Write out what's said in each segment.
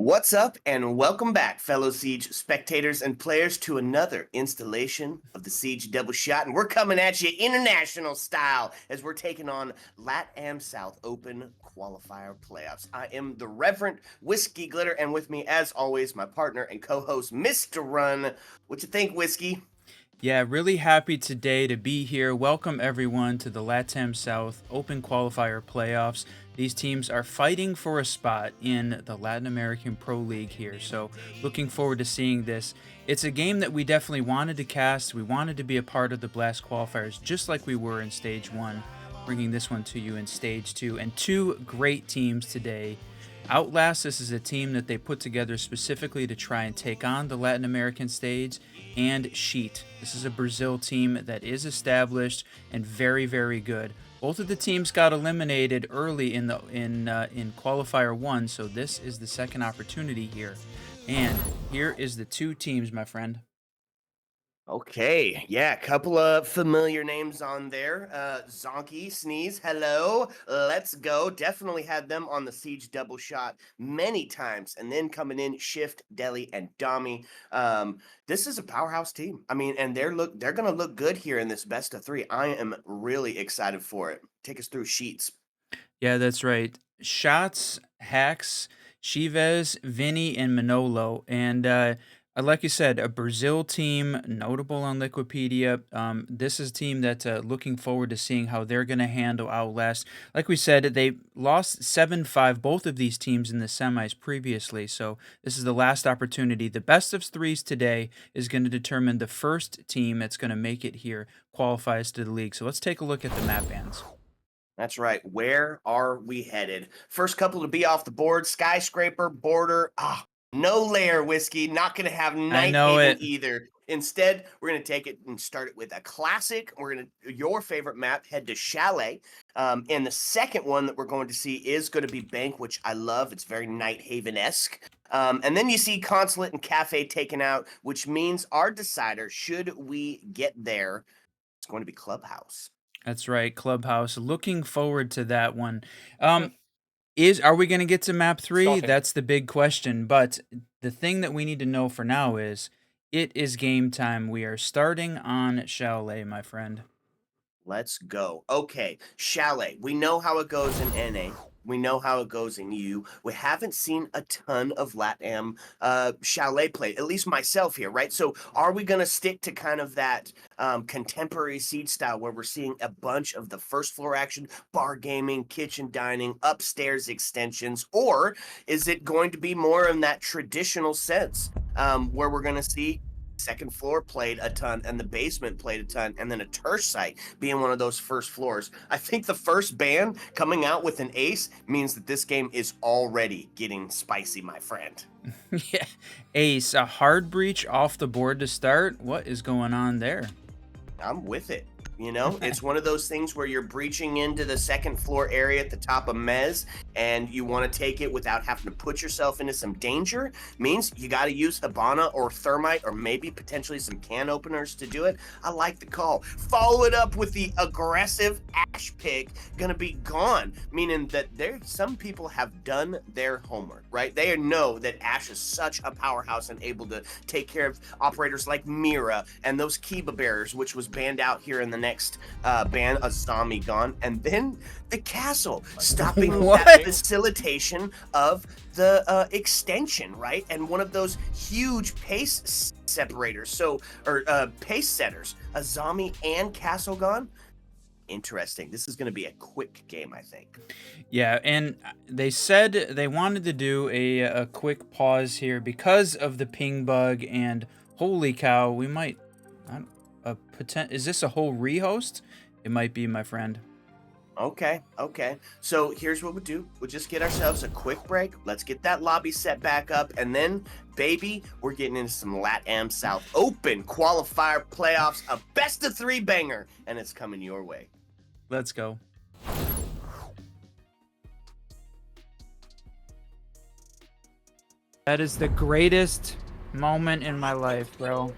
What's up, and welcome back, fellow Siege spectators and players, to another installation of the Siege Double Shot. And we're coming at you international style as we're taking on LATAM South Open Qualifier Playoffs. I am the Reverend Whiskey Glitter, and with me, as always, my partner and co-host, Mr. Run. What you think, Whiskey? Yeah, really happy today to be here. Welcome everyone to the LATAM South Open Qualifier Playoffs. These teams are fighting for a spot in the Latin American Pro League here, so looking forward to seeing this. It's a game that we definitely wanted to cast. We wanted to be a part of the Blast qualifiers, just like we were in Stage 1, bringing this one to you in Stage 2. And two great teams today. Outlast, this is a team that they put together specifically to try and take on the Latin American stage, and Sheet. This is a Brazil team that is established and very, very good. Both of the teams got eliminated early in qualifier 1, so this is the second opportunity here. And here is the two teams, my friend. Okay, yeah, a couple of familiar names on there. Zonky, Sneeze, hello, let's go. Definitely had them on the Siege Double Shot many times. And then coming in, Shift, Deli, and Dami. This is a powerhouse team. I mean, and they're gonna look good here in this best of three. I am really excited for it. Take us through sheets. Yeah, that's right. Shots, Hacks, Chivez, Vinny, and Manolo. And like you said, a Brazil team, notable on Liquipedia. This is a team that's looking forward to seeing how they're going to handle Outlast. Like we said, they lost 7-5, both of these teams in the semis previously. So this is the last opportunity. The best of threes today is going to determine the first team that's going to make it here, qualifies to the league. So let's take a look at the map bands. That's right. Where are we headed? First couple to be off the board, Skyscraper, Border. No layer whiskey. Not going to have I Night know Haven it. either. Instead, we're going to take it and start it with a classic. We're going to, your favorite map, head to Chalet. And the second one that we're going to see is going to be Bank, which I love. It's very Night Haven-esque. And then you see Consulate and Cafe taken out, which means our decider, should we get there, it's going to be Clubhouse. That's right, Clubhouse. Looking forward to that one. Are we going to get to map 3? Stop it. That's the big question. But the thing that we need to know for now is it is game time. We are starting on Chalet, my friend. Let's go. Okay, Chalet. We know how it goes in NA. We know how it goes in EU. We haven't seen a ton of LATAM Chalet play, at least myself here, right? So are we going to stick to kind of that contemporary Siege style where we're seeing a bunch of the first floor action, bar gaming, kitchen dining, upstairs extensions, or is it going to be more in that traditional sense where we're going to see second floor played a ton and the basement played a ton, and then a terse site being one of those first floors? I think the first ban coming out with an ace means that this game is already getting spicy, my friend. Yeah. Ace, a hard breach off the board to start. What is going on there? I'm with it. You know, it's one of those things where you're breaching into the second floor area at the top of Mez and you want to take it without having to put yourself into some danger. Means you got to use Habana or Thermite or maybe potentially some can openers to do it. I like the call. Follow it up with the aggressive Ash pick, gonna be gone, meaning that some people have done their homework, right? They know that Ash is such a powerhouse and able to take care of operators like Mira and those Kiba bearers, which was banned out here in the next ban, Azami gone, and then the castle stopping that What? facilitation of the extension, right? And one of those huge pace separators, or pace setters, Azami and castle gone. Interesting. This is going to be a quick game, I think. Yeah, and they said they wanted to do a quick pause here because of the ping bug, and holy cow, we might is this a whole rehost? It might be, my friend. Okay. So here's what we'll do. We'll just get ourselves a quick break. Let's get that lobby set back up. And then, baby, we're getting into some LATAM South Open qualifier playoffs, a best of three banger, and it's coming your way. Let's go. That is the greatest moment in my life, bro.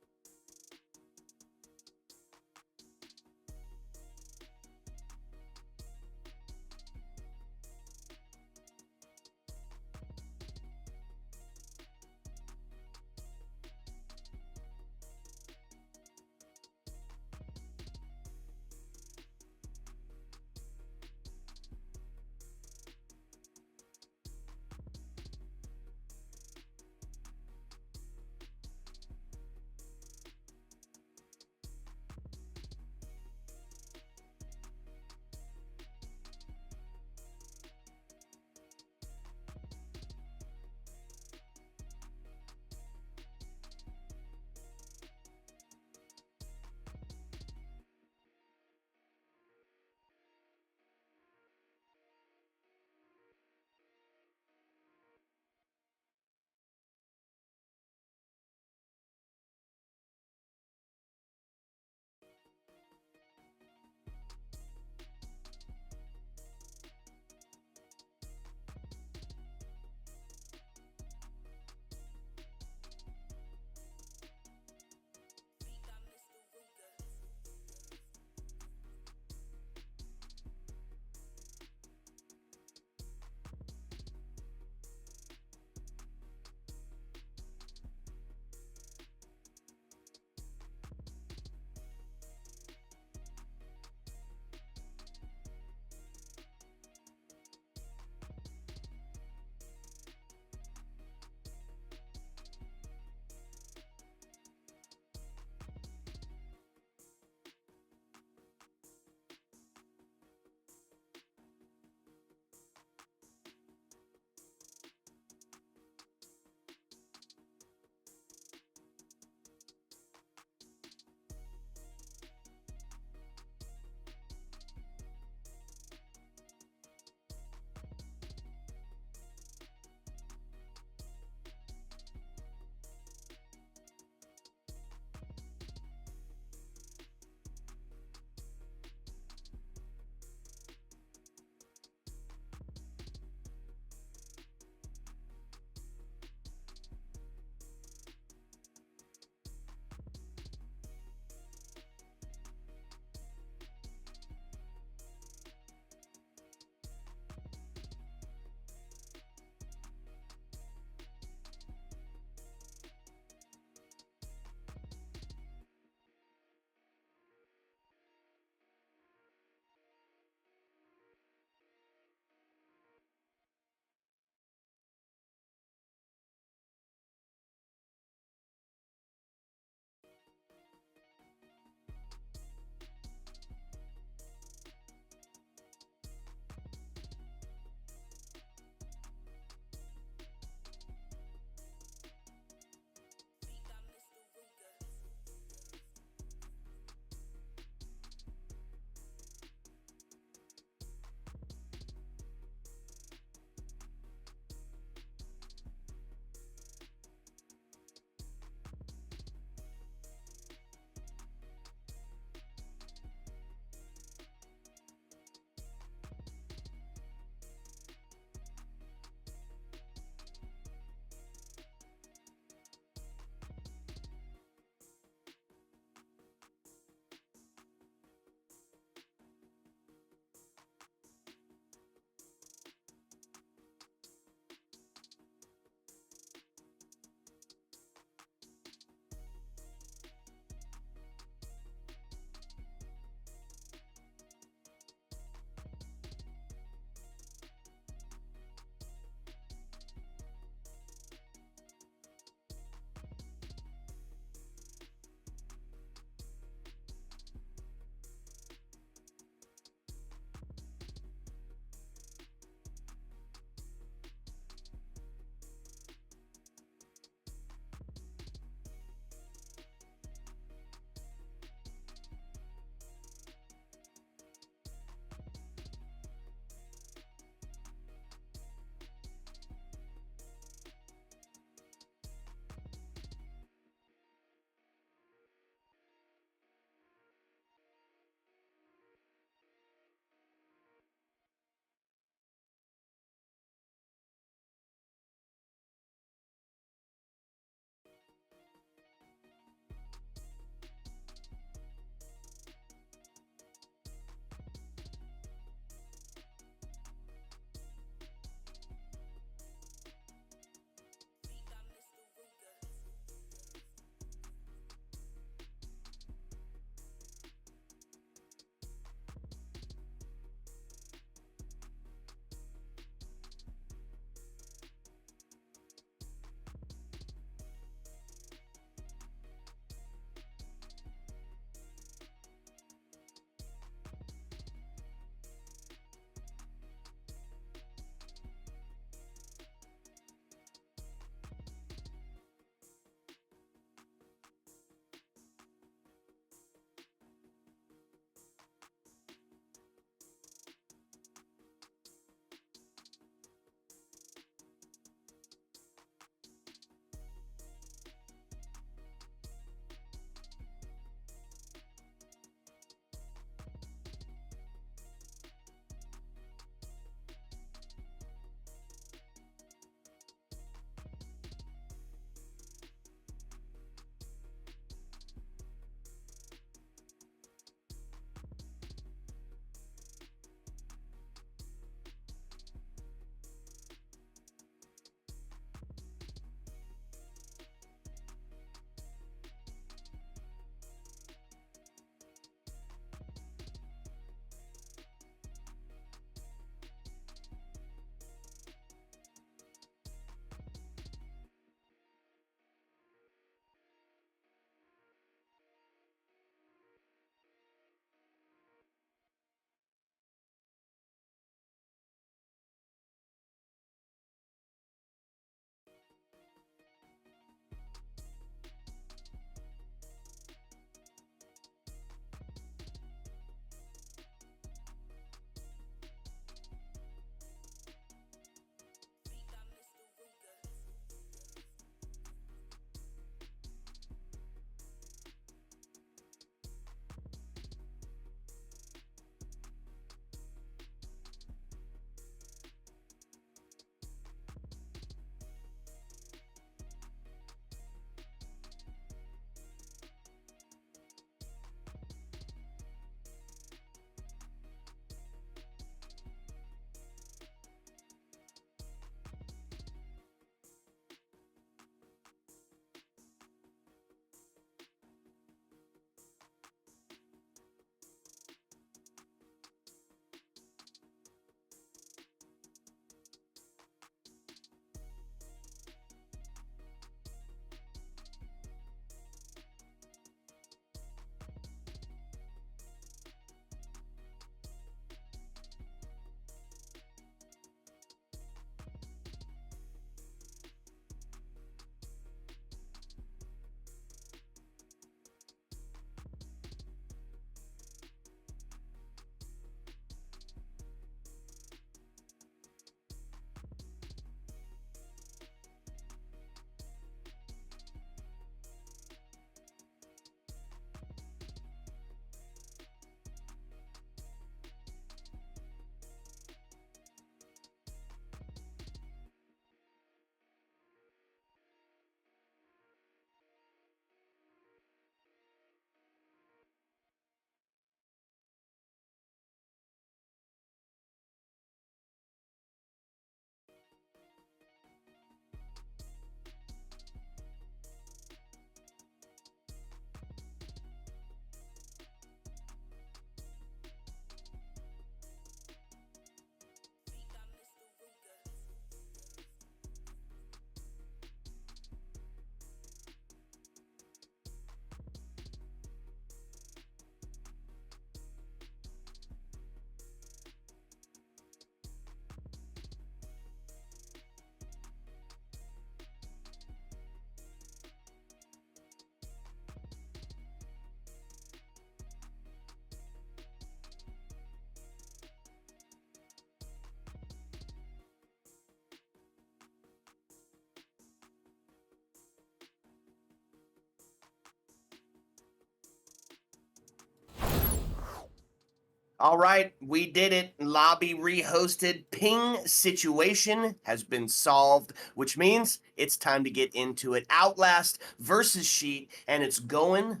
All right, we did it. Lobby rehosted. Ping situation has been solved, which means it's time to get into it. Outlast versus Sheet, and it's going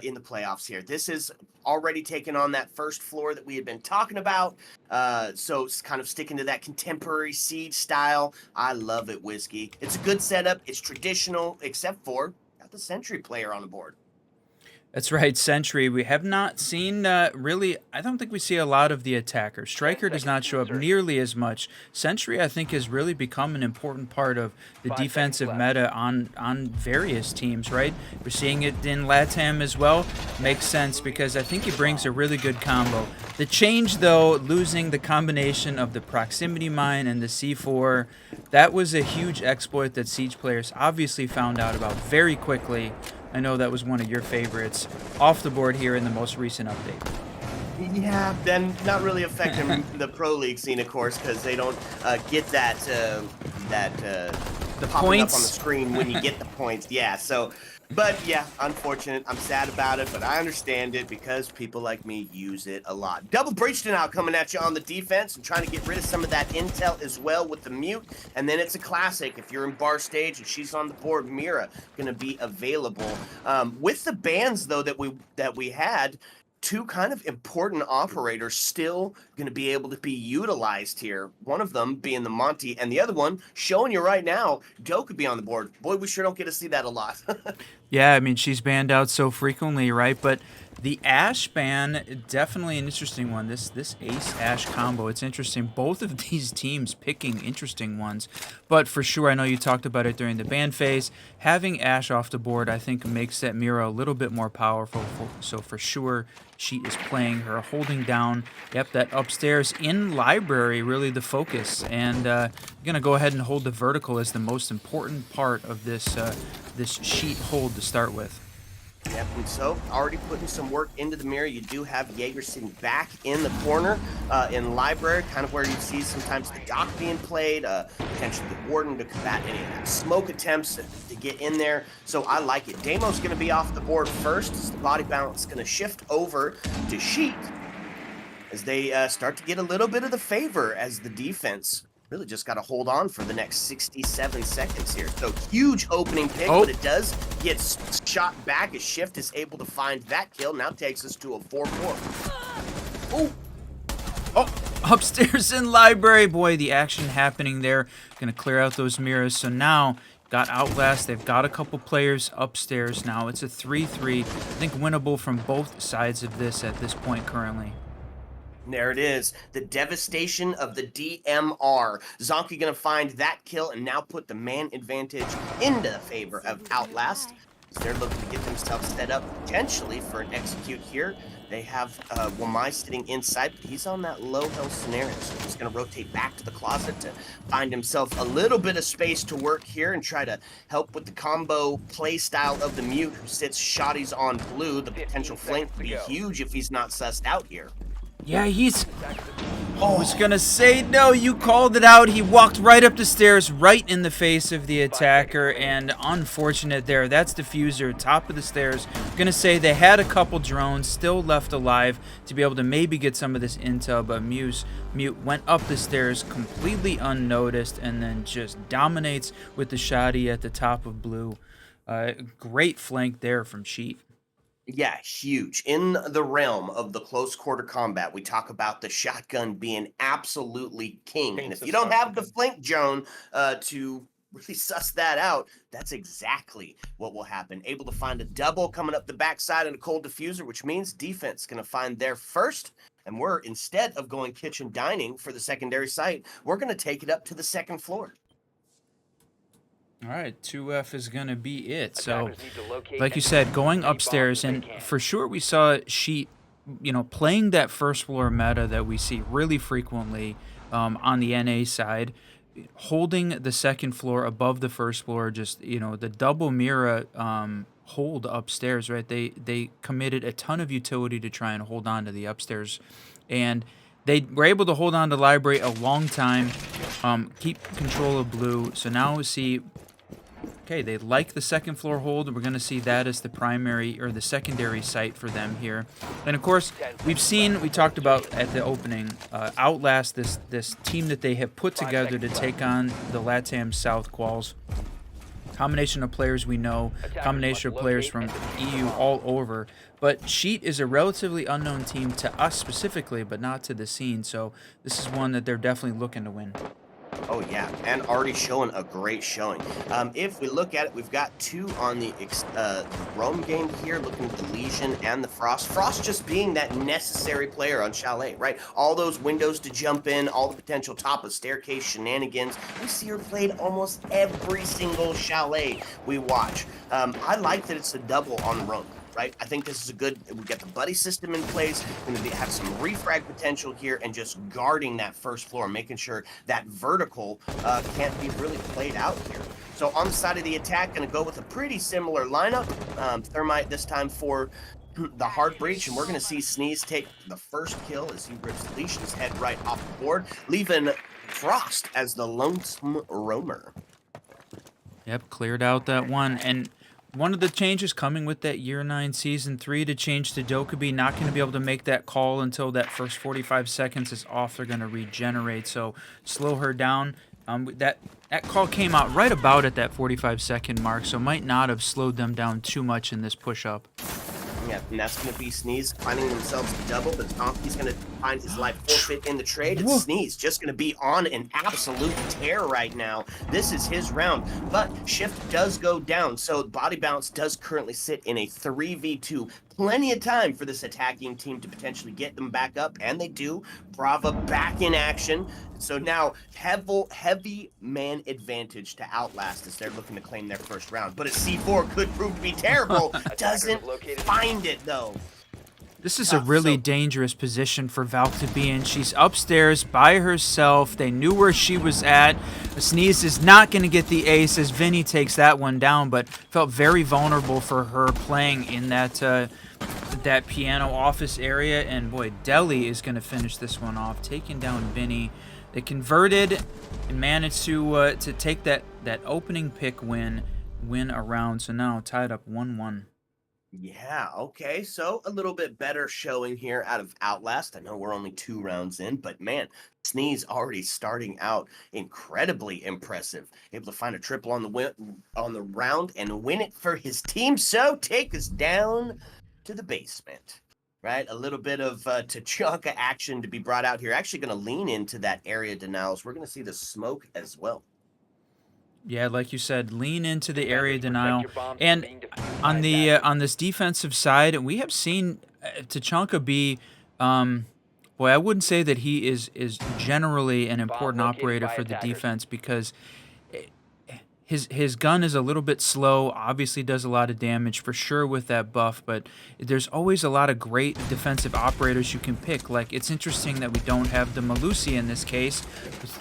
in the playoffs here. This is already taken on that first floor that we had been talking about. So it's kind of sticking to that contemporary siege style. I love it, Whiskey. It's a good setup. It's traditional, except for got the Sentry player on the board. That's right, Sentry. We have not seen really. I don't think we see a lot of the attacker. Striker does not show up nearly as much. Sentry, I think, has really become an important part of the defensive meta on various teams. Right, we're seeing it in LATAM as well. Makes sense because I think he brings a really good combo. The change, though, losing the combination of the proximity mine and the C4, that was a huge exploit that Siege players obviously found out about very quickly. I know that was one of your favorites off the board here in the most recent update. Yeah, then not really affecting the pro league scene, of course, because they don't get that The popping up points on the screen when you get the points. Yeah, so, but yeah, unfortunate. I'm sad about it, but I understand it because people like me use it a lot. Double breach now coming at you on the defense and trying to get rid of some of that intel as well with the mute. And then it's a classic. If you're in bar stage and she's on the board, Mira gonna be available. With the bans though that we had. Two kind of important operators still going to be able to be utilized here. One of them being the Monty, and the other one showing you right now, Joe could be on the board. Boy, we sure don't get to see that a lot. Yeah, I mean, she's banned out so frequently, right? But the Ashe ban, definitely an interesting one. This Ace-Ashe combo, it's interesting. Both of these teams picking interesting ones. But for sure, I know you talked about it during the ban phase. Having Ashe off the board, I think, makes that Mira a little bit more powerful. So for sure, she is playing her, holding down, yep, that upstairs in library, really the focus. And going to go ahead and hold the vertical as the most important part of this this Sheet hold to start with. Yep, and so already putting some work into the mirror. You do have Jaeger sitting back in the corner in library, kind of where you see sometimes the dock being played, potentially the warden to combat any of that smoke attempts to get in there. So I like it. Damo's going to be off the board first as the body balance is going to shift over to Sheet as they start to get a little bit of the favor as the defense really just got to hold on for the next 67 seconds here. So huge opening pick, but it does get shot back as Shift is able to find that kill. Now takes us to a 4-4. Oh, upstairs in library. Boy, the action happening there. Gonna clear out those mirrors. So now got Outlast. They've got a couple players upstairs now. It's a 3-3. I think winnable from both sides of this at this point currently. There it is, the devastation of the DMR. Zonky gonna find that kill and now put the man advantage into the favor of Outlast. They're looking to get themselves set up potentially for an execute here. They have Wamai sitting inside, but he's on that low health scenario, so he's gonna rotate back to the closet to find himself a little bit of space to work here and try to help with the combo play style of the mute who sits shotties on blue. The potential flank would be huge if he's not sussed out here. Yeah, I was gonna say, no, you called it out. He walked right up the stairs, right in the face of the attacker, and unfortunate there. That's Diffuser, top of the stairs. Gonna say they had a couple drones still left alive to be able to maybe get some of this intel, but Mute went up the stairs completely unnoticed and then just dominates with the shotty at the top of blue. Great flank there from Sheet. Yeah, huge. In the realm of the close quarter combat, we talk about the shotgun being absolutely king. And if you don't have the flank, Joan, to really suss that out, that's exactly what will happen. Able to find a double coming up the backside and a cold diffuser, which means defense going to find their first. And we're, instead of going kitchen dining for the secondary site, we're going to take it up to the second floor. All right, 2F is going to be it. So, like you said, going upstairs, and for sure we saw Sheet, playing that first floor meta that we see really frequently on the NA side, holding the second floor above the first floor, just, the double Mira hold upstairs, right? They committed a ton of utility to try and hold on to the upstairs, and they were able to hold on to library a long time, keep control of blue. So now we see Okay, they like the second floor hold, and we're going to see that as the primary or the secondary site for them here. And of course, we talked about at the opening, Outlast, this team that they have put together to take on the LATAM South quals. Combination of players we know, combination of players from EU all over. But Sheet is a relatively unknown team to us specifically, but not to the scene. So this is one that they're definitely looking to win. Oh yeah, and already showing a great showing. If we look at it, we've got two on the Rome game here, looking at the Legion and the Frost. Frost just being that necessary player on Chalet, right? All those windows to jump in, all the potential top of staircase shenanigans. We see her played almost every single Chalet we watch. I like that it's a double on Rome. Right? I think this is a good, we got the buddy system in place, going to have some refrag potential here, and just guarding that first floor, making sure that vertical can't be really played out here. So on the side of the attack, going to go with a pretty similar lineup. Thermite this time for the hard breach, and we're going to see Sneeze take the first kill as he rips Legion's head right off the board, leaving Frost as the lonesome roamer. Yep, cleared out that one. And one of the changes coming with that Year 9 Season 3 to change to Dokkaebi, not going to be able to make that call until that first 45 seconds is off. They're going to regenerate, so slow her down. That call came out right about at that 45-second mark, so might not have slowed them down too much in this push-up. Yeah, and that's going to be Sneeze finding themselves a double, but Tompkins going to find his life forfeit in the trade. And Sneeze just going to be on an absolute tear right now. This is his round, but Shift does go down, so Body Bounce does currently sit in a 3v2. Plenty of time for this attacking team to potentially get them back up, and they do. Brava back in action. So now, heavy man advantage to Outlast as they're looking to claim their first round. But a C4 could prove to be terrible. Doesn't find it, though. This is a really dangerous position for Valk to be in. She's upstairs by herself. They knew where she was at. Sneeze is not going to get the ace as Vinny takes that one down, but felt very vulnerable for her playing in that piano office area. And boy, Deli is going to finish this one off, taking down Vinny. They converted and managed to take that opening pick win around. So now tied up 1-1. Yeah, okay, so a little bit better showing here out of Outlast. I know we're only 2 rounds in, but man, Sneeze already starting out incredibly impressive. Able to find a triple on the round and win it for his team. So take us down to the basement. Right, a little bit of Tachanka action to be brought out here. Actually going to lean into that area denials. We're going to see the smoke as well. Yeah, like you said, lean into the area denial. And on this defensive side, we have seen Tachanka be, boy, I wouldn't say that he is generally an important operator for the defense, because his gun is a little bit slow, obviously does a lot of damage for sure with that buff, but there's always a lot of great defensive operators you can pick. Like, it's interesting that we don't have the Malusi in this case.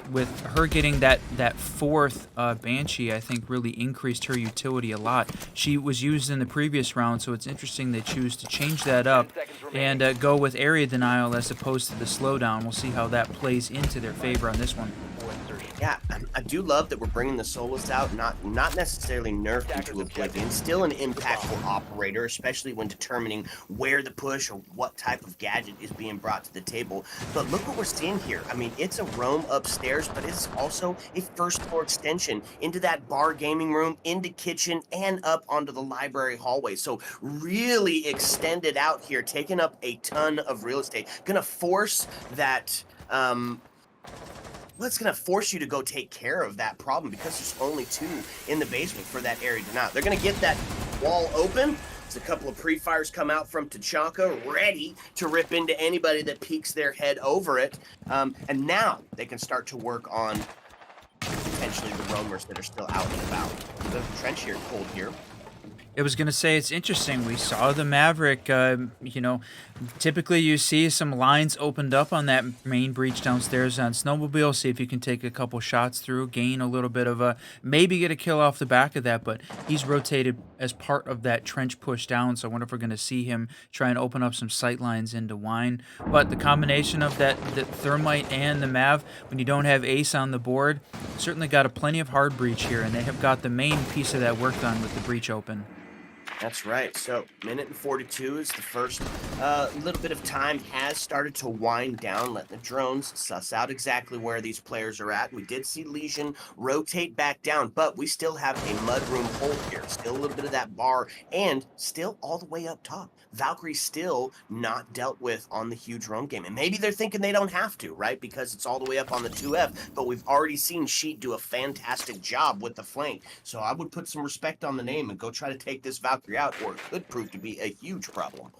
With her getting that fourth Banshee, I think really increased her utility a lot. She was used in the previous round, so it's interesting they choose to change that up and go with area denial as opposed to the slowdown. We'll see how that plays into their favor on this one. Yeah, I do love that we're bringing the Solus out, not necessarily nerfed into oblivion, still an impactful operator, especially when determining where to push or what type of gadget is being brought to the table. But look what we're seeing here. I mean, it's a roam upstairs, but it's also a first floor extension into that bar gaming room, into kitchen, and up onto the library hallway. So really extended out here, taking up a ton of real estate. Gonna force that, it's going to force you to go take care of that problem because there's only 2 in the basement for that area denial. They're going to get that wall open. There's a couple of pre-fires come out from Tachanka, ready to rip into anybody that peeks their head over it. And now they can start to work on potentially the roamers that are still out and about. The trench here, cold here. I was gonna say it's interesting. We saw the Maverick. Typically you see some lines opened up on that main breach downstairs on Snowmobile. See if you can take a couple shots through, gain a little bit of a maybe get a kill off the back of that. But he's rotated as part of that trench push down. So I wonder if we're gonna see him try and open up some sight lines into Wine. But the combination of the Thermite and the Mav, when you don't have Ace on the board, certainly got a plenty of hard breach here, and they have got the main piece of that work done with the breach open. That's right. So, minute and 42 is the first little bit of time has started to wind down, letting the drones suss out exactly where these players are at. We did see Legion rotate back down, but we still have a mudroom hole here. Still a little bit of that bar, and still all the way up top. Valkyrie still not dealt with on the huge roam game. And maybe they're thinking they don't have to, right? Because it's all the way up on the 2F, but we've already seen Sheet do a fantastic job with the flank. So I would put some respect on the name and go try to take this Valkyrie out, or it could prove to be a huge problem.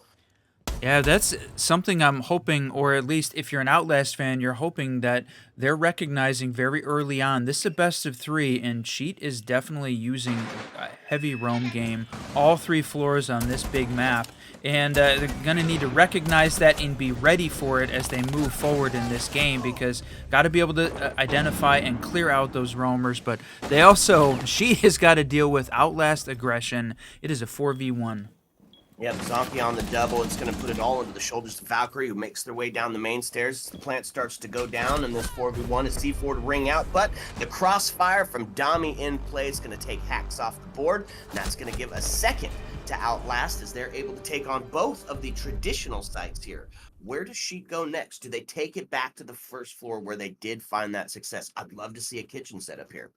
Yeah, that's something I'm hoping, or at least if you're an Outlast fan, you're hoping that they're recognizing very early on. This is a best of three, and Cheat is definitely using a heavy roam game, all three floors on this big map. And they're going to need to recognize that and be ready for it as they move forward in this game, because got to be able to identify and clear out those roamers. But they also, Cheat has got to deal with Outlast aggression. It is a 4v1. Yep, Zombie on the double. It's going to put it all into the shoulders of Valkyrie, who makes their way down the main stairs. The plant starts to go down, and this 4v1 is C4 to ring out. But the crossfire from Dami in play is going to take Hacks off the board. And that's going to give a second to Outlast as they're able to take on both of the traditional sites here. Where does Sheet go next? Do they take it back to the first floor where they did find that success? I'd love to see a kitchen setup here.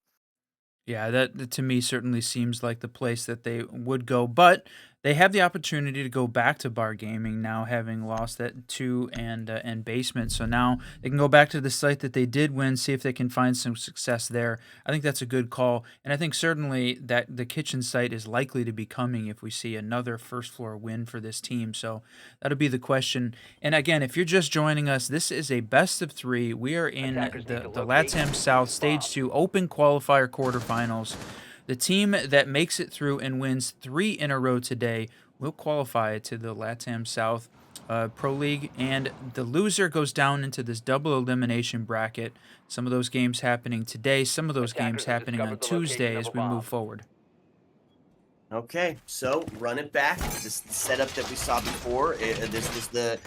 Yeah, that to me certainly seems like the place that they would go, but they have the opportunity to go back to bar gaming now, having lost that two and basement. So now they can go back to the site that they did win, see if they can find some success there. I think that's a good call, and I think certainly that the kitchen site is likely to be coming if we see another first floor win for this team. So that'll be the question. And again, if you're just joining us, this is a best of three. We are in the LATAM South Stage 2 Open Qualifier quarterfinals. The team that makes it through and wins 3 in a row today will qualify to the LATAM South Pro League, and the loser goes down into this double elimination bracket. Some of those games happening today, some of those games happening on Tuesday as we move forward. Okay, so run it back. This is the setup that we saw before. This was the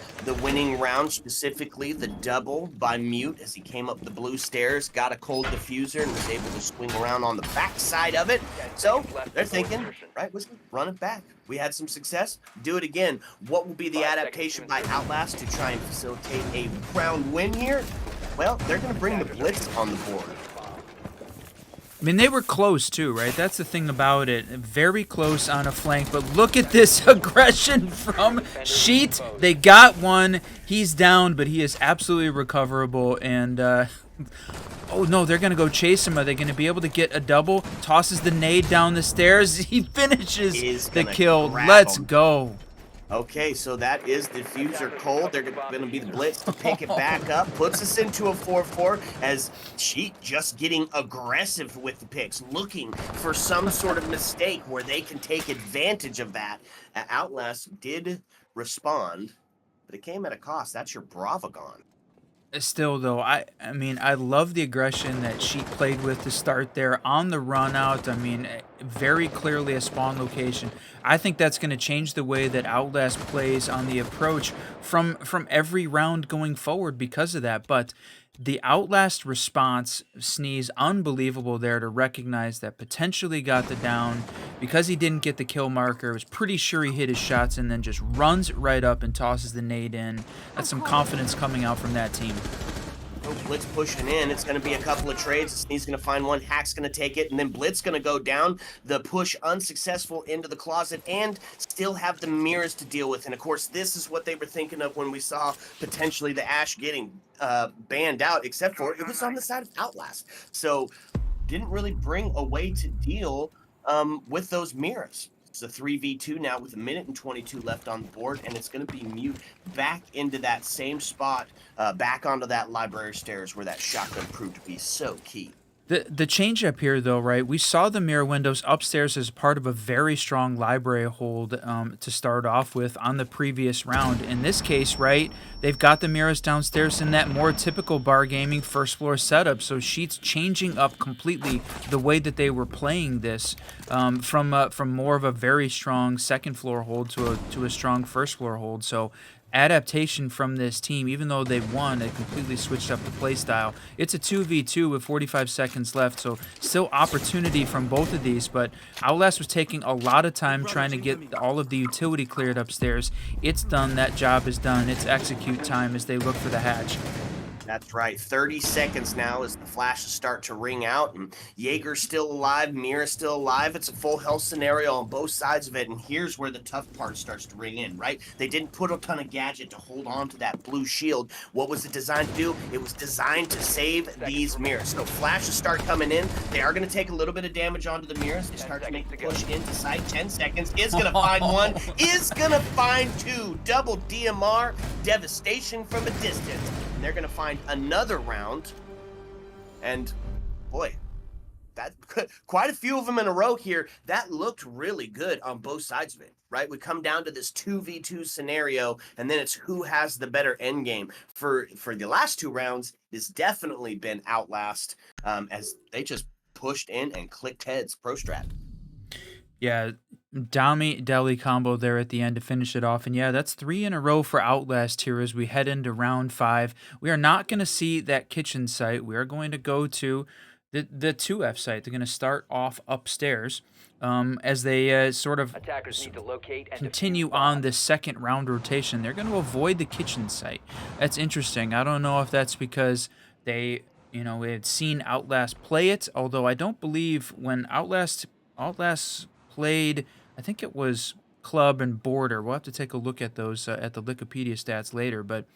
winning round, specifically the double by Mute as he came up the blue stairs, got a cold diffuser, and was able to swing around on the back side of it. So they're thinking, right, let's run it back. We had some success. Do it again. What will be the adaptation by Outlast to try and facilitate a round win here? Well, they're going to bring the Blitz on the board. I mean, they were close too, right? That's the thing about it. Very close on a flank, but look at this aggression from Sheet. They got one. He's down, but he is absolutely recoverable. And, oh no, they're going to go chase him. Are they going to be able to get a double? Tosses the nade down the stairs. He finishes the kill. Let's go. Okay, so that is diffuser cold. They're going to be the Blitz to pick it back up. Puts us into a 4-4 as Sheet just getting aggressive with the picks, looking for some sort of mistake where they can take advantage of that. Outlast did respond, but it came at a cost. That's your Bravo gone. Still, though, I mean, I love the aggression that Sheet played with to start there on the run out. I mean, very clearly a spawn location. I think that's going to change the way that Outlast plays on the approach from every round going forward because of that. But the Outlast response, Sneeze, unbelievable there to recognize that potentially got the down. Because he didn't get the kill marker, was pretty sure he hit his shots and then just runs right up and tosses the nade in. That's some confidence coming out from that team. Blitz pushing in. It's going to be a couple of trades. Sneeze going to find one. Hack's going to take it. And then Blitz going to go down. The push unsuccessful into the closet and still have the mirrors to deal with. And, of course, this is what they were thinking of when we saw potentially the Ash getting banned out, except for it was on the side of Outlast. So didn't really bring a way to deal with those mirrors. It's a 3v2 now with 1:22 left on the board, and it's going to be Mute back into that same spot, back onto that library stairs where that shotgun proved to be so key. The change up here, though, right? We saw the mirror windows upstairs as part of a very strong library hold to start off with on the previous round. In this case, right, they've got the mirrors downstairs in that more typical bar gaming first floor setup. So Sheet's changing up completely the way that they were playing this from more of a very strong second floor hold to a strong first floor hold. So adaptation from this team, even though they've won, they completely switched up the play style. It's a 2v2 with 45 seconds left, so still opportunity from both of these, but Outlast was taking a lot of time trying to get all of the utility cleared upstairs. It's done. That job is done. It's execute time as they look for the hatch. That's right. 30 seconds now as the flashes start to ring out, and Jaeger's still alive, Mira's still alive. It's a full health scenario on both sides of it, and here's where the tough part starts to ring in, right? They didn't put a ton of gadget to hold on to that blue shield. What was it designed to do? It was designed to save these Miras. So flashes start coming in. They are going to take a little bit of damage onto the Miras. They start to make the push into sight. 10 seconds. Is going to find one. Is going to find two. Double DMR. Devastation from a distance. And they're going to find another round, and boy, that quite a few of them in a row here. That looked really good on both sides of it, right? We come down to this 2v2 scenario, and then it's who has the better end game. For the last two rounds, it's definitely been Outlast, as they just pushed in and clicked heads. Pro strat. Yeah, Dami Deli combo there at the end to finish it off. And yeah, that's 3 in a row for Outlast here as we head into round 5. We are not going to see that kitchen site. We are going to go to the 2F site. They're going to start off upstairs as they sort of continue on this second round rotation. They're going to avoid the kitchen site. That's interesting. I don't know if that's because they, we had seen Outlast play it, although I don't believe when Outlast played, I think it was Club and Border. We'll have to take a look at those at the Wikipedia stats later. But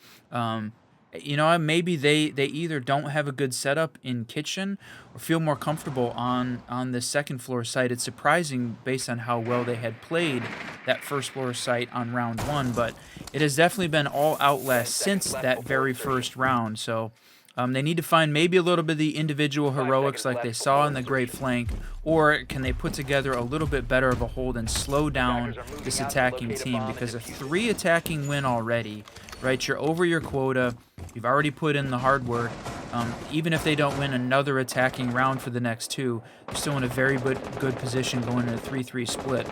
maybe they either don't have a good setup in kitchen or feel more comfortable on the second floor site. It's surprising based on how well they had played that first floor site on round 1, but it has definitely been all Outlast since that very first round. So they need to find maybe a little bit of the individual heroics like they saw in the Great Flank, or can they put together a little bit better of a hold and slow down this attacking team? Because a 3 attacking win already, right? You're over your quota. You've already put in the hard work. Even if they don't win another attacking round for the next 2, they're still in a very good position going in a 3-3 split.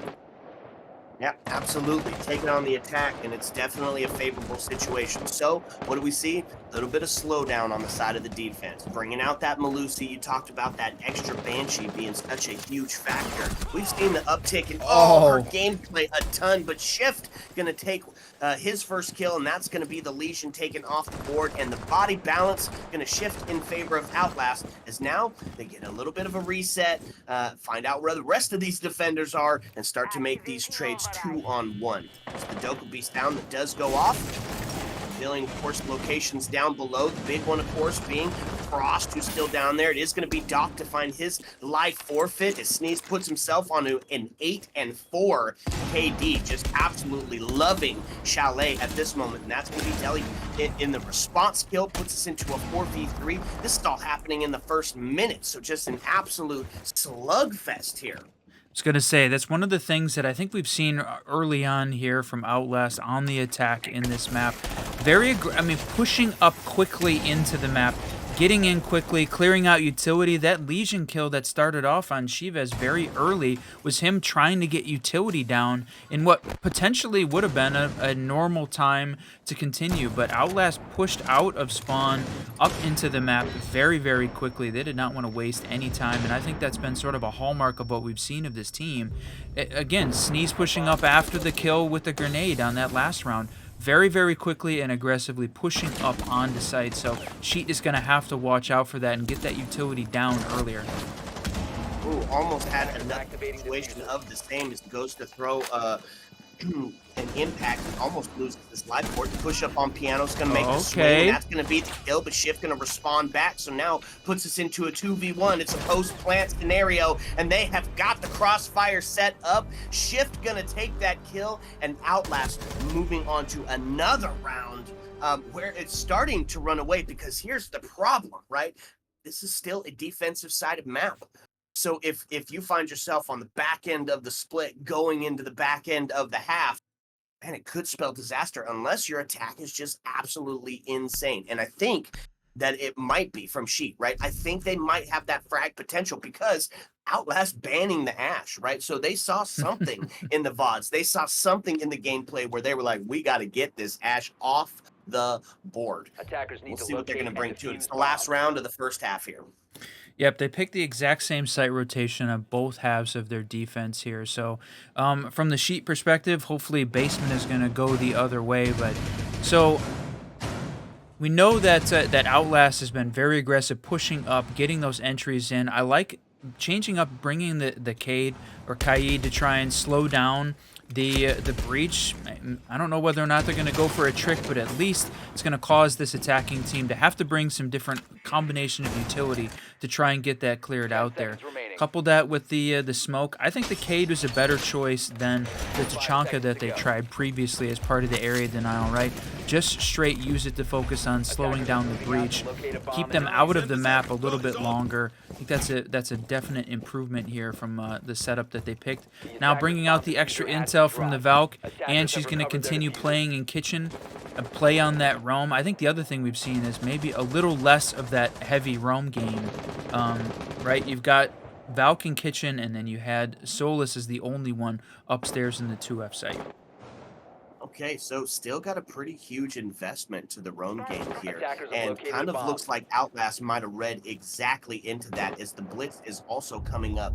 Yeah, absolutely. Taking on the attack, and it's definitely a favorable situation. So, what do we see? A little bit of slowdown on the side of the defense. Bringing out that Malusi. You talked about that extra Banshee being such a huge factor. We've seen the uptick in her gameplay a ton, but Shift going to take his first kill, and that's going to be the Legion taken off the board, and the body balance going to shift in favor of Outlast, as now they get a little bit of a reset, find out where the rest of these defenders are, and start to make these trades 2-on-1. So the Doku Beast down that does go off. Revealing, of course, locations down below. The big one, of course, being Frost, who's still down there. It is going to be Doc to find his life forfeit as Sneeze puts himself on an 8-4 KD. Just absolutely loving Chalet at this moment. And that's going to be Deli in the response kill, puts us into a 4v3. This is all happening in the first minute. So just an absolute slugfest here. I was going to say, that's one of the things that I think we've seen early on here from Outlast on the attack in this map. Pushing up quickly into the map, getting in quickly, clearing out utility. That Legion kill that started off on Shivas very early was him trying to get utility down in what potentially would have been a normal time to continue. But Outlast pushed out of spawn up into the map very, very quickly. They did not want to waste any time, and I think that's been sort of a hallmark of what we've seen of this team. Again, Sneeze pushing up after the kill with the grenade on that last round. Very, very quickly and aggressively pushing up onto site. So Sheet is going to have to watch out for that and get that utility down earlier. Ooh, almost had another situation of the same as goes to throw an impact and almost loses this life port. Push up on Piano's going to make the swing. That's going to be the kill, but Shift going to respond back. So now puts us into a 2v1. It's a post-plant scenario, and they have got the crossfire set up. Shift going to take that kill, and Outlast moving on to another round where it's starting to run away, because here's the problem, right? this is still a defensive sided map. So if you find yourself on the back end of the split going into the back end of the half, man, it could spell disaster unless your attack is just absolutely insane. And I think that it might be from Sheet, right? I think they might have that frag potential because Outlast banning the Ash, right? So they saw something in the VODs. They saw something in the gameplay where they were like, we got to get this Ash off the board. Attackers need We'll to see what they're locate going to and bring to it. defuse It's the last bombs. round of the first half here. Yep, they picked the exact same site rotation of both halves of their defense here. So, from the Sheet perspective, hopefully Basement is going to go the other way. But so we know that that Outlast has been very aggressive, pushing up, getting those entries in. I like changing up, bringing the Cade or Kaid to try and slow down the breach. I don't know whether or not they're going to go for a trick, but at least it's going to cause this attacking team to have to bring some different combination of utility to try and get that cleared 10 out there. seconds remaining. Couple that with the smoke. I think the Cade was a better choice than the Tachanka that they tried previously as part of the area denial, right? Just straight use it to focus on slowing down the breach, keep them out of the map a little bit longer. I think that's a definite improvement here from the setup that they picked. Now bringing out the extra intel from the Valk, and she's going to continue playing in kitchen, play on that roam. I think the other thing we've seen is maybe a little less of that heavy roam game, right? You've got Valk in kitchen, and then you had Solus as the only one upstairs in the 2F site. Okay, so still got a pretty huge investment to the roam game here, Attackers have and located kind a of bomb. looks like Outlast might have read exactly into that as the Blitz is also coming up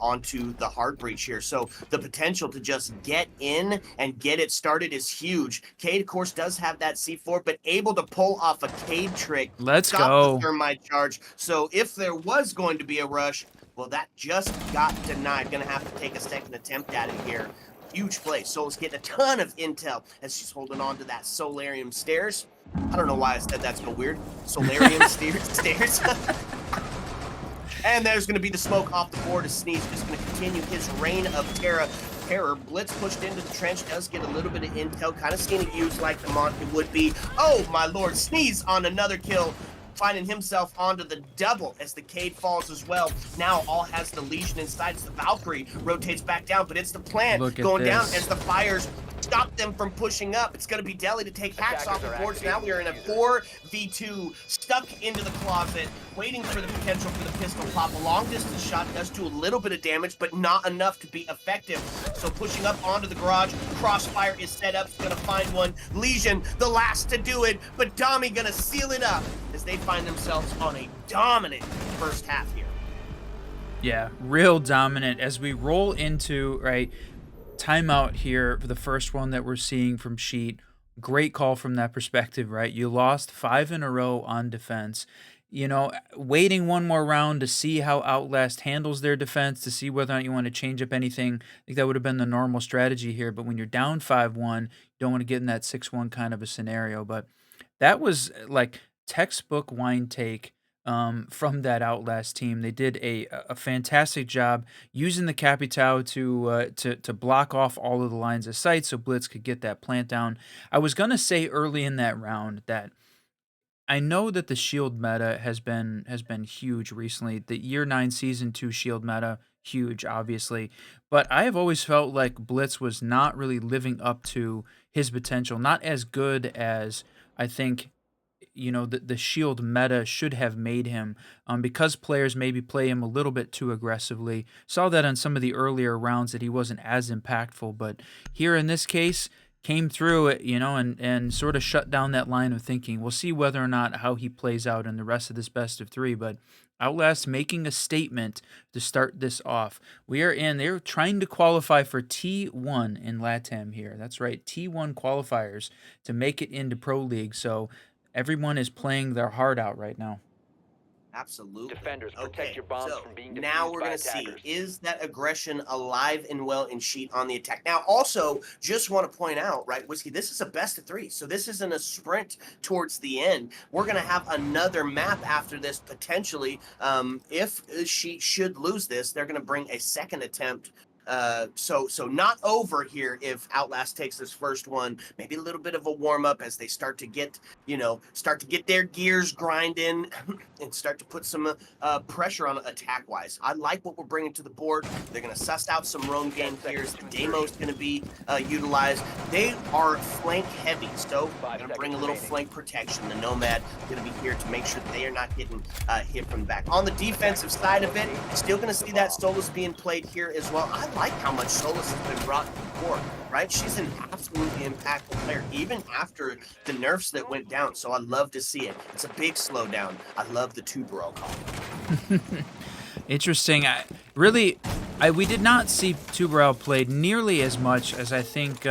onto the hard breach here. So the potential to just get in and get it started is huge. Cade, of course, does have that C4, but able to pull off a Cade trick, Let's stop go. the thermite charge. So if there was going to be a rush, well, that just got denied. Gonna have to take a second attempt at it here. Huge play. Soul's getting a ton of intel as she's holding on to that Solarium stairs. I don't know why I said that's so weird. Solarium stairs. And there's going to be the smoke off the board as Sneeze just going to continue his reign of terror. Blitz pushed into the trench, does get a little bit of intel, kind of seeing it used like the Monty would be. Oh, my lord. Sneeze on another kill, finding himself onto the double as the Cade falls as well. Now all has the Legion inside as the Valkyrie rotates back down, but it's the plant going down as the fires stop them from pushing up. It's going to be Deli to take hacks off the board. So now we are in a 4v2, stuck into the closet, waiting for the potential for the pistol pop. A long distance shot does do a little bit of damage, but not enough to be effective. So pushing up onto the garage, crossfire is set up, going to find one. Legion, the last to do it, but Dami going to seal it up as they find themselves on a dominant first half here. Yeah, real dominant as we roll into, right, timeout here for the first one that we're seeing from Sheet. Great call from that perspective, right? You lost 5 in a row on defense. You know, waiting one more round to see how Outlast handles their defense, to see whether or not you want to change up anything. I think that would have been the normal strategy here. But when you're down 5-1, you don't want to get in that 6-1 kind of a scenario. But that was like textbook wine take from that Outlast team. They did a fantastic job using the Capitao to block off all of the lines of sight so Blitz could get that plant down. I was gonna say early in that round that I know that the shield meta has been huge recently. The year 9 season 2 shield meta huge obviously, but I have always felt like Blitz was not really living up to his potential, not as good as I think the shield meta should have made him, because players maybe play him a little bit too aggressively. Saw that on some of the earlier rounds that he wasn't as impactful, but here in this case came through it, and sort of shut down that line of thinking. We'll see whether or not how he plays out in the rest of this best of 3, but Outlast making a statement to start this off. They're trying to qualify for T1 in LATAM here. That's right, T1 qualifiers to make it into Pro League. So everyone is playing their heart out right now. Absolutely. Defenders, protect Okay, your bombs so from being now defused we're by going to see, attackers. is that aggression alive and well in Sheet on the attack? Now, also, just want to point out, right, Whiskey, this is a best of 3, so this isn't a sprint towards the end. We're going to have another map after this, potentially. If Sheet should lose this, they're going to bring a second attempt So not over here if Outlast takes this first one. Maybe a little bit of a warm up as they start to get their gears grinding and start to put some pressure on attack wise. I like what we're bringing to the board. They're gonna suss out some roam game here. The Demo's gonna be utilized. They are flank heavy, so they're gonna bring a little flank protection. The Nomad gonna be here to make sure that they are not getting hit from the back. On the defensive side of it, still gonna see that Solus being played here as well. I like how much Solus has been brought to the board, right? She's an absolutely impactful player, even after the nerfs that went down. So I love to see it. It's a big slowdown. I love the two-bro call. Interesting. We did not see Tuberel played nearly as much as I think.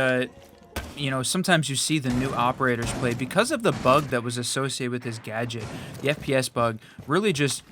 Sometimes you see the new operators play because of the bug that was associated with his gadget. The FPS bug really just,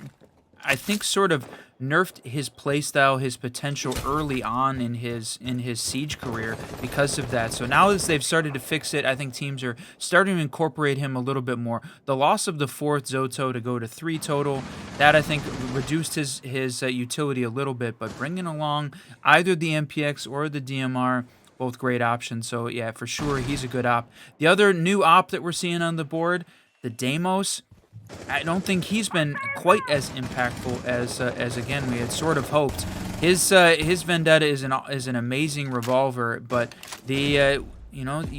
I think, sort of nerfed his playstyle, his potential early on in his Siege career because of that. So now as they've started to fix it, I think teams are starting to incorporate him a little bit more. The loss of the 4th Zoto to go to 3 total, that I think reduced his utility a little bit, but bringing along either the MPX or the DMR, both great options. So yeah, for sure, he's a good op. The other new op that we're seeing on the board, the Deimos, I don't think he's been quite as impactful as again we had sort of hoped. His Vendetta is an amazing revolver, but you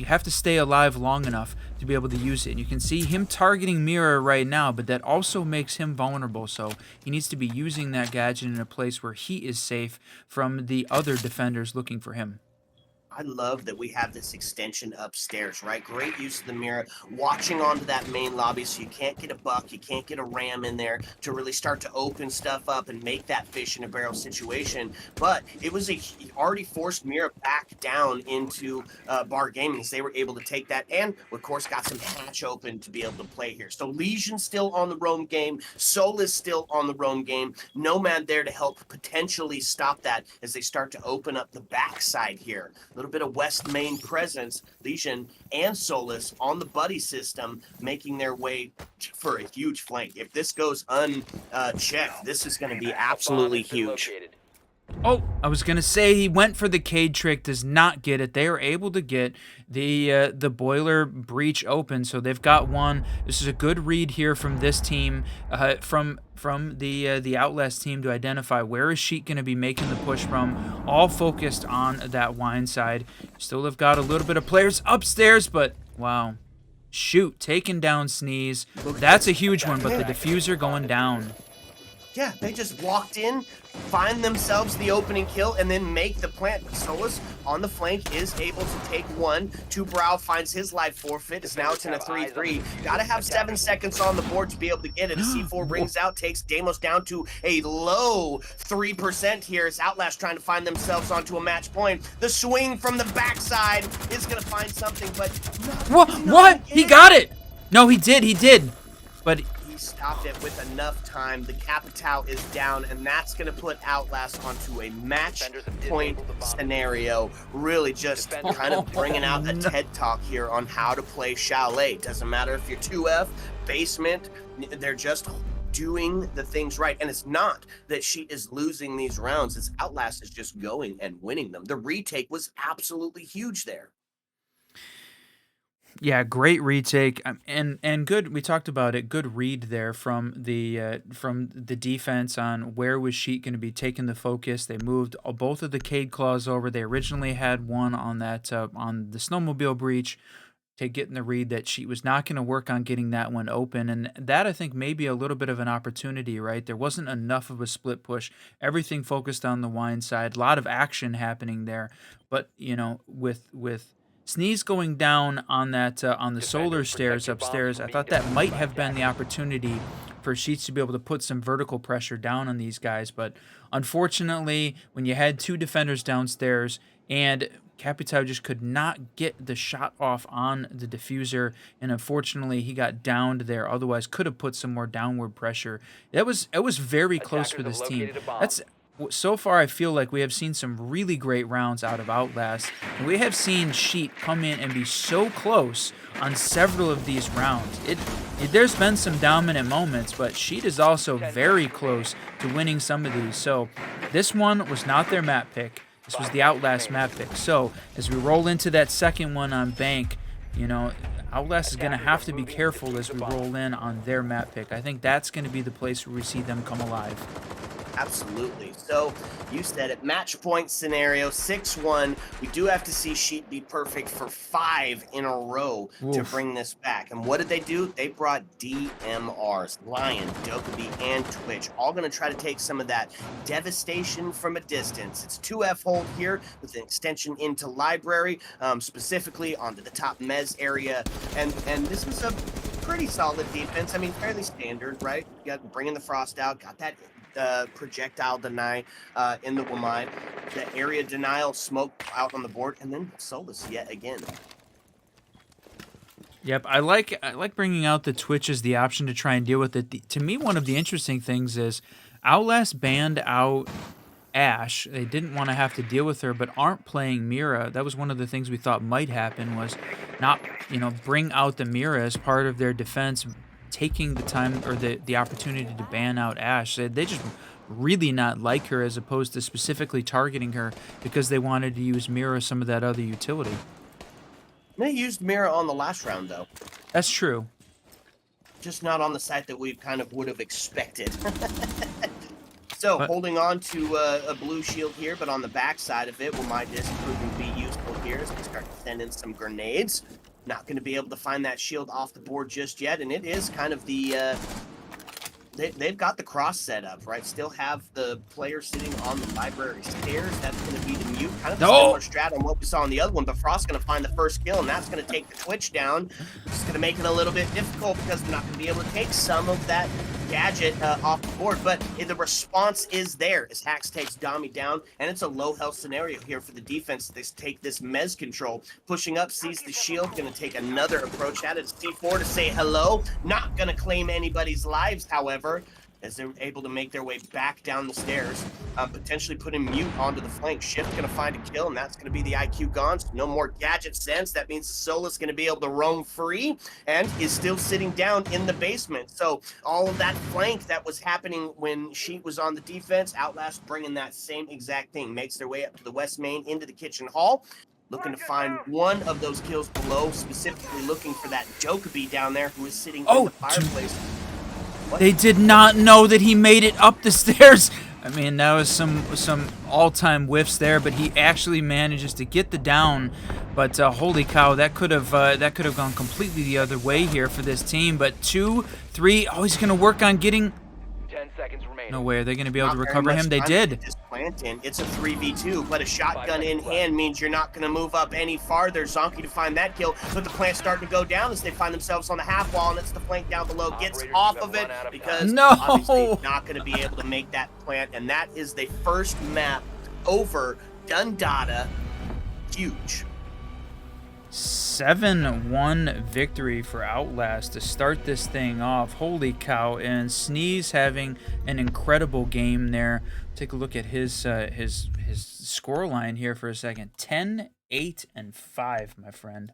have to stay alive long enough to be able to use it. And you can see him targeting Mirror right now, but that also makes him vulnerable. So he needs to be using that gadget in a place where he is safe from the other defenders looking for him. I love that we have this extension upstairs, right? Great use of the mirror, watching onto that main lobby so you can't get a buck, you can't get a ram in there to really start to open stuff up and make that fish in a barrel situation. But it was already forced Mira back down into Bar Gaming, so they were able to take that and, of course, got some hatch open to be able to play here. So Legion still on the roam game, Solus still on the roam game, Nomad there to help potentially stop that as they start to open up the backside here. Little bit of West Main presence, Legion and Solus on the buddy system, making their way for a huge flank. If this goes unchecked, this is going to be absolutely huge. Oh, I was going to say he went for the Cade trick, does not get it. They are able to get the boiler breach open, so they've got one. This is a good read here from this team, from the Outlast team to identify where is Sheik going to be making the push from, all focused on that wine side. Still have got a little bit of players upstairs, but wow. Shoot, taking down Sneeze. That's a huge one, but the diffuser going down. Yeah, they just walked in, find themselves the opening kill, and then make the plant. Solus on the flank is able to take one. Tuberel finds his life forfeit. Now it's in a 3-3. Gotta have 7 seconds on the board to be able to get it. A C4 rings out, takes Deimos down to a low 3% here as Outlast trying to find themselves onto a match point. The swing from the backside is gonna find something, but what? He got it! No, he did. But he stopped it with enough time. The Capital is down, and that's going to put Outlast onto a match point scenario. Really just kind of bringing out a TED Talk here on how to play Chalet. Doesn't matter if you're 2F, basement, they're just doing the things right. And it's not that she is losing these rounds. It's Outlast is just going and winning them. The retake was absolutely huge there. Yeah, great retake, and good. We talked about it. Good read there from the defense on where was Sheik going to be taking the focus. They moved both of the Cade claws over. They originally had one on that on the snowmobile breach, to getting the read that she was not going to work on getting that one open, and that I think may be a little bit of an opportunity. Right, there wasn't enough of a split push. Everything focused on the wine side. A lot of action happening there, but with Sneeze going down on that on the solar stairs upstairs, I thought that might have been the opportunity for Sheets to be able to put some vertical pressure down on these guys. But unfortunately, when you had 2 defenders downstairs and Capital just could not get the shot off on the diffuser, and unfortunately he got downed there. Otherwise, could have put some more downward pressure. It was very close for this team. So far, I feel like we have seen some really great rounds out of Outlast, and we have seen Sheet come in and be so close on several of these rounds. There's been some dominant moments, but Sheet is also very close to winning some of these. So this one was not their map pick. This was the Outlast map pick. So as we roll into that second one on Bank, you know, Outlast is going to have to be careful as we roll in on their map pick. I think that's going to be the place where we see them come alive. Absolutely. So you said it, match point scenario, 6-1. We do have to see Sheep be perfect for 5 in a row to Oof. bring this back. And what did they do? They brought DMRs, Lion, Dokkaebi, and Twitch, all going to try to take some of that devastation from a distance. It's 2F hold here with an extension into library, specifically onto the top mez area. And this is a pretty solid defense. I mean, fairly standard, right? You got bringing the frost out, got that projectile deny in the Wamai, the area denial smoke out on the board, and then Solus yet again. Yep, I like bringing out the Twitch as the option to try and deal with it. To me, one of the interesting things is Outlast banned out Ashe. They didn't want to have to deal with her, but aren't playing Mira. That was one of the things we thought might happen, was not, bring out the Mira as part of their defense, taking the time or the opportunity to ban out Ashe. They just really not like her, as opposed to specifically targeting her because they wanted to use Mira some of that other utility. They used Mira on the last round, though. That's true. Just not on the side that we kind of would have expected. So, holding on to a blue shield here, but on the back side of it, will my disc proving to be useful here as we start to send in some grenades. Not going to be able to find that shield off the board just yet, and it is kind of the... They've got the cross set up, right? Still have the player sitting on the library stairs. That's going to be the mute. Kind of a similar strat on what we saw on the other one, but Frost's going to find the first kill, and that's going to take the Twitch down. It's going to make it a little bit difficult because they're not going to be able to take some of that gadget off the board, but the response is there as Hax takes Dami down, and it's a low health scenario here for the defense. They take this Mez control, pushing up, sees the shield, going to take another approach at it. It's C4 to say hello, not going to claim anybody's lives, however, as they're able to make their way back down the stairs, potentially putting mute onto the flank. Shift going to find a kill, and that's going to be the IQ gone. So no more gadget sense. That means Solus going to be able to roam free and is still sitting down in the basement. So all of that flank that was happening when Sheet was on the defense, Outlast bringing that same exact thing. Makes their way up to the west main into the kitchen hall. Looking to find one of those kills below, specifically looking for that Dokkaebi down there who is sitting in the fireplace. What? They did not know that he made it up the stairs. I mean, that was some all-time whiffs there, but he actually manages to get the down. But holy cow, that could have gone completely the other way here for this team. But 2, 3, oh, he's gonna work on getting. 10 seconds remaining. No way, are they gonna be able to recover him? They did. It's a 3v2, but a shotgun in hand means you're not going to move up any farther. Zonky to find that kill, but the plant's starting to go down as they find themselves on the half wall, and it's the flank down below. Gets off of it because obviously not going to be able to make that plant, and that is the first map over Dundada. Huge. 7-1 victory for Outlast to start this thing off. Holy cow. And Sneeze having an incredible game there. Take a look at his score line here for a second. 10, 8, and 5, my friend.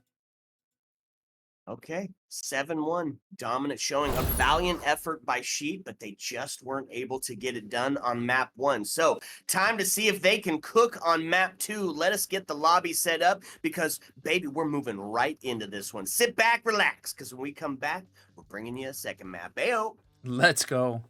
Okay, 7-1. Dominant showing. A valiant effort by Sheet, but they just weren't able to get it done on map 1. So, time to see if they can cook on map 2. Let us get the lobby set up because, baby, we're moving right into this one. Sit back, relax, because when we come back, we're bringing you a second map. Ayo! Let's go.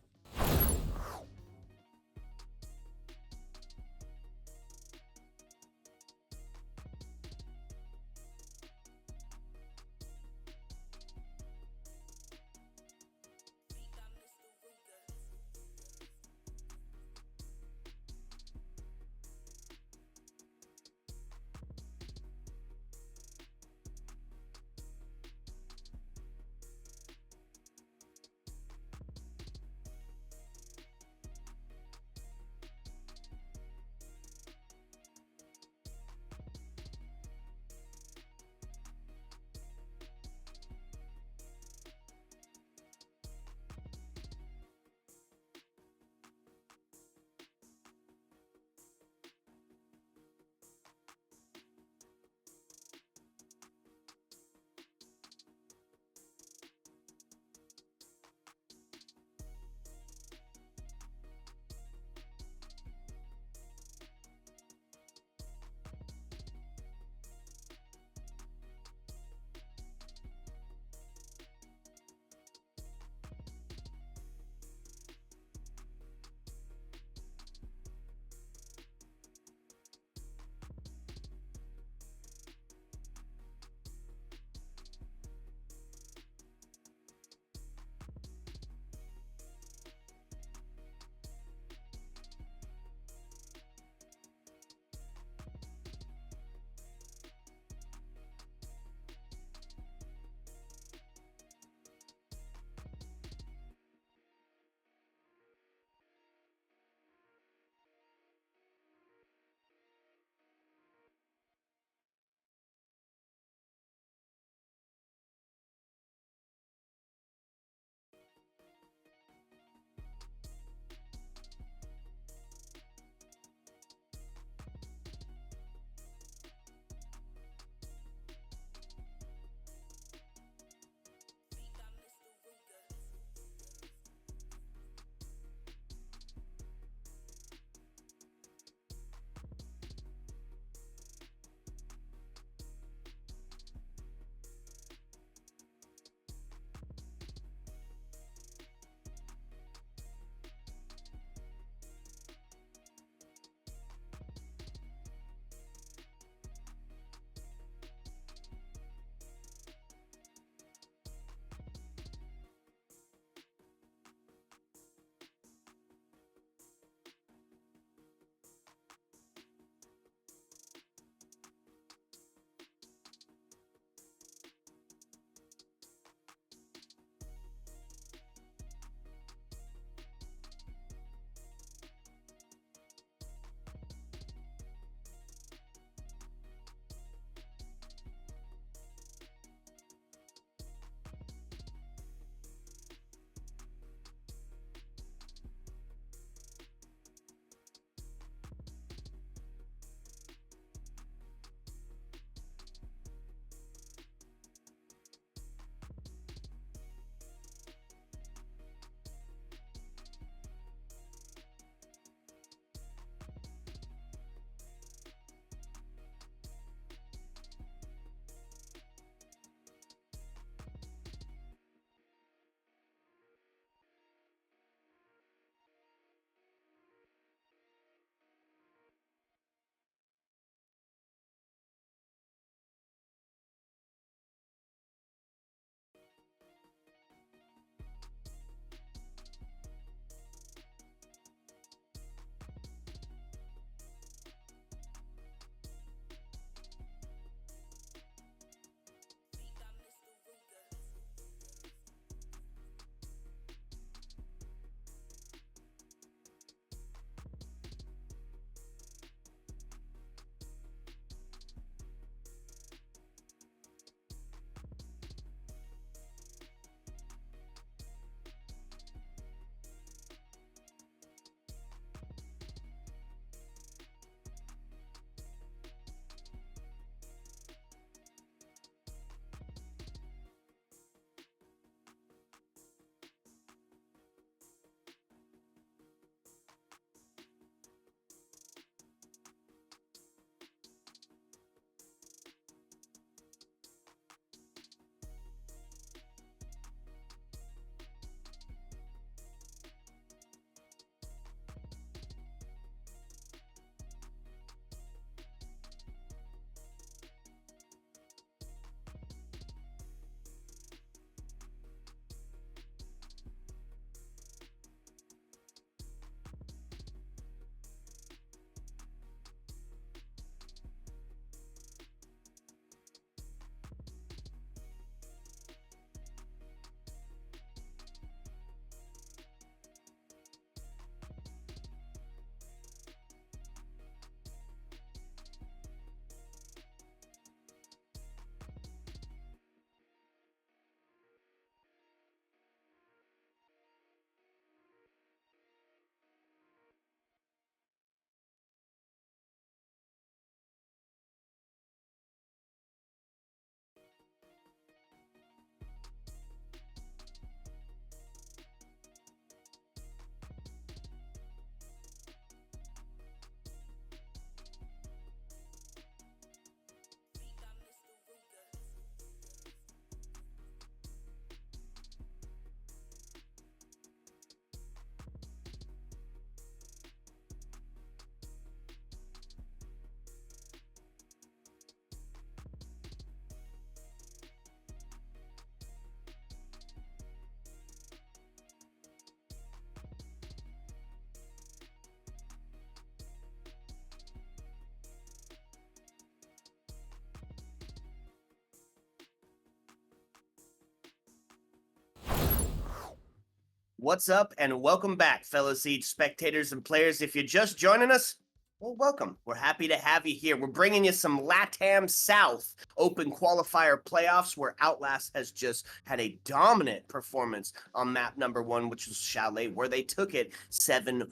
What's up, and welcome back, fellow Siege spectators and players. If you're just joining us, well, welcome. We're happy to have you here. We're bringing you some LATAM South Open Qualifier playoffs where Outlast has just had a dominant performance on map number 1, which was Chalet, where they took it 7-1.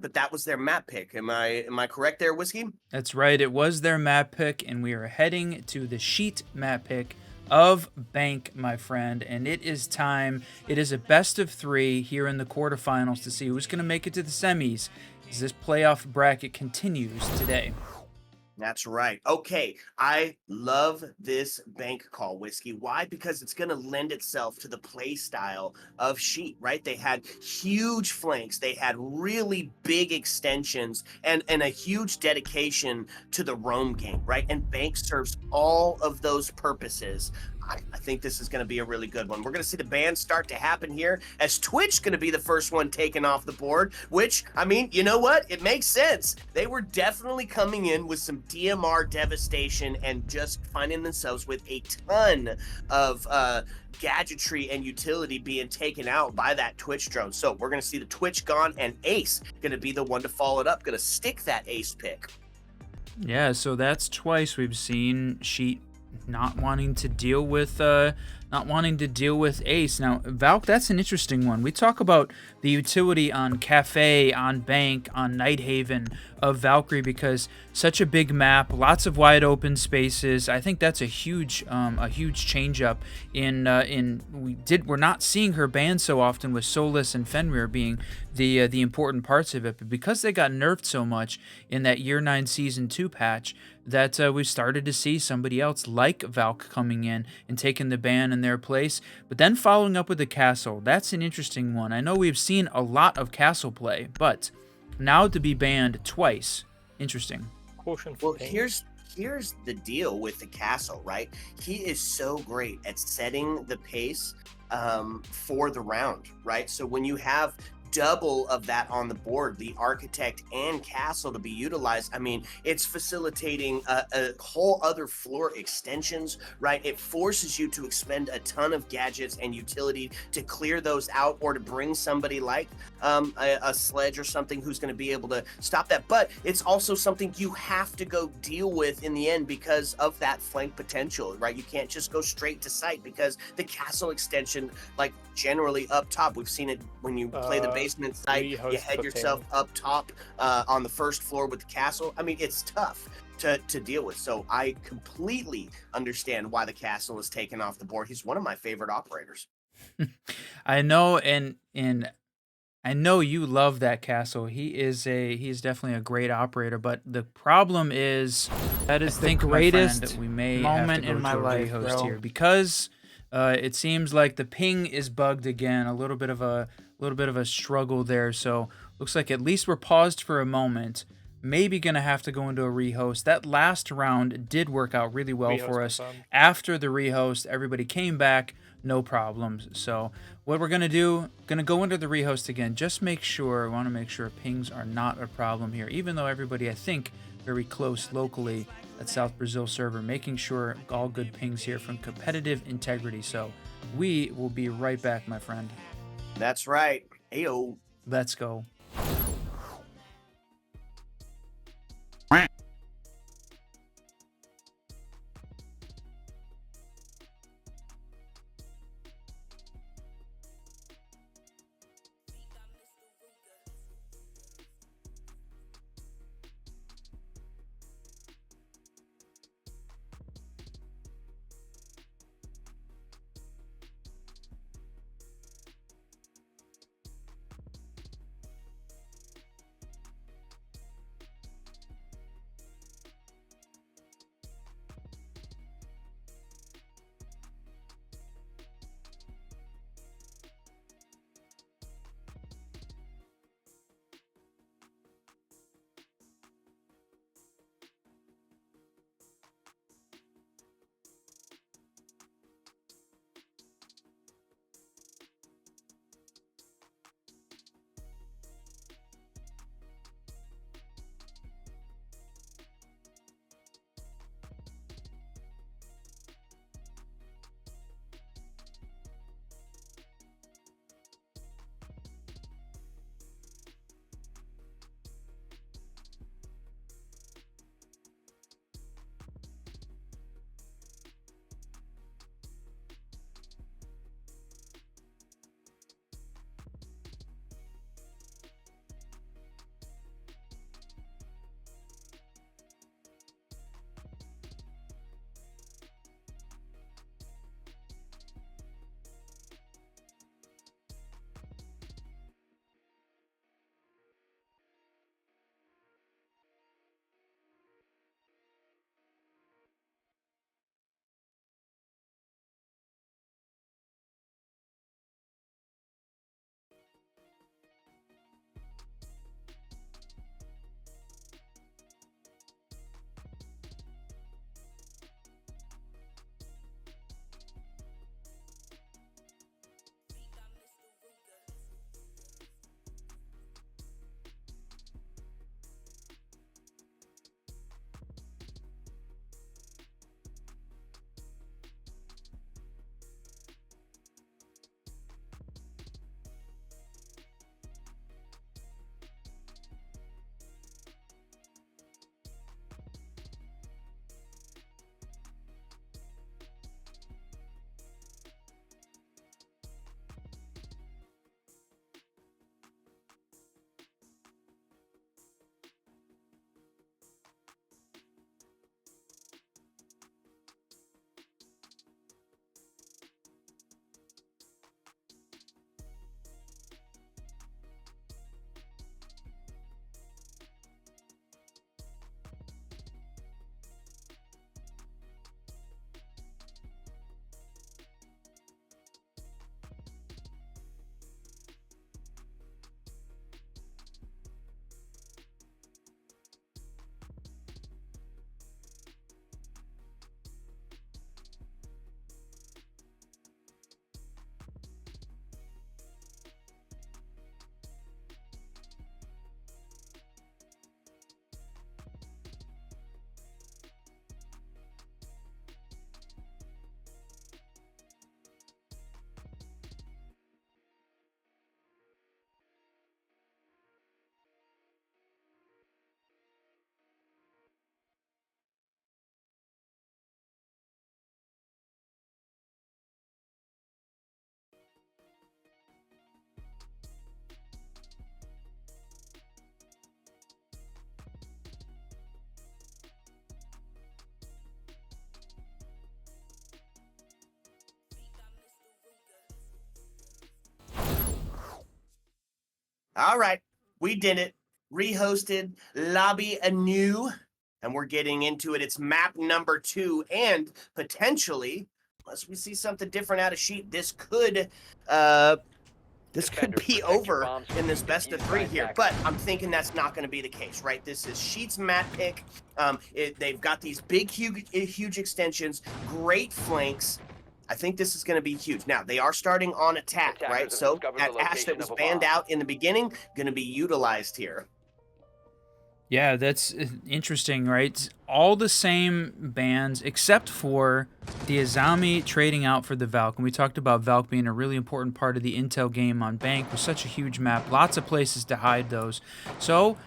But that was their map pick. Am I correct there, Whiskey? That's right, it was their map pick, and we are heading to the sheet map pick of Bank, my friend, and it is time. It is a best of 3 here in the quarterfinals to see who's going to make it to the semis as this playoff bracket continues today. That's right. Okay, I love this bank call, Whiskey. Why? Because it's going to lend itself to the play style of Sheet, right? They had huge flanks, they had really big extensions, and a huge dedication to the roam game, right? And Bank serves all of those purposes. I think this is going to be a really good one. We're going to see the bans start to happen here as Twitch going to be the first one taken off the board, which, I mean, you know what? It makes sense. They were definitely coming in with some DMR devastation and just finding themselves with a ton of gadgetry and utility being taken out by that Twitch drone. So we're going to see the Twitch gone, and Ace going to be the one to follow it up, going to stick that Ace pick. Yeah, so that's twice we've seen Sheet not wanting to deal with Ace. Now, Valk, that's an interesting one. We talk about the utility on Cafe, on Bank, on Nighthaven of Valkyrie because such a big map, lots of wide open spaces. I think that's a huge change up we're not seeing her banned so often with Solus and Fenrir being the important parts of it, but because they got nerfed so much in that Year 9 Season 2 patch, that we've started to see somebody else like Valk coming in and taking the ban in their place. But then following up with the Castle, that's an interesting one. I know we've seen a lot of Castle play, but now to be banned twice, interesting. Well, here's the deal with the Castle, right? He is so great at setting the pace for the round, right? So when you have double of that on the board, the Architect and Castle to be utilized, I mean, it's facilitating a whole other floor extensions, right? It forces you to expend a ton of gadgets and utility to clear those out, or to bring somebody like a sledge or something who's going to be able to stop that. But it's also something you have to go deal with in the end because of that flank potential, right? You can't just go straight to site because the Castle extension, like generally up top, we've seen it when you play the basement site, you head yourself up top on the first floor with the Castle. I mean, it's tough to deal with. So I completely understand why the Castle is taken off the board. He's one of my favorite operators. I know, and I know you love that Castle. He's definitely a great operator, but the problem is that is the greatest we may moment have to go in my to a life, rehost bro. here because it seems like the ping is bugged again. A little bit of a struggle there. So looks like at least we're paused for a moment. Maybe gonna have to go into a rehost. That last round did work out really well for us. After the rehost, everybody came back, no problems. So what we're gonna do, gonna go into the rehost again. Just make sure, want to make sure pings are not a problem here. Even though everybody, I think, very close locally at South Brazil server, making sure all good pings here from competitive integrity. So we will be right back, my friend. That's right. Ayo. Let's go. All right, we did it. Rehosted, lobby anew, and we're getting into it. It's map number 2, and potentially, unless we see something different out of Sheet, this could be over in this best of 3 here, but I'm thinking that's not going to be the case, right? This is Sheet's map pick. They've got these big, huge extensions, great flanks. I think this is going to be huge. Now, they are starting on attack, right? So that Ash that was banned out in the beginning, going to be utilized here. Yeah, that's interesting, right? All the same bans except for the Azami trading out for the Valk. And we talked about Valk being a really important part of the intel game on Bank with such a huge map. Lots of places to hide those. So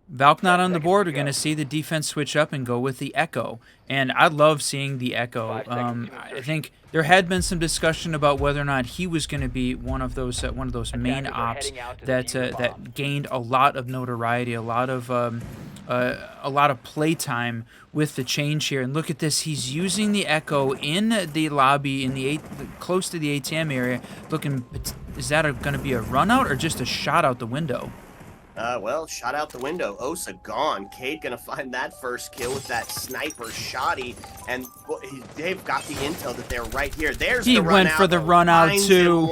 Valk not on the board. We're going to see the defense switch up and go with the Echo. And I love seeing the Echo. I think there had been some discussion about whether or not he was going to be one of those main ops that gained a lot of notoriety, a lot of playtime with the change here. And look at this, he's using the Echo in the lobby in close to the ATM area. Looking, is that going to be a run out or just a shot out the window? Well, shot out the window. Osa gone. Cade gonna find that first kill with that sniper shotty, and they've got the intel that they're right here. There's the run out. He went for the run out too.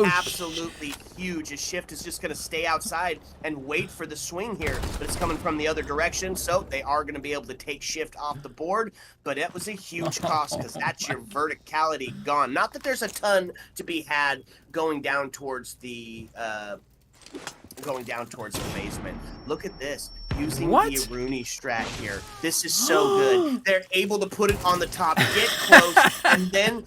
Absolutely huge. His shift is just gonna stay outside and wait for the swing here, but it's coming from the other direction, so they are gonna be able to take shift off the board, but it was a huge cost because that's your verticality gone. Not that there's a ton to be had going down towards the basement. Look at this. Using the Aruni strat here. This is so good. They're able to put it on the top, get close, and then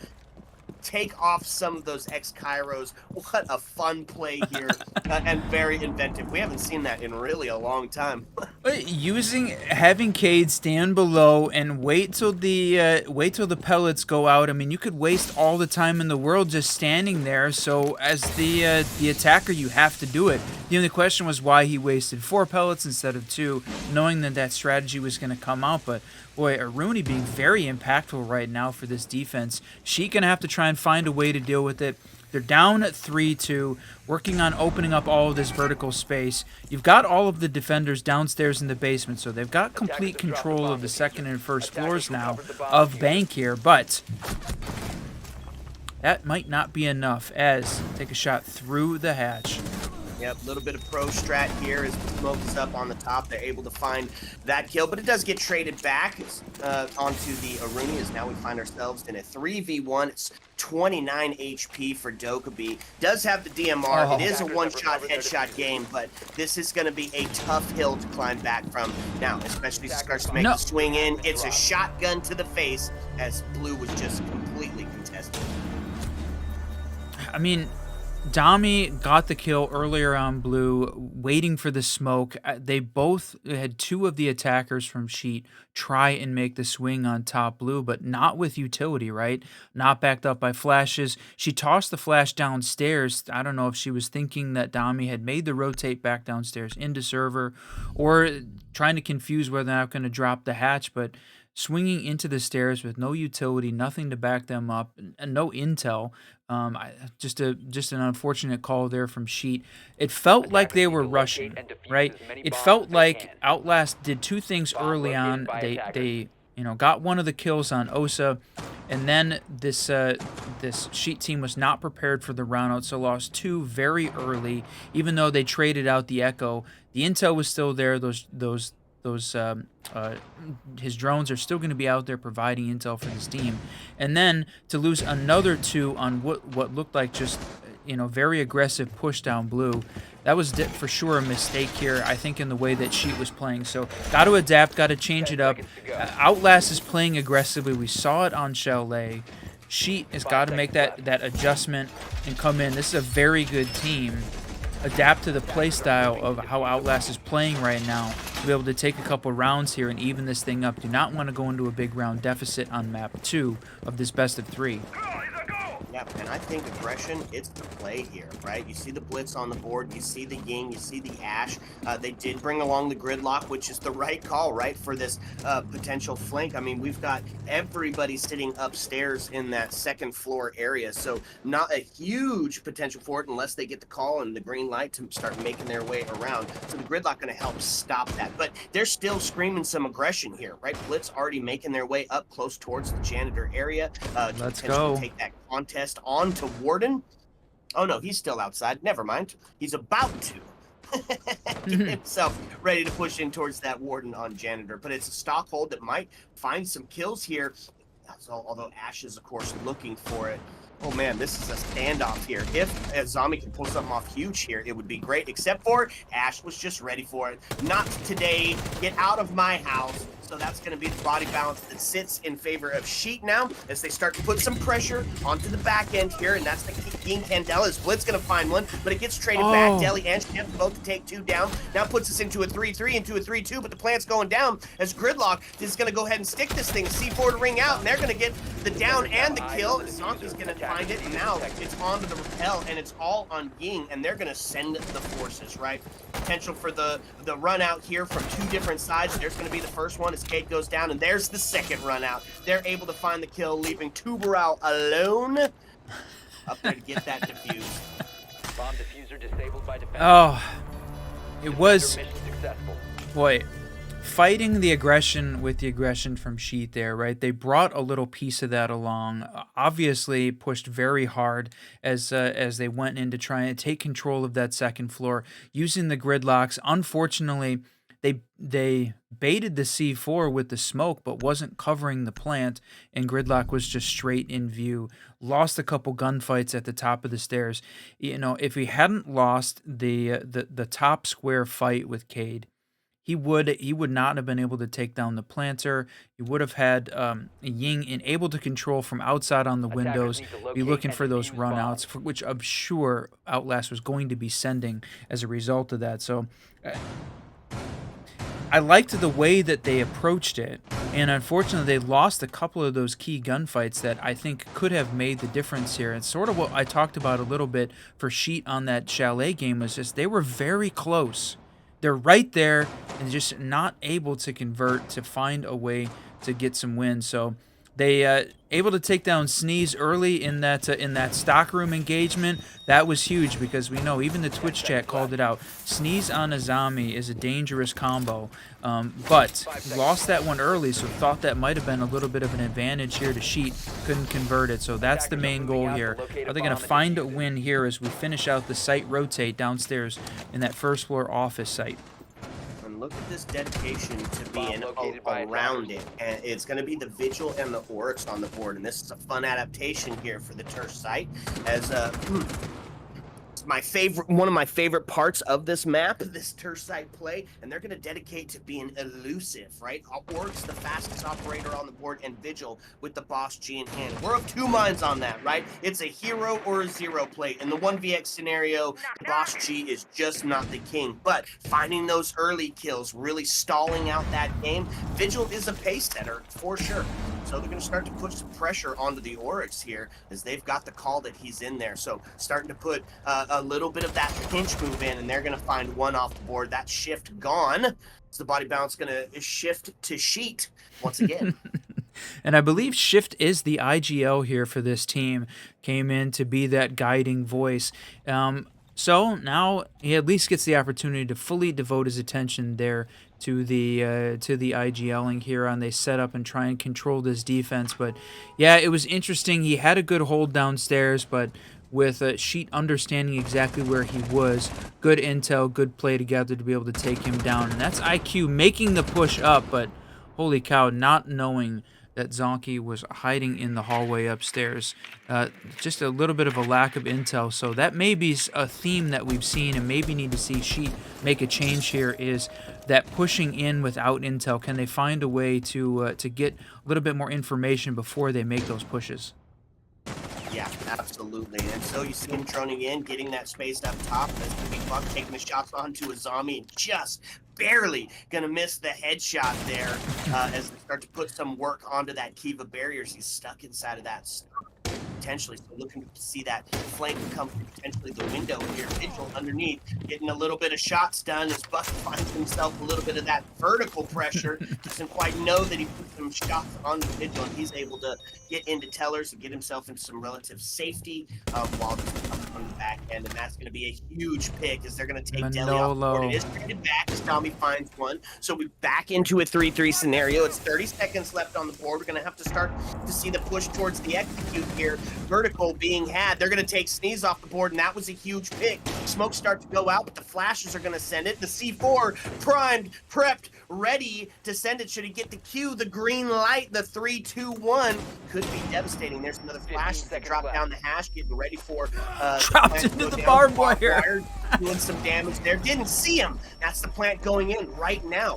take off some of those X-Kairos. What a fun play here, and very inventive. We haven't seen that in really a long time. Having Cade stand below and wait till the pellets go out. I mean, you could waste all the time in the world just standing there. So as the attacker, you have to do it. The only question was why he wasted 4 pellets instead of 2, knowing that strategy was going to come out. But boy, Aruni being very impactful right now for this defense. She gonna have to try and find a way to deal with it. They're down at 3-2, working on opening up all of this vertical space. You've got all of the defenders downstairs in the basement, so they've got complete control of the second and first floors now of Bank here, but that might not be enough as take a shot through the hatch. Yep, a little bit of pro strat here as the smoke is up on the top. They're able to find that kill, but it does get traded back onto the Aruni as now we find ourselves in a 3v1. It's 29 HP for Dokkaebi. Does have the DMR. It is a one-shot headshot game, but this is going to be a tough hill to climb back from. Now, especially as it starts to make the swing in. It's a shotgun to the face as Blue was just completely contested. I mean, Dami got the kill earlier on Blue, waiting for the smoke. They both had 2 of the attackers from Sheet try and make the swing on top Blue, but not with utility, right? Not backed up by flashes. She tossed the flash downstairs. I don't know if she was thinking that Dami had made the rotate back downstairs into server or trying to confuse whether or not going to drop the hatch, but swinging into the stairs with no utility, nothing to back them up, and no intel. Just an unfortunate call there from Sheet. It felt like they were rushing, right? It felt like Outlast did 2 things early on. They got one of the kills on Osa, and then this Sheet team was not prepared for the round out, so lost 2 very early. Even though they traded out the Echo, the intel was still there. His drones are still going to be out there providing intel for this team, and then to lose another 2 on what looked like just very aggressive push down Blue, that was for sure a mistake here, I think, in the way that Sheet was playing. So got to adapt, got to change it up. Outlast is playing aggressively. We saw it on Chalet. Sheet has got to make that adjustment and come in. This is a very good team. Adapt to the play style of how Outlast is playing right now to be able to take a couple rounds here and even this thing up. Do not want to go into a big round deficit on map 2 of this best of 3. Yeah, and I think aggression, it's the play here, right? You see the blitz on the board, you see the Ying, you see the Ash. They did bring along the gridlock, which is the right call, right, for this potential flank. I mean, we've got everybody sitting upstairs in that second floor area, so not a huge potential for it unless they get the call and the green light to start making their way around. So the gridlock going to help stop that. But they're still screaming some aggression here, right? Blitz already making their way up close towards the janitor area to Let's potentially go. take that contest on to Warden. Oh no, he's still outside. Never mind. He's about to. Get himself ready to push in towards that Warden on Janitor. But it's a stock hold that might find some kills here. Although Ash is, of course, looking for it. Oh man, this is a standoff here. If a zombie can pull something off huge here, it would be great. Except for Ash was just ready for it. Not today. Get out of my house. So that's going to be the body balance that sits in favor of Sheet now as they start to put some pressure onto the back end here. And that's the King Candela's Blitz going to find one, but it gets traded back. Deli and Chef both to take 2 down. Now puts us into a 3-3, into a 3-2, but the plant's going down as Gridlock is going to go ahead and stick this thing. C4 to ring out, and they're going to get the down and the kill. And Zonky's going to find it, and now it's onto the rappel, and it's all on Ying, and they're going to send the forces, right? Potential for the run out here from 2 different sides. There's going to be the first one as Kate goes down, and there's the second run out. They're able to find the kill, leaving Tuberal alone up there to get that defused. Bomb diffuser disabled by defense. Oh, it was, Mission successful. boy, fighting the aggression with the aggression from Sheet there, right? They brought a little piece of that along. Obviously pushed very hard as they went in to try and take control of that second floor using the gridlocks. Unfortunately, they baited the C4 with the smoke, but wasn't covering the plant, and Gridlock was just straight in view. Lost a couple gunfights at the top of the stairs. You know, if he hadn't lost the top square fight with Cade, he would not have been able to take down the planter. He would have had Ying able to control from outside on the windows, be looking for those runouts, for which I'm sure Outlast was going to be sending as a result of that. So I liked the way that they approached it, and unfortunately they lost a couple of those key gunfights that I think could have made the difference here. And sort of what I talked about a little bit for Sheet on that Chalet game was just they were very close. They're right there and just not able to convert to find a way to get some wins. So they able to take down Sneeze early in that stockroom engagement. That was huge because we know even the Twitch chat called it out. Sneeze on Azami is a dangerous combo, but lost that one early, so thought that might have been a little bit of an advantage here to Sheet. Couldn't convert it, so that's the main goal here. Are they going to find a win here as we finish out the site rotate downstairs in that first floor office site? Look at this dedication to being around it, and it's going to be the Vigil and the Oryx on the board, and this is a fun adaptation here for the Turf site as one of my favorite parts of this map, this Turf site play, and they're going to dedicate to being elusive, right? Oryx, the fastest operator on the board, and Vigil with the Boss G in hand. We're of 2 minds on that, right? It's a hero or a zero play. In the 1vx scenario, Boss G is just not the king, but finding those early kills, really stalling out that game, Vigil is a pace setter for sure. So they're going to start to put some pressure onto the Oryx here as they've got the call that he's in there. So starting to put a little bit of that pinch move in, and they're going to find one off the board. That shift gone. So the body bounce going to shift to Sheet once again. And I believe Shift is the IGL here for this team. Came in to be that guiding voice. So now he at least gets the opportunity to fully devote his attention there to the IGLing here on they set up and try and control this defense. But yeah, it was interesting. He had a good hold downstairs, but with Sheet understanding exactly where he was, good intel, good play together to be able to take him down. And that's IQ making the push up, but holy cow, not knowing that Zonky was hiding in the hallway upstairs. Just a little bit of a lack of intel. So that may be a theme that we've seen and maybe need to see Sheet make a change here, is that pushing in without intel. Can they find a way to get a little bit more information before they make those pushes? Yeah, absolutely. And so you see him droning in, getting that space up top. That's going to be Buck taking the shots onto a zombie and just barely going to miss the headshot there as they start to put some work onto that Kiva barriers. He's stuck inside of that. potentially. So looking to see that flank come through potentially the window here. Vigil underneath, getting a little bit of shots done as Buck finds himself a little bit of that vertical pressure. Doesn't quite know that he put some shots on the Vigil, and he's able to get into tellers and get himself into some relative safety while on the back end, and that's going to be a huge pick as they're going to take Deli off the board. It is traded back as Tommy finds one, so we back into a 3-3 scenario. It's 30 seconds left on the board. We're going to have to start to see the push towards the execute here. Vertical being had. They're going to take Sneeze off the board, and that was a huge pick. Smoke start to go out, but the flashes are going to send it. The C4 primed, prepped, ready to send it. Should he get the Q, the green light, the 3-2-1 could be devastating. There's another flash to drop down the hash, getting ready for dropped into the barbed wire. Doing some damage there. Didn't see him. That's the plant going in right now.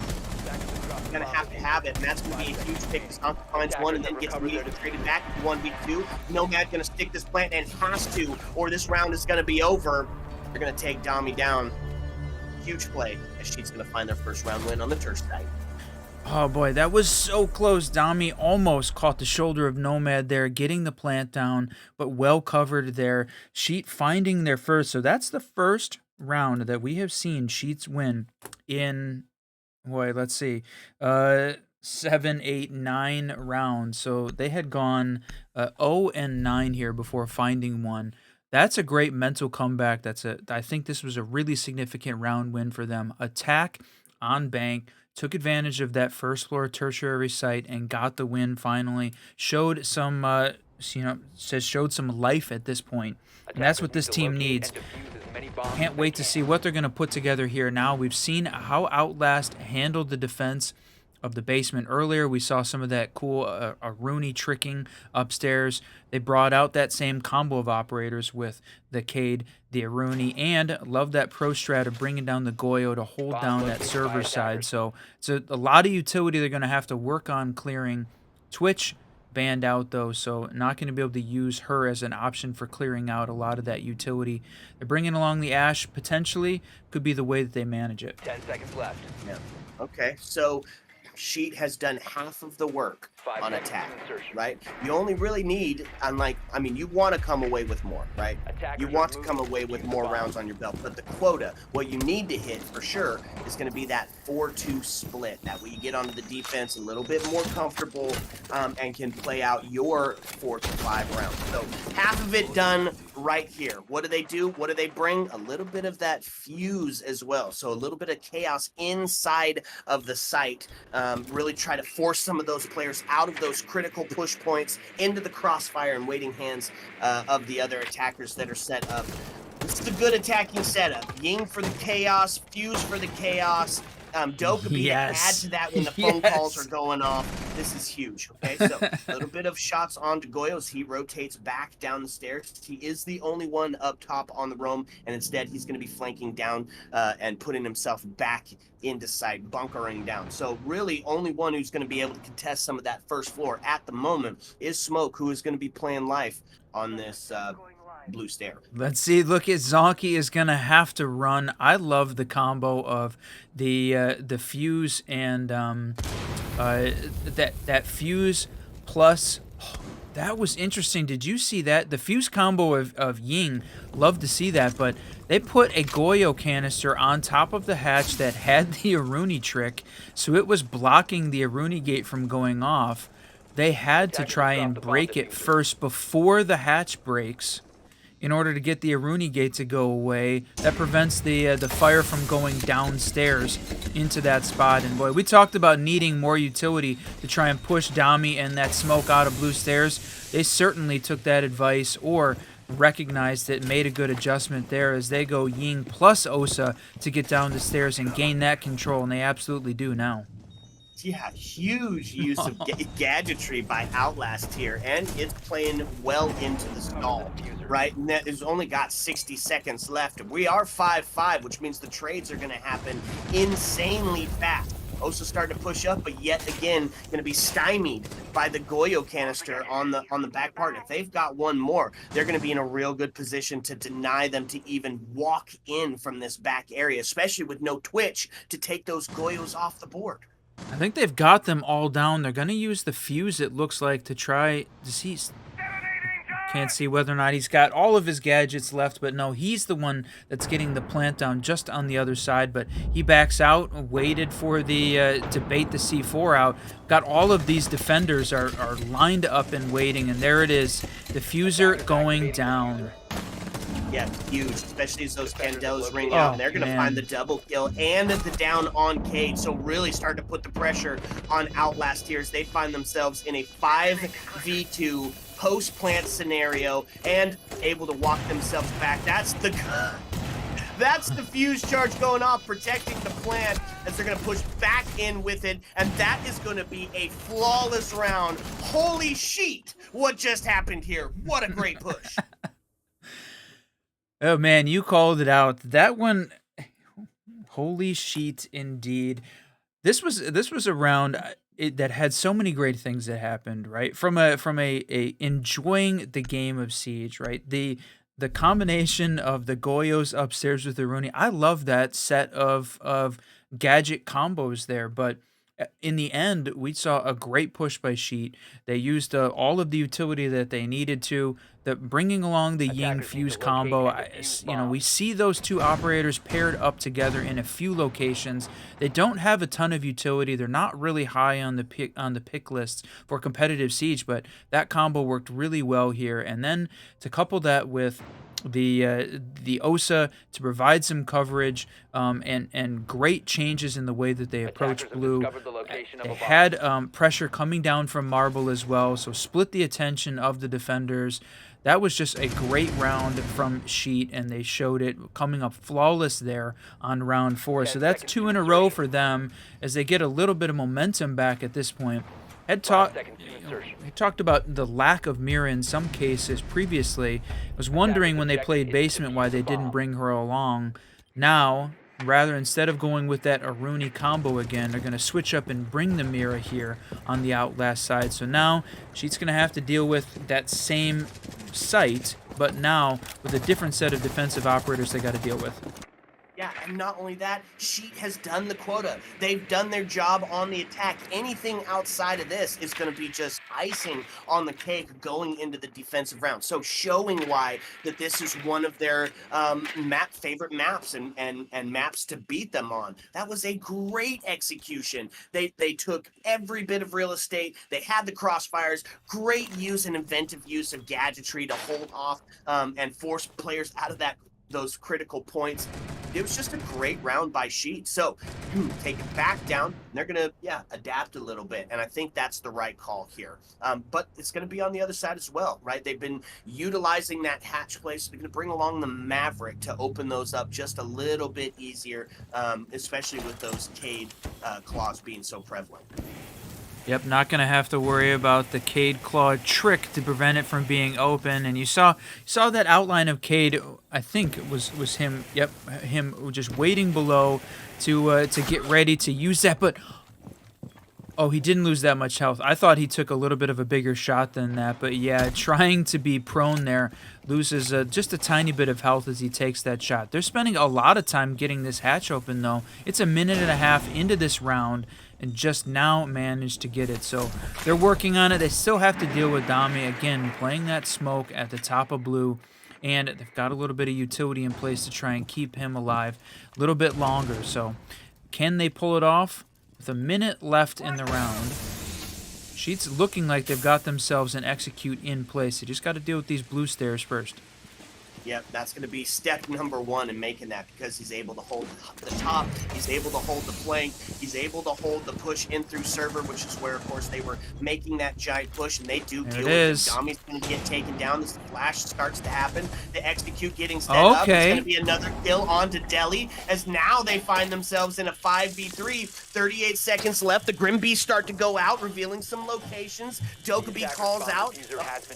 Gonna have it, and that's gonna be a huge pick. Stomp finds one and then gets immediately traded back to 1v2. Nomad gonna stick this plant and has to, or this round is gonna be over. They're gonna take Dami down. Huge play as Sheet's gonna find their first round win on the turf side. Oh boy, that was so close. Dami almost caught the shoulder of Nomad there, getting the plant down, but well covered there. Sheet finding their first. So that's the first round that we have seen Sheets win in, boy, let's see, 7, 8, 9 rounds. So they had gone 0-9 here before finding one. That's a great mental comeback. I think this was a really significant round win for them. Attack on bank, took advantage of that first floor tertiary site and got the win finally. Showed some, showed some life at this point. And that's what this team needs. Can't wait to see what they're going to put together here now. We've seen how Outlast handled the defense of the basement earlier. We saw some of that cool Aruni tricking upstairs. They brought out that same combo of operators with the Cade, the Aruni, and love that pro strat of bringing down the Goyo to hold down that server side. So it's a lot of utility they're going to have to work on clearing. Twitch banned out though, so not going to be able to use her as an option for clearing out a lot of that utility. They're bringing along the Ash, potentially could be the way that they manage it. 10 seconds left. Yeah. Okay, so Sheet has done half of the work on attack, right? You only really need, you want to come away with more, right? You want to come away with more rounds on your belt, but the quota, what you need to hit for sure is going to be that 4-2 split. That way you get onto the defense a little bit more comfortable and can play out your 4 to 5 rounds. So half of it done right here. What do they do? What do they bring? A little bit of that fuse as well. So a little bit of chaos inside of the site. Really try to force some of those players out of those critical push points into the crossfire and waiting hands of the other attackers that are set up. This is a good attacking setup. Ying for the chaos, fuse for the chaos. Doe could be to add to that when the phone calls are going off. This is huge, okay? So a little bit of shots onto Goyo as he rotates back down the stairs. He is the only one up top on the roam, and instead he's going to be flanking down and putting himself back into sight, bunkering down. So really only one who's going to be able to contest some of that first floor at the moment is Smoke, who is going to be playing life on this blue stair. Let's see. Look at Zonky is going to have to run. I love the combo of the fuse and that fuse plus. That was interesting. Did you see that? The fuse combo of Ying, love to see that, but they put a Goyo canister on top of the hatch that had the Aruni trick, so it was blocking the Aruni gate from going off. They had to try and break it first before the hatch breaks in order to get the Aruni gate to go away. That prevents the fire from going downstairs into that spot. And boy, we talked about needing more utility to try and push Dami and that smoke out of blue stairs. They certainly took that advice or recognized it, made a good adjustment there as they go Ying plus Osa to get down the stairs and gain that control, and they absolutely do now. Yeah, huge use of gadgetry by Outlast here, and it's playing well into the stall, right? And that has only got 60 seconds left. We are 5-5, which means the trades are going to happen insanely fast. Osa starting to push up, but yet again going to be stymied by the Goyo canister on the back part. If they've got one more, they're going to be in a real good position to deny them to even walk in from this back area, especially with no Twitch to take those Goyos off the board. I think they've got them all down. They're going to use the fuse, it looks like, to try to see. Can't see whether or not he's got all of his gadgets left, but no, he's the one that's getting the plant down just on the other side, but he backs out, waited for the to bait the C4 out. Got all of these defenders are lined up and waiting, and there it is, diffuser going down. Yeah, huge, especially as those Candelas ring out. And they're going to find the double kill and the down on Cade. So really starting to put the pressure on Outlast here as they find themselves in a 5v2 post-plant scenario and able to walk themselves back. That's the fuse charge going off, protecting the plant as they're going to push back in with it, and that is going to be a flawless round. Holy sheet, what just happened here? What a great push. Oh man, you called it out. That one, holy sheet indeed. This was a round that had so many great things that happened, right? From a enjoying the game of Siege, right? The combination of the Goyos upstairs with the Rooney. I love that set of gadget combos there, but in the end, we saw a great push by Sheet. They used all of the utility that they needed to. Bringing along the Ying Fuse combo, we see those two operators paired up together in a few locations. They don't have a ton of utility. They're not really high on the pick lists for competitive Siege, but that combo worked really well here. And then to couple that with the OSA to provide some coverage and great changes in the way that they approach blue. They had pressure coming down from Marble as well, so split the attention of the defenders. That was just a great round from Sheet, and they showed it coming up flawless there on round 4. So that's 2 in a row for them as they get a little bit of momentum back at this point. He talked about the lack of Mira in some cases previously. I was wondering when they played Basement why they didn't bring her along. Now, instead of going with that Aruni combo again, they're going to switch up and bring the Mira here on the Outlast side. So now she's going to have to deal with that same site, but now with a different set of defensive operators they got to deal with. Yeah, and not only that, Sheet has done the quota. They've done their job on the attack. Anything outside of this is going to be just icing on the cake going into the defensive round. So showing why that this is one of their favorite maps and maps to beat them on. That was a great execution. They took every bit of real estate. They had the crossfires, great use and inventive use of gadgetry to hold off and force players out of those critical points. It was just a great round by Sheet. So take it back down. And they're going to, adapt a little bit. And I think that's the right call here. But it's going to be on the other side as well, right? They've been utilizing that hatch play. So they're going to bring along the Maverick to open those up just a little bit easier, especially with those Cade claws being so prevalent. Yep, not going to have to worry about the Cade Claw trick to prevent it from being open. And you saw that outline of Cade, I think it was him, him just waiting below to get ready to use that. But, oh, he didn't lose that much health. I thought he took a little bit of a bigger shot than that. But, yeah, trying to be prone there, loses just a tiny bit of health as he takes that shot. They're spending a lot of time getting this hatch open, though. It's a minute and a half into this round, and just now managed to get it. So they're working on it. They still have to deal with Dami, again, playing that smoke at the top of blue, and they've got a little bit of utility in place to try and keep him alive a little bit longer. So can they pull it off? With a minute left in the round, Sheet's looking like they've got themselves an execute in place. They just got to deal with these blue stairs first. Yep, that's going to be step number 1 in making that, because he's able to hold the top, he's able to hold the flank, he's able to hold the push in through server, which is where, of course, they were making that giant push, and they do deal with it. Dami's going to get taken down as the flash starts to happen. The execute getting set up. It's going to be another kill onto Delhi, as now they find themselves in a 5v3. 38 seconds left. The Grim Beasts start to go out, revealing some locations. Dokkaebi calls out.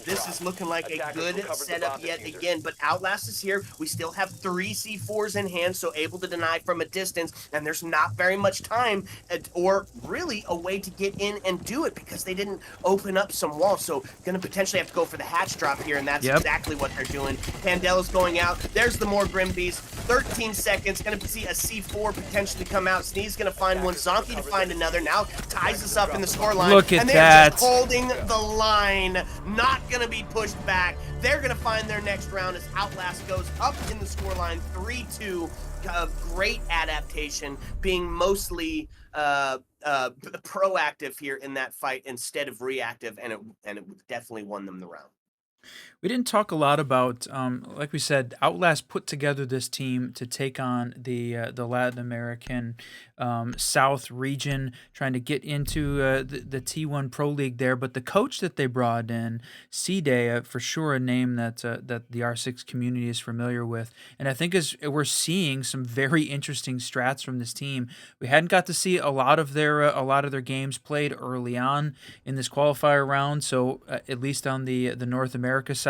This is looking like a good setup yet again, but Outlast is here. We still have 3 C4s in hand, so able to deny from a distance, and there's not very much time or really a way to get in and do it because they didn't open up some walls. So going to potentially have to go for the hatch drop here, and that's exactly what they're doing. Pandela's going out. There's the more Grim Beast. 13 seconds. Going to see a C4 potentially come out. Sneeze going to find one Zonky to find another. Now ties us up in the scoreline. Look at and they're that. just holding the line. Not going to be pushed back. They're going to find their next round as Outlast goes up in the scoreline 3-2. Great adaptation, being mostly proactive here in that fight instead of reactive, and it definitely won them the round. We didn't talk a lot about, like we said, Outlast put together this team to take on the Latin American South region, trying to get into the T1 Pro League there. But the coach that they brought in, C-Day, for sure a name that that the R6 community is familiar with, and I think as we're seeing some very interesting strats from this team. We hadn't got to see a lot of their games played early on in this qualifier round, so at least on the North America side.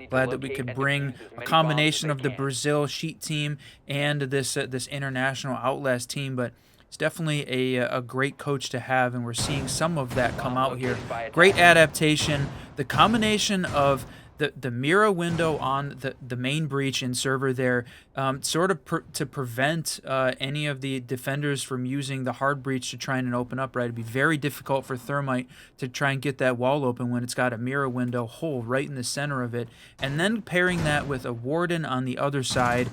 Glad that we could bring a combination of the Brazil Sheet team and this international Outlast team, but it's definitely a great coach to have, and we're seeing some of that come out here. Great adaptation. The combination of the Mira window on the main breach and server there, sort of to prevent any of the defenders from using the hard breach to try and open up, right? It'd be very difficult for Thermite to try and get that wall open when it's got a Mira window hole right in the center of it. And then pairing that with a Warden on the other side,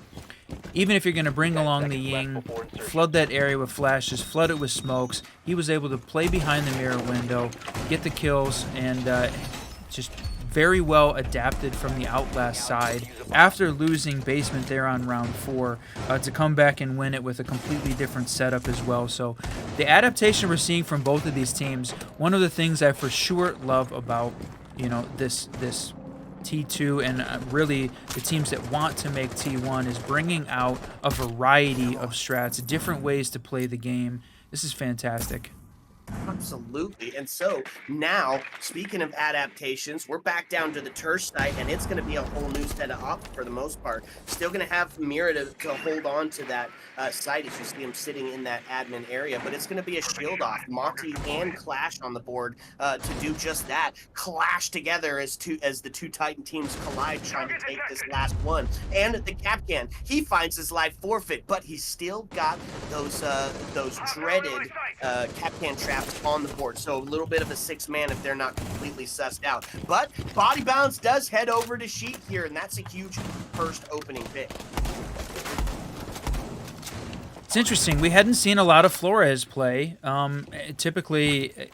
even if you're going to bring along the Ying, flood that area with flashes, flood it with smokes, he was able to play behind the Mira window, get the kills, and just very well adapted from the Outlast side after losing basement there on round 4 to come back and win it with a completely different setup as well. So the adaptation we're seeing from both of these teams, one of the things I for sure love about, you know, this T2 and really the teams that want to make T1 is bringing out a variety of strats, different ways to play the game. This is fantastic. Absolutely. And so now, speaking of adaptations, we're back down to the Tersh site, and it's going to be a whole new set of ops for the most part. Still going to have Mira to hold on to that site as you see him sitting in that admin area, but it's going to be a shield off. Monty and Clash on the board to do just that. Clash together as the two Titan teams collide, trying to take this last one. And the Capcan, he finds his life forfeit, but he's still got those dreaded Capcan traps on the board, so a little bit of a 6-man if they're not completely sussed out. But Body Bounce does head over to Sheet here, and that's a huge first opening pick. It's interesting. We hadn't seen a lot of Flores play. Typically,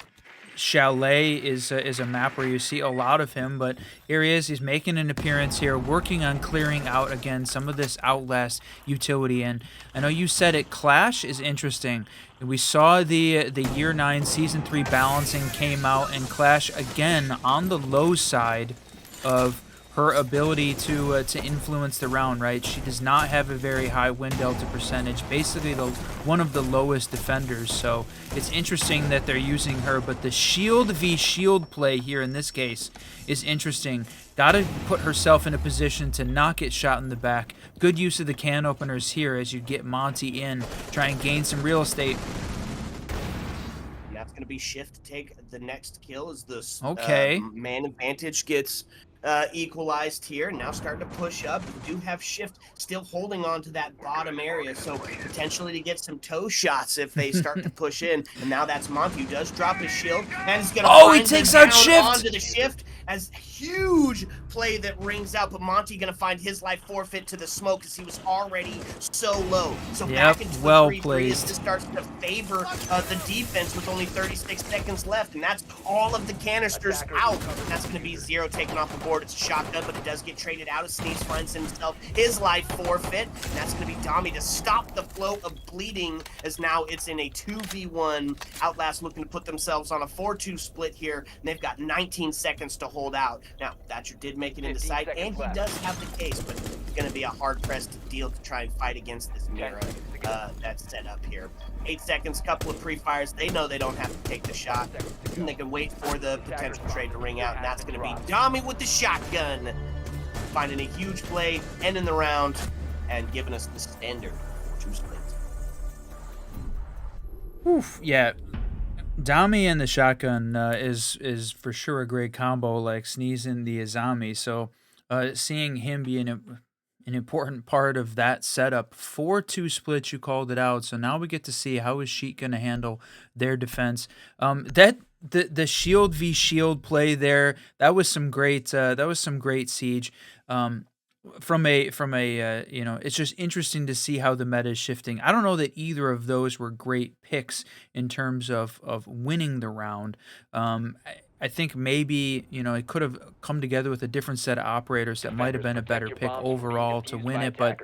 Chalet is a map where you see a lot of him, but here he is. He's making an appearance here, working on clearing out, again, some of this Outlast utility. And I know you said it, Clash is interesting. We saw the Year 9 Season 3 balancing came out, and Clash, again, on the low side of her ability to influence the round, right? She does not have a very high win delta percentage, basically one of the lowest defenders, so it's interesting that they're using her, but the shield v shield play here in this case is interesting. Gotta put herself in a position to not get shot in the back. Good use of the can openers here as you get Monty in, try and gain some real estate. That's going to be Shift to take the next kill as the man advantage gets equalized here. Now starting to push up. We do have Shift still holding on to that bottom area, so potentially to get some toe shots if they start to push in. And now that's Monty, who does drop his shield and is going to he takes out Shift onto the Shift as huge play that rings out, but Monty going to find his life forfeit to the smoke because he was already so low. So back into the 3-3 as this starts to favor the defense with only 36 seconds left, and that's all of the canisters out. That's going to be 0 taken off the board. It's a shotgun, but it does get traded out as Sneeze finds himself his life forfeit, and that's going to be Dami to stop the flow of bleeding, as now it's in a 2v1. Outlast looking to put themselves on a 4-2 split here, and they've got 19 seconds to hold out. Now, Thatcher did make it into sight, and he does have the case, but it's going to be a hard-pressed deal to try and fight against this Mira that's set up here. 8 seconds, couple of pre-fires. They know they don't have to take the shot, and they can wait for the potential trade to ring out, and that's going to be Dami with the shotgun, finding a huge play, ending the round, and giving us the standard 2 split. Oof, yeah. Dami and the shotgun is for sure a great combo, like sneezing the Azami. So seeing him be in an important part of that setup. 4-2 splits, you called it out. So now we get to see how is Sheet going to handle their defense. The shield v shield play there, that was some great siege. From a it's just interesting to see how the meta is shifting. I don't know that either of those were great picks in terms of winning the round. I think maybe it could have come together with a different set of operators that might have been a better pick overall to win it. But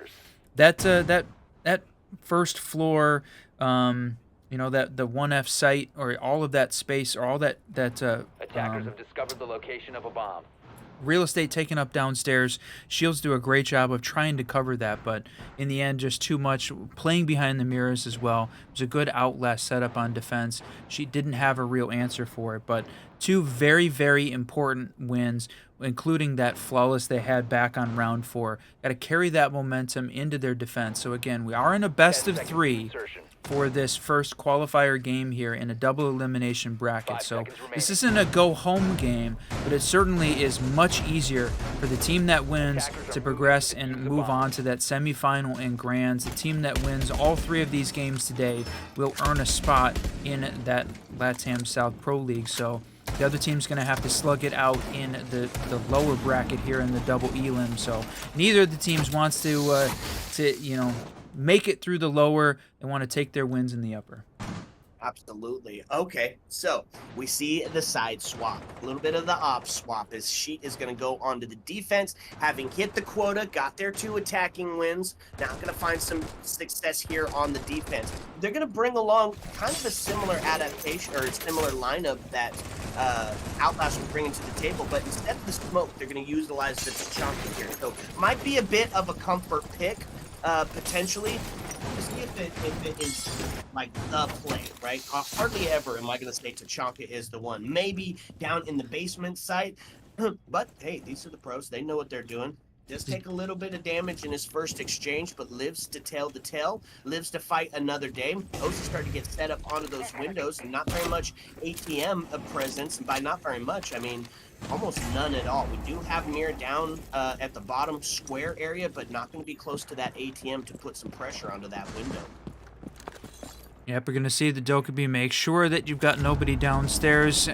that first floor, that the 1F site or all of that space or all that Attackers have discovered the location of a bomb. real estate taken up downstairs. Shields do a great job of trying to cover that, but in the end, just too much. Playing behind the mirrors as well. It was a good outlast setup on defense. She didn't have a real answer for it, but two very, very important wins, including that flawless they had back on round 4. Got to carry that momentum into their defense. So again, we are in a best of 3 for this first qualifier game here in a double elimination bracket. So this isn't a go-home game, but it certainly is much easier for the team that wins to progress and move on to that semifinal and grands. The team that wins all 3 of these games today will earn a spot in that LATAM South Pro League. So the other team's going to have to slug it out in the lower bracket here in the double elim. So neither of the teams wants to make it through the lower. They want to take their wins in the upper. Absolutely. Okay, so we see the side swap. A little bit of the op swap as Sheet is going to go onto the defense, having hit the quota, got their 2 attacking wins. Now going to find some success here on the defense. They're going to bring along kind of a similar adaptation or similar lineup that Outlast was bringing to the table, but instead of the smoke, they're going to utilize the Tachanka here. So might be a bit of a comfort pick, potentially. To see if it is like the play, right? Hardly ever am I going to say Tachanka is the one. Maybe down in the basement site, but hey, these are the pros. They know what they're doing. Does take a little bit of damage in his first exchange, but lives to tell the tale, lives to fight another day. O's starting to get set up onto those windows, and not very much ATM presence. And by not very much, I mean almost none at all. We do have Mirror down at the bottom square area, but not going to be close to that ATM to put some pressure onto that window. Yep, we're going to see the Dokkaebi make sure that you've got nobody downstairs.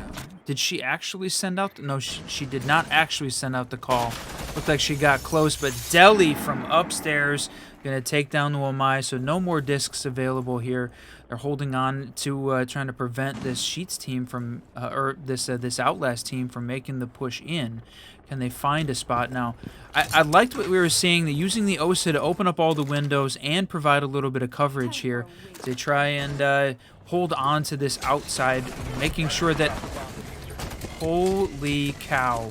Did she actually send out? No, she did not actually send out the call. Looked like she got close, but Deli from upstairs going to take down the Wamai, so no more discs available here. They're holding on to trying to prevent this Sheets team from, or this Outlast team from making the push in. Can they find a spot? Now, I liked what we were seeing, that using the OSA to open up all the windows and provide a little bit of coverage here. They try and hold on to this outside, making sure that... Holy cow.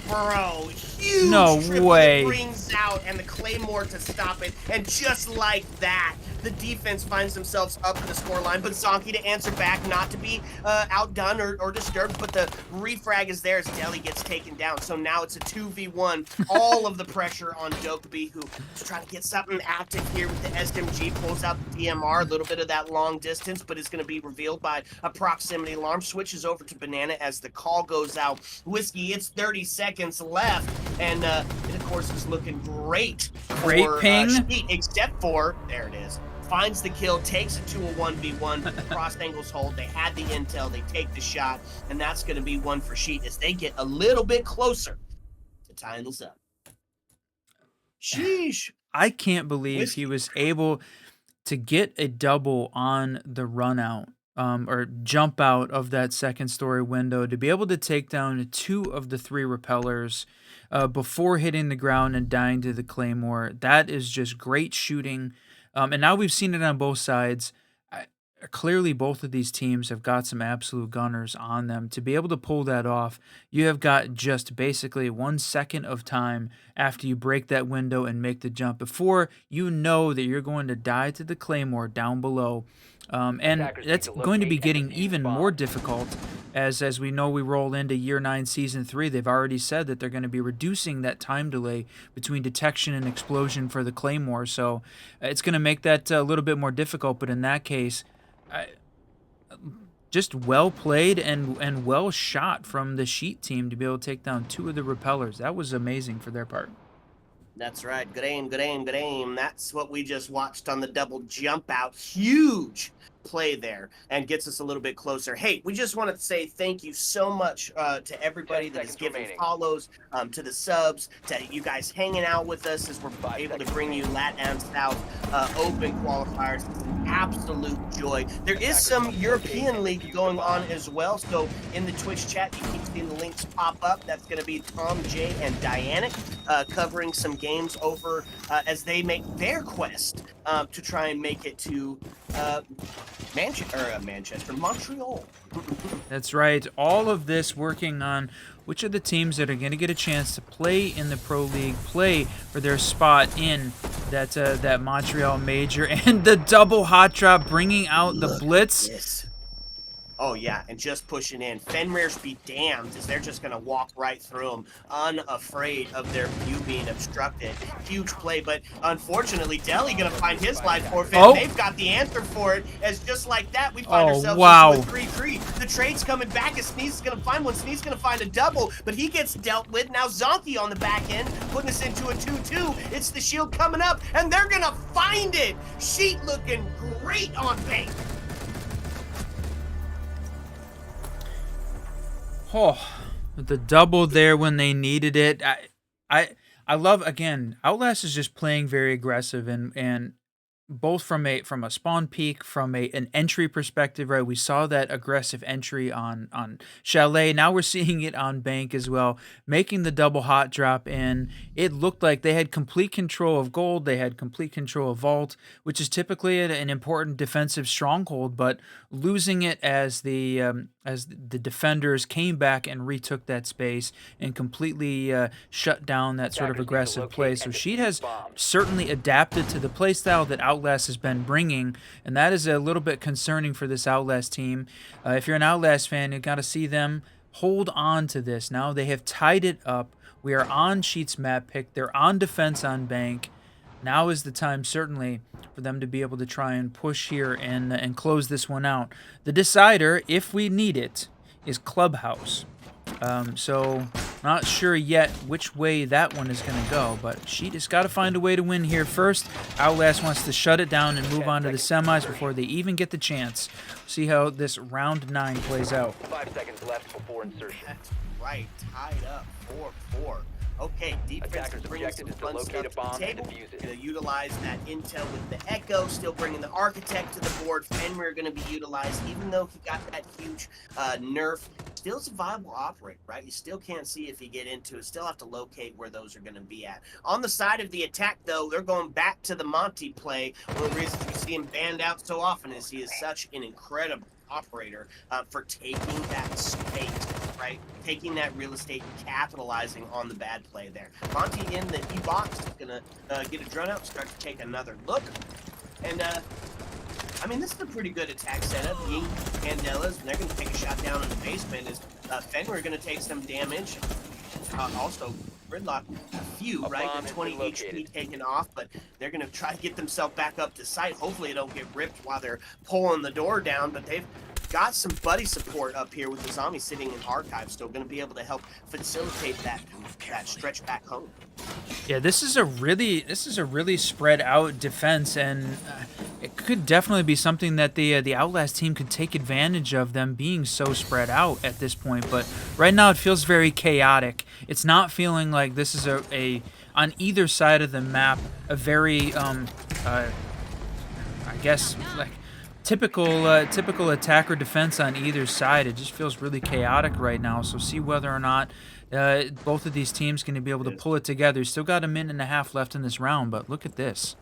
Bro, huge no way. Brings out and the Claymore to stop it, and just like that, the defense finds themselves up in the scoreline, but Zonky to answer back, not to be outdone or disturbed, but the refrag is there as Deli gets taken down. So now it's a 2v1. All of the pressure on Dokkaebi, who is trying to get something active here with the SMG, pulls out the DMR, a little bit of that long distance, but it's going to be revealed by a proximity alarm. Switches over to Banana as the call goes out. Whiskey, it's 30 seconds left, and it, of course, is looking great Great for ping. Sheet, except for, there it is. Finds the kill, takes it to a 1v1, cross angles hold, they had the intel, they take the shot, and that's going to be one for Sheet as they get a little bit closer to tying this up. Sheesh. I can't believe he was able to get a double on the run out, or jump out of that second story window, to be able to take down 2 of the 3 repellers before hitting the ground and dying to the Claymore. That is just great shooting. And now we've seen it on both sides. Clearly, both of these teams have got some absolute gunners on them. To be able to pull that off, you have got just basically 1 second of time after you break that window and make the jump before you know that you're going to die to the Claymore down below. And that's going to be getting even more difficult as we know we roll into Year 9 Season 3. They've already said that they're going to be reducing that time delay between detection and explosion for the Claymore. So it's going to make that a little bit more difficult. But in that case, just well played and well shot from the Sheet team to be able to take down 2 of the repellers. That was amazing for their part. That's right. Good aim, good aim, good aim. That's what we just watched on the double jump out. Huge play there and gets us a little bit closer. Hey, we just want to say thank you so much to everybody 10 that is seconds giving remaining. follows, to the subs, to you guys hanging out with us as we're 5 able to seconds bring you remaining. LATAM South open qualifiers. It's an absolute joy. There is some European League going on as well. So in the Twitch chat, you keep seeing the links pop up. That's going to be Tom, Jay, and Dianic covering some games over as they make their quest to try and make it to Montreal. That's right. All of this working on which are the teams that are going to get a chance to play in the Pro League, play for their spot in that Montreal major, and the double hot drop bringing out the Look blitz. at this. Oh, yeah, and just pushing in. Fenrir's be damned as they're just going to walk right through them, unafraid of their view being obstructed. Huge play, but unfortunately, Deli going to find his life forfeit. Oh. They've got the answer for it, as just like that, we find Oh, ourselves wow. into a 3-3. The trade's coming back as Sneeze is going to find one. Sneeze is going to find a double, but he gets dealt with. Now Zonky on the back end, putting us into a 2-2. It's the shield coming up, and they're going to find it. Sheet looking great on bank. Oh, the double there when they needed it. I love, again, Outlast is just playing very aggressive and both from a spawn peak, from an entry perspective, right? We saw that aggressive entry on Chalet. Now we're seeing it on Bank as well, making the double hot drop in. It looked like they had complete control of gold. They had complete control of vault, which is typically an important defensive stronghold, but losing it as the defenders came back and retook that space and completely shut down that sort of aggressive play. So Sheet has certainly adapted to the playstyle that Outlast has been bringing, and that is a little bit concerning for this Outlast team. If you're an Outlast fan, you've got to see them hold on to this. Now they have tied it up. We are on Sheet's map pick. They're on defense on Bank. Now is the time, certainly, for them to be able to try and push here and close this one out. The decider, if we need it, is Clubhouse. So not sure yet which way that one is going to go, but Sheet has got to find a way to win here first. Outlast wants to shut it down and move on to the semis before they even get the chance. See how this round 9 plays out. 5 seconds left before insertion. That's right, tied up 4-4. Okay, defense Attackers' bringing some objective is to fun locate a stuff bomb to the and table. defuse it. Gonna utilize that intel with the Echo, still bringing the Architect to the board. Fenrir gonna be utilized, even though he got that huge nerf. Still is a viable operator, right? You still can't see if you get into it. Still have to locate where those are gonna be at. On the side of the attack, though, they're going back to the Monty play. One of the reasons you see him banned out so often is he is such an incredible operator for taking that space, right? Taking that real estate and capitalizing on the bad play there. Monty in the E box is gonna get a drone out, start to take another look, and I mean, this is a pretty good attack setup. Ying, Candelas, and they're gonna take a shot down in the basement. As Fenrir are gonna take some damage. Also, Gridlock, a few, right? The 20 HP taken off, but they're going to try to get themselves back up to site. Hopefully it don't get ripped while they're pulling the door down, but they've got some buddy support up here with the zombie sitting in archive, still going to be able to help facilitate that stretch back home. Yeah, this is a really spread out defense, and it could definitely be something that the Outlast team could take advantage of, them being so spread out at this point. But right now it feels very chaotic. It's not feeling like this is a on either side of the map a very I guess like typical attack or defense on either side. It just feels really chaotic right now. So see whether or not both of these teams going to be able to pull it together. Still got a minute and a half left in this round, but look at this.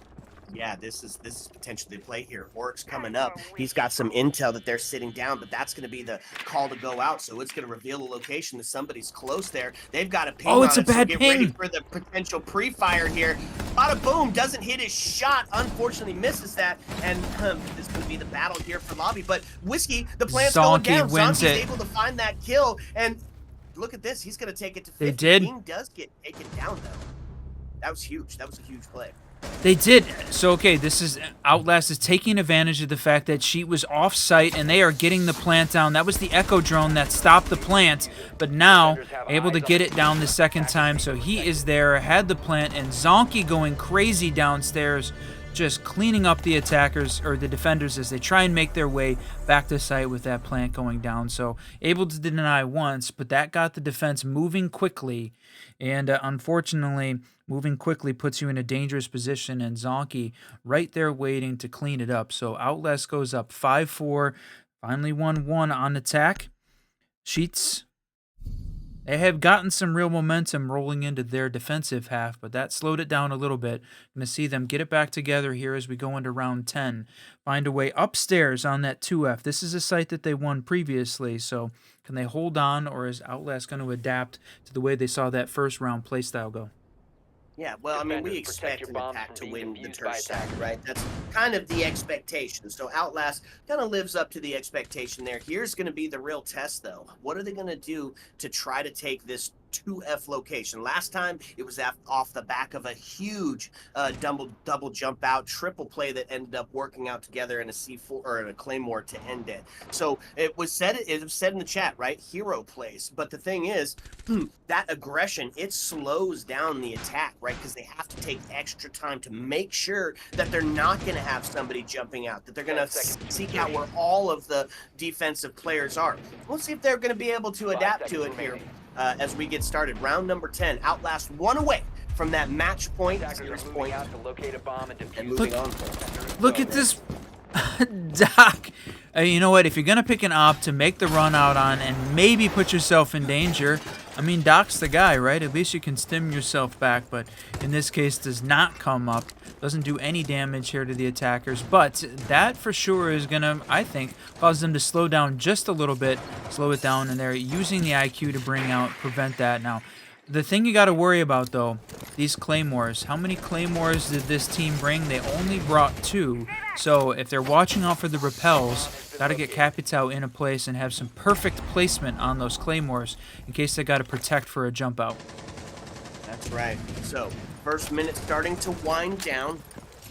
Yeah, this is potentially the play here. Orc's coming up. He's got some intel that they're sitting down, but that's going to be the call to go out. So it's going to reveal the location that somebody's close there. They've got a ping. Oh, it's a bad so ping. Get ready for the potential pre-fire here. Bada boom, doesn't hit his shot. Unfortunately, misses that, and this is going to be the battle here for lobby. But Whiskey, the plan's going down. Wins Zonky's able to find that kill, and look at this. He's going to take it to 50. They did. King does get taken down though. That was huge. That was a huge play. They did. So, okay, this is Outlast is taking advantage of the fact that Sheet was off-site and they are getting the plant down. That was the Echo drone that stopped the plant, but now able to get it down the second time. So he is there, had the plant, and Zonky going crazy downstairs, just cleaning up the attackers or the defenders as they try and make their way back to site with that plant going down. So able to deny once, but that got the defense moving quickly, and unfortunately, moving quickly puts you in a dangerous position, and Zonky right there waiting to clean it up. So Outlast goes up 5-4, finally 1-1 on attack. Sheets, they have gotten some real momentum rolling into their defensive half, but that slowed it down a little bit. Going to see them get it back together here as we go into round 10. Find a way upstairs on that 2F. This is a site that they won previously, so can they hold on, or is Outlast going to adapt to the way they saw that first round playstyle go? Yeah, well, I mean, we Defenders, protect expect your an bombs attack from to being win the defused by turf side, attackers. right? That's kind of the expectation. So Outlast kind of lives up to the expectation there. Here's going to be the real test, though. What are they going to do to try to take this 2F location? Last time, it was off the back of a huge double jump out, triple play that ended up working out together in a C4 or in a Claymore to end it. So it was said in the chat, right? Hero plays. But the thing is, that aggression, it slows down the attack, right? Because they have to take extra time to make sure that they're not going to have somebody jumping out, that they're going to seek out where all of the defensive players are. We'll see if they're going to be able to adapt to it here as we get started. Round number 10, Outlast one away from that match point, series point, Out to locate a bomb and defuse moving on. Look at this. Doc, you know what? If you're going to pick an op to make the run out on and maybe put yourself in danger, I mean, Doc's the guy, right? At least you can stim yourself back, but in this case does not come up. Doesn't do any damage here to the attackers, but that for sure is going to, I think, cause them to slow down just a little bit, slow it down, and they're using the IQ to prevent that. Now, the thing you got to worry about, though, these Claymores. How many Claymores did this team bring? They only brought 2. So if they're watching out for the repels, got to get Capital in a place and have some perfect placement on those Claymores in case they got to protect for a jump out. That's right. So, first minute starting to wind down.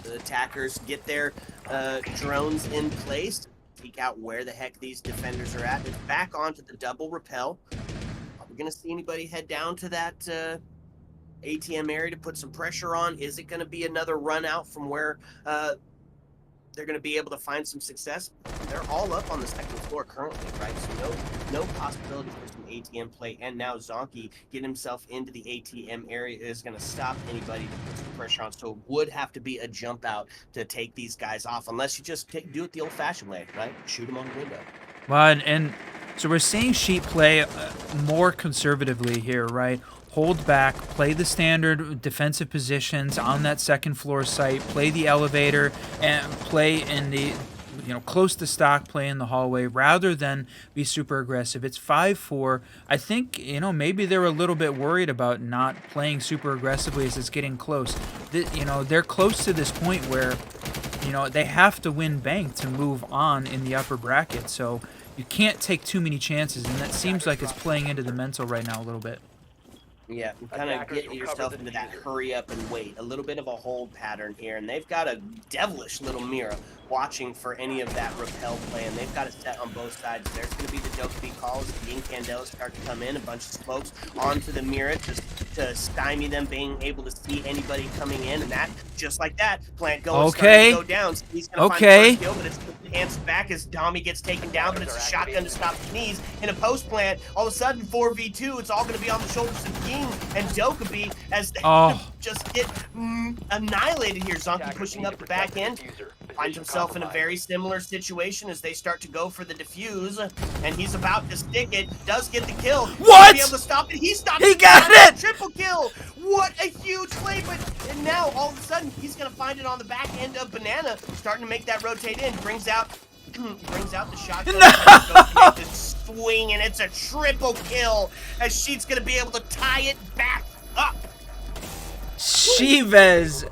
The attackers get their drones in place, peek out where the heck these defenders are at. It's back onto the double repel. Are we going to see anybody head down to that ATM area to put some pressure on? Is it going to be another run out from where they're going to be able to find some success? They're all up on the second floor currently, right? So no possibility for some ATM play. And now Zonky getting himself into the ATM area is going to stop anybody to put some pressure on. So it would have to be a jump out to take these guys off, unless you just do it the old-fashioned way, right? Shoot them on the window. Well, and so we're seeing Sheet play more conservatively here, right? Hold back, play the standard defensive positions on that second floor site, play the elevator, and play in the, close to stock, play in the hallway, rather than be super aggressive. It's 5-4. I think, maybe they're a little bit worried about not playing super aggressively as it's getting close. They're close to this point where, they have to win bank to move on in the upper bracket, so you can't take too many chances, and that seems like it's playing into the mental right now a little bit. Yeah, kind of get yourself into that hurry up and wait. A little bit of a hold pattern here, and they've got a devilish little mirror watching for any of that repel play, and they've got it set on both sides. There's going to be the Dokkaebi calls. The incandescents start to come in, a bunch of smokes onto the mirror just to stymie them being able to see anybody coming in, and that, just like that, plant going starting to go down. So he's going to find the first kill, but it's answered back as Dami gets taken down, but it's a shotgun to stop the knees. In a post plant, all of a sudden 4v2, it's all going to be on the shoulders of King and Dokkaebi as they just get annihilated here. Zonky pushing up the back end, finds himself in a very similar situation as they start to go for the defuse, and he's about to stick it, does get the kill. What? Be able to stop it. He stopped He it. got it! Triple kill. What a huge play, and now all of a sudden he's going to find it on the back end of Banana, starting to make that rotate in, brings out the shotgun, no! To swing, and it's a triple kill as Sheet's going to be able to tie it back up. Chivez,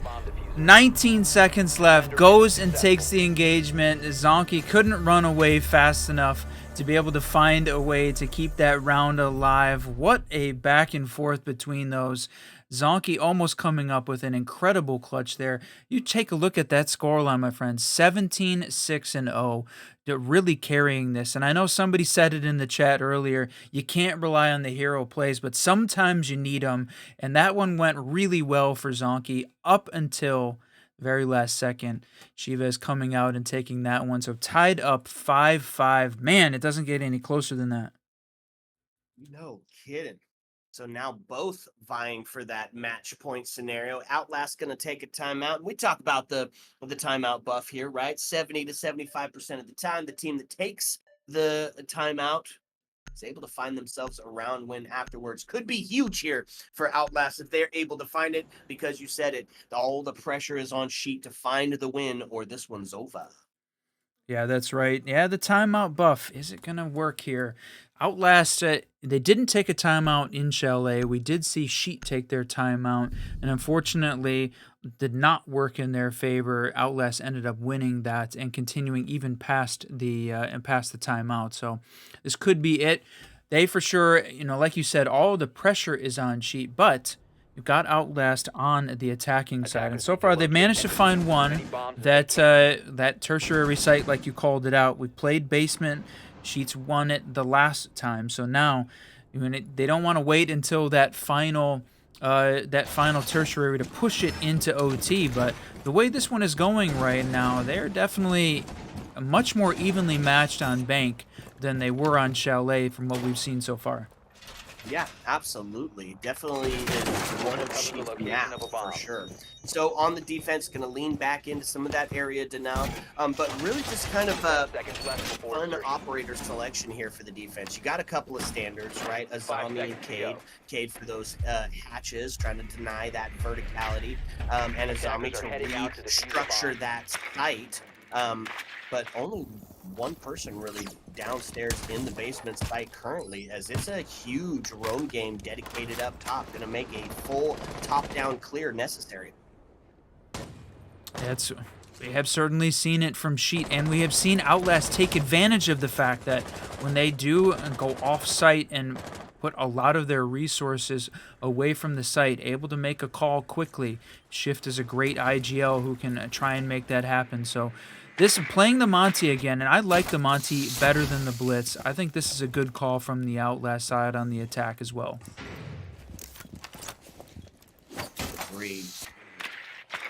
19 seconds left, goes and takes the engagement. Zonky couldn't run away fast enough to be able to find a way to keep that round alive. What a back and forth between those. Zonky almost coming up with an incredible clutch there. You take a look at that scoreline, my friends, 17-6-0. They're really carrying this. And I know somebody said it in the chat earlier, you can't rely on the hero plays, but sometimes you need them. And that one went really well for Zonky up until very last second. Chivas coming out and taking that one. So tied up 5-5. Man, it doesn't get any closer than that. No kidding. So now both vying for that match point scenario. Outlast going to take a timeout. We talk about the timeout buff here, right? 70 to 75% of the time, the team that takes the timeout is able to find themselves a round win afterwards. Could be huge here for Outlast if they're able to find it, because you said it. All the pressure is on Sheet to find the win, or this one's over. Yeah, that's right. Yeah, the timeout buff. Is it going to work here? Outlast, they didn't take a timeout in Chalet. We did see Sheet take their timeout, and unfortunately did not work in their favor. Outlast ended up winning that and continuing even past the timeout. So this could be it. They for sure, like you said, all the pressure is on Sheet, but you've got Outlast on the attacking side, and so far they've managed to find one that tertiary site, like you called it out. We played basement. Sheets won it the last time, so now they don't want to wait until that final tertiary to push it into OT. But the way this one is going right now, they're definitely much more evenly matched on Bank than they were on Chalet from what we've seen so far. Yeah, absolutely. Definitely is one of Sheet's map for sure. So on the defense, going to lean back into some of that area denial, but really just kind of a fun operator selection here for the defense. You got a couple of standards, right? Azami and Cade. Cade for those hatches, trying to deny that verticality, and Azami to restructure that site. But only one person really downstairs in the basement site currently, as it's a huge roam game dedicated up top, going to make a full top-down clear necessary. We have certainly seen it from Sheet, and we have seen Outlast take advantage of the fact that when they do go off-site and put a lot of their resources away from the site, able to make a call quickly. Shift is a great IGL who can try and make that happen. So this playing the Monty again, and I like the Monty better than the Blitz. I think this is a good call from the Outlast side on the attack as well. Agreed.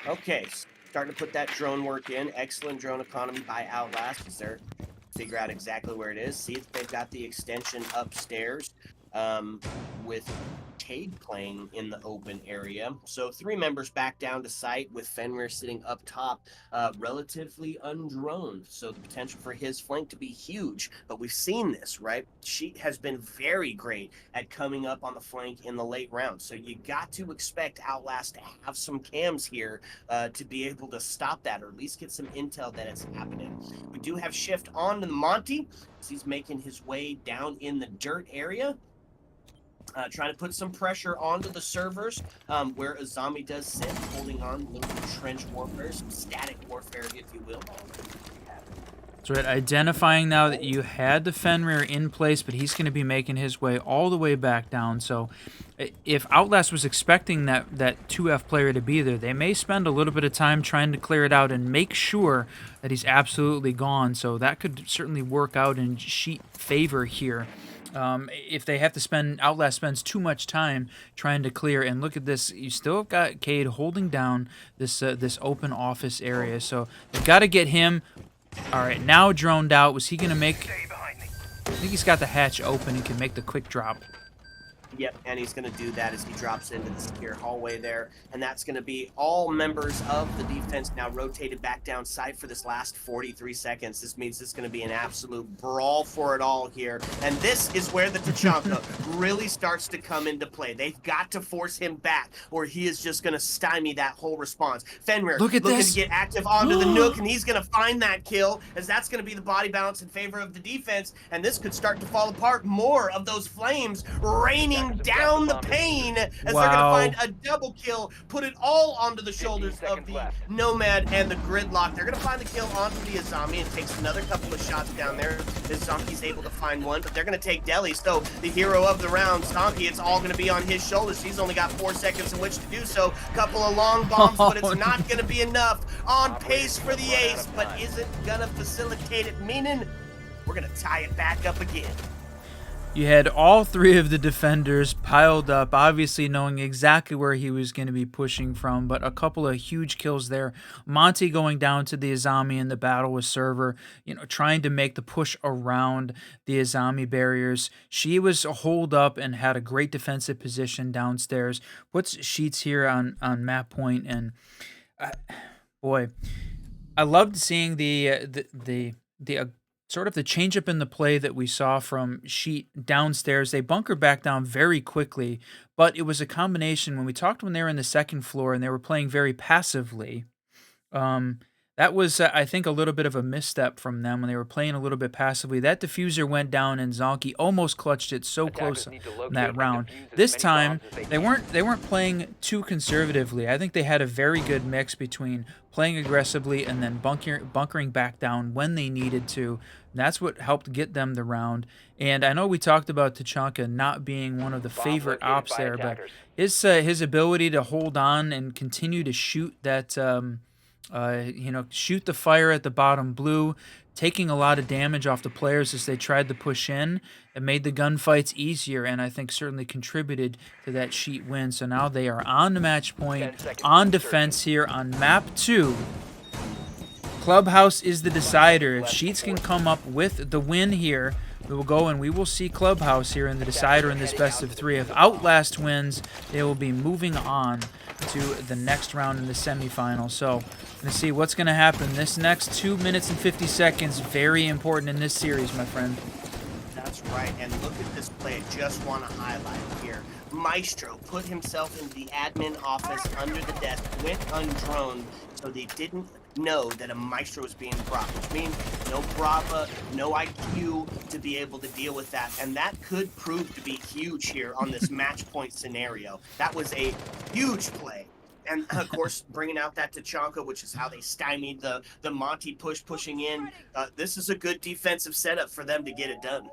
Okay, starting to put that drone work in. Excellent drone economy by Outlast. Is there figure out exactly where it is? See if they've got the extension upstairs. With Cade playing in the open area. So 3 members back down to site with Fenrir sitting up top, relatively undroned. So the potential for his flank to be huge. But we've seen this, right? Sheet has been very great at coming up on the flank in the late rounds. So you got to expect Outlast to have some cams here to be able to stop that, or at least get some intel that it's happening. We do have Shift on to the Monty as he's making his way down in the dirt area. Trying to put some pressure onto the servers where Azami does sit, holding on, a little bit of trench warfare, some static warfare, if you will. That's right, identifying now that you had the Fenrir in place, but he's going to be making his way all the way back down. So if Outlast was expecting that 2F player to be there, they may spend a little bit of time trying to clear it out and make sure that he's absolutely gone. So that could certainly work out in Sheet favor here. If they have to spend, Outlast spends too much time trying to clear, and look at this, you still have got Cade holding down this open office area, so they've got to get him. All right, now droned out. Was he going to make, I think he's got the hatch open and can make the quick drop. Yep, and he's going to do that as he drops into the secure hallway there. And that's going to be all members of the defense now rotated back down side for this last 43 seconds. This means it's going to be an absolute brawl for it all here. And this is where the Tachanka really starts to come into play. They've got to force him back, or he is just going to stymie that whole response. Fenrir looking to get active onto the Nook, and he's going to find that kill, as that's going to be the body balance in favor of the defense. And this could start to fall apart. More of those flames raining bringing down the pain as they're going to Wow. find a double kill, put it all onto the shoulders of seconds the left. Nomad and the Gridlock. They're going to find the kill onto the Azami and takes another couple of shots down there. The Zonkey's able to find one, but they're going to take Deli. So the hero of the round, Stonky, it's all going to be on his shoulders. He's only got 4 seconds in which to do so. Couple of long bombs, but it's not going to be enough. On pace for the ace, but isn't going to facilitate it, meaning we're going to tie it back up again. You had all 3 of the defenders piled up, obviously knowing exactly where he was going to be pushing from, but a couple of huge kills there. Monty going down to the Azami in the battle with Server, trying to make the push around the Azami barriers. She was holed up and had a great defensive position downstairs. Puts Sheets here on map point, and boy, I loved seeing the sort of the change up in the play that we saw from Sheet downstairs. They bunkered back down very quickly, but it was a combination. When we talked when they were in the second floor and they were playing very passively, that was, I think, a little bit of a misstep from them when they were playing a little bit passively. That diffuser went down and Zonky almost clutched it so close in that round. This time, they weren't playing too conservatively. I think they had a very good mix between playing aggressively and then bunkering back down when they needed to. And that's what helped get them the round. And I know we talked about Tachanka not being one of the favorite ops there, but his ability to hold on and continue to shoot that shoot the fire at the bottom blue, taking a lot of damage off the players as they tried to push in. It made the gunfights easier, and I think certainly contributed to that Sheet win. So now they are on the match point, on defense here on map 2. Clubhouse is the decider. If Sheets can come up with the win here, we will go and we will see Clubhouse here in the decider in this best of 3. If Outlast wins, they will be moving on to the next round in the semifinal. So let's see what's going to happen. This next 2 minutes and 50 seconds, very important in this series, my friend. That's right, and look at this play. I just want to highlight it here. Maestro put himself in the admin office under the desk, went undroned, so they didn't know that a Maestro was being brought, which means no Brava, no IQ to be able to deal with that, and that could prove to be huge here on this match point scenario. That was a huge play. And, of course, bringing out that Tachanka, which is how they stymied the Monty pushing in. This is a good defensive setup for them to get it done.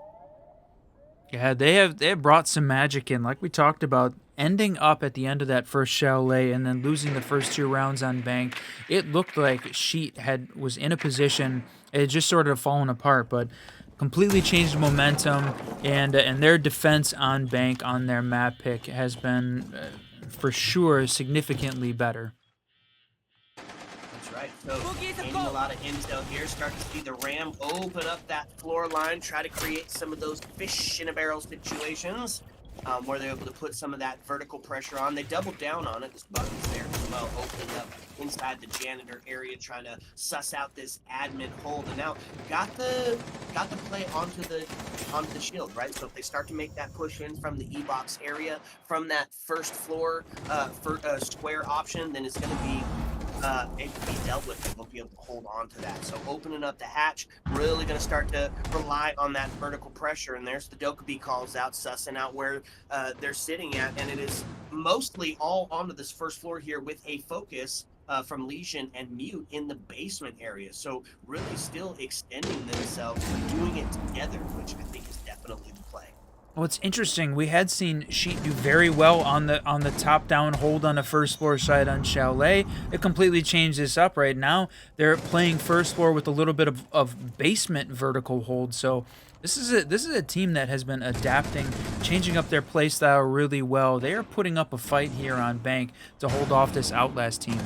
Yeah, they have brought some magic in, like we talked about, ending up at the end of that first chalet and then losing the first 2 rounds on bank. It looked like Sheet was in a position, it had just sort of fallen apart, but completely changed momentum, and their defense on bank on their map pick has been for sure significantly better. That's right. So gaining a lot of intel here, start to see the Ram open up that floor line, try to create some of those fish in a barrel situations where they're able to put some of that vertical pressure on. They doubled down on it. This button's there as well, opening up inside the janitor area, trying to suss out this admin hold. And now got the play onto the shield, right? So if they start to make that push in from the E-box area, from that first floor square option, then it's going to be it can be dealt with, and they'll be able to hold on to that. So opening up the hatch, really going to start to rely on that vertical pressure. And there's the Dokkaebi calls out, sussing out where they're sitting at. And it is mostly all onto this first floor here with a focus from Legion and Mute in the basement area. So really still extending themselves, but doing it together, which I think is definitely the play. Well, it's interesting. We had seen Sheet do very well on the top-down hold on the first floor side on Chalet. It completely changed this up right now. They're playing first floor with a little bit of basement vertical hold. So this is a team that has been adapting, changing up their play style really well. They are putting up a fight here on bank to hold off this Outlast team.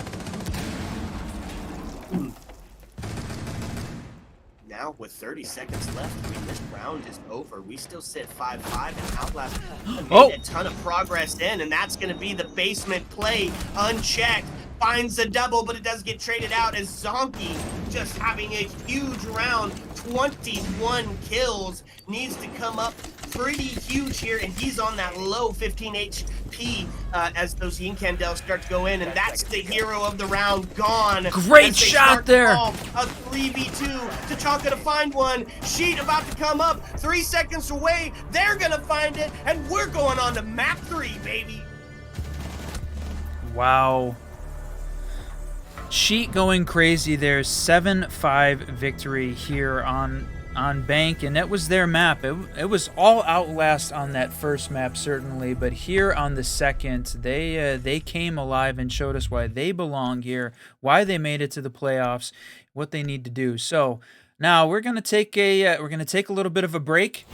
Now, with 30 seconds left, I mean, this round is over. We still sit 5-5, and Outlast made a ton of progress in, and that's going to be the basement play unchecked. finds a double, but it does get traded out as Zonky just having a huge round. 21 kills, needs to come up pretty huge here, and he's on that low 15 HP as those yin candles start to go in, and that's the hero of the round gone. Great as they shot start to there. fall. A 3v2. Tachanka to find one. Sheet about to come up. 3 seconds away. They're gonna find it, and we're going on to map 3, baby. Wow. Sheet going crazy there. 7-5 victory here on Bank, and it was their map. It was all Outlast on that first map, certainly, but here on the second, they came alive and showed us why they belong here, why they made it to the playoffs, what they need to do. So now we're gonna take a little bit of a break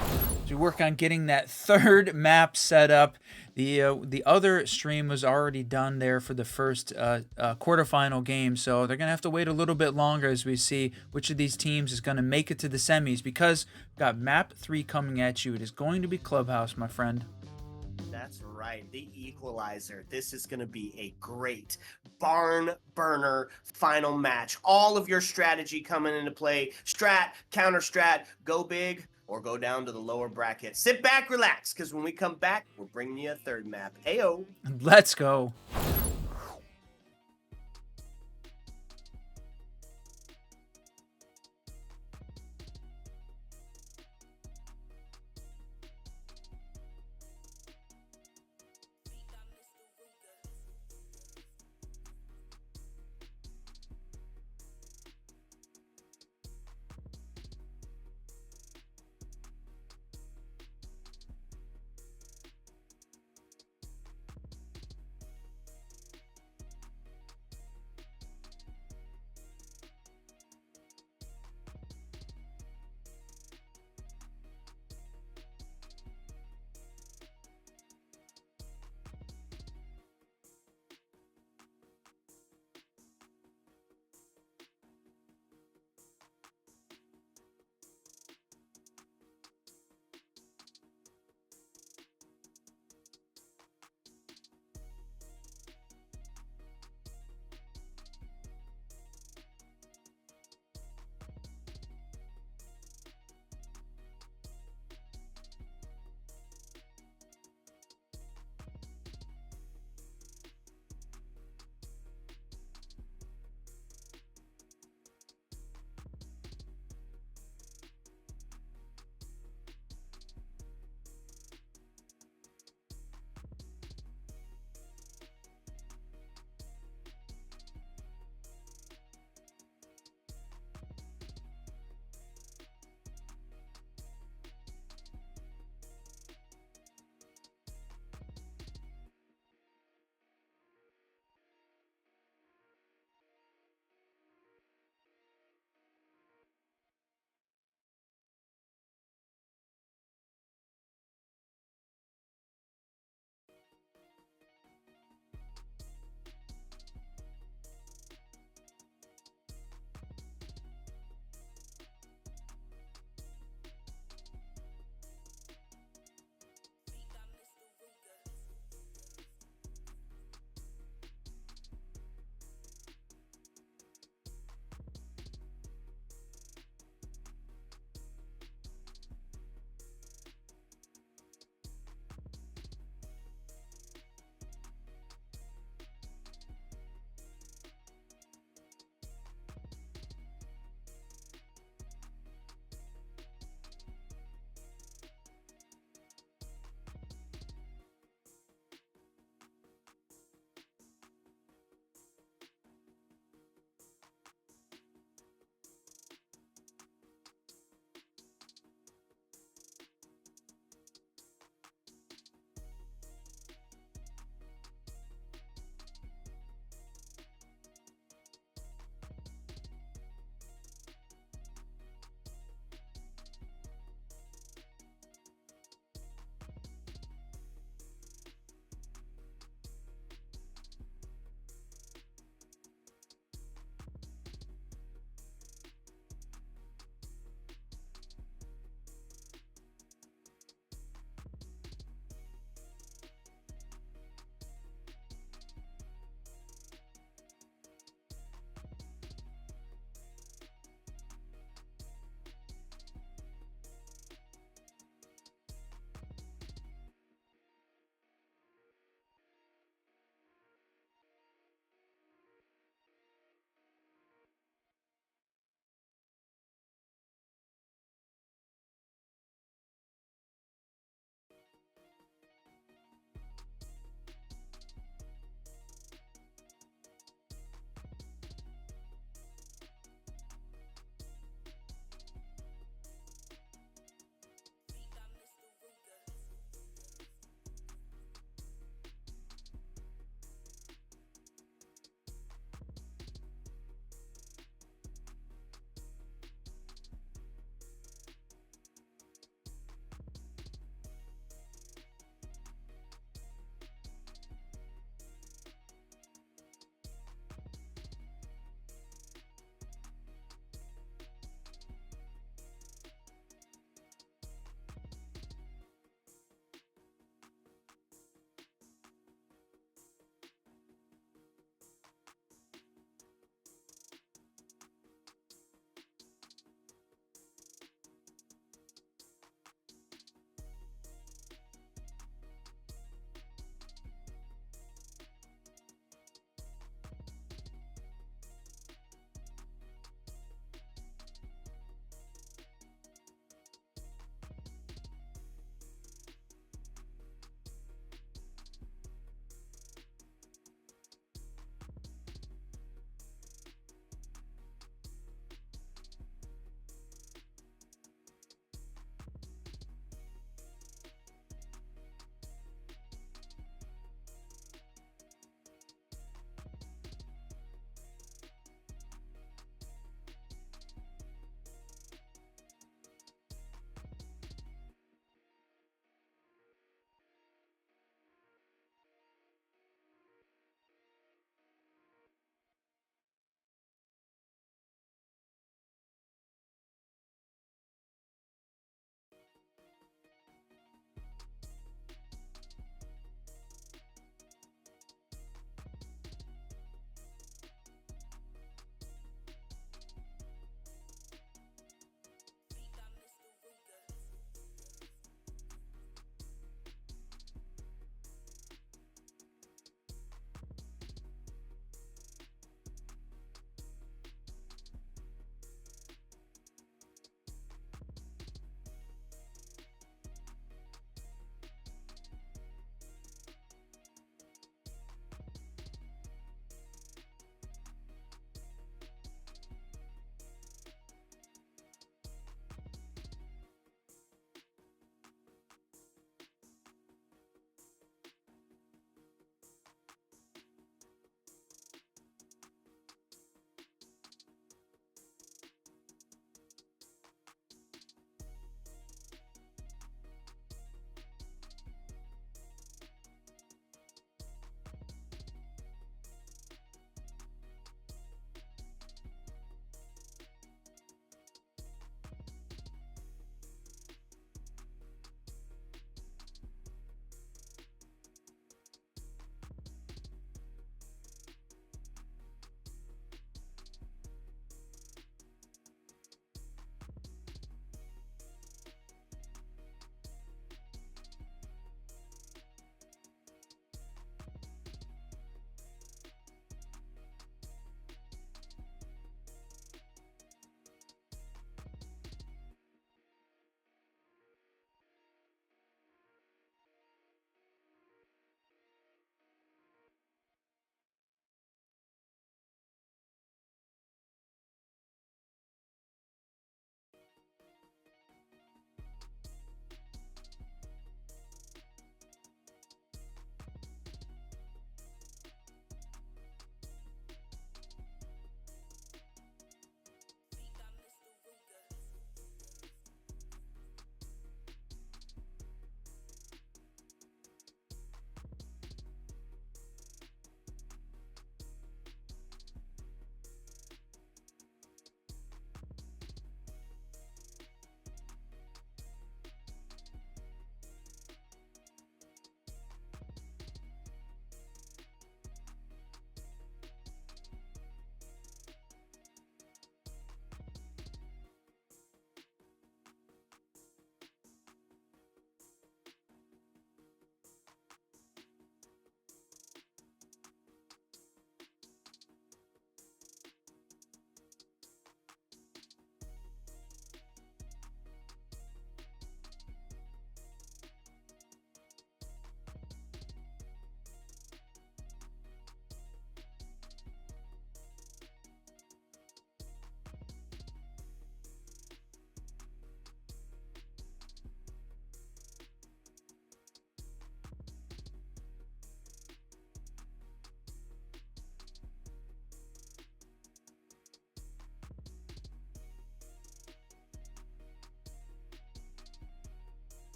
to work on getting that third map set up. The other stream was already done there for the first quarterfinal game, so they're going to have to wait a little bit longer as we see which of these teams is going to make it to the semis, because we've got map 3 coming at you. It is going to be Clubhouse, my friend. That's right, the equalizer. This is going to be a great barn burner final match. All of your strategy coming into play. Strat, counter strat, go big or go down to the lower bracket. Sit back, relax, because when we come back, we're bringing you a third map. Ayo. Let's go.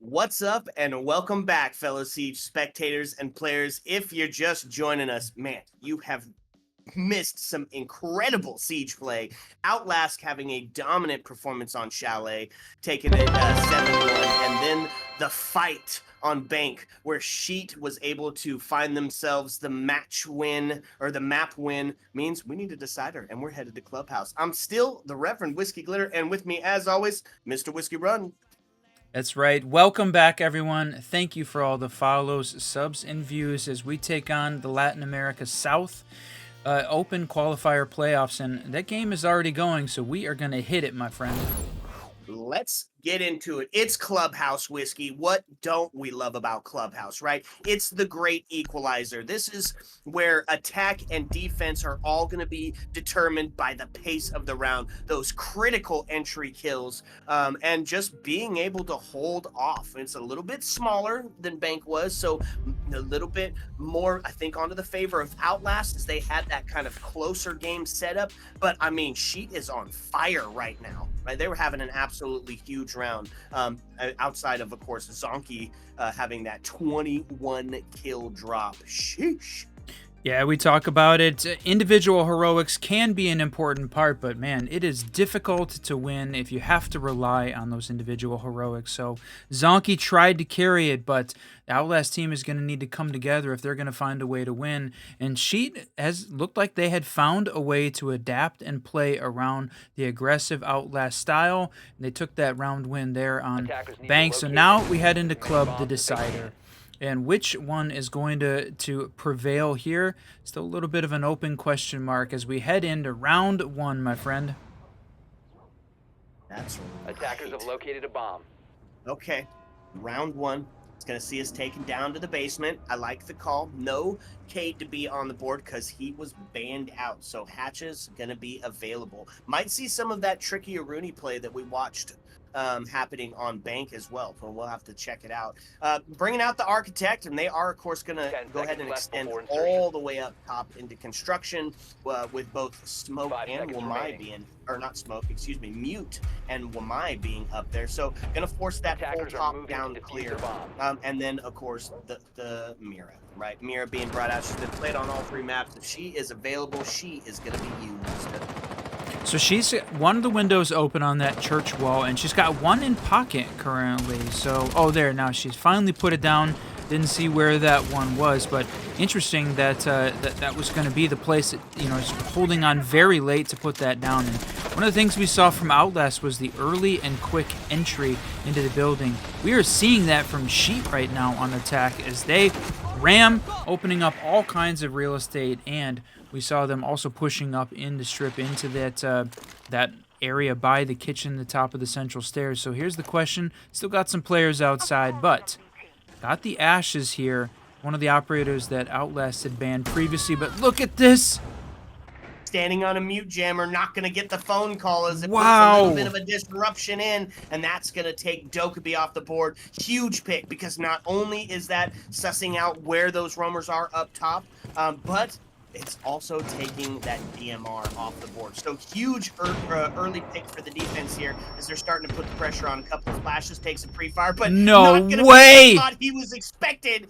What's up, and welcome back, fellow Siege spectators and players. If you're just joining us, man, you have missed some incredible Siege play. Outlast having a dominant performance on Chalet, taking it 7-1, and then the fight on Bank, where Sheet was able to find themselves the match win, or the map win, means we need a decider, and we're headed to Clubhouse. I'm still the Reverend Whiskey Glitter, and with me, as always, Mr. Whiskey Run. That's right. Welcome back, everyone. Thank you for all the follows, subs, and views as we take on the Latin America South Open Qualifier Playoffs. And that game is already going, so we are going to hit it, my friend. Let's get into it. It's Clubhouse Whiskey. What don't we love about Clubhouse, right? It's the great equalizer. This is where attack and defense are all going to be determined by the pace of the round, those critical entry kills, and just being able to hold off. It's a little bit smaller than Bank was, so a little bit more, I think, onto the favor of Outlast, as they had that kind of closer game setup. But, I mean, Sheet is on fire right now, right? They were having an absolutely huge round, outside of course, Zonky having that 21 kill drop. Sheesh. Yeah, we talk about it. Individual heroics can be an important part, but man, it is difficult to win if you have to rely on those individual heroics. So Zonky tried to carry it, but the Outlast team is going to need to come together if they're going to find a way to win. And Sheet has looked like they had found a way to adapt and play around the aggressive Outlast style. They took that round win there on Bank. So now we head into Club, the decider. And which one is going to prevail here? Still a little bit of an open question mark as we head into round one, my friend. That's right. Attackers have located a bomb. Okay, round one. It's going to see us taken down to the basement. I like the call. No Cade to be on the board because he was banned out. So Hatches going to be available. Might see some of that tricky Rooney play that we watched happening on Bank as well. So we'll have to check it out. Bringing out the Architect, and they are, of course, going to go ahead and extend all the way up top into construction with both Smoke and Wamai being, or not Smoke, excuse me, Mute and Wamai being up there. So going to force that whole top down clear. And then, of course, the Mira, right? Mira being brought out. She's been played on all three maps. If she is available, she is going to be used. So she's one of the windows open on that church wall, and she's got one in pocket currently. So, oh, there, now she's finally put it down. Didn't see where that one was, but interesting that that was going to be the place that, you know, is holding on very late to put that down. And one of the things we saw from Outlast was the early and quick entry into the building. We are seeing that from Sheet right now on attack as they ram, opening up all kinds of real estate, and we saw them also pushing up in the strip into that area by the kitchen, the top of the central stairs. So here's the question. Still got some players outside, but got the Ashes here. One of the operators that Outlast had banned previously, but look at this. Standing on a mute jammer, not going to get the phone call as it puts Wow. a little bit of a disruption in, and that's going to take Dokkaebi off the board. Huge pick, because not only is that sussing out where those roamers are up top, but it's also taking that DMR off the board. So huge early pick for the defense here as they're starting to put the pressure on. A couple of flashes, takes a pre-fire, but No not gonna way! be what he was expected.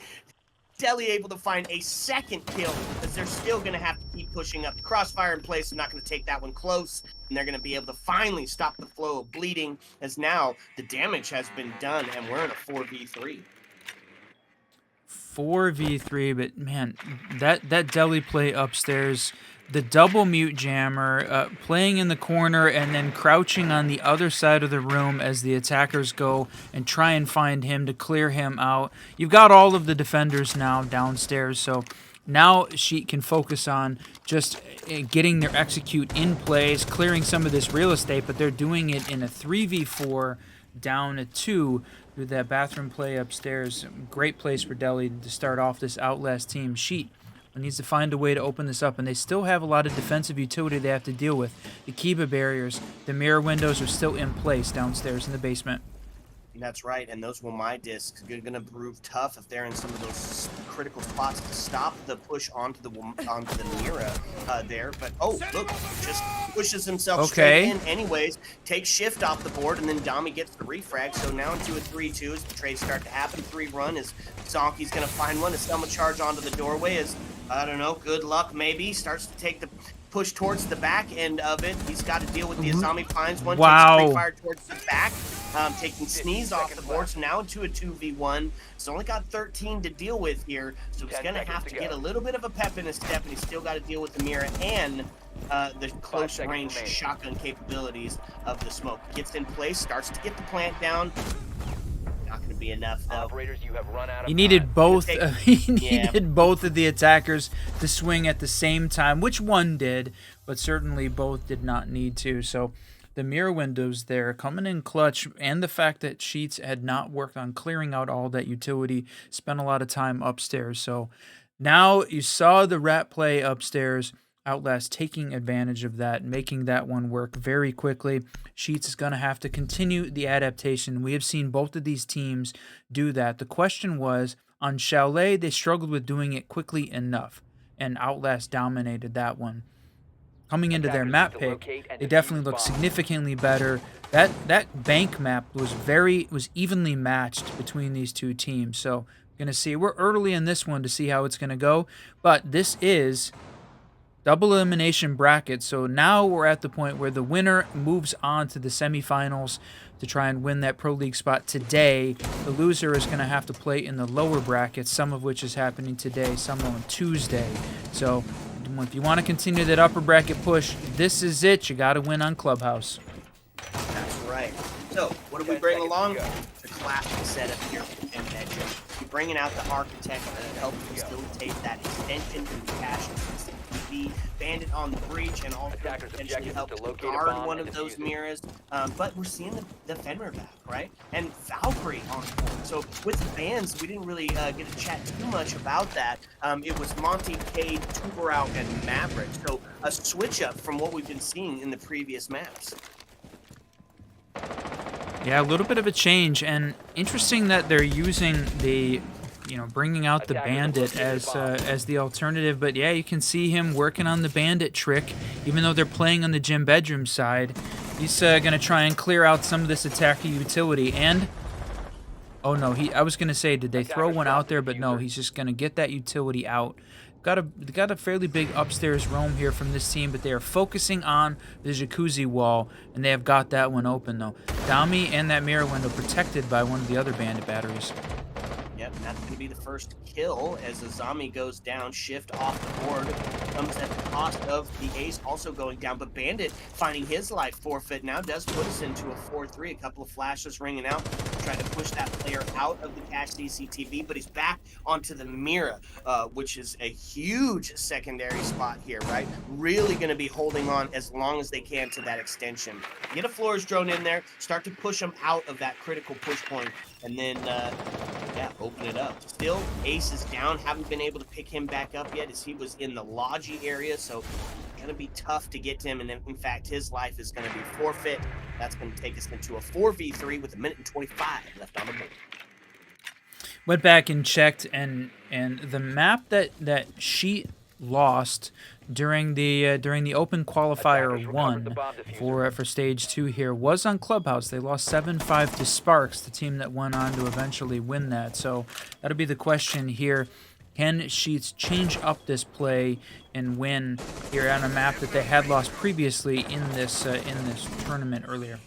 Deli able to find a second kill as they're still going to have to keep pushing up. The crossfire in place, they're not going to take that one close, and they're going to be able to finally stop the flow of bleeding as now the damage has been done, and we're in a 4v3. 4v3, but man, that Deli play upstairs, the double mute jammer, playing in the corner and then crouching on the other side of the room as the attackers go and try and find him to clear him out. You've got all of the defenders now downstairs, so now Sheet can focus on just getting their execute in place, clearing some of this real estate, but they're doing it in a 3v4 down a 2 through that bathroom play upstairs. Great place for Deli to start off this Outlast team. Sheet needs to find a way to open this up, and they still have a lot of defensive utility they have to deal with. The Kiba barriers, the mirror windows are still in place downstairs in the basement. That's right, and those Wamai discs are going to prove tough if they're in some of those critical spots to stop the push onto the Mira there. But oh, look, just pushes himself straight in anyways, takes shift off the board, and then Dami gets the refrag. So now into a 3-2 as the trades start to happen. 3-run as Zonky's going to find one. As Selma charge onto the doorway as, I don't know, good luck maybe, starts to take the push towards the back end of it. He's got to deal with the Azami finds one, takes free fire towards the back, taking Sneeze off the board, so now into a 2v1. He's only got 13 to deal with here, so he's going to have to get a little bit of a pep in his step, and he's still got to deal with the Mira and the close range shotgun capabilities of the smoke. Gets in place, starts to get the plant down. Not going to be enough though. Operators, you have run out of He needed both. He Yeah. needed both of the attackers to swing at the same time, which one did, but certainly both did not need to. So the mirror windows there coming in clutch, and the fact that Sheets had not worked on clearing out all that utility, spent a lot of time upstairs. So now you saw the rat play upstairs. Outlast taking advantage of that, making that one work very quickly. Sheets is going to have to continue the adaptation. We have seen both of these teams do that. The question was, on Chalet, they struggled with doing it quickly enough, and Outlast dominated that one. Coming into their map pick, they definitely looked significantly better. That bank map was evenly matched between these two teams. So going to see, we're early in this one to see how it's going to go, but this is double elimination bracket, so now we're at the point where the winner moves on to the semifinals to try and win that Pro League spot today. The loser is going to have to play in the lower brackets, some of which is happening today, some on Tuesday. So if you want to continue that upper bracket push, this is it. You got to win on Clubhouse. That's right. So, what do we bring along? The classic setup here in Bedroom. You're bringing out the Architect to help facilitate that extension and cache. Bandit on the breach, and also potentially help to guard one of those mirrors. But we're seeing the Fenrir back, right? And Valkyrie on the board. So with the bans, we didn't really get to chat too much about that. It was Monty, Cade, Tuberau, and Maverick. So a switch up from what we've been seeing in the previous maps. Yeah, a little bit of a change, and interesting that they're using the bringing out the Bandit as the alternative. But yeah, you can see him working on the Bandit trick, even though they're playing on the gym bedroom side. He's going to try and clear out some of this attacker utility. And oh no, I was going to say, did they throw one out there? But no, he's just going to get that utility out. Got a fairly big upstairs roam here from this team, but they are focusing on the jacuzzi wall, and they have got that one open though. Dami and that mirror window protected by one of the other Bandit batteries. Yep, and that's going to be the first kill as Azami goes down. Shift off the board comes at the cost of the Ace also going down. But Bandit finding his life forfeit now does put us into a 4-3. A couple of flashes ringing out, trying to push that player out of the cache CCTV. But he's back onto the Mira, which is a huge secondary spot here, right? Really going to be holding on as long as they can to that extension. Get a floors drone in there, start to push them out of that critical push point, and then yeah, open it up. Still, Ace is down. Haven't been able to pick him back up yet as he was in the Logi area, so going to be tough to get to him, and in fact, his life is going to be forfeit. That's going to take us into a 4v3 with 1:25 left on the board. Went back and checked, and the map that Sheet lost during the open qualifier 1 for stage 2 here was on Clubhouse. They lost 7-5 to Sparks, the team that went on to eventually win that. So that'll be the question here. Can Sheets change up this play and win here on a map that they had lost previously in this tournament earlier?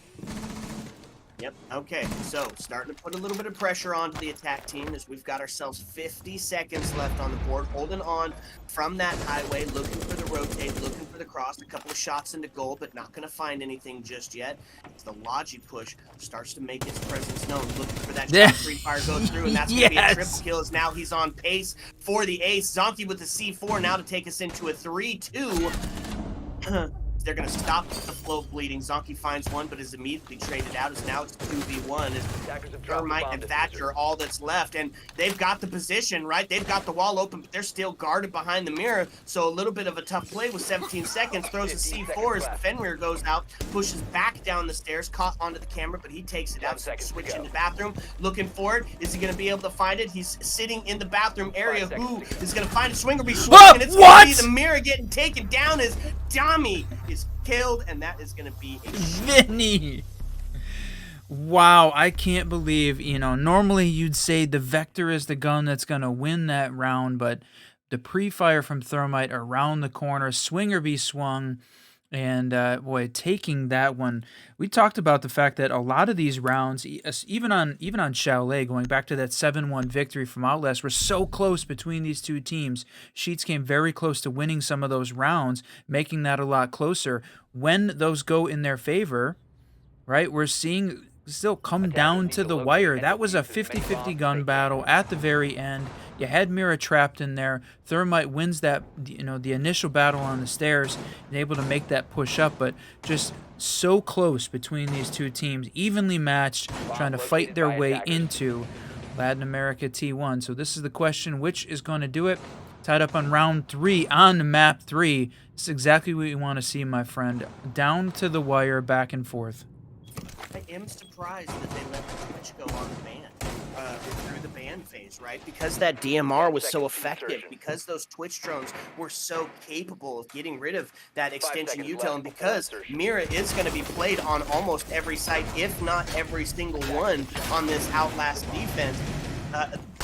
Yep, okay, so starting to put a little bit of pressure onto the attack team as we've got ourselves 50 seconds left on the board, holding on from that highway, looking for the rotate, looking for the cross, a couple of shots into goal, but not going to find anything just yet. As the Logi push starts to make its presence known, looking for that shot, free fire goes through, and that's going to be a triple kill as now he's on pace for the Ace. Zonky with the C4 now to take us into a 3-2. They're going to stop the flow of bleeding. Zonky finds one, but is immediately traded out as now it's 2v1. As Thermite and Thatcher all that's left, and they've got the position, right? They've got the wall open, but they're still guarded behind the mirror, so a little bit of a tough play with 17 seconds. Throws a C4 as the Fenrir goes out, pushes back down the stairs, caught onto the camera, but he takes it out. Switch in the bathroom, looking for it. Is he going to be able to find it? He's sitting in the bathroom area. Who is going to find a Swinger be swinging? And it's going to be the mirror getting taken down as Dami is killed, and that is going to be a Vinny. Wow, I can't believe, you know, normally you'd say the Vector is the gun that's going to win that round, but the pre-fire from Thermite around the corner, Swinger be swung, and boy, taking that one. We talked about the fact that a lot of these rounds, even on CHALET, going back to that 7-1 victory from OUTLAST, were so close between these two teams. Sheets came very close to winning some of those rounds, making that a lot closer. When those go in their favor, right, we're seeing still come down to the wire. That was a 50-50 gun battle at the very end. You had Mira trapped in there. Thermite wins that, you know, the initial battle on the stairs and able to make that push up, but just so close between these two teams, evenly matched, trying to fight their way into Latin America T1. So this is the question, which is going to do it? Tied up on round 3 on map 3. This is exactly what you want to see, my friend. Down to the wire, back and forth. I am surprised that they let the Twitch go on the ban, through the ban phase, right? Because that DMR was so effective, because those Twitch drones were so capable of getting rid of that extension util, and because Mira is going to be played on almost every site, if not every single one on this Outlast defense,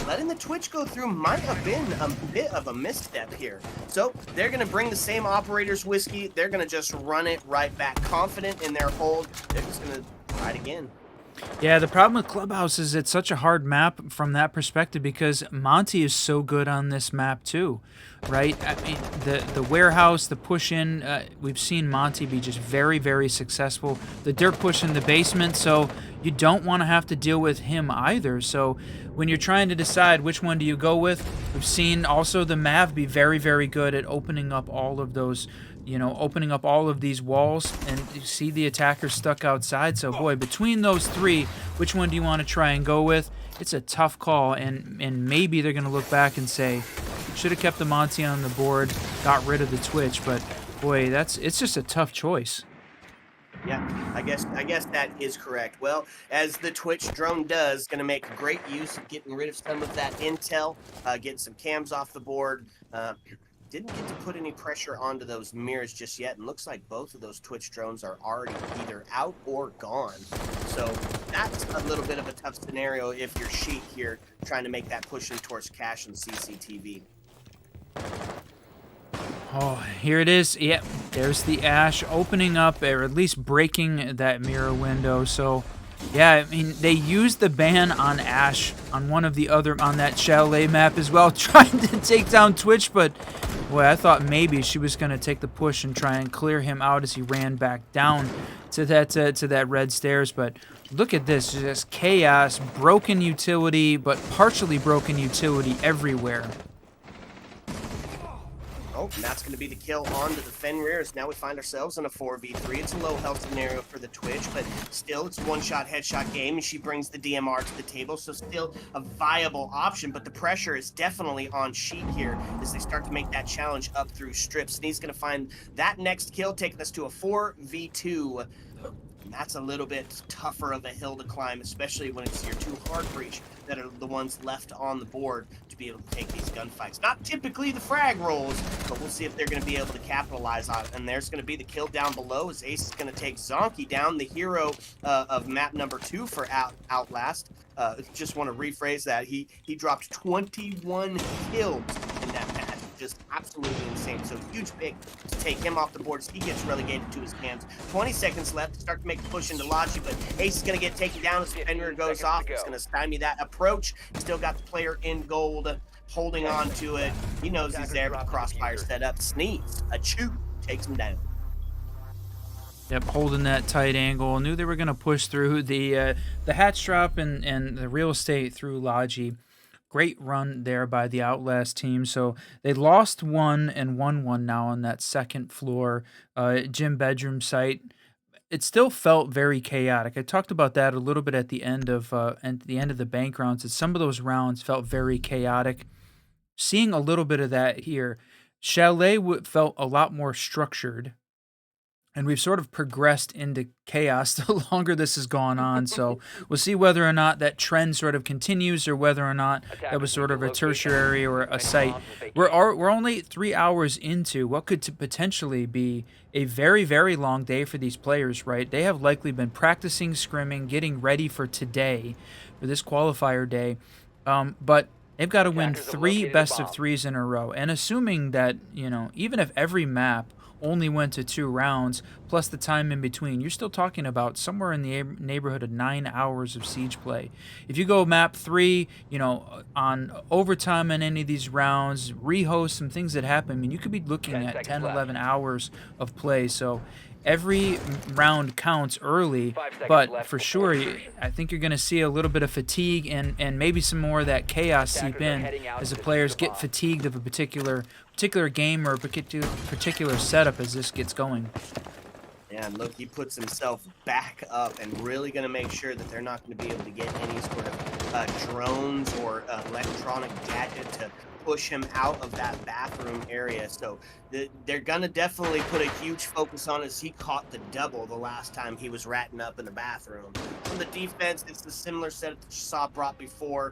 letting the Twitch go through might have been a bit of a misstep here. So they're going to bring the same operator's whiskey. They're going to just run it right back, confident in their hold. They're just going to try it again. Yeah, the problem with Clubhouse is it's such a hard map from that perspective because Monty is so good on this map too, right? I mean, the warehouse, the push-in, we've seen Monty be just very, very successful. The dirt push in the basement, so you don't want to have to deal with him either. So when you're trying to decide which one do you go with, we've seen also the Mav be very, very good at opening up all of those, you know, opening up all of these walls, and you see the attacker stuck outside. So, boy, between those three, which one do you want to try and go with? It's a tough call, and maybe they're going to look back and say, should have kept the Monty on the board, got rid of the Twitch, but, boy, it's just a tough choice. Yeah, I guess that is correct. Well, as the Twitch drone does, going to make great use of getting rid of some of that intel, getting some cams off the board. Didn't get to put any pressure onto those mirrors just yet, and looks like both of those Twitch drones are already either out or gone. So that's a little bit of a tough scenario if you're Sheik here trying to make that push in towards cash and CCTV. Oh, here it is. Yep, there's the Ash opening up, or at least breaking that mirror window. So, yeah, I mean, they used the ban on Ash on one of the other, on that CHALET map as well, trying to take down Twitch, but boy, I thought maybe she was going to take the push and try and clear him out as he ran back down to that red stairs. But look at this, just chaos, broken utility, but partially broken utility everywhere. Oh, and that's going to be the kill onto the Fenrir, as now we find ourselves in a 4v3. It's a low health scenario for the Twitch, but still, it's a one-shot headshot game, and she brings the DMR to the table, so still a viable option, but the pressure is definitely on Sheik here as they start to make that challenge up through strips, and he's going to find that next kill, taking us to a 4v2. And that's a little bit tougher of a hill to climb, especially when it's your two hard breach that are the ones left on the board to be able to take these gunfights. Not typically the frag rolls, but we'll see if they're going to be able to capitalize on it. And there's going to be the kill down below as Ace is going to take Zonky down, the hero of map number 2 for Outlast. Just want to rephrase that. He dropped 21 kills in that match. Just absolutely insane. So huge pick to take him off the boards. He gets relegated to his cams. 20 seconds left to start to make the push into Logi, but Ace is going to get taken down as Fenrir goes off. It's going to stymie that approach. Still got the player in gold, holding on to it. He knows he's there, but the crossfire set up. Sneeze, a chew, takes him down. Yep, holding that tight angle. Knew they were going to push through the hatch drop and the real estate through Logi. Great run there by the Outlast team. So they lost one and won one now on that second floor gym bedroom site. It still felt very chaotic. I talked about that a little bit at the end of the bank rounds. That some of those rounds felt very chaotic. Seeing a little bit of that here, Chalet felt a lot more structured, and we've sort of progressed into chaos the longer this has gone on. So we'll see whether or not that trend sort of continues, or whether or not that was sort of a tertiary or a site. We're only 3 hours into what could potentially be a very, very long day for these players, right? They have likely been practicing scrimming, getting ready for today, for this qualifier day. But they've got to win 3 best of 3s in a row. And assuming that, even if every map only went to 2 rounds, plus the time in between, you're still talking about somewhere in the neighborhood of 9 hours of siege play. If you go map 3, on overtime in any of these rounds, rehost some things that happen, I mean, you could be looking at 10, 11 hours of play. So every round counts early, but for sure, I think you're going to see a little bit of fatigue and maybe some more of that chaos seep in as the players get fatigued of a particular game or a particular setup as this gets going. And look, he puts himself back up and really going to make sure that they're not going to be able to get any sort of drones or electronic gadget to push him out of that bathroom area. So they're going to definitely put a huge focus on as he caught the double the last time he was ratting up in the bathroom. On the defense, it's the similar setup that you saw brought before.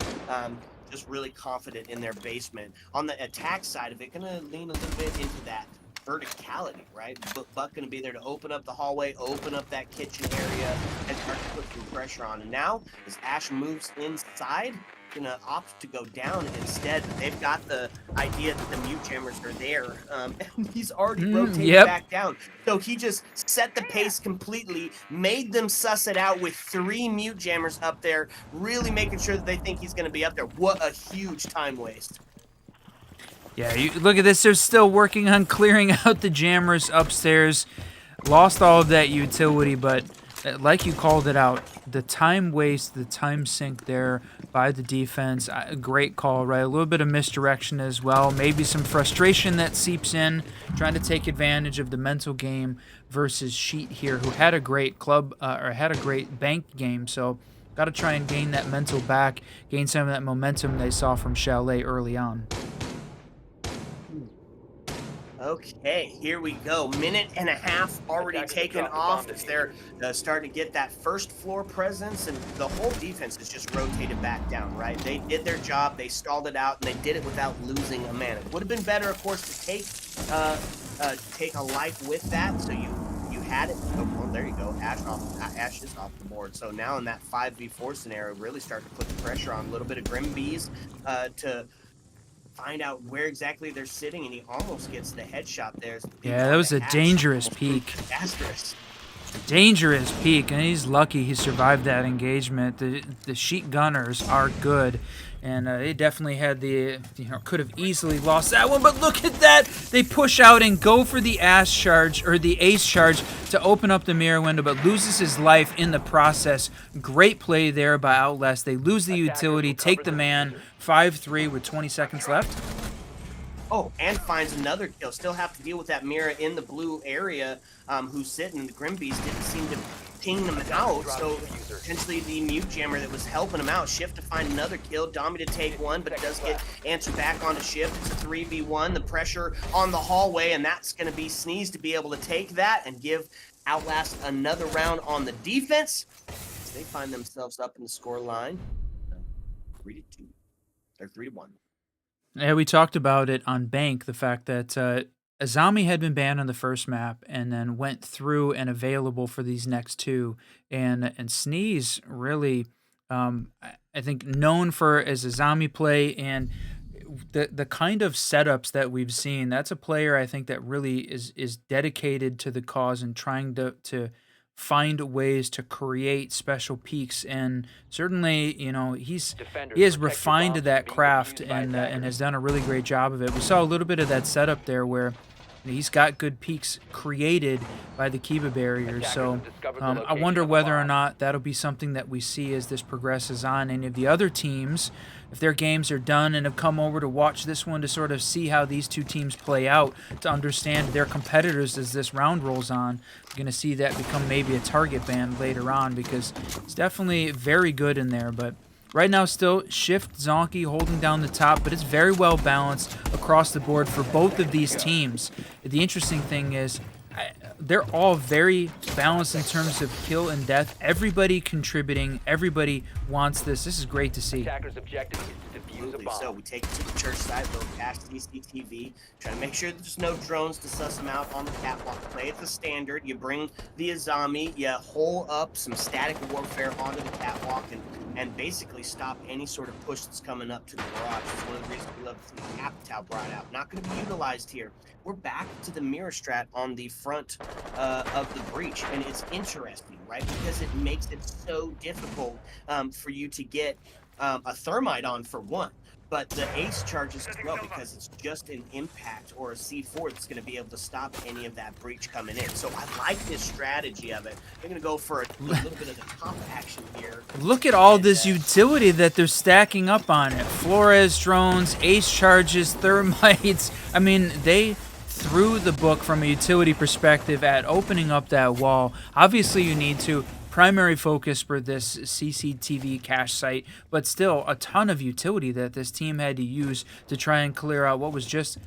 Just really confident in their basement. On the attack side of it, going to lean a little bit into that verticality, right? Buck going to be there to open up the hallway, open up that kitchen area, and start to put some pressure on. And now, as Ash moves inside, going to opt to go down instead. They've got the idea that the mute jammers are there, and he's already rotated back down. So he just set the pace completely, made them suss it out with 3 mute jammers up there, really making sure that they think he's going to be up there. What a huge time waste. Yeah, you look at this. They're still working on clearing out the jammers upstairs. Lost all of that utility, but like you called it out, the time waste, the time sink there by the defense, a great call, right? A little bit of misdirection as well. Maybe some frustration that seeps in, trying to take advantage of the mental game versus Sheet here, who had a great had a great bank game. So got to try and gain that mental back, gain some of that momentum they saw from Chalet early on. Okay, here we go. Minute and a half already taken off as they're starting to get that first floor presence, and the whole defense is just rotated back down, right? They did their job, they stalled it out, and they did it without losing a man. It would have been better, of course, to take a life with that, so you had it. Oh, well, there you go. Ash is off the board. So now in that 5v4 scenario, really start to put the pressure on. A little bit of Grim Bees to find out where exactly they're sitting, and he almost gets the headshot there. Yeah, that was a dangerous peek. Dangerous peek, and he's lucky he survived that engagement. The Sheet Gunners are good, and they definitely had could have easily lost that one, but look at that! They push out and go for the ace charge to open up the mirror window, but loses his life in the process. Great play there by Outlast. They lose the utility, take the man, 5-3 with 20 seconds left. Oh, and finds another kill. Still have to deal with that mirror in the blue area, who's sitting. The Grimbees didn't seem to ping them out, so potentially the mute jammer that was helping him out. Shift to find another kill. Domi to take one, but it does get answered back onto Shift. It's a 3v1. The pressure on the hallway, and that's going to be Sneeze to be able to take that and give Outlast another round on the defense. As they find themselves up in the score line, 3-2. They're 3-1. Yeah, we talked about it on Bank, the fact that Azami had been banned on the first map and then went through and available for these next 2. And Sneeze really, I think, known for his Azami play and the kind of setups that we've seen. That's a player I think that really is dedicated to the cause and trying to find ways to create special peaks, and certainly he has refined that craft and has done a really great job of it. We saw a little bit of that setup there where he's got good peaks created by the Kiba barriers. So I wonder whether or not that'll be something that we see as this progresses on. And if the other teams, if their games are done and have come over to watch this one to sort of see how these two teams play out, to understand their competitors as this round rolls on, we're going to see that become maybe a target band later on, because it's definitely very good in there. But right now, still, Shift, Zonky holding down the top, but it's very well balanced across the board for both of these teams. The interesting thing is they're all very balanced in terms of kill and death. Everybody contributing. Everybody wants this. This is great to see. Attacker's objective is to defuse a Absolutely. bomb. So we take it to the church side, go past CCTV, try to make sure there's no drones to suss them out on the catwalk. Play it the standard. You bring the Azami, you hole up some static warfare onto the catwalk, and basically stop any sort of push that's coming up to the garage. It's one of the reasons we love to see Apatow brought out. Not going to be utilized here. We're back to the mirror strat on the front of the breach, and it's interesting, right? Because it makes it so difficult for you to get a thermite on, for one, but the ace charges as well, because it's just an impact or a C4 that's going to be able to stop any of that breach coming in. So I like this strategy of it. They're going to go for a little bit of the top action here. Look at all this utility that they're stacking up on it. Flores drones, ace charges, thermites. I mean, they threw the book from a utility perspective at opening up that wall. Obviously, you need to primary focus for this CCTV cache site, but still a ton of utility that this team had to use to try and clear out what was just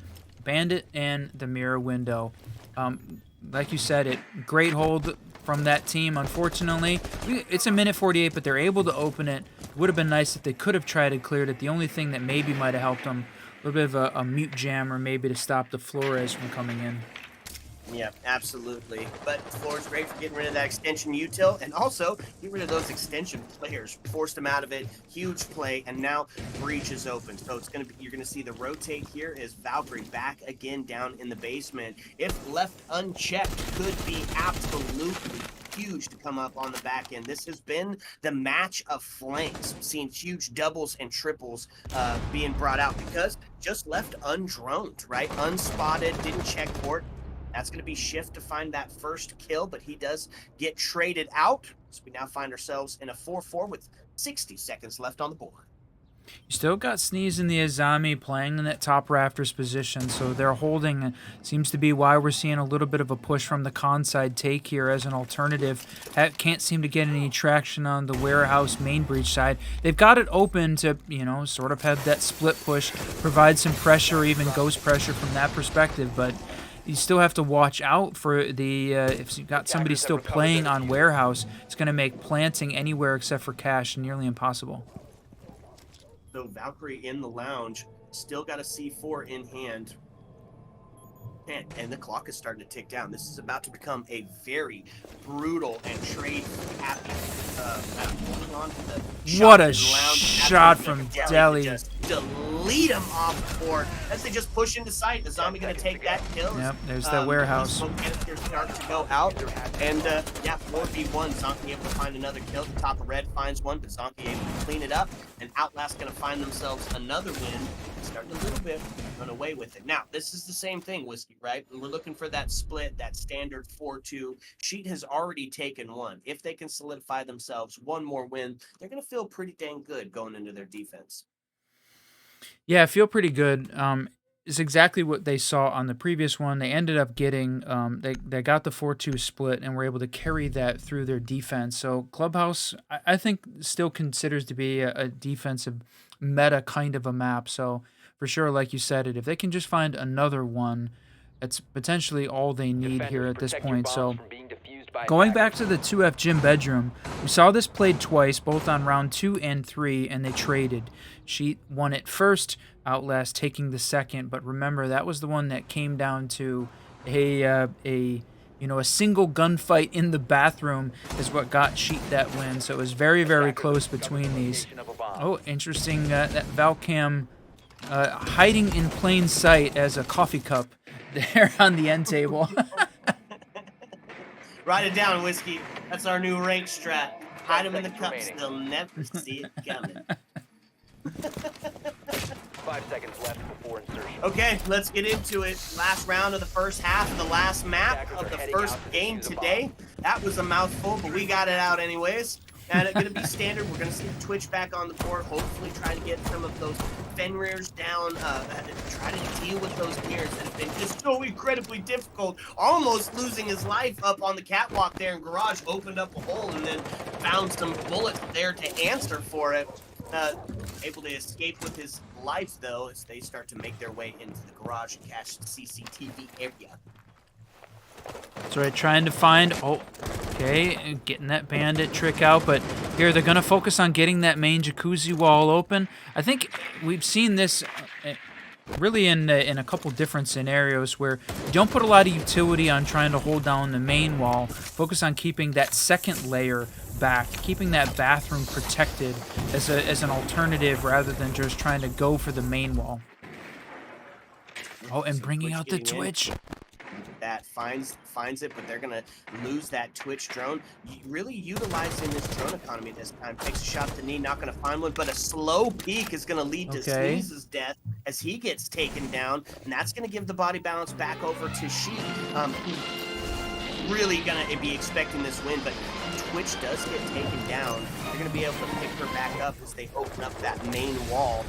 Bandit and the mirror window. Like you said, great hold from that team. Unfortunately, it's a minute 48, but they're able to open it. Would have been nice if they could have tried to clear it. The only thing that maybe might have helped them, a little bit of a mute jam, or maybe to stop the Flores from coming in. Yeah, absolutely. But Flores great for getting rid of that extension util, and also get rid of those extension players. Forced them out of it. Huge play, and now breach is open. So it's gonna be, you're gonna see the rotate here is Valkyrie back again down in the basement. If left unchecked, could be absolutely huge to come up on the back end. This has been the match of flanks. We've seen huge doubles and triples being brought out because just left undroned, right? Unspotted, didn't check port. That's going to be Shift to find that first kill, but he does get traded out. So we now find ourselves in a 4-4 with 60 seconds left on the board. You still got Sneeze and the Azami playing in that top rafters position, so they're holding. Seems to be why we're seeing a little bit of a push from the con side take here as an alternative. Can't seem to get any traction on the warehouse main breach side. They've got it open to, sort of have that split push, provide some pressure, even ghost pressure from that perspective, but you still have to watch out for the if you've got somebody still playing on warehouse, it's going to make planting anywhere except for cache nearly impossible. So Valkyrie in the lounge, still got a C4 in hand. And the clock is starting to tick down. This is about to become a very brutal and trade-happy holding on to the what a lounge. shot from Deli. Just delete him off the board as they just push into sight. The zombie going to take that kill. Yep, there's that warehouse. Start to go out. And, yeah, 4v1. Zonky able to find another kill. The top of red finds one, but Zonky able to clean it up. And Outlast going to find themselves another win. Starting a little bit, run away with it. Now, this is the same thing, Whiskey, right? And we're looking for that split, that standard 4-2. Sheet has already taken one. If they can solidify themselves one more win, they're going to feel pretty dang good going into their defense. Yeah, I feel pretty good. It's exactly what they saw on the previous one. They ended up getting, they got the 4-2 split and were able to carry that through their defense. So Clubhouse, I think, still considers to be a defensive meta kind of a map. So for sure, like you said, if they can just find another one, it's potentially all they need here at this point. So going back to the 2F gym bedroom, we saw this played twice, both on round 2 and 3, and they traded. She won it first, Outlast taking the second, but remember, that was the one that came down to a single gunfight in the bathroom is what got Sheet that win. So it was very, very close between these. Oh, interesting, that Valcam hiding in plain sight as a coffee cup there on the end table. Write it down, Whiskey. That's our new rank strat. Hide them in the cups. They'll never see it coming. 5 seconds left before insertion. Okay, let's get into it. Last round of the first half, the last map of the first game today. That was a mouthful, but we got it out anyways. And it's going to be standard. We're going to see Twitch back on the board, hopefully trying to get some of those Fenrir's down, try to deal with those mirrors that have been just so incredibly difficult. Almost losing his life up on the catwalk there in garage, opened up a hole and then found some bullets there to answer for it. Able to escape with his life, though, as they start to make their way into the garage and catch the CCTV area. That's right, trying to find... Oh, okay, getting that bandit trick out, but here they're going to focus on getting that main jacuzzi wall open. I think we've seen this really in a couple different scenarios where you don't put a lot of utility on trying to hold down the main wall. Focus on keeping that second layer back, keeping that bathroom protected as an alternative rather than just trying to go for the main wall. Oh, and bringing out the Twitch. That finds it, but they're gonna lose that Twitch drone. Really utilizing this drone economy this time. Takes a shot at the knee, not gonna find one, but a slow peek is gonna lead to Sneeze's death as he gets taken down, and that's gonna give the body balance back over to She. Really gonna be expecting this win, but Twitch does get taken down. They're gonna be able to pick her back up as they open up that main wall.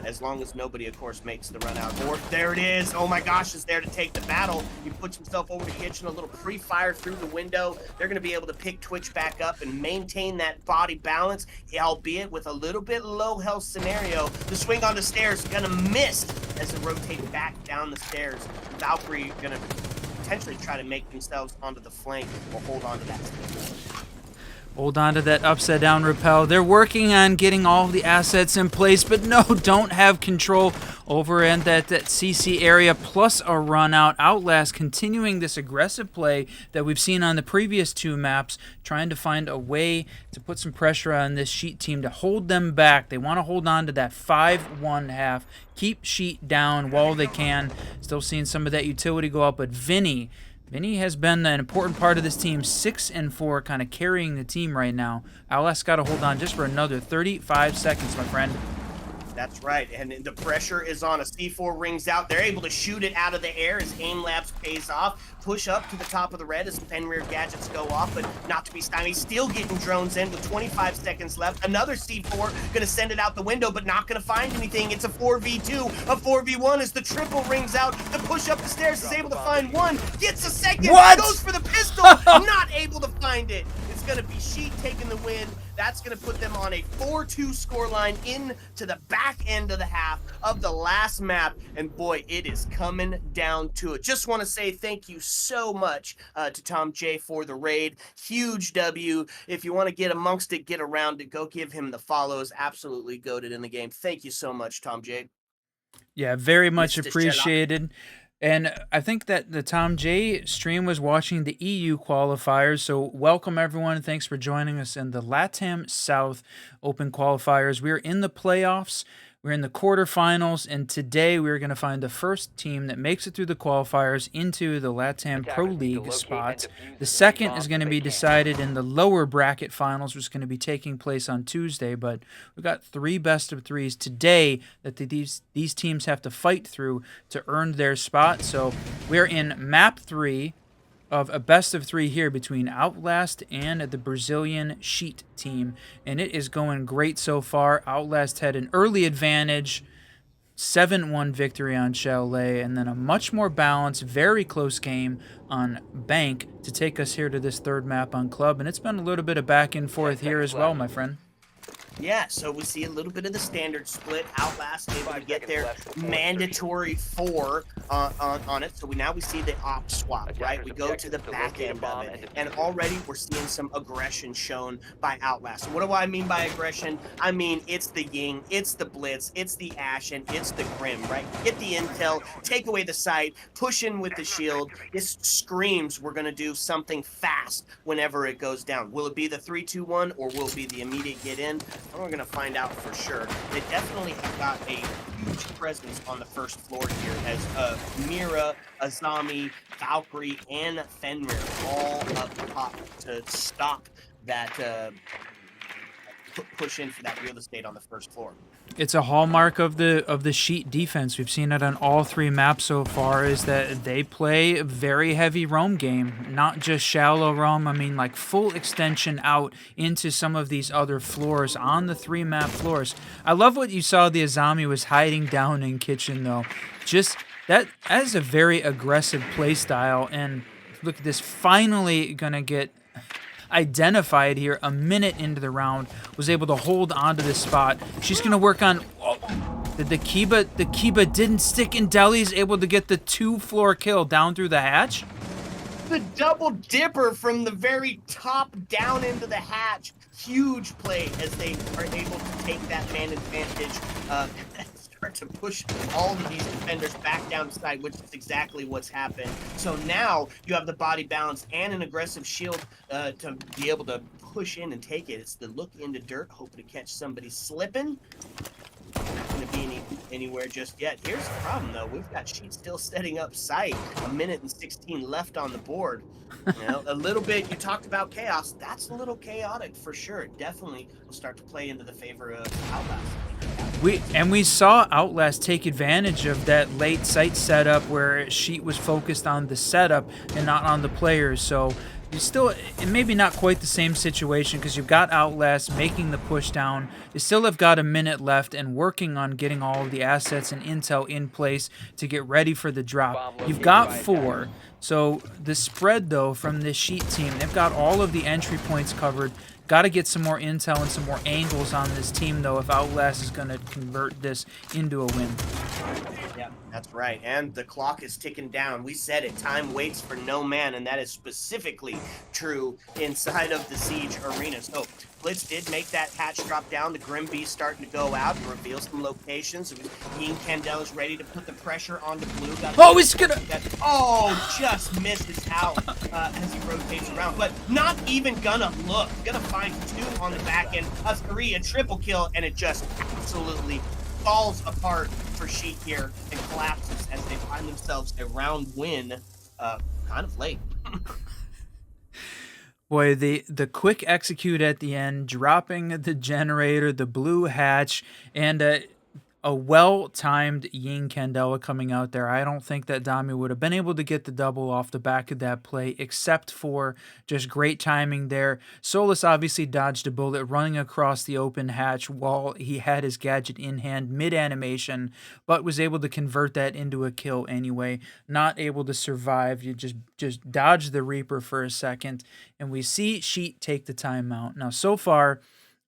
As long as nobody, of course, makes the run out. Or there it is. Oh my gosh, is there to take the battle. He puts himself over the kitchen, a little pre-fire through the window. They're going to be able to pick Twitch back up and maintain that body balance, albeit with a little bit low health scenario. The swing on the stairs going to miss as it rotates back down the stairs. Valkyrie going to potentially try to make themselves onto the flank or hold on to that space. Hold on to that upside down rappel. They're working on getting all the assets in place, but no, don't have control over in that CC area, plus a run out. Outlast continuing this aggressive play that we've seen on the previous two maps, trying to find a way to put some pressure on this Sheet team to hold them back. They want to hold on to that 5-1 half, keep Sheet down while they can. Still seeing some of that utility go up, but Vinny has been an important part of this team, 6-4, kind of carrying the team right now. Outlast got to hold on just for another 35 seconds, my friend. That's right, and the pressure is on. A C4 rings out. They're able to shoot it out of the air as aim labs pays off. Push up to the top of the red as Fenrir gadgets go off, but not to be stymied. Still getting drones in with 25 seconds left. Another C4 gonna send it out the window, but not gonna find anything. It's a 4v2, a 4v1 as the triple rings out. The push up the stairs is able to find one, gets a second, goes for the pistol, not able to find it. It's gonna be Sheet taking the win. That's going to put them on a 4-2 scoreline into the back end of the half of the last map. And boy, it is coming down to it. Just want to say thank you so much to Tom J for the raid. Huge W. If you want to get amongst it, get around it, go give him the follows. Absolutely goated in the game. Thank you so much, Tom J. Yeah, very much appreciated. And I think that the Tom J stream was watching the EU qualifiers. So welcome, everyone. Thanks for joining us in the LATAM South Open qualifiers. We're in the playoffs. We're in the quarterfinals. And today we're going to find the first team that makes it through the qualifiers into the LATAM Pro League spots. The second is going to be decided in the lower bracket finals, which is going to be taking place on Tuesday. But we've got 3 best of 3s today that these teams have to fight through to earn their spot. So we're in map 3 of a best of 3 here between Outlast and the Brazilian Sheet team. And it is going great so far. Outlast had an early advantage, 7-1 victory on CHALET, and then a much more balanced, very close game on Bank to take us here to this third map on Club. And it's been a little bit of back and forth here as well, my friend. Yeah, so we see a little bit of the standard split. Outlast able to get their mandatory 4 on it. So now we see the op swap, right? We go to the back end of it, and already we're seeing some aggression shown by Outlast. So what do I mean by aggression? I mean it's the Ying, it's the Blitz, it's the Ashen, it's the Grim, right? Get the intel, take away the sight, push in with the shield. This screams we're going to do something fast whenever it goes down. Will it be the 3-2-1 or will it be the immediate get in? We're going to find out for sure. They definitely have got a huge presence on the first floor here as Mira, Azami, Valkyrie, and Fenrir all up top to stop that push in for that real estate on the first floor. It's a hallmark of the Sheet defense. We've seen it on all 3 maps so far, is that they play a very heavy roam game, not just shallow roam. I mean, like full extension out into some of these other floors on the 3 map floors. I love what you saw. The Azami was hiding down in kitchen though. Just that is a very aggressive play style, and look at this, finally gonna get identified here a minute into the round, was able to hold onto this spot. She's gonna work on the Kiba didn't stick in Deli's able to get the 2-floor kill down through the hatch. The double dipper from the very top down into the hatch. Huge play as they are able to take that man advantage. Start to push all of these defenders back down the side, which is exactly what's happened. So now you have the body balance and an aggressive shield to be able to push in and take it. It's the look into dirt, hoping to catch somebody slipping. Not going to be anywhere just yet. Here's the problem, though. We've got Sheet still setting up sight. 1:16 left on the board. You know, a little bit, you talked about chaos. That's a little chaotic for sure. Definitely will start to play into the favor of Outlast. We saw Outlast take advantage of that late site setup where Sheet was focused on the setup and not on the players. So you still, it maybe not quite the same situation because you've got Outlast making the push down. You still have got a minute left and working on getting all of the assets and intel in place to get ready for the drop. You've got 4. So the spread though from this Sheet team, they've got all of the entry points covered. Got to get some more intel and some more angles on this team, though, if Outlast is going to convert this into a win. Yeah, that's right. And the clock is ticking down. We said it. Time waits for no man, and that is specifically true inside of the Siege arena. So Blitz did make that hatch drop down. The Grim Beast starting to go out and reveal some locations. Ian Candela is ready to put the pressure onto Blue. Oh, he's gonna... Oh, just misses out as he rotates around. But not even gonna look. Gonna find 2 on the back end. A 3, a triple kill, and it just absolutely falls apart for Sheet here and collapses as they find themselves a round win kind of late. Boy, the quick execute at the end, dropping the generator, the blue hatch, and a well-timed Ying Candela coming out there. I don't think that Dami would have been able to get the double off the back of that play, except for just great timing there. Solus obviously dodged a bullet running across the open hatch while he had his gadget in hand mid-animation, but was able to convert that into a kill anyway. Not able to survive. You just dodge the Reaper for a second, and we see Sheet take the timeout. Now, so far,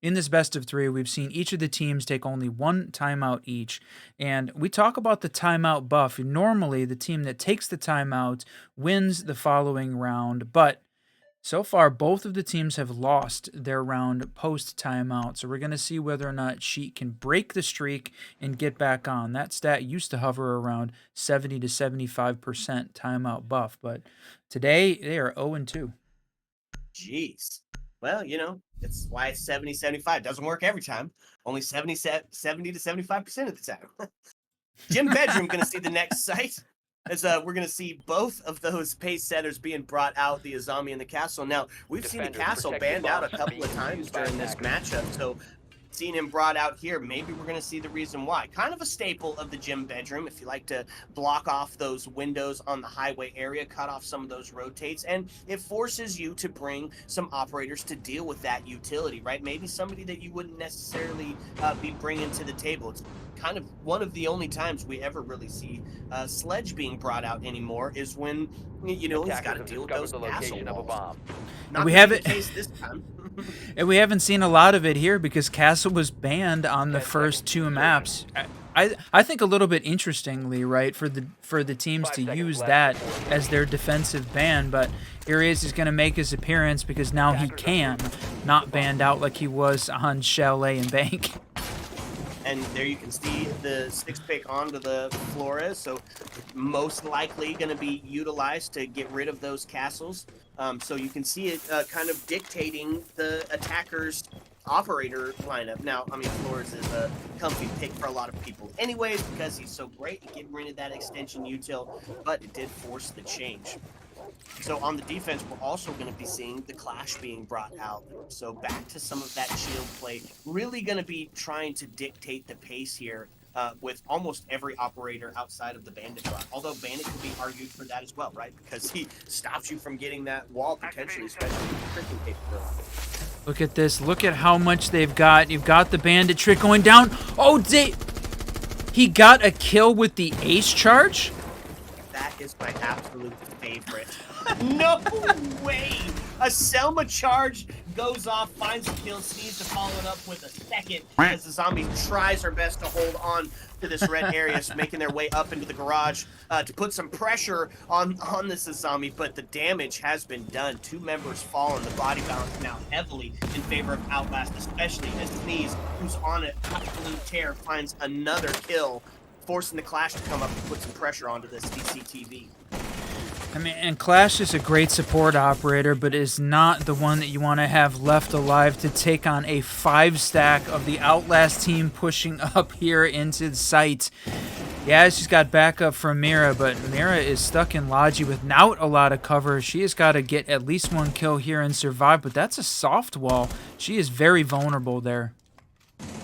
in this best of 3, we've seen each of the teams take only 1 timeout each. And we talk about the timeout buff. Normally, the team that takes the timeout wins the following round. But so far, both of the teams have lost their round post-timeout. So we're going to see whether or not Sheet can break the streak and get back on. That stat used to hover around 70 to 75% timeout buff. But today, they are 0-2. Jeez. Well, you know, it's why it's 70-75. Doesn't work every time. Only 70 to 75% of the time. Jim Bedroom going to see the next site. As we're going to see both of those pace setters being brought out, the Azami and the Castle. Now, we've seen the Castle banned out a couple of times during this matchup, so seeing him brought out here, maybe we're going to see the reason why. Kind of a staple of the Gym Bedroom, if you like to block off those windows on the highway area, cut off some of those rotates, and it forces you to bring some operators to deal with that utility, right? Maybe somebody that you wouldn't necessarily be bringing to the table. It's kind of one of the only times we ever really see Sledge being brought out anymore is when, you know, he's got to deal with those castle walls. Not we the haven't case this time. And we haven't seen a lot of it here because Castle was banned on the first 2 maps. I think a little bit interestingly, right, for the teams to use that as their defensive ban, but here he is, he's going to make his appearance because now he can, not banned out like he was on Chalet and Bank. And there you can see the 6-pick onto the Flores, so most likely going to be utilized to get rid of those castles. So you can see it kind of dictating the attacker's operator lineup. Now, I mean, Flores is a comfy pick for a lot of people anyways because he's so great at getting rid of that extension util, but it did force the change. So on the defense, we're also going to be seeing the clash being brought out. So back to some of that shield play, really going to be trying to dictate the pace here with almost every operator outside of the Bandit drop. Although Bandit could be argued for that as well, right? Because he stops you from getting that wall potentially, especially with the tricking capability. Look at this. Look at how much they've got. You've got the Bandit trick going down. Oh, he got a kill with the ace charge? That is my absolute favorite. No way! A Selma charge goes off, finds the kill, Sneeze to follow it up with a second as the zombie tries her best to hold on to this red area, making their way up into the garage to put some pressure on this zombie, but the damage has been done. 2 members fall, and the body balance now heavily in favor of Outlast, especially as Sneeze, who's on an absolute tear, finds another kill, forcing the Clash to come up and put some pressure onto this CCTV. I mean, and Clash is a great support operator, but is not the one that you want to have left alive to take on a 5-stack of the Outlast team pushing up here into the site. Yeah, she's got backup from Mira, but Mira is stuck in Logi without a lot of cover. She has got to get at least 1 kill here and survive, but that's a soft wall. She is very vulnerable there.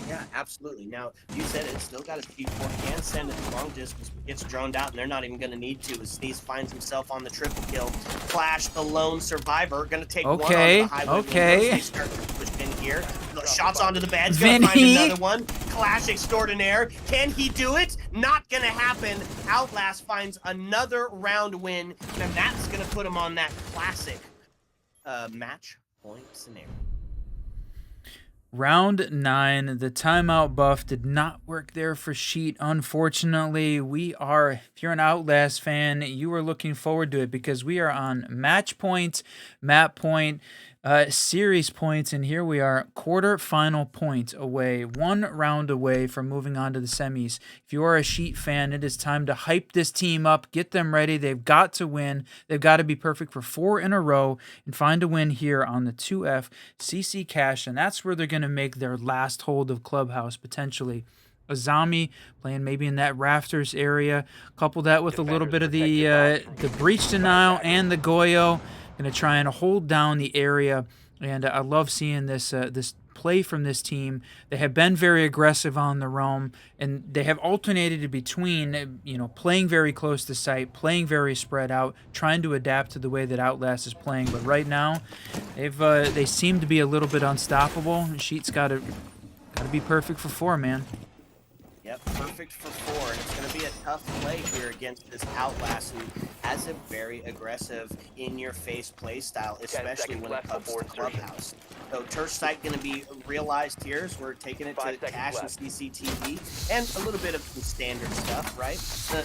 Yeah, absolutely. Now, you said it, still got a C4, can send it long distance, but gets droned out, and they're not even going to need to, as Sneeze finds himself on the triple kill. Flash, the lone survivor, going to take one on the highway. They start to push in here. Shots onto the bed, going to find another one. Clash extraordinaire. Can he do it? Not going to happen. Outlast finds another round win, and that's going to put him on that classic match point scenario. Round 9, the timeout buff did not work there for Sheet. Unfortunately, if you're an Outlast fan, you are looking forward to it because we are on match point, map point, series points, and here we are, quarter-final point away, 1 round away from moving on to the semis. If you are a Sheet fan, it is time to hype this team up, get them ready. They've got to win. They've got to be perfect for 4 in a row and find a win here on the 2F CC Cash, and that's where they're going to make their last hold of Clubhouse, potentially. A zombie playing maybe in that rafters area, couple that with a little bit of the breach denial and the Goyo. Going to try and hold down the area, and I love seeing this play from this team. They have been very aggressive on the roam, and they have alternated between playing very close to site, playing very spread out, trying to adapt to the way that Outlast is playing. But right now, they seem to be a little bit unstoppable. Sheet's got to be perfect for 4, man. Yep, perfect for 4, and it's going to be a tough play here against this Outlast, who has a very aggressive, in-your-face play style, especially when it comes to Clubhouse. So Turf Sight going to be realized here as we're taking it to Cash and CCTV, and a little bit of some standard stuff, right?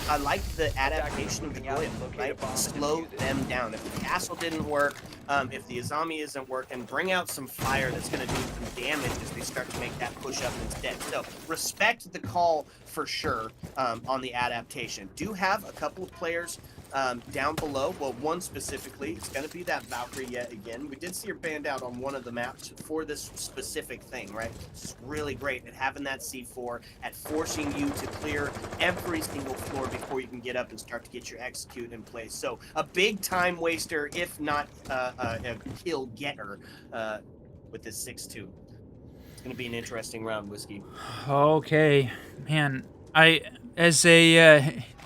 I like the adaptation of the Goyo, right? Slow them down. If the castle didn't work, if the Azami isn't working, bring out some fire that's going to do some damage as they start to make that push up instead. So respect the call for sure on the adaptation. Do have a couple of players down below. Well, one specifically, it's going to be that Valkyrie yet again. We did see her banned out on one of the maps for this specific thing, right? It's really great at having that C4, at forcing you to clear every single floor before you can get up and start to get your execute in place. So a big time waster, if not a kill getter with this 6-2. It's going to be an interesting round, Whiskey. Okay, man.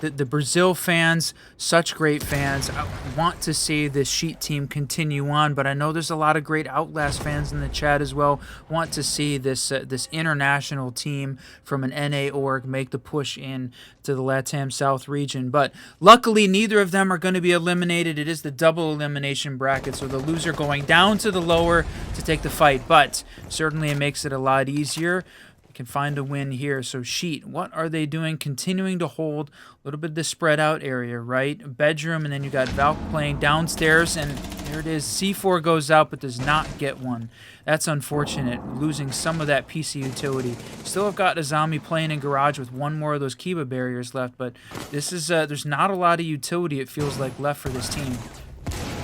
The Brazil fans, such great fans. I want to see this Sheet team continue on, but I know there's a lot of great Outlast fans in the chat as well. Want to see this international team from an NA org make the push in to the LATAM South region. But luckily, neither of them are going to be eliminated. It is the double elimination bracket, so the loser going down to the lower to take the fight. But certainly it makes it a lot easier. Can find a win here. So Sheet, what are they doing? Continuing to hold a little bit of the spread out area, right? Bedroom, and then you got Valk playing downstairs, and there it is. C4 goes out, but does not get one. That's unfortunate, losing some of that PC utility. Still have got a zombie playing in garage with 1 more of those Kiba barriers left, but this is there's not a lot of utility, it feels like, left for this team.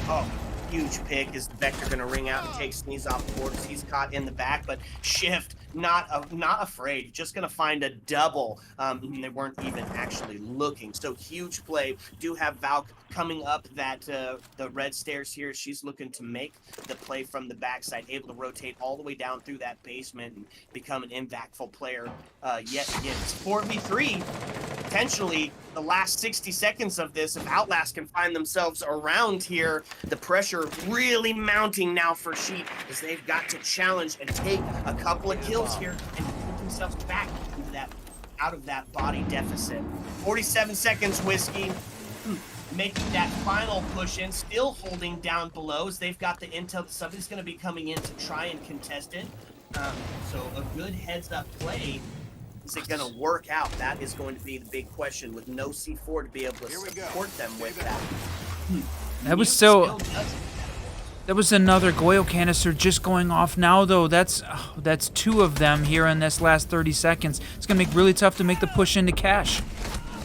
Oh, Huge pick. Is Vector going to ring out and take Sneeze off the board as he's caught in the back? But Shift not afraid. Just going to find a double. And they weren't even actually looking. So huge play. Do have Valk coming up that the red stairs here. She's looking to make the play from the backside, able to rotate all the way down through that basement and become an impactful player yet again. It's 4v3. Potentially the last 60 seconds of this, if Outlast can find themselves around here, the pressure really mounting now for Sheet as they've got to challenge and take a couple of kills here and put themselves back into that, out of that body deficit. 47 seconds, Whiskey. Making that final push in, still holding down below as they've got the intel that somebody's going to be coming in to try and contest it. So a good heads-up play. Is it going to work out? That is going to be the big question with no C4 to be able to support them with that. That was so... That was another Goyle canister just going off now, though. That's 2 of them here in this last 30 seconds. It's going to make really tough to make the push into cash.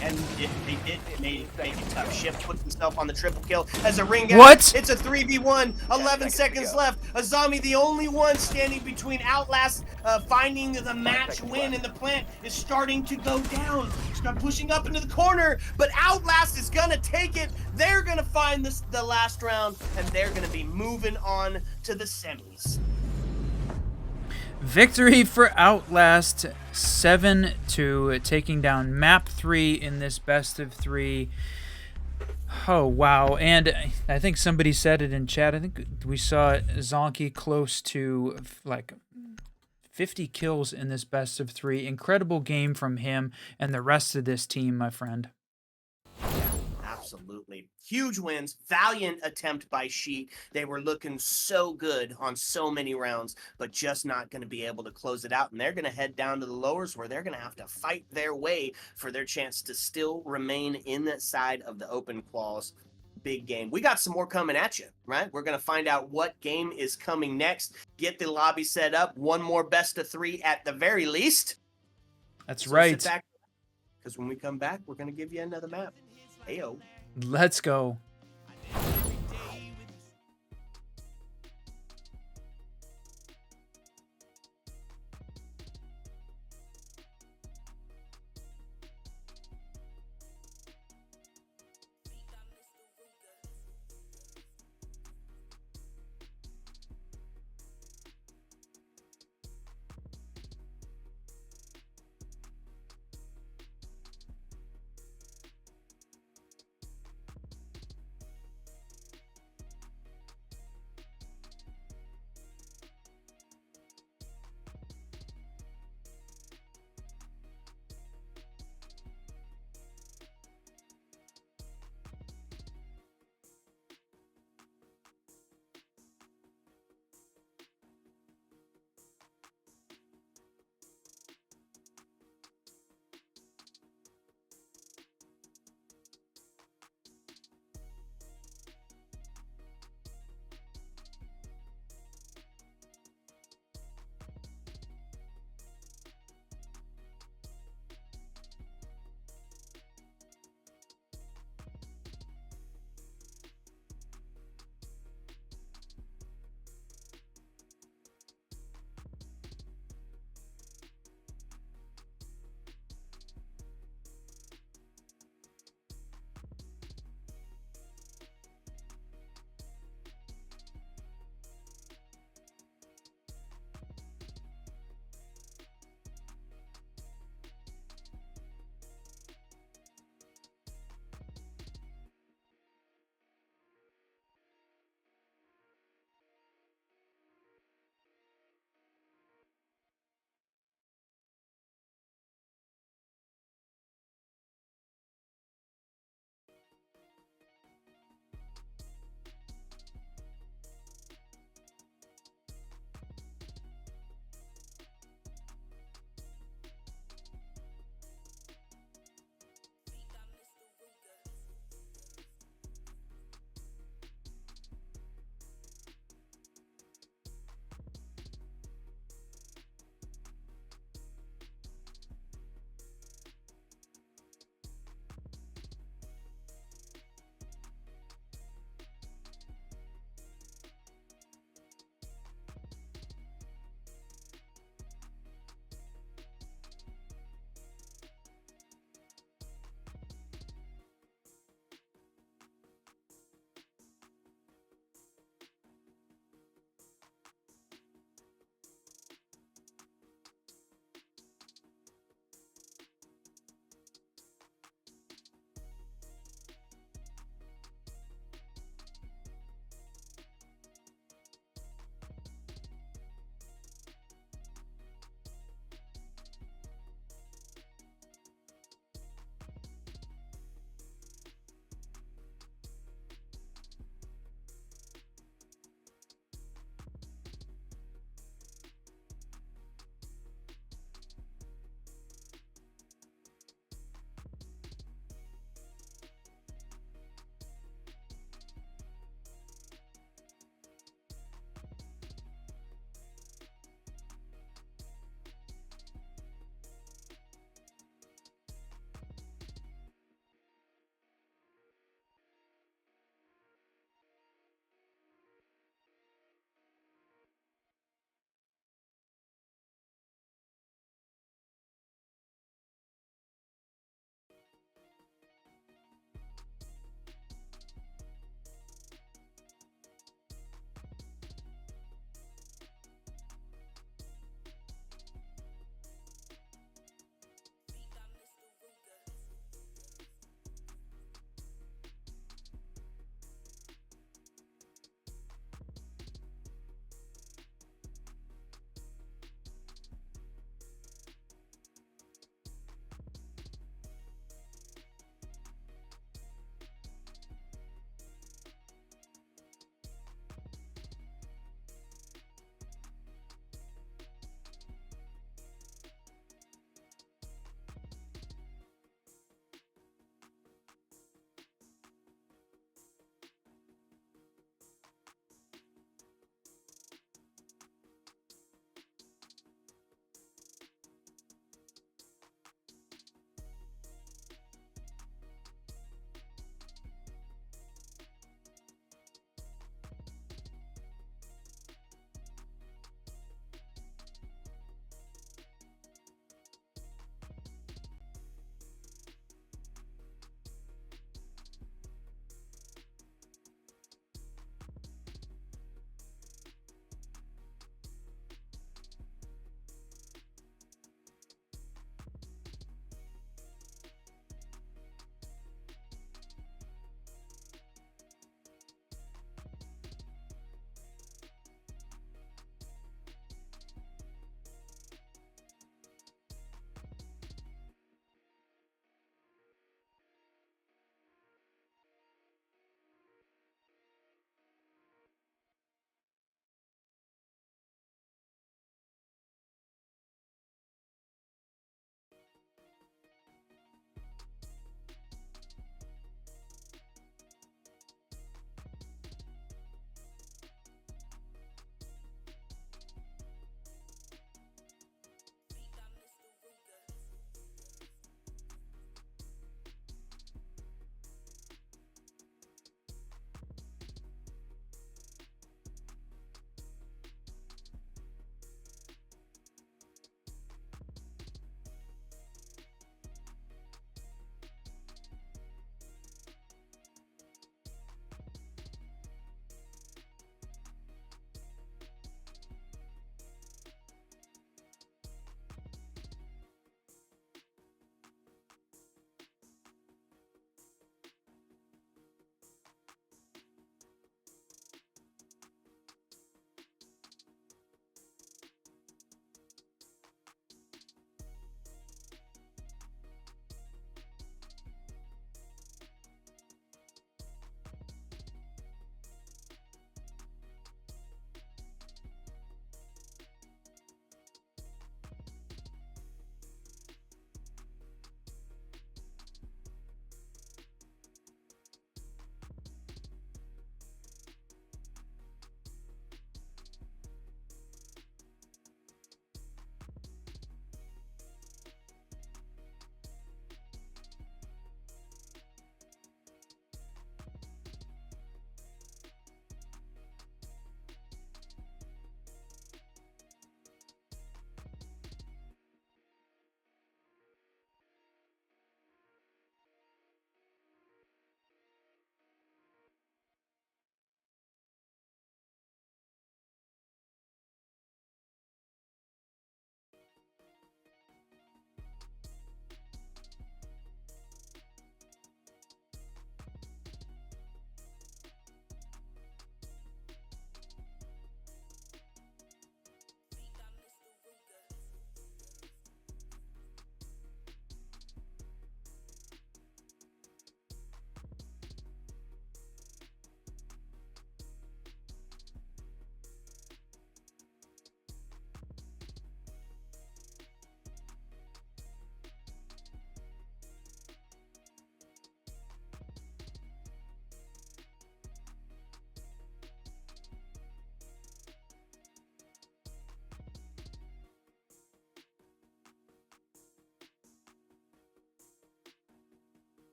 And they did make it tough. Shift puts himself on the triple kill as a ring out. What? It's a 3v1. 11 seconds left. A zombie, the only one standing between Outlast finding the match win, and the plant is starting to go down. Start pushing up into the corner, but Outlast is gonna take it. They're gonna find the last round, and they're gonna be moving on to the semis. Victory for Outlast, 7-2, taking down map 3 in this best of 3. Oh, wow. And I think somebody said it in chat. I think we saw Zonky close to like 50 kills in this best of 3. Incredible game from him and the rest of this team, my friend. Absolutely. Huge wins. Valiant attempt by Sheet. They were looking so good on so many rounds, but just not going to be able to close it out. And they're going to head down to the lowers where they're going to have to fight their way for their chance to still remain in that side of the open quals. Big game. We got some more coming at you, right? We're going to find out what game is coming next. Get the lobby set up. One more best of 3 at the very least. That's right. Because when we come back, we're going to give you another map. Heyo. Let's go.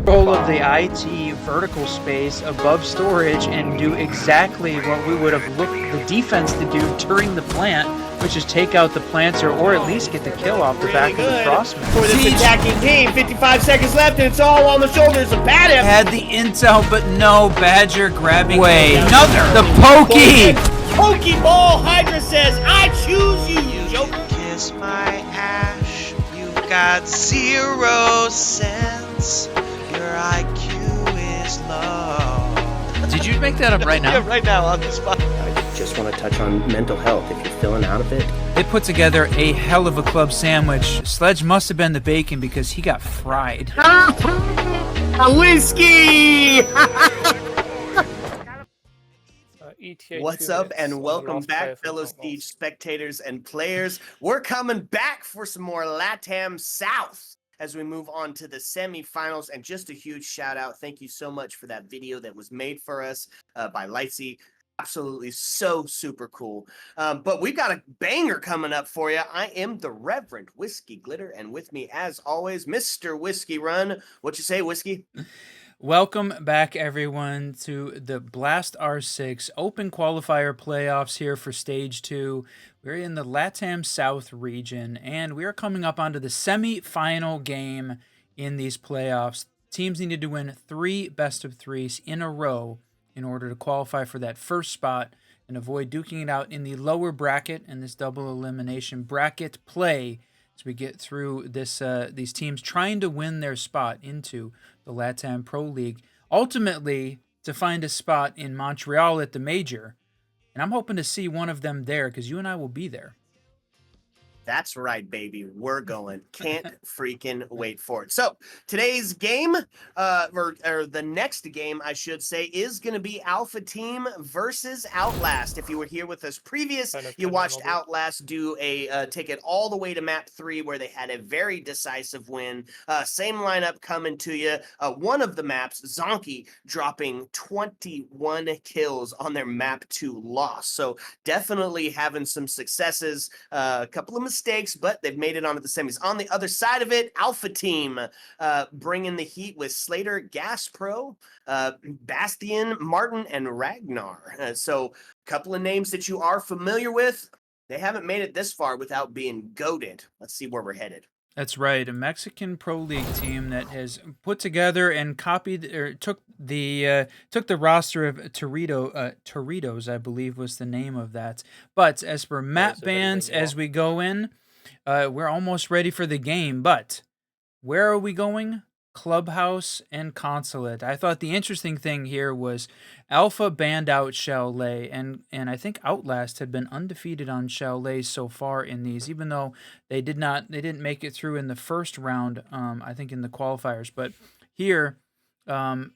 Control of the IT vertical space above storage and do exactly what we would have looked the defense to do during the plant, which is take out the planter or at least get the kill off the back of the crossman. For this attacking team, 55 seconds left, and it's all on the shoulders of Badham. Had the intel, but no. Badger grabbing another. The pokey. Pokeball Hydra says, "I choose you, Joker." Kiss my ash. You got 0 cents. Your IQ is low. Did you make that up right now? Yeah, right now on the spot. I just want to touch on mental health. If you're feeling out of it, They put together a hell of a club sandwich. Sledge must have been the bacon because he got fried. A whiskey! What's up, and welcome back, fellow Siege spectators and players. We're coming back for some more LATAM South as we move on to the semifinals. And just a huge shout out. Thank you so much for that video that was made for us by Lightsy. Absolutely so super cool. But we've got a banger coming up for you. I am the Reverend Whiskey Glitter, and with me, as always, Mr. Whiskey Run. What you say, Whiskey? Welcome back, everyone, to the Blast R6 Open Qualifier Playoffs here for Stage 2. We're in the LATAM South region, and we are coming up onto the semi-final game in these playoffs. Teams needed to win 3 best-of-3s in a row in order to qualify for that first spot and avoid duking it out in the lower bracket and this double elimination bracket play as we get through this these teams trying to win their spot into the LATAM Pro League, ultimately to find a spot in Montreal at the Major. And I'm hoping to see one of them there because you and I will be there. That's right, baby. We're going. Can't freaking wait for it. So today's game, or the next game, I should say, is going to be Alpha Team versus Outlast. If you were here with us previous, you watched Outlast do a take it all the way to map 3, where they had a very decisive win. Same lineup coming to you. One of the maps, Zonky, dropping 21 kills on their map 2 loss. So definitely having some successes. A couple of mistakes, but they've made it onto the semis. On the other side of it, Alpha Team bringing the heat with Slater, Gas Pro, Bastian, Martin, and Ragnar. So a couple of names that you are familiar with. They haven't made it this far without being goated. Let's see where we're headed. That's right, a Mexican Pro League team that has put together and copied or took the roster of Torritos, I believe was the name of that. But as for map bans, as we go in, we're almost ready for the game. But where are we going? Clubhouse and Consulate. I thought the interesting thing here was Alpha banned out CHALET, and I think Outlast had been undefeated on CHALET so far in these, even though they didn't make it through in the first round, I think in the qualifiers. But here, Alpha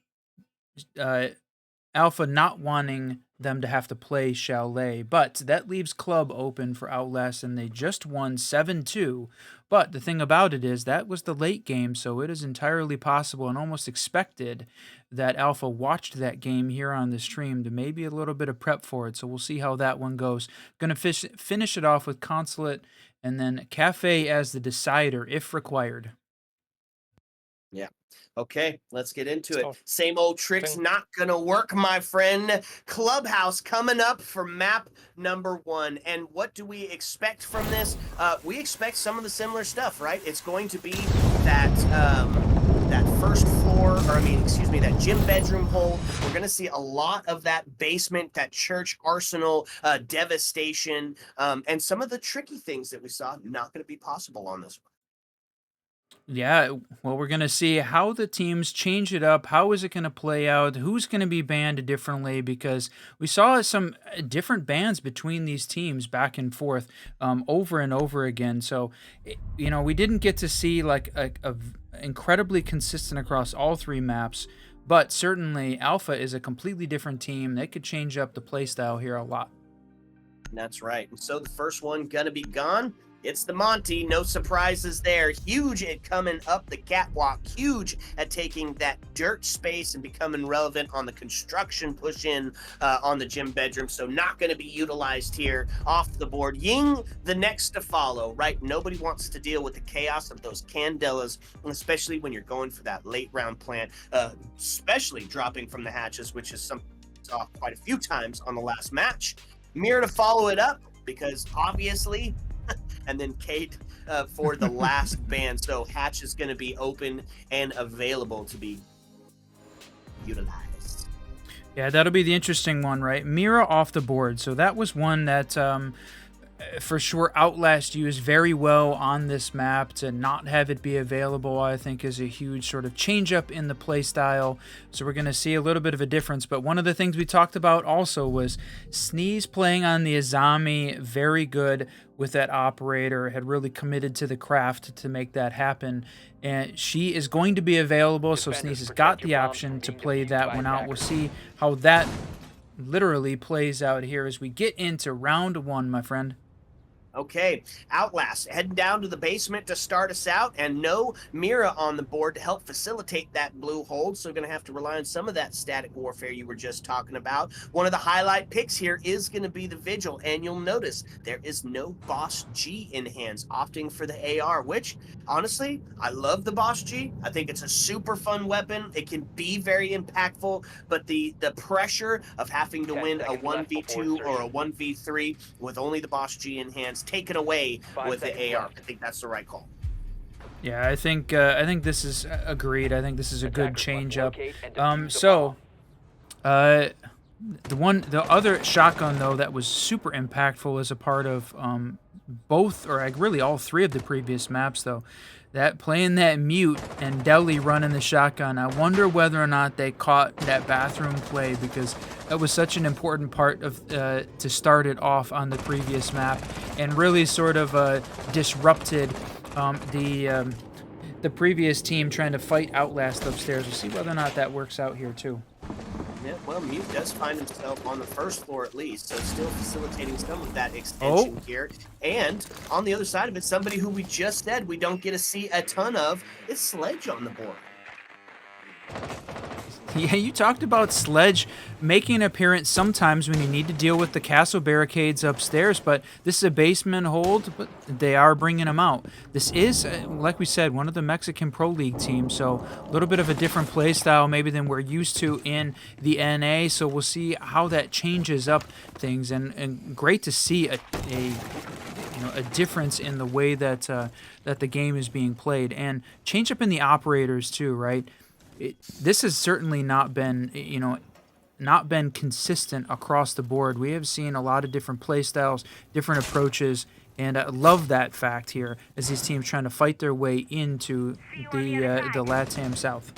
not wanting them to have to play CHALET, but that leaves Club open for Outlast, and they just won 7-2. But the thing about it is that was the late game, so it is entirely possible and almost expected that Alpha watched that game here on the stream to maybe a little bit of prep for it. So we'll see how that one goes. Going to finish it off with Consulate and then Cafe as the decider if required. Yeah. Okay, let's get into it. Same old tricks not gonna work, my friend. Clubhouse coming up for map number 1. And what do we expect from this? We expect some of the similar stuff, right? It's going to be that that first floor, or that gym bedroom hole. We're gonna see a lot of that basement, that church arsenal devastation, and some of the tricky things that we saw not gonna be possible on this one. Yeah, well, we're going to see how the teams change it up. How is it going to play out? Who's going to be banned differently? Because we saw some different bans between these teams back and forth over and over again. So, we didn't get to see like a incredibly consistent across all 3 maps. But certainly, Alpha is a completely different team. They could change up the play style here a lot. That's right. So the first one going to be gone. It's the Monty, no surprises there. Huge at coming up the catwalk, huge at taking that dirt space and becoming relevant on the construction push in on the gym bedroom. So not going to be utilized here off the board. Ying, the next to follow, right? Nobody wants to deal with the chaos of those Candelas, especially when you're going for that late round plant, especially dropping from the hatches, which is something we saw quite a few times on the last match. Mirror to follow it up, because obviously, and then Kate for the last ban. So hatch is going to be open and available to be utilized. Yeah, that'll be the interesting one, right? Mira off the board. So that was one that for sure Outlast used very well on this map. To not have it be available, I think, is a huge sort of change up in the play style. So we're going to see a little bit of a difference. But one of the things we talked about also was Sneeze playing on the Azami, very good with that operator, had really committed to the craft to make that happen. And she is going to be available, so Sneeze has got the option to play that one out. We'll see how that literally plays out here as we get into round one, my friend. Okay, Outlast heading down to the basement to start us out, and no Mira on the board to help facilitate that blue hold, so going to have to rely on some of that static warfare you were just talking about. One of the highlight picks here is going to be the Vigil, and you'll notice there is no Boss G in hands, opting for the AR, which, honestly, I love the Boss G. I think it's a super fun weapon. It can be very impactful, but the pressure of having to win a 1v2 or a 1v3 with only the Boss G in hands taken away with the AR. I think that's the right call. Yeah, I think this is agreed. I think this is a good change up. The other shotgun though that was super impactful as a part of both, or like really all three of the previous maps though, that playing that mute and Deli running the shotgun. I wonder whether or not they caught that bathroom play, because that was such an important part of to start it off on the previous map, and really sort of disrupted the previous team trying to fight Outlast upstairs. We'll see whether or not that works out here too. Yeah, well, Mute does find himself on the first floor at least, so still facilitating some of that extension here. And on the other side of it, somebody who we just said we don't get to see a ton of is Sledge on the board. Yeah, you talked about Sledge making an appearance sometimes when you need to deal with the castle barricades upstairs, but this is a basement hold, but they are bringing him out. This is, like we said, one of the Mexican Pro League teams, so a little bit of a different play style maybe than we're used to in the NA, so we'll see how that changes up things, and great to see a difference in the way that that the game is being played, and change up in the operators too, right? This has certainly not been, not been consistent across the board. We have seen a lot of different play styles, different approaches, and I love that fact here as these teams trying to fight their way into the LATAM South.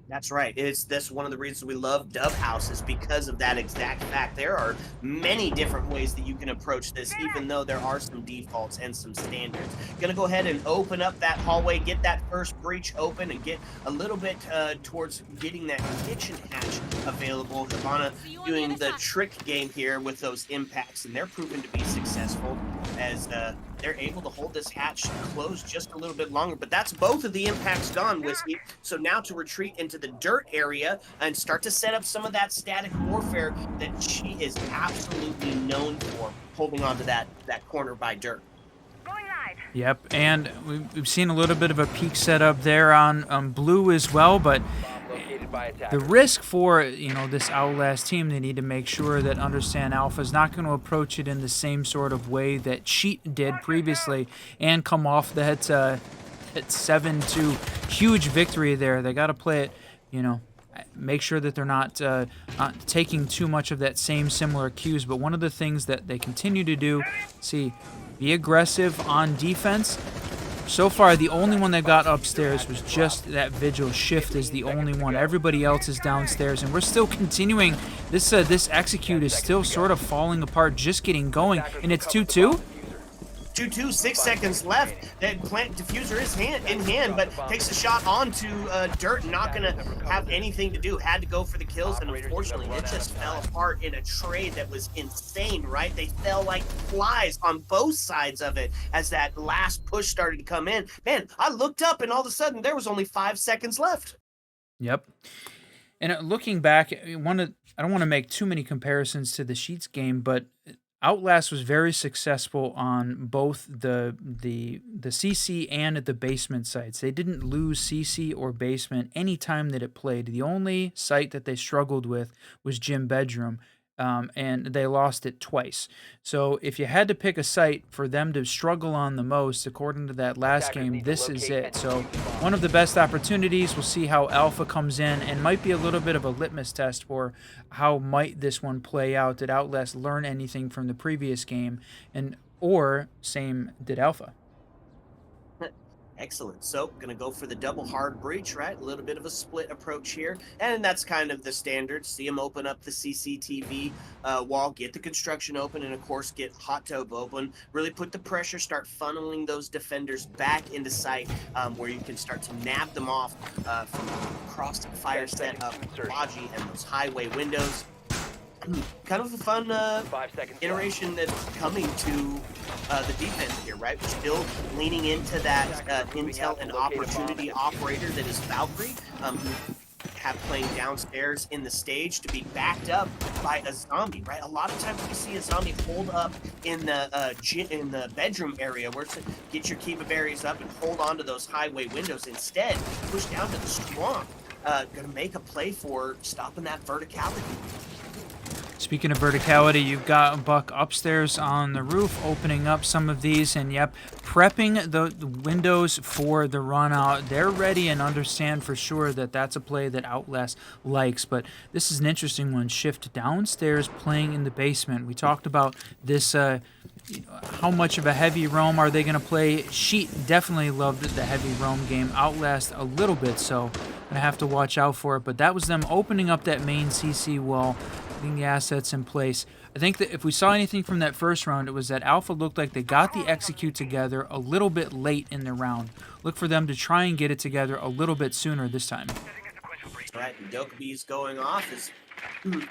That's right. That's one of the reasons we love Dove House, is because of that exact fact. There are many different ways that you can approach this, even though there are some defaults and some standards. Gonna go ahead and open up that hallway, get that first breach open, and get a little bit towards getting that kitchen hatch available. Havana doing the trick game here with those impacts, and they're proven to be successful as they're able to hold this hatch closed just a little bit longer. But that's both of the impacts gone, Whiskey. So now to retreat into the dirt area and start to set up some of that static warfare that she is absolutely known for, holding on to that corner by dirt. Yep, and we've seen a little bit of a peak setup there on blue as well, but the risk for this Outlast team, they need to make sure that Understand Alpha is not going to approach it in the same sort of way that Cheat did previously and come off that 7-2 huge victory there. They got to play it, make sure that they're not taking too much of that same similar cues. But one of the things that they continue to do, be aggressive on defense. So far, the only one that got upstairs was just that Vigil. Shift is the only one. Everybody else is downstairs, and we're still continuing. This execute is still sort of falling apart, just getting going, and it's 2-2. 2-2, 6 seconds left. That plant diffuser is in hand, but takes a shot onto dirt. Not gonna have anything to do. Had to go for the kills, and unfortunately, it just fell apart in a trade that was insane. Right? They fell like flies on both sides of it as that last push started to come in. Man, I looked up, and all of a sudden, there was only 5 seconds left. Yep. And looking back, I don't want to make too many comparisons to the Sheets game, but Outlast was very successful on both the CC and the basement sites. They didn't lose CC or basement any time that it played. The only site that they struggled with was gym bedroom, and they lost it twice. So if you had to pick a site for them to struggle on the most, according to that last game, this is it. So one of the best opportunities. We'll see how Alpha comes in, and might be a little bit of a litmus test for how might this one play out. Did Outlast learn anything from the previous game, or same did Alpha? Excellent. So, gonna go for the double hard breach, right? A little bit of a split approach here, and that's kind of the standard. See him open up the CCTV wall, get the construction open, and of course get hot tub open. Really put the pressure, start funneling those defenders back into sight, where you can start to nab them off from across the fire setup, Logi, and those highway windows. Kind of a fun 5 seconds iteration that's coming to the defense here, right? We're still leaning into that intel and opportunity operator that is Valkyrie, who have playing downstairs in the stage to be backed up by a zombie, right? A lot of times we see a zombie hold up in the bedroom area where to get your Kiva berries up and hold on to those highway windows. Instead, push down to the swamp. Gonna make a play for stopping that verticality. Speaking of verticality, you've got Buck upstairs on the roof, opening up some of these, and yep, prepping the windows for the run out. They're ready and understand for sure that that's a play that Outlast likes, but this is an interesting one. Shift downstairs, playing in the basement. We talked about this, how much of a heavy roam are they going to play? Sheet definitely loved the heavy roam game. Outlast a little bit, so going to have to watch out for it, but that was them opening up that main CC wall, getting the assets in place. I think that if we saw anything from that first round, it was that Alpha looked like they got the execute together a little bit late in the round. Look for them to try and get it together a little bit sooner this time. Right, and Dokubi's going off as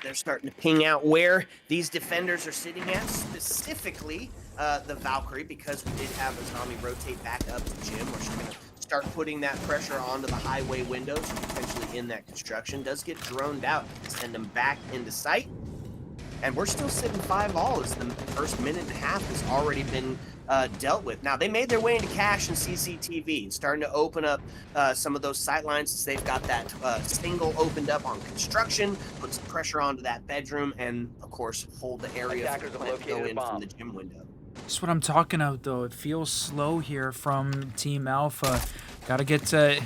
they're starting to ping out where these defenders are sitting at, specifically the Valkyrie, because we did have a zombie rotate back up to Jim, where she's going to start putting that pressure onto the highway windows, potentially in that construction. Does get droned out, send them back into sight. And we're still sitting 5-all as the first minute and a half has already been dealt with. Now, they made their way into cache and CCTV, starting to open up some of those sight lines as they've got that single opened up on construction, put some pressure onto that bedroom, and, of course, hold the area for the plant to go in from the gym window. That's what I'm talking about, though. It feels slow here from Team Alpha. Got to get the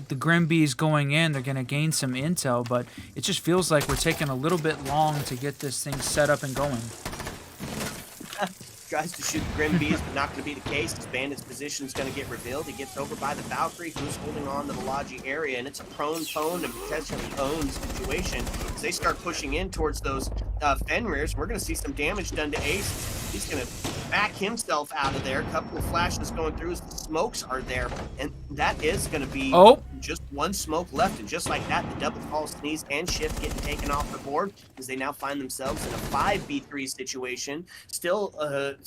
Grimbees going in. They're going to gain some intel, but it just feels like we're taking a little bit long to get this thing set up and going. Tries to shoot the Grimbees, but not going to be the case. His bandit's position is going to get revealed. He gets over by the Valkyrie, who's holding on to the Logi area, and it's a prone and potentially owned situation as they start pushing in towards those Fenrirs. We're going to see some damage done to Ace. He's going to back himself out of there. A couple of flashes going through as the smokes are there, and that is going to be just one smoke left. And just like that, the double call, sneeze, and shift getting taken off the board as they now find themselves in a 5v3 situation. Still a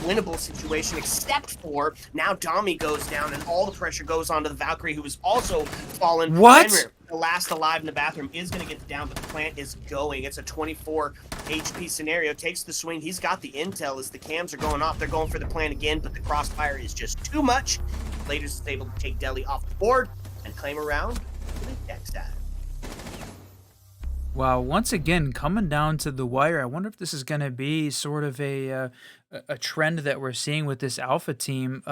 winnable situation, except for now Dami goes down and all the pressure goes onto the Valkyrie, who is also fallen. What? Fenrir, the last alive in the bathroom, is going to get down, but the plant is going. It's a 24 HP scenario. Takes the swing. He's got the intel as the cams are going off. They're going for the plant again, but the crossfire is just too much. Laters is able to take Deli off the board and claim a round for the next time. Wow, once again, coming down to the wire. I wonder if this is going to be sort of a trend that we're seeing with this Alpha team.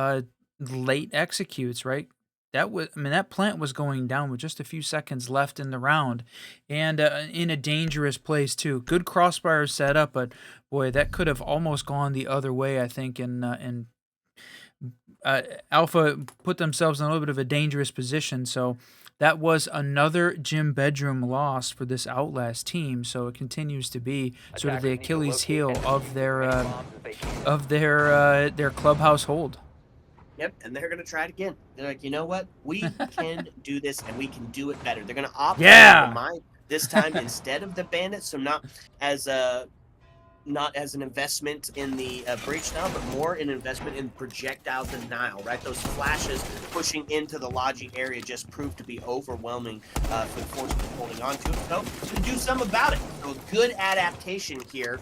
Late executes, right? That plant was going down with just a few seconds left in the round, and in a dangerous place too. Good crossfire setup, but boy, that could have almost gone the other way, I think, and Alpha put themselves in a little bit of a dangerous position. So that was another gym bedroom loss for this Outlast team. So it continues to be sort of the Attackers need to Achilles locate heel and of defuse as many bombs as they can. their clubhouse hold. Yep, and they're going to try it again. They're like, you know what? We can do this, and we can do it better. They're going to opt Yeah. for the mine this time instead of the bandits, so not as an investment in the breach style, but more an investment in projectile denial, right? Those flashes pushing into the logi area just proved to be overwhelming for the forces holding on to it. So to do something about it. So good adaptation here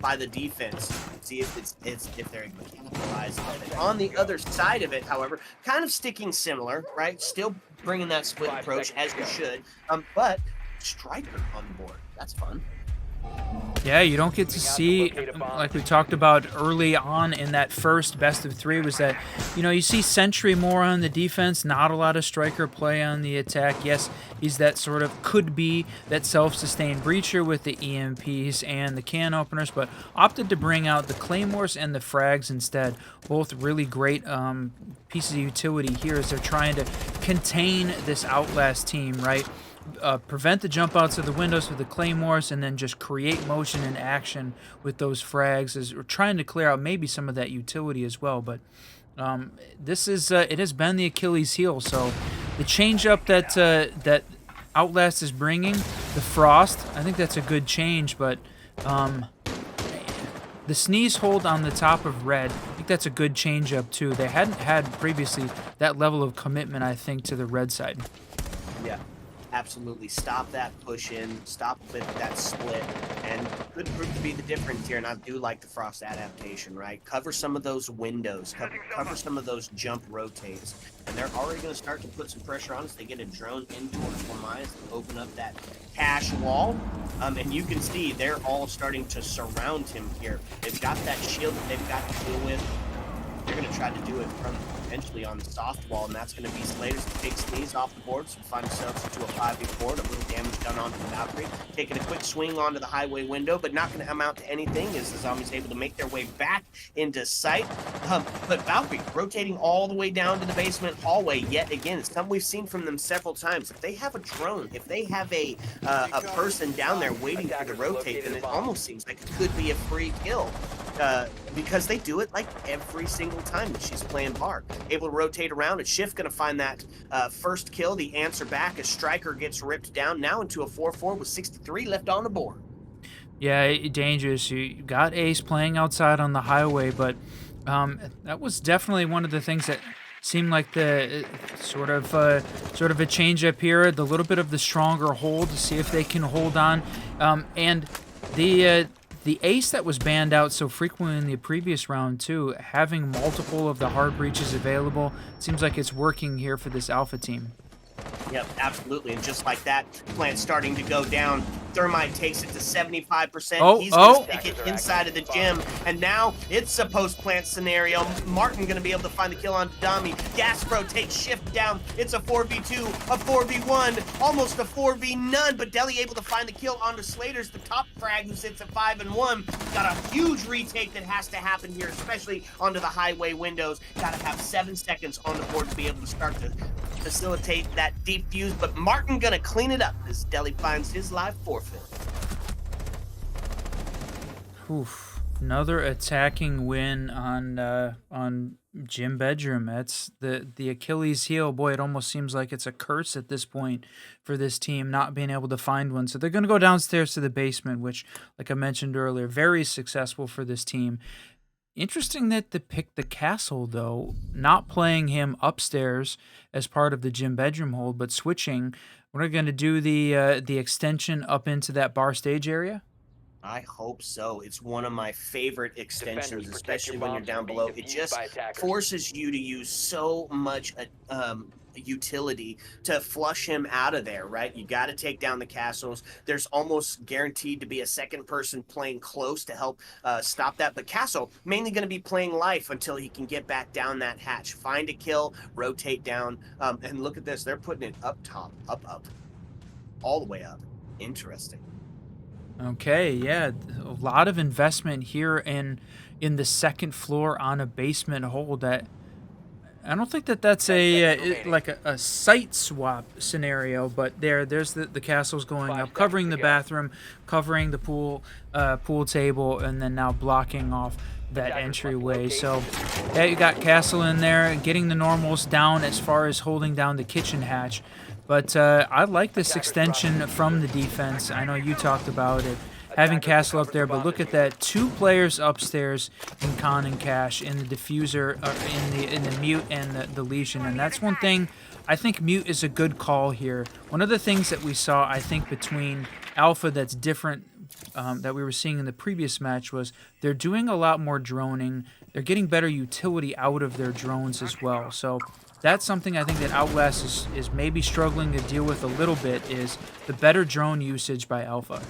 by the defense. See if they're able to capitalize on it. On the other side of it, however, kind of sticking similar, right? Still bringing that split 5 approach as seconds you to go. should, but Striker on the board. That's fun. Yeah, you don't get to see, like we talked about early on in that first best of 3, was that, you see Sentry more on the defense, not a lot of Striker play on the attack. Yes, he's that sort of, could be that self-sustained breacher with the EMPs and the can openers, but opted to bring out the Claymores and the Frags instead. Both really great pieces of utility here as they're trying to contain this Outlast team, right? Prevent the jump outs of the windows with the Claymores, and then just create motion and action with those frags as we're trying to clear out maybe some of that utility as well. But this is it has been the Achilles heel. So the change up that Outlast is bringing, the Frost, I think that's a good change. But the Sneeze hold on the top of Red, I think that's a good change up too. They hadn't had previously that level of commitment, I think, to the Red side. Yeah. Absolutely stop that push in, stop with that split, and could prove to be the difference here. And I do like the Frost adaptation, right? Cover some of those windows, cover some of those jump rotates, and they're already going to start to put some pressure on us. They get a drone in towards Lamias to open up that cash wall, and you can see they're all starting to surround him here. They've got that shield that they've got to deal with. They're going to try to do it from potentially on the soft wall, and that's going to be Slater's big Sneeze off the board, so we find ourselves into a 5v4, a little damage done onto the Valkyrie, taking a quick swing onto the highway window, but not going to amount to anything as the zombies able to make their way back into sight. But Valkyrie rotating all the way down to the basement hallway yet again. It's something we've seen from them several times. If they have a drone, if they have a person down there waiting for the rotate, then it almost seems like it could be a free kill. Because they do it like every single time that she's playing Bar. Able to rotate around, and Shift going to find that first kill, the answer back as Striker gets ripped down now into a 4-4 with 63 left on the board. Yeah, dangerous. You got Ace playing outside on the highway, but that was definitely one of the things that seemed like the sort of a change up here. The little bit of the stronger hold to see if they can hold on, and the Ace that was banned out so frequently in the previous round too, having multiple of the hard breaches available, seems like it's working here for this Alpha team. Yep, absolutely. And just like that, Plant's starting to go down. Thermite takes it to 75%. He's going to stick it inside of the gym. And now it's a post-plant scenario. Martin going to be able to find the kill on Dami. Gaspro takes Shift down. It's a 4v2, a 4v1, almost a 4v none. But Deli able to find the kill onto Slater's, the top frag, who sits at 5-1. Got a huge retake that has to happen here, especially onto the highway windows. Got to have 7 seconds on the board to be able to start to facilitate that defuse, but Martin gonna clean it up as Deli finds his live forfeit. Oof. Another attacking win on Gym Bedroom. That's the Achilles heel. Boy, it almost seems like it's a curse at this point for this team not being able to find one. So they're gonna go downstairs to the basement, which, like I mentioned earlier, very successful for this team. Interesting that they picked the castle, though, not playing him upstairs as part of the Gym Bedroom hold, but switching. We're going to do the extension up into that bar stage area. I hope so. It's one of my favorite extensions, especially when you're down below. It just forces you to use so much utility to flush him out of there, right? You got to take down the castles. There's almost guaranteed to be a second person playing close to help stop that. But Castle mainly going to be playing life until he can get back down that hatch, find a kill, rotate down, and look at this. They're putting it up top, up, all the way up. Interesting. Okay, yeah, a lot of investment here in the second floor on a basement hold that I don't think that that's like a site swap scenario, but there's the castles going up, covering the bathroom, covering the pool table, and then now blocking off that entryway. So yeah, you got castle in there, getting the normals down as far as holding down the kitchen hatch. But I like this extension from the defense. I know you talked about it, having Castle up there, but look at that. 2 players upstairs in Con and Cash, in the diffuser, in the Mute and the Legion. And that's one thing, I think Mute is a good call here. One of the things that we saw, I think, between Alpha that's different that we were seeing in the previous match was they're doing a lot more droning. They're getting better utility out of their drones as well. So that's something I think that Outlast is maybe struggling to deal with a little bit, is the better drone usage by Alpha.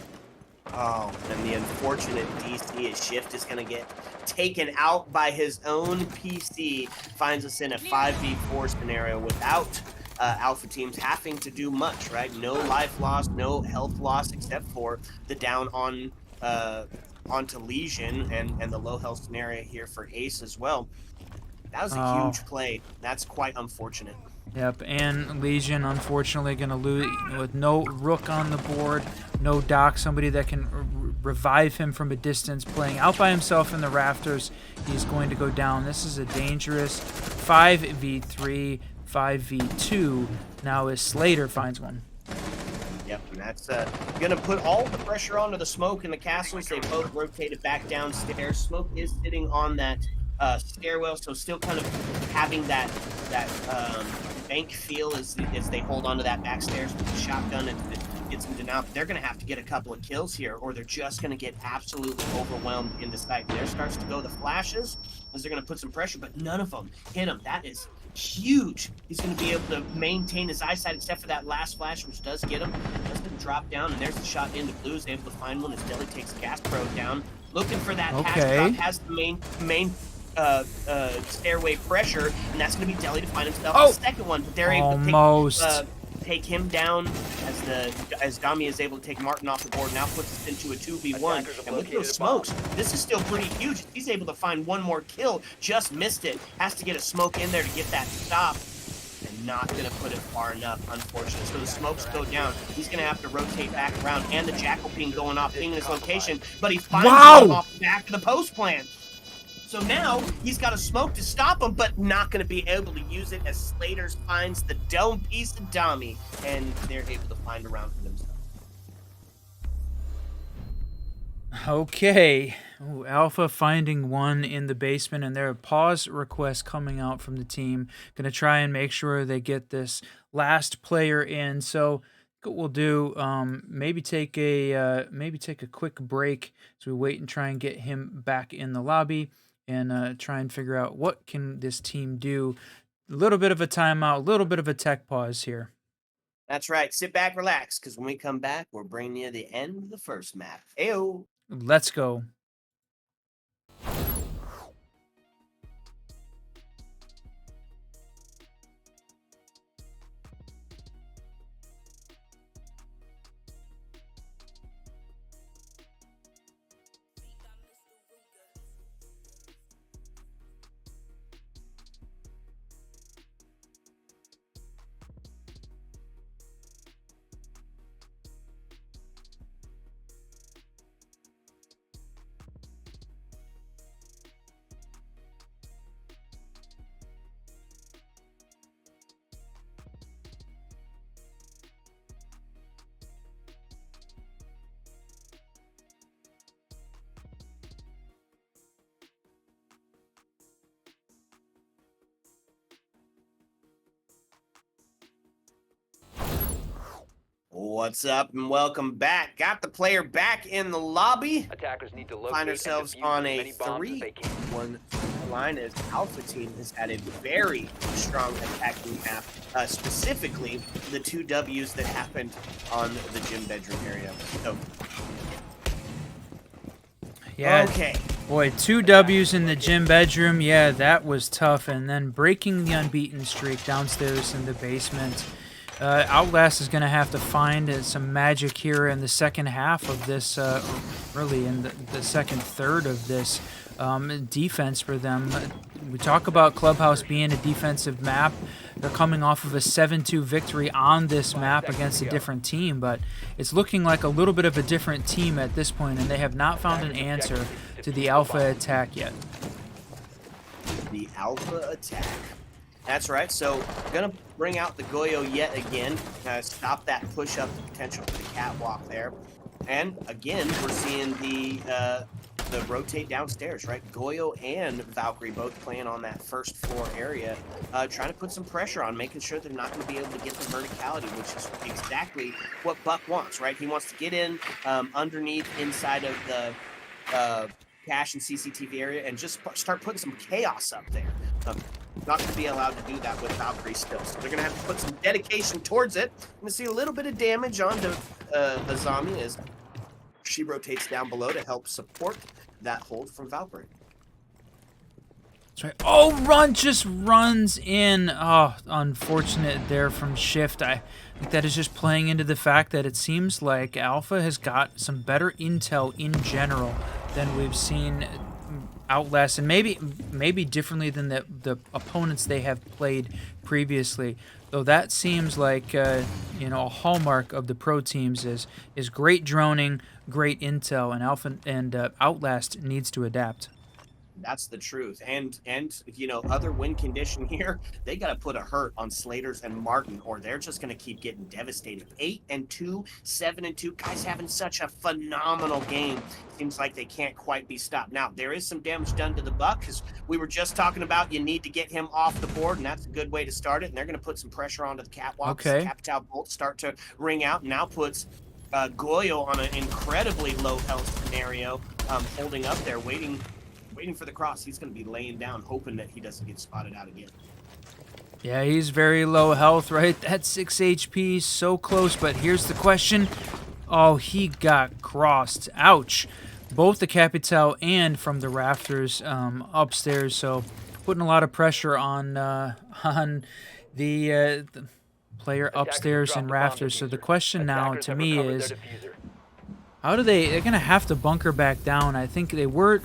Oh, and the unfortunate DC, his shift is going to get taken out by his own PC. Finds us in a 5v4 scenario without Alpha teams having to do much, right? No life loss, no health loss, except for the down on onto Legion and the low health scenario here for Ace as well. That was a huge play. That's quite unfortunate. Yep, and Legion unfortunately going to lose with no Rook on the board, no Doc, somebody that can revive him from a distance, playing out by himself in the rafters. He's going to go down. This is a dangerous 5v3, 5v2, now as Slater finds one. Yep, and that's going to put all the pressure onto the Smoke and the castles. They both rotated back downstairs. Smoke is sitting on that stairwell, so still kind of having that bank feel as they hold onto that back stairs with the shotgun and gets them down. They're going to have to get a couple of kills here, or they're just going to get absolutely overwhelmed in the site. There starts to go the flashes as they're going to put some pressure, but none of them hit him. That is huge. He's going to be able to maintain his eyesight except for that last flash, which does get him. Doesn't drop down, and there's the shot into blue. Is able to find one as Deli takes Gas Pro down. Looking for that hash drop, has the main stairway pressure, and that's going to be Deli to find himself the second one. But they're able to take him down as Dami is able to take Martin off the board. Now puts us into a 2v1. And look at those smokes. This is still pretty huge. He's able to find one more kill. Just missed it. Has to get a smoke in there to get that stop. And not going to put it far enough, unfortunately. So the smokes go down. He's going to have to rotate back around. And the Jackal ping going off, pinging his location. But he finds him off the back of the post plant. So now he's got a smoke to stop him, but not going to be able to use it as Slater finds the dome piece of Dami, and they're able to find a round for themselves. Okay. Ooh, Alpha finding one in the basement, and there are pause requests coming out from the team. Going to try and make sure they get this last player in. So what we'll do, maybe take a quick break as we wait and try and get him back in the lobby. And try and figure out what can this team do. A little bit of a timeout, a little bit of a tech pause here. That's right. Sit back, relax, because when we come back, we're bringing you the end of the first map. Ayo. Let's go. What's up and welcome back. Got the player back in the lobby. Attackers need to locate Find ourselves on a 3-1 line as Alpha team has had a very strong attacking half, specifically the 2 Ws that happened on the gym bedroom area. So, yeah. Okay. Boy, 2 Ws in the gym bedroom. Yeah, that was tough. And then breaking the unbeaten streak downstairs in the basement. Outlast is going to have to find some magic here in the second half of this, really in the second third of this defense for them. we talk about Clubhouse being a defensive map. They're coming off of a 7-2 victory on this map against a different team, but it's looking like a little bit of a different team at this point, and they have not found an answer to the Alpha attack yet. The Alpha attack. That's right. So gonna bring out the Goyo yet again. Stop that push up the potential for the catwalk there. And again, we're seeing the rotate downstairs, right? Goyo and Valkyrie both playing on that first floor area, trying to put some pressure on, making sure they're not going to be able to get the verticality, which is exactly what Buck wants, right? He wants to get in underneath inside of the cache and CCTV area and just start putting some chaos up there. Not going to be allowed to do that with Valkyrie still. So they're going to have to put some dedication towards it. I'm going to see a little bit of damage onto the zombie as she rotates down below to help support that hold from Valkyrie. That's right. Oh, just runs in. Oh, unfortunate there from Shift. I think that is just playing into the fact that it seems like Alpha has got some better intel in general than we've seen Outlast, and maybe differently than the opponents they have played previously. Though that seems like a hallmark of the pro teams is great droning, great intel, and Alpha and Outlast needs to adapt. That's the truth. And other win condition here, they got to put a hurt on Slaters and Martin, or they're just going to keep getting devastated. 8-2, 7-2, guys having such a phenomenal game. Seems like they can't quite be stopped. Now, there is some damage done to the Buck, because we were just talking about you need to get him off the board, and that's a good way to start it. And they're going to put some pressure onto the catwalk. Okay. Capital bolts start to ring out, and now puts Goyo on an incredibly low health scenario, holding up there, waiting for the cross. He's going to be laying down, hoping that he doesn't get spotted out again. Yeah, he's very low health, right? That's 6 HP, so close, but here's the question. Oh, he got crossed. Ouch. Both the Capital and from the rafters upstairs, so putting a lot of pressure on the player upstairs and rafters. So the question now to me is, how do they're going to have to bunker back down. I think they were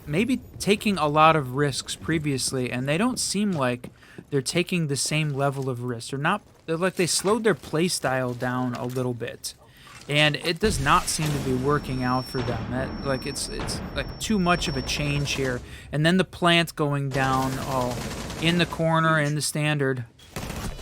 maybe taking a lot of risks previously, and they don't seem like they're taking the same level of risk. They're like they slowed their play style down a little bit, and it does not seem to be working out for them. It's like too much of a change here. And then the plant going down, in the corner in the standard.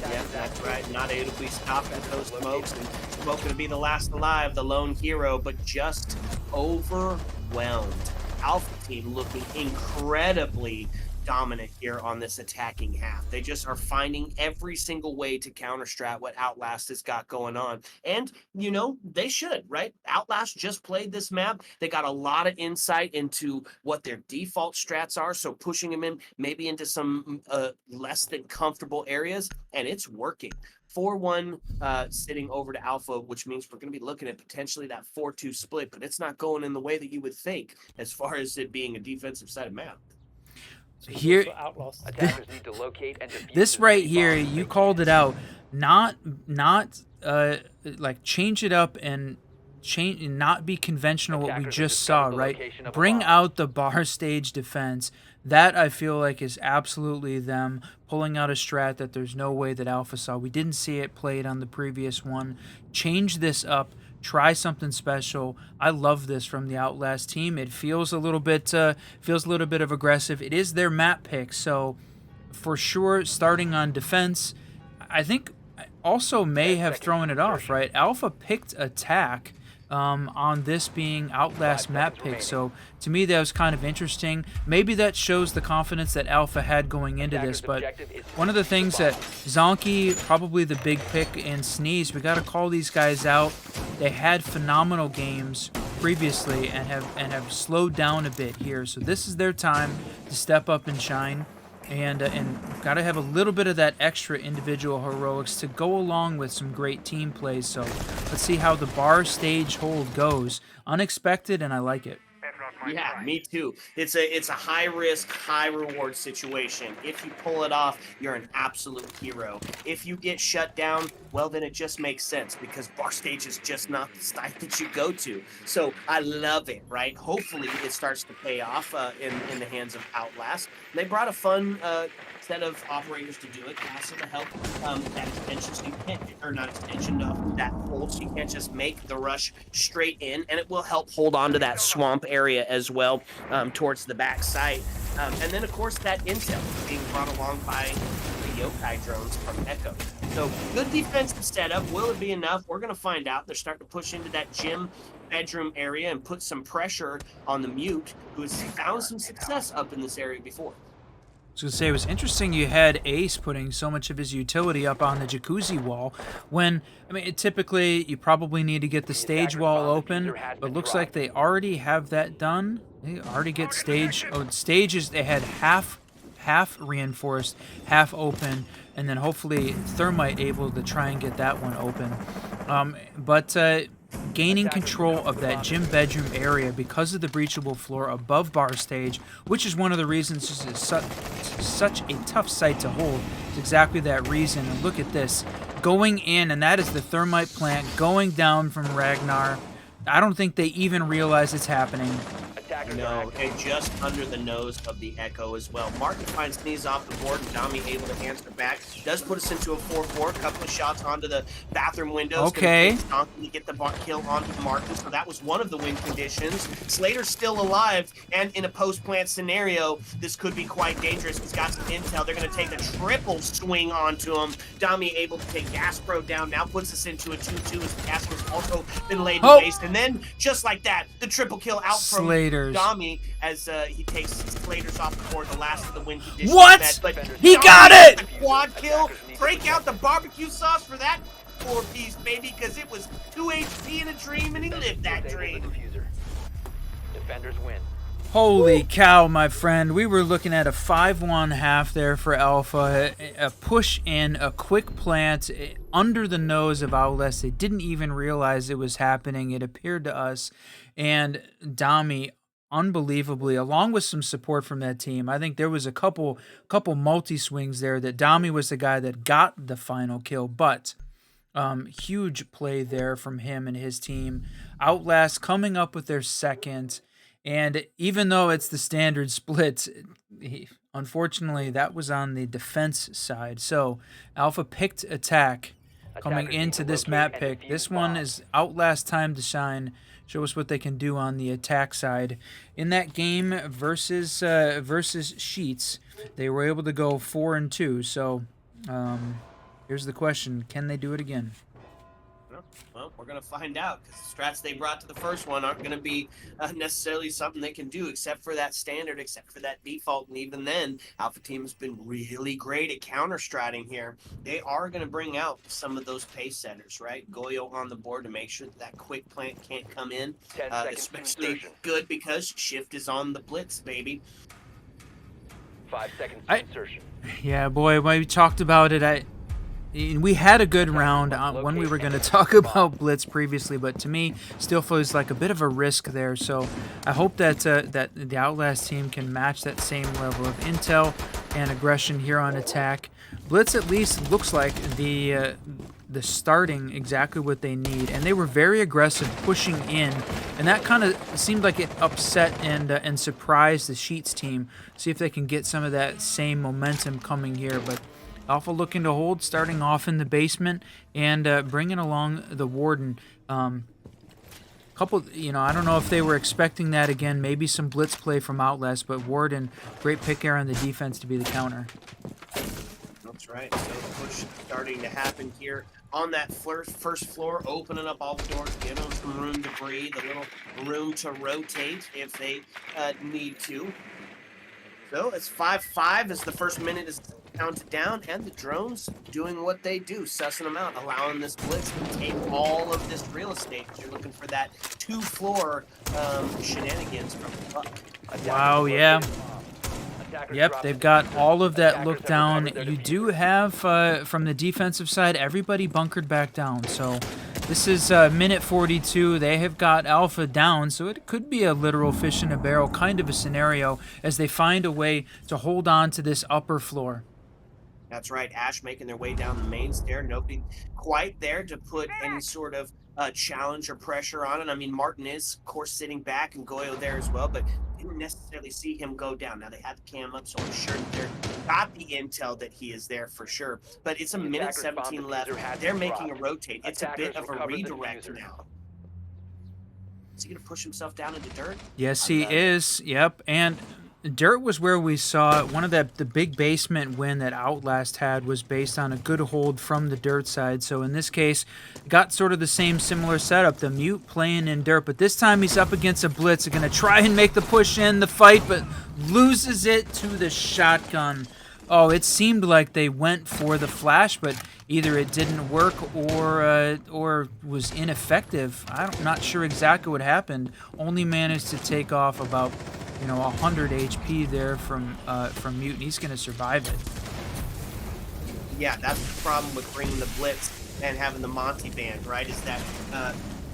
Yeah, that's right. Not able to be stopped with those smokes, and Smoke going to be the last alive, the lone hero, but just overwhelmed. Alpha team looking incredibly dominant here on this attacking half. They just are finding every single way to counter-strat what Outlast has got going on. And, they should, right? Outlast just played this map. They got a lot of insight into what their default strats are, so pushing them in maybe into some less than comfortable areas, and it's working. 4-1 sitting over to Alpha, which means we're going to be looking at potentially that 4-2 split, but it's not going in the way that you would think as far as it being a defensive sided map. Here, this right here, you called it out. Not like change it up and not be conventional what we just saw, right? Bring out the bar stage defense. That I feel like is absolutely them pulling out a strat that there's no way that Alpha saw. We didn't see it played on the previous one. Change this up. Try something special. I love this from the Outlast team. It feels a little bit of aggressive. It is their map pick, so for sure starting on defense. I think also may have thrown it off, right? Alpha picked attack on this being Outlast map pick, so to me that was kind of interesting. Maybe that shows the confidence that Alpha had going into this, but one of the things that Zonky, probably the big pick, and Sneeze, we got to call these guys out. They had phenomenal games previously and have slowed down a bit here, so this is their time to step up and shine. And got to have a little bit of that extra individual heroics to go along with some great team plays. So let's see how the bar stage hold goes. Unexpected, and I like it. Yeah, me too. It's a high risk, high reward situation. If you pull it off, you're an absolute hero. If you get shut down, well then it just makes sense because bar stage is just not the site that you go to. So I love it, right? Hopefully it starts to pay off in the hands of Outlast. They brought a fun set of operators to do it, also to help that extension, so you can't, or not extension, that hole, so you can't just make the rush straight in, and it will help hold on to that swamp area as well towards the back side. And then, of course, that intel being brought along by the yokai drones from Echo. So good defensive setup. Will it be enough? We're going to find out. They're starting to push into that gym bedroom area and put some pressure on the mute, who has found some success up in this area before. I was going to say, it was interesting you had Ace putting so much of his utility up on the jacuzzi wall when, I mean, typically you probably need to get the stage wall open, but looks like they already have that done. They already get stage, stages, they had half reinforced, half open, and then hopefully Thermite able to try and get that one open. But gaining control of that gym bedroom area because of the breachable floor above bar stage, which is one of the reasons this is such a tough site to hold. It's exactly that reason. And look at this. Going in, and that is the Thermite plant going down from Ragnar. I don't think they even realize it's happening. No, and just under the nose of the Echo as well. Martin finds Sneeze off the board, and Dami able to answer back. Does put us into a 4-4. Couple of shots onto the bathroom windows. Okay. To get the kill onto Martin, so that was one of the win conditions. Slater's still alive, and in a post-plant scenario, this could be quite dangerous. He's got some intel. They're going to take a triple swing onto him. Dami able to take Gaspro down. Now puts us into a 2-2 as Gaspro's also been laid to waste. And then, just like that, the triple kill out from Dami as he takes Slaters off the board, the last of the win conditions. What? But He Dami got it! The quad kill. Break out the barbecue sauce for that 4-piece, baby, because it was 2 HP in a dream, and he lived that dream. Defenders win. Holy cow, my friend. We were looking at a 5-1 half there for Alpha. A push in, a quick plant under the nose of Outlast. They didn't even realize it was happening. It appeared to us. And Dami, unbelievably, along with some support from that team, I think there was a couple multi-swings there that Dami was the guy that got the final kill. But huge play there from him and his team. Outlast coming up with their second. And even though it's the standard split, unfortunately, that was on the defense side. So Alpha picked attack coming into this map pick. This one is Outlast time to shine. Show us what they can do on the attack side. In that game versus Sheets, they were able to go 4-2. So here's the question: can they do it again? Well, we're going to find out, because the strats they brought to the first one aren't going to be necessarily something they can do, except for that standard, except for that default. And even then, Alpha Team has been really great at counter-stratting here. They are going to bring out some of those pace setters, right? Goyo on the board to make sure that quick plant can't come in. Especially good because Shift is on the blitz, baby. 5 seconds to insertion. Yeah, boy, when we talked about it, we had a good round when we were going to talk about Blitz previously, but to me, still feels like a bit of a risk there. So I hope that that the Outlast team can match that same level of intel and aggression here on attack. Blitz at least looks like the starting exactly what they need, and they were very aggressive pushing in, and that kind of seemed like it upset and surprised the Sheets team. See if they can get some of that same momentum coming here, but Alpha looking to hold, starting off in the basement and bringing along the Warden. I don't know if they were expecting that again. Maybe some blitz play from Outlast, but Warden, great pick there on the defense to be the counter. That's right. So the push starting to happen here on that first floor, opening up all the doors, giving them some room to breathe, a little room to rotate if they need to. So it's 5-5 as the first minute is counted down, and the drones doing what they do, sussing them out, allowing this blitz to take all of this real estate. You're looking for that 2-floor shenanigans from the Buck. Wow, yeah. Yep, they've got all of that look down. You do have, from the defensive side, everybody bunkered back down. So This is minute 42. They have got Alpha down, so it could be a literal fish in a barrel kind of a scenario as they find a way to hold on to this upper floor. That's right. Ash making their way down the main stair. Nobody quite there to put any sort of challenge or pressure on it. I mean, Martin is, of course, sitting back and Goyo there as well, but didn't necessarily see him go down. Now they have the cam up, so I'm sure that they're got the intel that he is there for sure. But it's a minute 17 left. They're making a rotate. It's a bit of a redirect now. Is he going to push himself down into dirt? Yes, he is. Yep. And dirt was where we saw one of the big basement win that Outlast had was based on a good hold from the dirt side. So in this case, got sort of the same similar setup. The Mute playing in dirt, but this time he's up against a Blitz. They're going to try and make the push in the fight, but loses it to the shotgun. Oh, it seemed like they went for the flash, but either it didn't work or was ineffective. I'm not sure exactly what happened. Only managed to take off about 100 HP there from Mute, and he's going to survive it. Yeah, that's the problem with bringing the Blitz and having the Monty band, right? Is that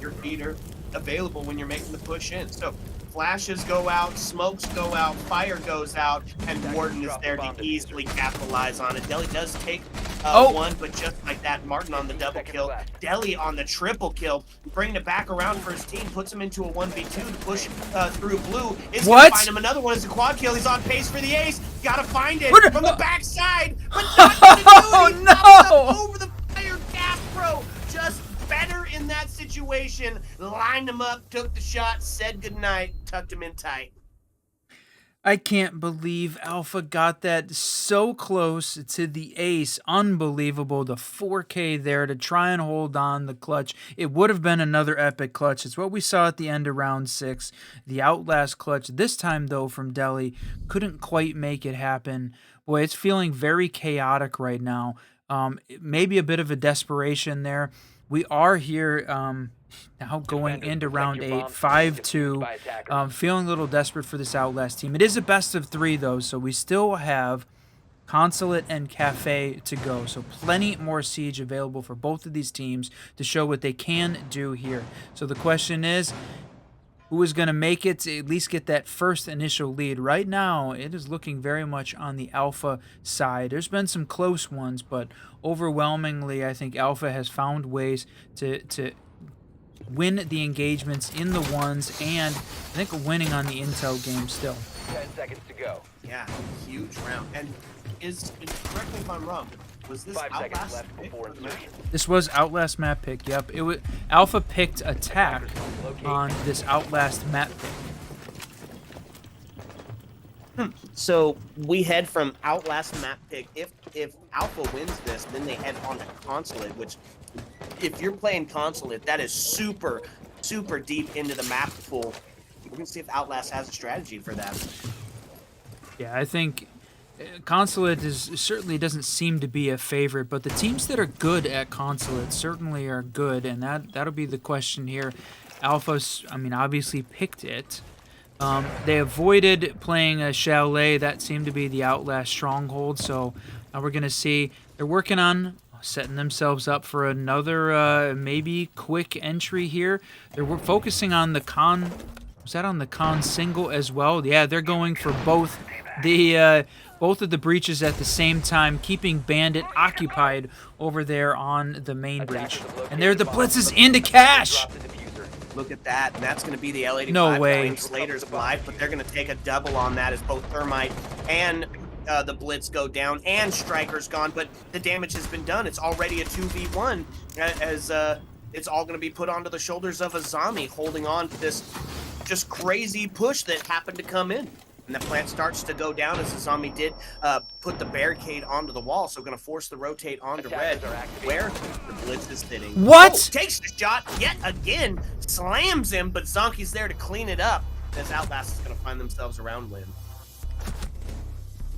your feet are available when you're making the push in. So flashes go out, smokes go out, fire goes out, and Warden is there to easily capitalize on it. Deli does take one, but just like that, Martin on the double kill, Deli on the triple kill, bringing it back around for his team, puts him into a 1v2 to push through blue. Is gonna find him another one as a quad kill. He's on pace for the ace. Gotta find it from the backside, but not gonna do it. Oh no! Over the fire gas, bro. Just better in that situation. Lined him up, took the shot, said goodnight, tucked him in tight. I can't believe Alpha got that so close to the ace. Unbelievable. The 4K there to try and hold on the clutch. It would have been another epic clutch. It's what we saw at the end of round 6. The Outlast clutch. This time, though, from Deli. Couldn't quite make it happen. Boy, it's feeling very chaotic right now. Maybe a bit of a desperation there. We are here now going into round 8, 5-2. Feeling a little desperate for this Outlast team. It is a best of 3, though, so we still have Consulate and Cafe to go. So plenty more siege available for both of these teams to show what they can do here. So the question is, who is going to make it to at least get that first initial lead? Right now, it is looking very much on the Alpha side. There's been some close ones, but overwhelmingly, I think Alpha has found ways to win the engagements in the ones, and I think winning on the intel game still. 10 seconds to go. Yeah, huge round. And correct me if I'm wrong, was this 5 seconds Outlast left before insertion. This was Outlast map pick. Yep, it was Alpha picked attack on this Outlast map pick. So we head from Outlast map pick. If Alpha wins this, then they head on to Consulate, which if you're playing Consulate, that is super, super deep into the map pool. We're going to see if Outlast has a strategy for that. Yeah, I think Consulate certainly doesn't seem to be a favorite, but the teams that are good at Consulate certainly are good, and that'll be the question here. Alpha's, obviously picked it. They avoided playing a Chalet. That seemed to be the Outlast stronghold, so now we're going to see they're working on setting themselves up for another maybe quick entry here. They're focusing on the con. Was that on the con single as well? Yeah, they're going for both of the breaches at the same time, keeping Bandit occupied over there on the main breach. And there the blitz is into cash. Look at that, and that's going to be the LA. No way. Slater's life, but they're going to take a double on that as both Thermite and the Blitz go down, and Striker's gone, but the damage has been done. It's already a 2v1, as it's all going to be put onto the shoulders of a zombie, holding on to this just crazy push that happened to come in. And the plant starts to go down as the zombie did put the barricade onto the wall, so going to force the rotate onto red, where the Blitz is sitting. What? Oh, takes the shot yet again, slams him, but Zonky's there to clean it up as Outlast is going to find themselves around win.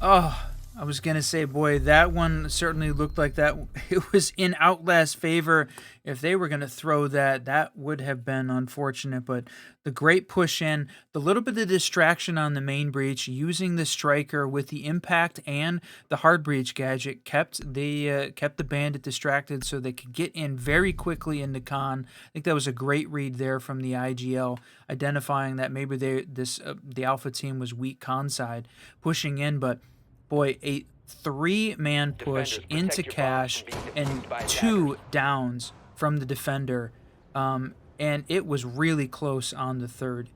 Oh, I was gonna say, boy, that one certainly looked like that. It was in Outlast's favor. If they were gonna throw that, that would have been unfortunate. But the great push in, the little bit of distraction on the main breach, using the striker with the impact and the hard breach gadget kept the bandit distracted, so they could get in very quickly into con. I think that was a great read there from the IGL, identifying that maybe the alpha team was weak con side, pushing in, but. Boy, a 3-man push Defenders, into protect your bombs cash from being and defeated by 2 attackers. downs from the defender. And it was really close on the third.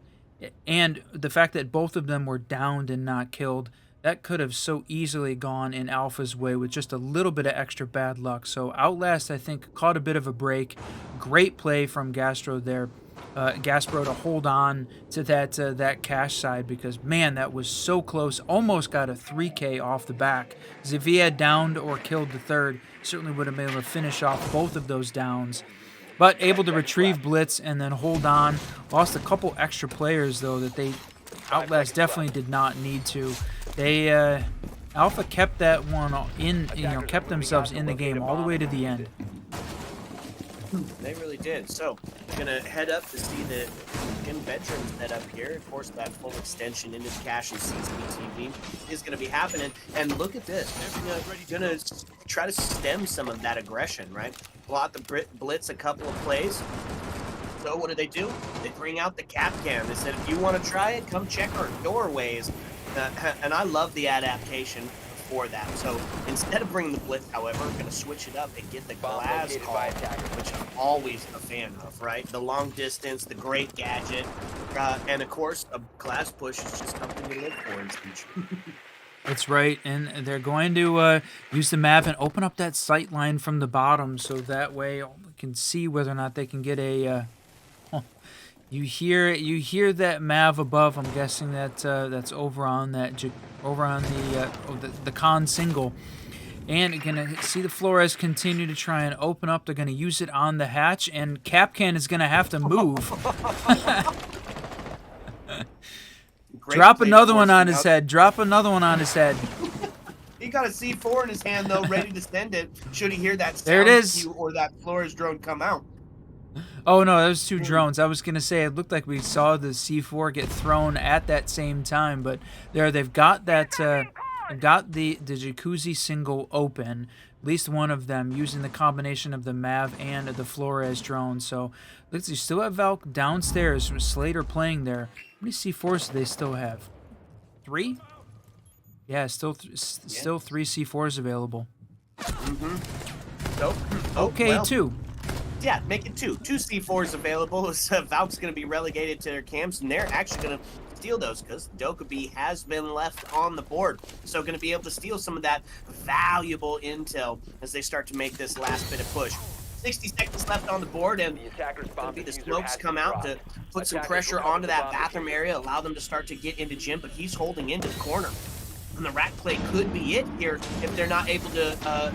And the fact that both of them were downed and not killed, that could have so easily gone in Alpha's way with just a little bit of extra bad luck. So Outlast, I think, caught a bit of a break. Great play from Gastro there. Gaspro to hold on to that cash side, because man, that was so close. Almost got a 3K off the back, because if he had downed or killed the third, certainly would have been able to finish off both of those downs. But able to retrieve blitz and then hold on. Lost a couple extra players though that they Outlast definitely did not need to. They Alpha kept that one in, kept themselves in the game all the way to the end. They really did. So, gonna head up to see the Jim Bedroom set up here. Of course, that full extension into cache and CCTV is gonna be happening. And look at this. They're gonna try to stem some of that aggression, right? Blot the blitz a couple of plays. So what do? They bring out the cap cam. They said, if you want to try it, come check our doorways. And I love the adaptation for that. So instead of bringing the blitz, however, we're going to switch it up and get the glass located call, by attackers. which I'm always a fan of, right? The long distance, the great gadget, and of course, a glass push is just something you live for in Siege. That's right, and they're going to use the map and open up that sight line from the bottom, so that way we can see whether or not they can get a. You hear that Mav above. I'm guessing that that's over on the con single, and gonna see the Flores continue to try and open up. They're gonna use it on the hatch, and Capcan is gonna have to move. Drop another one on his head. Drop another one on his head. He got a C4 in his hand though, ready to send it. Should he hear that sound There it is. cue or that Flores drone come out? Oh no, that was 2 drones. I was gonna say it looked like we saw the C4 get thrown at that same time, but they've got that got the jacuzzi single open. At least one of them using the combination of the Mav and the Flores drone. So let's see, still have Valk downstairs. Slater playing there. How many C4s do they still have? 3? Yeah, still 3 C4s available. Nope. Okay, well, 2. Yeah, make it 2. 2 C4s available. So Valk's going to be relegated to their camps, and they're actually going to steal those because Dokkaebi has been left on the board. So going to be able to steal some of that valuable intel as they start to make this last bit of push. 60 seconds left on the board, and The attacker's bomb the diffuser smokes has come been out dropped. to put some Attackers pressure recover onto the that bomb bathroom diffuser. area, allow them to start to get into Jim, but he's holding into the corner. And the rack play could be it here if they're not able to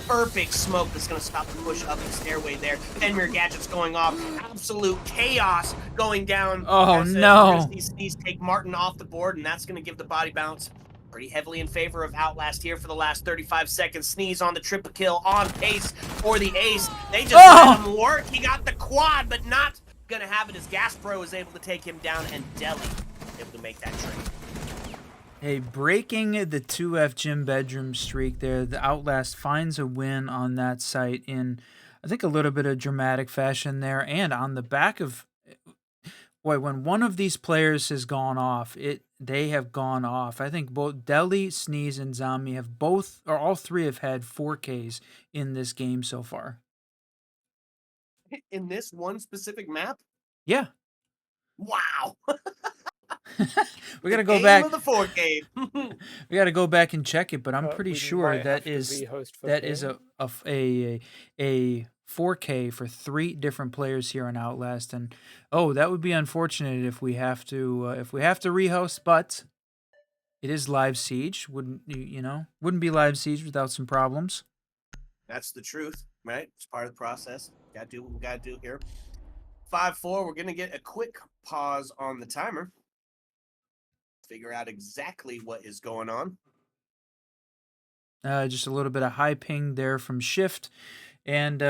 perfect smoke that's going to stop the push up the stairway there. Fenrir gadgets going off. Absolute chaos going down. Oh, as, no. we're gonna see Sneeze take Martin off the board, and that's going to give the body bounce pretty heavily in favor of Outlast here for the last 35 seconds. Sneeze on the triple kill, on pace for the ace. They just let him work. He got the quad, but not going to have it as Gaspro is able to take him down, and Deli able to make that trade. Hey, breaking the 2F Gym Bedroom streak there, the Outlast finds a win on that site in, I think, a little bit of dramatic fashion there. And on the back of, boy, when one of these players has gone off, they have gone off. I think both Deli, Sneeze, and Zami have all three have had 4Ks in this game so far. In this one specific map? Yeah. Wow. We got to go Game back. of the 4K. We got to go back and check it, but I'm pretty We sure might that have to is re-host that 4K. is a 4K for 3 different players here on Outlast, and that would be unfortunate if we have to rehost, but it is live Siege. Wouldn't be live Siege without some problems. That's the truth, right? It's part of the process. Gotta do what we gotta do here. 5-4, we're gonna get a quick pause on the timer. Figure out exactly what is going on. Just a little bit of high ping there from Shift. And,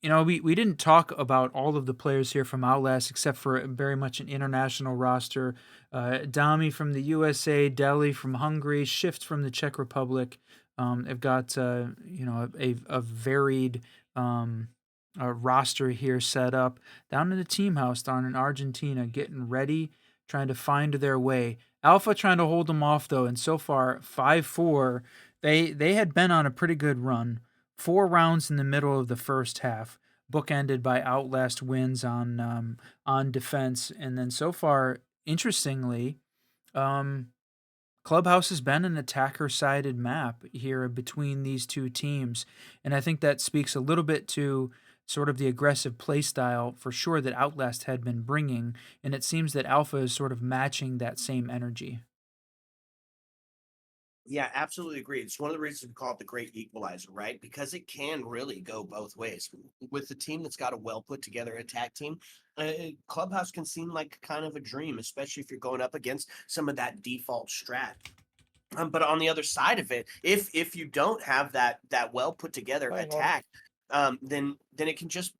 we didn't talk about all of the players here from Outlast except for very much an international roster. Dami from the USA, Deli from Hungary, Shift from the Czech Republic. I've got, a varied roster here set up down in the team house down in Argentina, getting ready, trying to find their way. Alpha trying to hold them off, though, and so far, 5-4. They had been on a pretty good run. 4 rounds in the middle of the first half, bookended by Outlast wins on defense, and then so far, interestingly, Clubhouse has been an attacker-sided map here between these two teams, and I think that speaks a little bit to sort of the aggressive play style for sure that Outlast had been bringing, and it seems that Alpha is sort of matching that same energy. Yeah, absolutely agree. It's one of the reasons we call it the great equalizer, right? Because it can really go both ways. With the team that's got a well put together attack team, Clubhouse can seem like kind of a dream, especially if you're going up against some of that default strat. But on the other side of it, if you don't have that well put together attack, then it can just,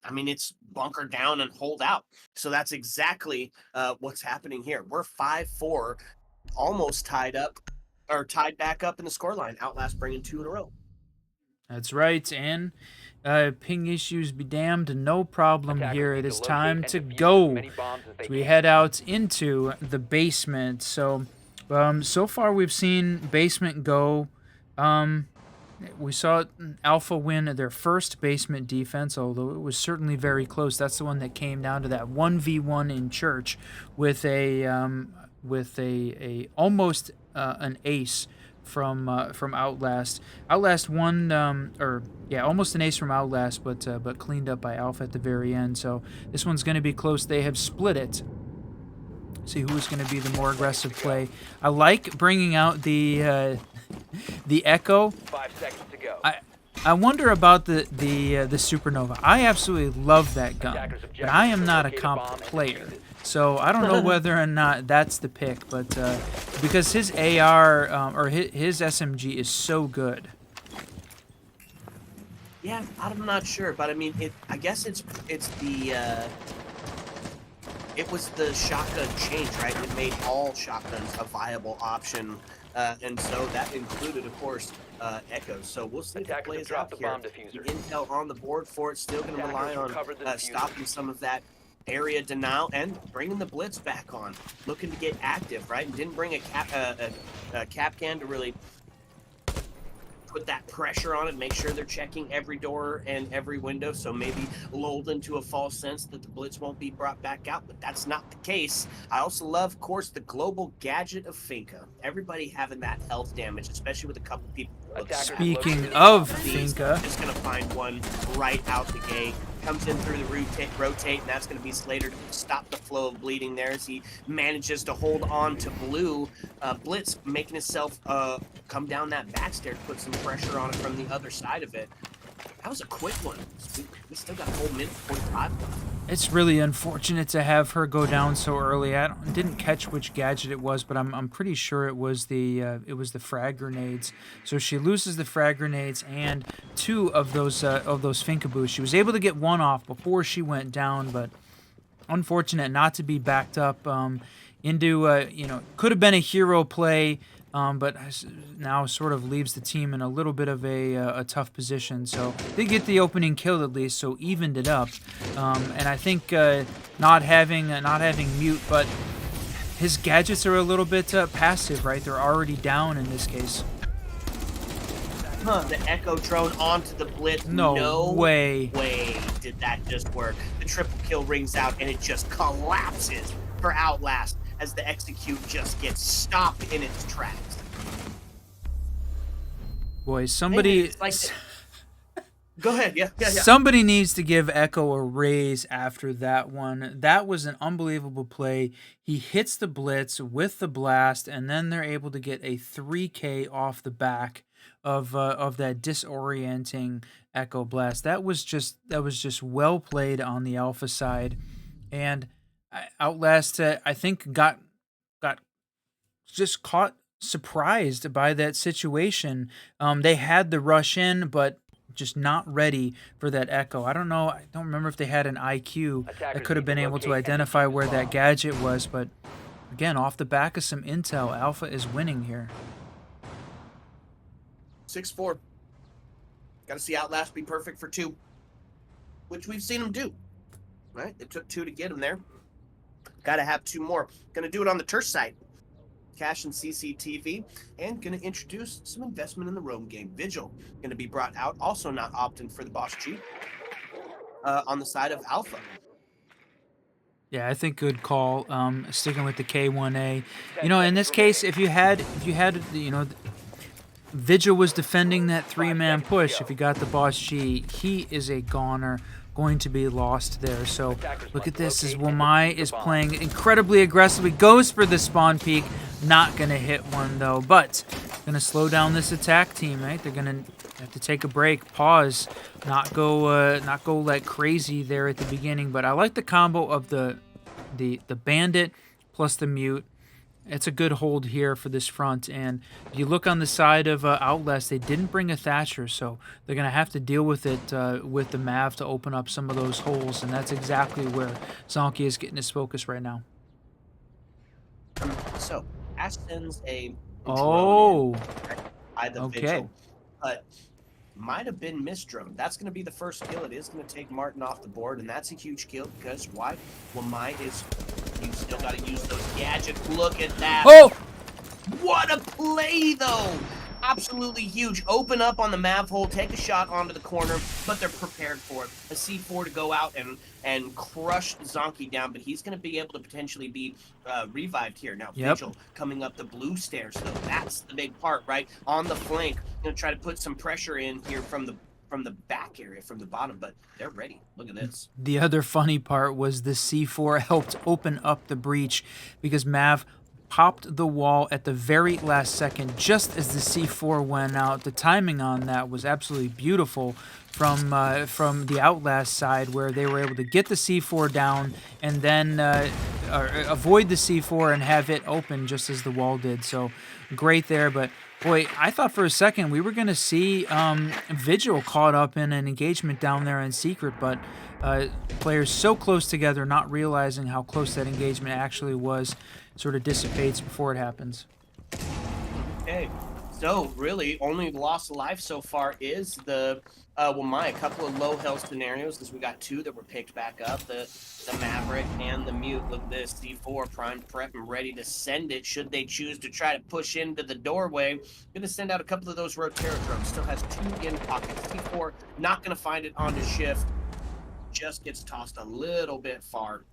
I mean, it's bunker down and hold out. So that's exactly what's happening here. We're 5-4, almost tied back up in the scoreline. Outlast bringing 2 in a row. That's right, and ping issues be damned, no problem here. It is time to go. So we head out into the basement. So, so far we've seen basement go. We saw Alpha win their first basement defense, although it was certainly very close. That's the one that came down to that 1v1 in church with a almost an ace from Outlast. Outlast won, almost an ace from Outlast, but cleaned up by Alpha at the very end. So this one's going to be close. They have split it. See who's going to be the more aggressive play. I like bringing out the Echo. 5 seconds to go. I wonder about the Supernova. I absolutely love that gun, but I am not a comp player. So I don't know whether or not that's the pick, but because his AR or his SMG is so good. Yeah, I'm not sure, but I mean, I guess it's the it was the shotgun change, right? It made all shotguns a viable option, and so that included, of course, Echoes. So we'll see if it plays out here. The intel on the board for it, still going to rely on stopping some of that area denial and bringing the blitz back on, looking to get active, right? And didn't bring a Capcan to really put that pressure on it, make sure they're checking every door and every window, so maybe lulled into a false sense that the blitz won't be brought back out, but that's not the case. I also love, of course, the global gadget of Finka. Everybody having that health damage, especially with a couple people. Speaking of Finka, just gonna find one right out the gate. Comes in through the rotate, and that's going to be Slater to stop the flow of bleeding there as he manages to hold on to Blue. Blitz making himself come down that back stair to put some pressure on it from the other side of it. That was a quick one. We still got a whole minute 45 left. It's really unfortunate to have her go down so early. I didn't catch which gadget it was, but I'm pretty sure it was the frag grenades. So she loses the frag grenades and 2 of those Finka boosts. She was able to get 1 off before she went down, but unfortunate not to be backed up into could have been a hero play. But now sort of leaves the team in a little bit of a tough position. So they get the opening kill at least, so evened it up. And I think not having mute, but his gadgets are a little bit passive, right? They're already down in this case. The Echo drone onto the blitz. No way Did that just work? The triple kill rings out and it just collapses for Outlast as the execute just gets stopped in its tracks. Boy, somebody... Go ahead, yeah. Somebody needs to give Echo a raise after that one. That was an unbelievable play. He hits the blitz with the blast, and then they're able to get a 3K off the back of that disorienting Echo blast. That was just well played on the Alpha side, and Outlast, I think, got just caught surprised by that situation. They had the rush in, but just not ready for that echo. I don't know. I don't remember if they had an IQ that Attackers could have need to been able to locate and identify defuse where that bomb. gadget was, but again, off the back of some intel, Alpha is winning here. 6-4. Got to see Outlast be perfect for 2, which we've seen him do. Right? It took 2 to get him there. Got to have 2 more. Going to do it on the Turf side. Cash and CCTV, and going to introduce some investment in the roam game. Vigil going to be brought out, also not opting for the Boss G on the side of Alpha. Yeah, I think good call. Sticking with the K1A. You know, in this case, if you had, you know, Vigil was defending that 3-man push. If you got the Boss G, he is a goner, going to be lost there. So look at this as Wamai is playing incredibly aggressively, goes for the spawn peak, not going to hit one though, but going to slow down this attack team, right? They're going to have to take a break, pause, not go like crazy there at the beginning. But I like the combo of the bandit plus the mute. It's a good hold here for this front, and if you look on the side of Outlast, they didn't bring a Thatcher, so they're going to have to deal with it with the Mav to open up some of those holes, and that's exactly where Zonky is getting his focus right now. So Ash sends a Oh, drone in by the okay. Vigil, but might have been missed drone. That's going to be the first kill. It is going to take Martin off the board, and that's a huge kill because why? Wamai is. You still got to use those gadgets. Look at that. Oh! What a play, though! Absolutely huge. Open up on the Mav hole, take a shot onto the corner, but they're prepared for it. A C4 to go out and crush Zonky down, but he's going to be able to potentially be revived here. Now, Yep. Vigil coming up the blue stairs, though. That's the big part, right? On the flank, going to try to put some pressure in here from the back area, from the bottom, but they're ready. Look at this. The other funny part was the C4 helped open up the breach because Mav popped the wall at the very last second just as the C4 went out. The timing on that was absolutely beautiful from the Outlast side, where they were able to get the C4 down and then avoid the C4 and have it open just as the wall did. So great there, but boy, I thought for a second we were going to see Vigil caught up in an engagement down there in secret, but players so close together, not realizing how close that engagement actually was, sort of dissipates before it happens. Okay, so really only lost life so far is the Wamai. A couple of low health scenarios because we got 2 that were picked back up, the Maverick and the Mute. Look at this, D4 primed, prep, and ready to send it should they choose to try to push into the doorway. Gonna send out a couple of those Rotera drones. Still has 2 in pockets. D4 not gonna find it onto shift. Just gets tossed a little bit far.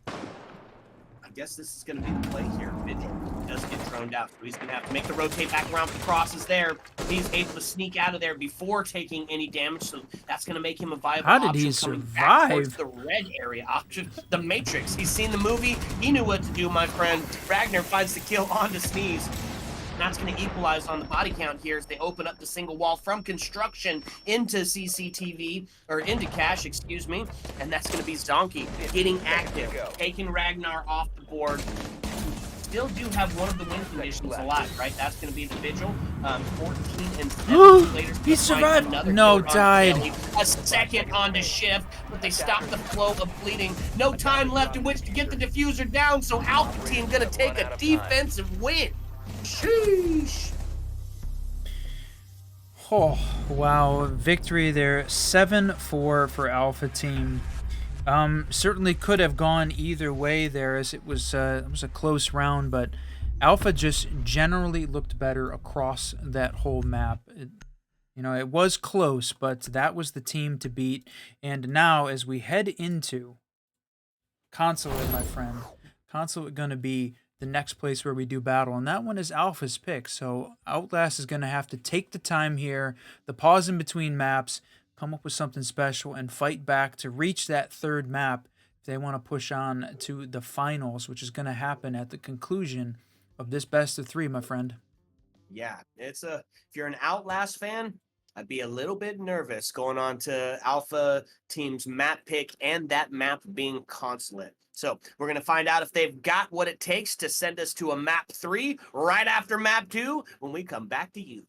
I guess this is going to be the play here. Vigil does get thrown out, so he's going to have to make the rotate back around. The cross is there. He's able to sneak out of there before taking any damage, so that's going to make him a viable How did option he coming back towards survive? the red area option. The Matrix. He's seen the movie. He knew what to do, my friend. Ragnar finds the kill onto Sneeze. And that's going to equalize on the body count here as they open up the single wall from construction into CCTV, or into cash, excuse me. And that's going to be Zonky getting active, taking Ragnar off the board. Still do have one of the win conditions alive, right? That's going to be the Vigil. 14 and 7 later. He survived. No, died. A second onto shift, but they stop the flow of bleeding. No time left in which to get the diffuser down, so Alpha Team going to take a defensive win. Sheesh. Oh, wow. Victory there. 7-4 for Alpha Team. Certainly could have gone either way there, as it was a close round, but Alpha just generally looked better across that whole map. It was close, but that was the team to beat. And now, as we head into Consulate, my friend, Consulate going to be the next place where we do battle, and that one is Alpha's pick. So Outlast is going to have to take the time here, the pause in between maps, come up with something special, and fight back to reach that 3rd map if they want to push on to the finals, which is going to happen at the conclusion of this best of 3, my friend. Yeah, if you're an Outlast fan, I'd be a little bit nervous going on to Alpha Team's map pick and that map being Consulate. So we're going to find out if they've got what it takes to send us to a map 3 right after map 2 when we come back to you.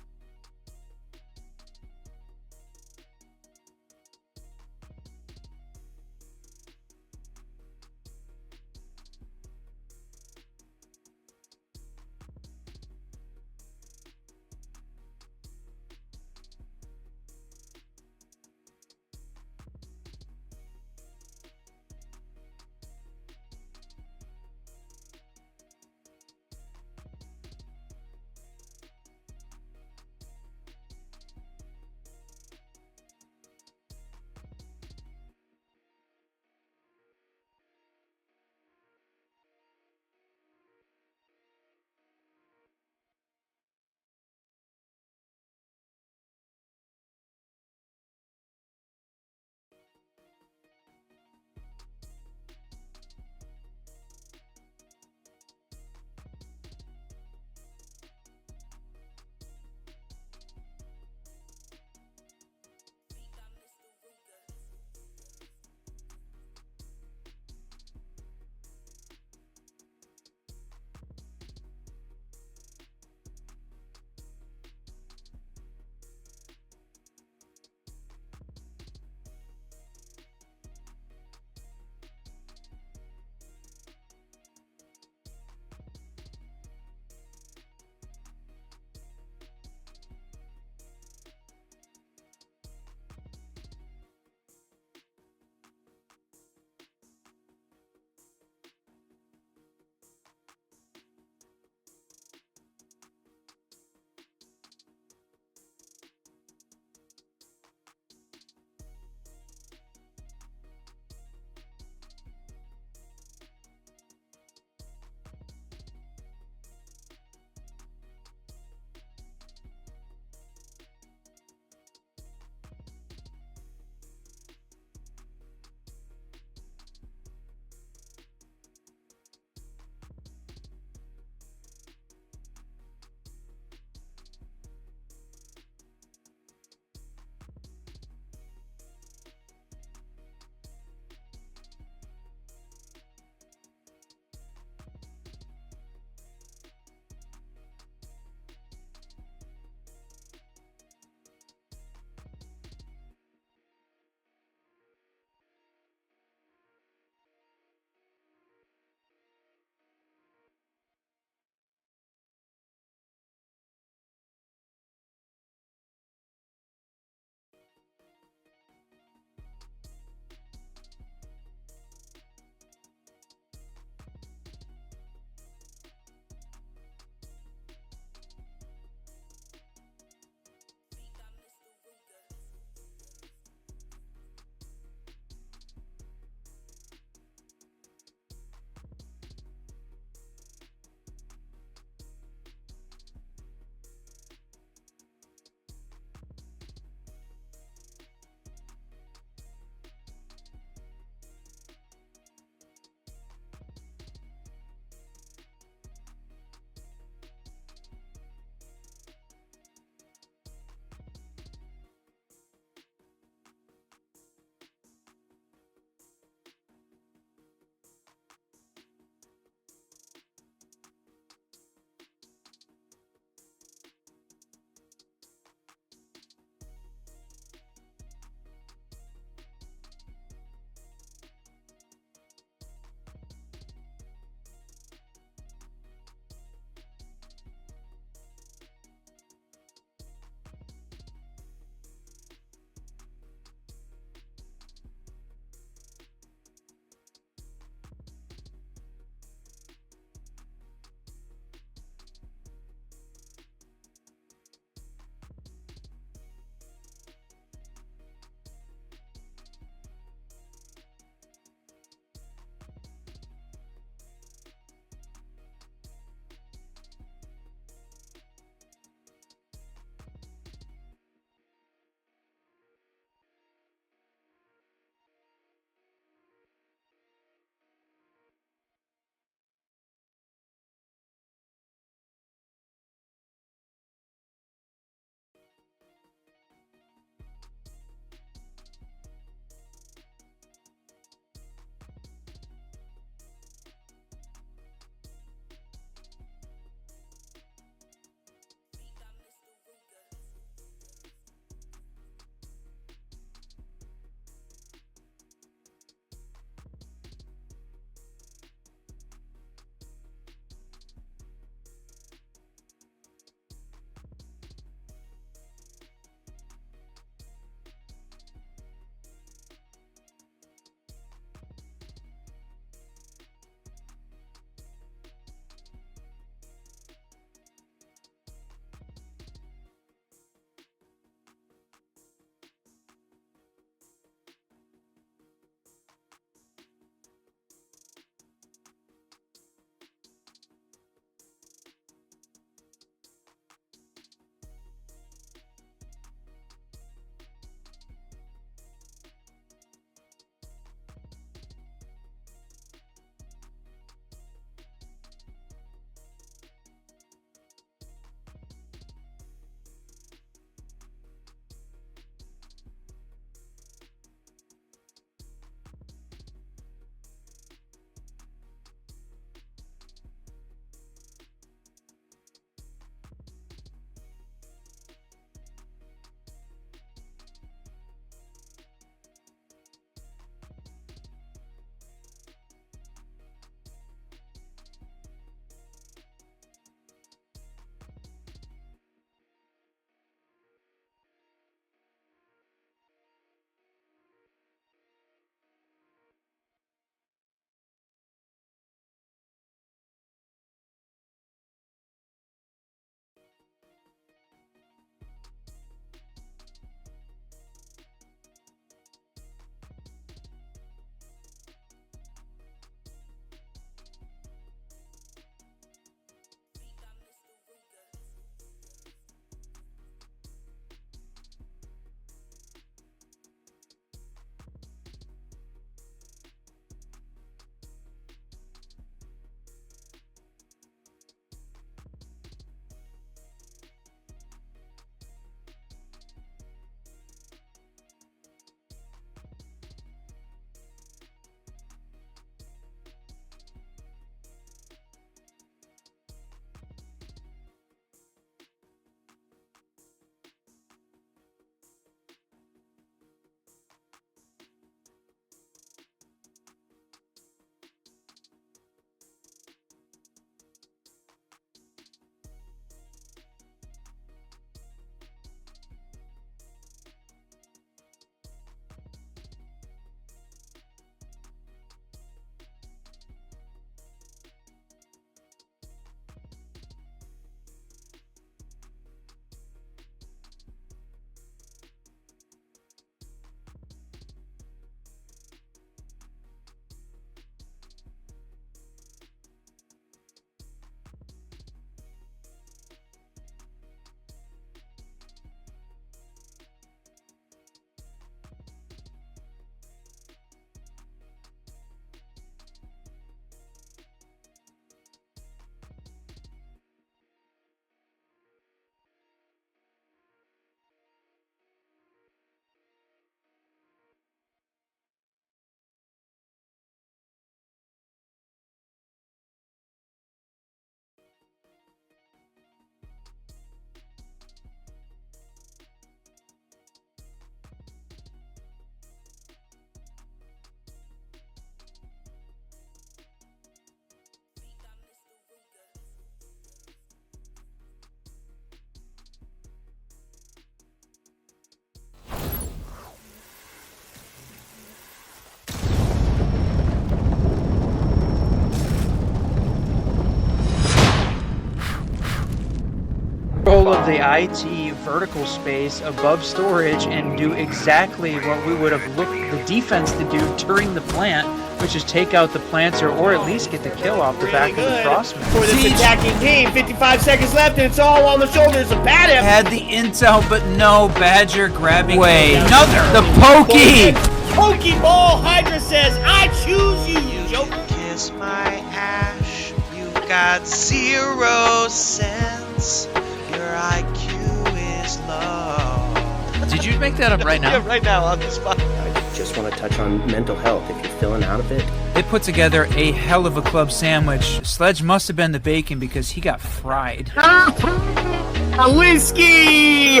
control of the IT vertical space above storage and do exactly what we would have looked the defense to do during the plant, which is take out the planter or at least get the kill off the back of the crossman. For this attacking team. 55 seconds left, and it's all on the shoulders of Badham. Had the intel, but no. Badger grabbing another. The pokey. Pokeball Hydra says, I choose you, Joker. Kiss my ash. You got 0 cents. Your IQ is low. Did you make that up right now? Yeah, right now on the spot. I just want to touch on mental health. If you're feeling out of it, They put together a hell of a club sandwich. Sledge must have been the bacon because he got fried. A whiskey!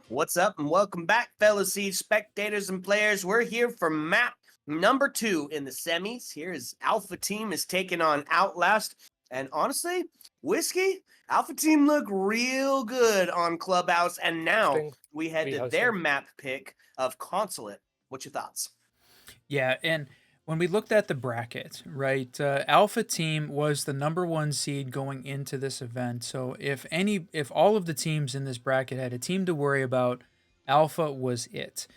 What's up, and welcome back, fellow Siege spectators and players. We're here for map number 2 in the semis. Here is Alpha Team is taking on Outlast. And honestly, Whiskey, Alpha Team look real good on Clubhouse. And now we head to their map pick of Consulate. What's your thoughts? Yeah, and when we looked at the bracket, right, Alpha Team was the #1 seed going into this event. So if all of the teams in this bracket had a team to worry about, Alpha was it.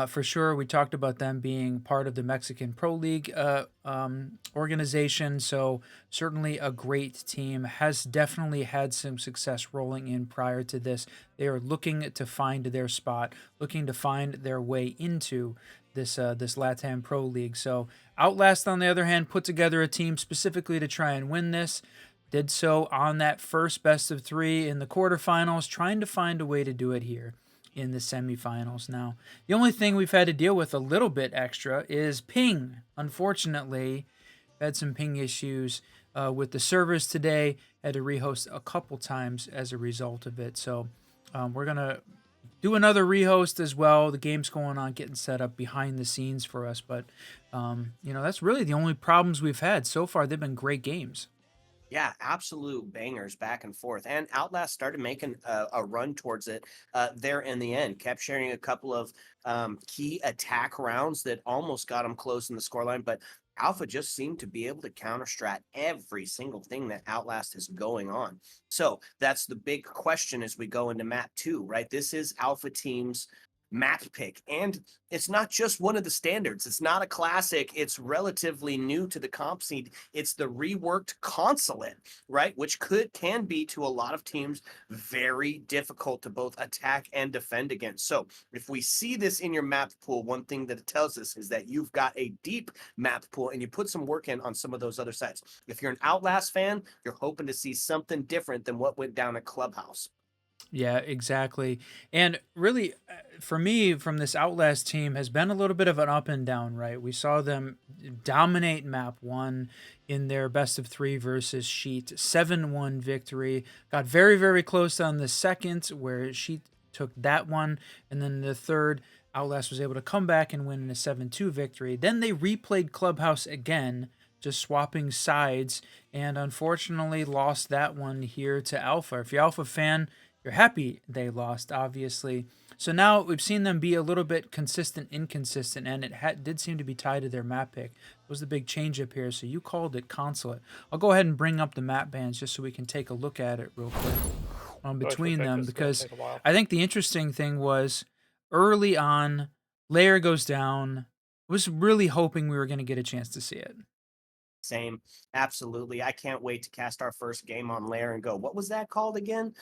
For sure, we talked about them being part of the Mexican Pro League organization, so certainly a great team. Has definitely had some success rolling in prior to this. They are looking to find their spot, looking to find their way into this LATAM Pro League. So Outlast, on the other hand, put together a team specifically to try and win this. Did so on that first best of 3 in the quarterfinals, trying to find a way to do it here in the semifinals. Now, the only thing we've had to deal with a little bit extra is ping. Unfortunately, had some ping issues with the servers today. Had to rehost a couple times as a result of it. So we're going to do another rehost as well. The game's going on, getting set up behind the scenes for us. But, that's really the only problems we've had. So far, they've been great games. Yeah, absolute bangers back and forth. And Outlast started making a run towards it there in the end. Kept sharing a couple of key attack rounds that almost got them close in the scoreline. But Alpha just seemed to be able to counter-strat every single thing that Outlast is going on. So that's the big question as we go into map 2, right? This is Alpha Team's map pick, and it's not just one of the standards. It's not a classic. It's relatively new to the comp scene. It's the reworked Consulate, right? Which can be to a lot of teams very difficult to both attack and defend against. So if we see this in your map pool, one thing that it tells us is that you've got a deep map pool and you put some work in on some of those other sides. If you're an Outlast fan, you're hoping to see something different than what went down at Clubhouse. Yeah, exactly. And really, for me, from this Outlast team has been a little bit of an up and down, right? We saw them dominate map 1 in their best of 3 versus Sheet, 7-1 victory. Got very, very close on the second, where Sheet took that one. And then the third, Outlast was able to come back and win in a 7-2 victory. Then they replayed Clubhouse again, just swapping sides, and unfortunately lost that one here to Alpha. If you're an Alpha fan, you're happy they lost, obviously. So now we've seen them be a little bit consistent, inconsistent, and it did seem to be tied to their map pick. It was the big change up here, so you called it Consulate. I'll go ahead and bring up the map bands just so we can take a look at it real quick between them, because I think the interesting thing was early on, Lair goes down. I was really hoping we were going to get a chance to see it. Same. Absolutely. I can't wait to cast our first game on Lair and go, what was that called again?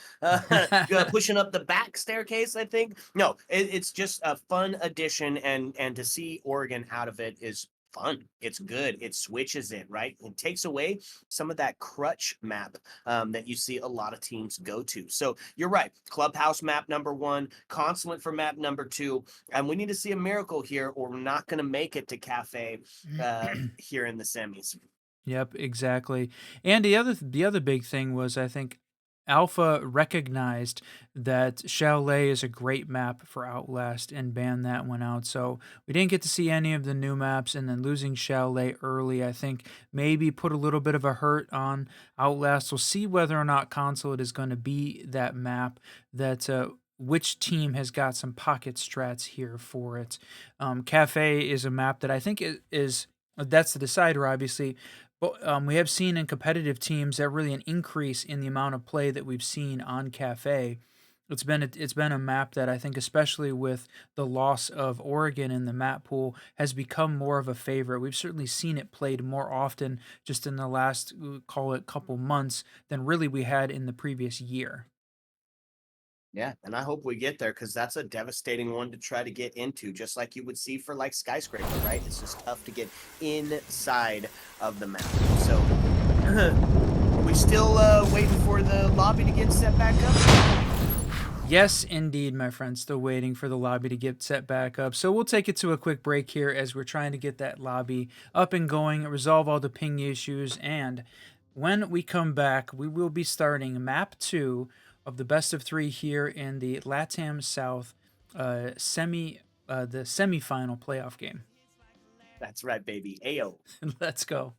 Pushing up the back staircase, I think. No, it's just a fun addition, and to see Oregon out of it is fun. It's good. It switches it, right? It takes away some of that crutch map that you see a lot of teams go to. So you're right. Clubhouse map number 1, Consulate for map number 2. And we need to see a miracle here, or we're not going to make it to Cafe here in the semis. Yep, exactly. And the other big thing was, I think Alpha recognized that Chalet is a great map for Outlast and banned that one out. So we didn't get to see any of the new maps, and then losing Chalet early, I think, maybe put a little bit of a hurt on Outlast. We'll see whether or not Consulate is going to be that map that which team has got some pocket strats here for it. Cafe is a map that I think is that's the decider, obviously. Well, we have seen in competitive teams that really an increase in the amount of play that we've seen on Cafe. It's been a map that I think, especially with the loss of Oregon in the map pool, has become more of a favorite. We've certainly seen it played more often just in the last call it couple months than really we had in the previous year. Yeah, and I hope we get there because that's a devastating one to try to get into, just like you would see for like Skyscraper, right? It's just tough to get inside of the map. So, are we still waiting for the lobby to get set back up? Yes, indeed, my friend. Still waiting for the lobby to get set back up. So we'll take it to a quick break here as we're trying to get that lobby up and going, resolve all the ping issues, and when we come back, we will be starting map 2 of the best of 3 here in the LATAM South the semifinal playoff game. That's right, baby. Ayo. Let's go.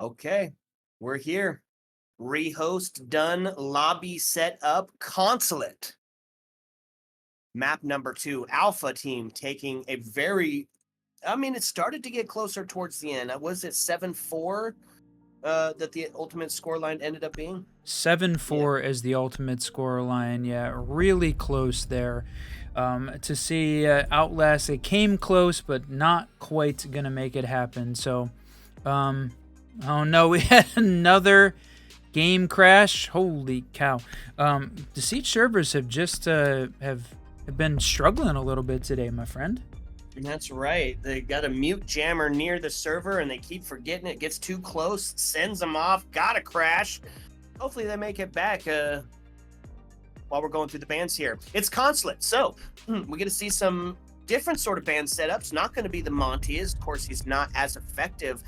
Okay, we're here. Rehost done. Lobby set up. Consulate. Map number 2. Alpha team taking a very... I mean, it started to get closer towards the end. Was it 7-4 that the ultimate scoreline ended up being? 7-4 as the ultimate score line. Yeah, really close there. To see Outlast, it came close, but not quite going to make it happen. So, oh no, we had another game crash. Holy cow. The Siege servers have just have been struggling a little bit today, my friend. That's right. They got a mute jammer near the server, and they keep forgetting it. Gets too close, sends them off, got a crash. Hopefully they make it back while we're going through the bands here. It's Consulate, so we're going to see some different sort of band setups. Not going to be the Monty's. Of course, he's not as effective,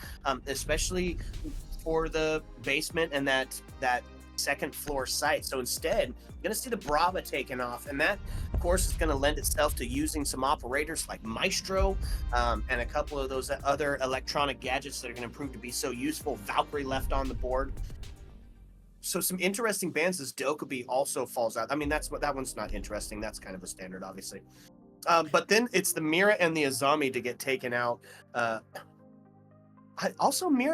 especially for the basement and that second floor site. So instead, you're going to see the Brava taken off, and that, of course, is going to lend itself to using some operators like Maestro and a couple of those other electronic gadgets that are going to prove to be so useful. Valkyrie left on the board. So some interesting bands as Dokkaebi also falls out. I mean, that one's not interesting. That's kind of a standard, obviously. But then it's the Mira and the Azami to get taken out. Mira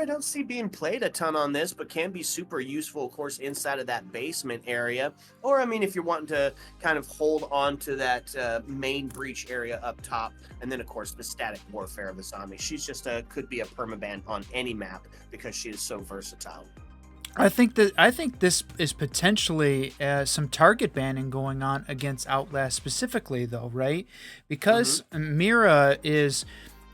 I don't see being played a ton on this, but can be super useful, of course, inside of that basement area. Or, I mean, if you're wanting to kind of hold on to that main breach area up top. And then, of course, the static warfare of Azami. She's just could be a permaban on any map because she is so versatile. I think this is potentially some target banning going on against Outlast specifically, though, right? Because Mira is...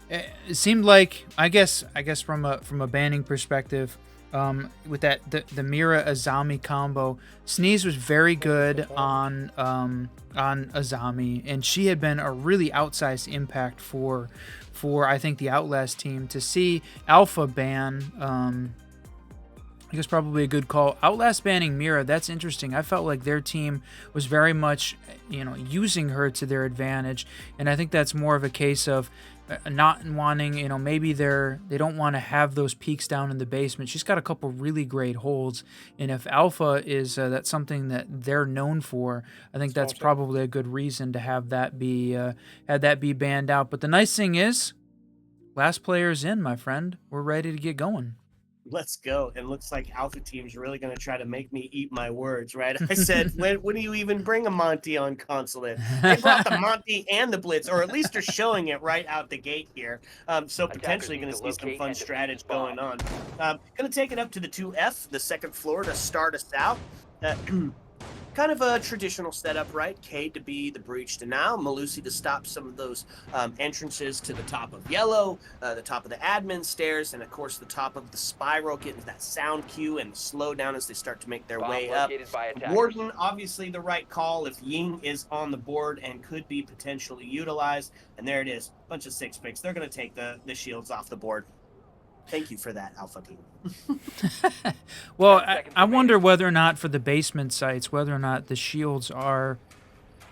It seemed like, I guess from a banning perspective, with the Mira Azami combo, Sneeze was very good on Azami, and she had been a really outsized impact for I think the Outlast team. To see Alpha ban, I guess probably a good call. Outlast banning Mira, that's interesting. I felt like their team was very much, using her to their advantage, and I think that's more of a case of not wanting, maybe they don't want to have those peaks down in the basement. She's got a couple really great holds, and if Alpha is that's something that they're known for, I think that's probably a good reason to have that be banned out. But the nice thing is, last player's in, my friend. We're ready to get going. Let's go. It looks like Alpha Team's really going to try to make me eat my words, right? I said, when do you even bring a Monty on Consulate? They brought the Monty and the Blitz, or at least they're showing it right out the gate here. So potentially going to see some fun strategy going on. Going to take it up to the 2F, the second floor, to start us out. Kind of a traditional setup, right? K to be the breach to now, Malusi to stop some of those entrances to the top of Yellow, the top of the admin stairs, and of course the top of the spiral, getting that sound cue and slow down as they start to make their way up. Warden, obviously the right call if Ying is on the board and could be potentially utilized. And there it is, bunch of 6-picks. They're going to take the shields off the board. Thank you for that, Alpha Team. Well, I wonder whether or not for the basement sites, whether or not the shields are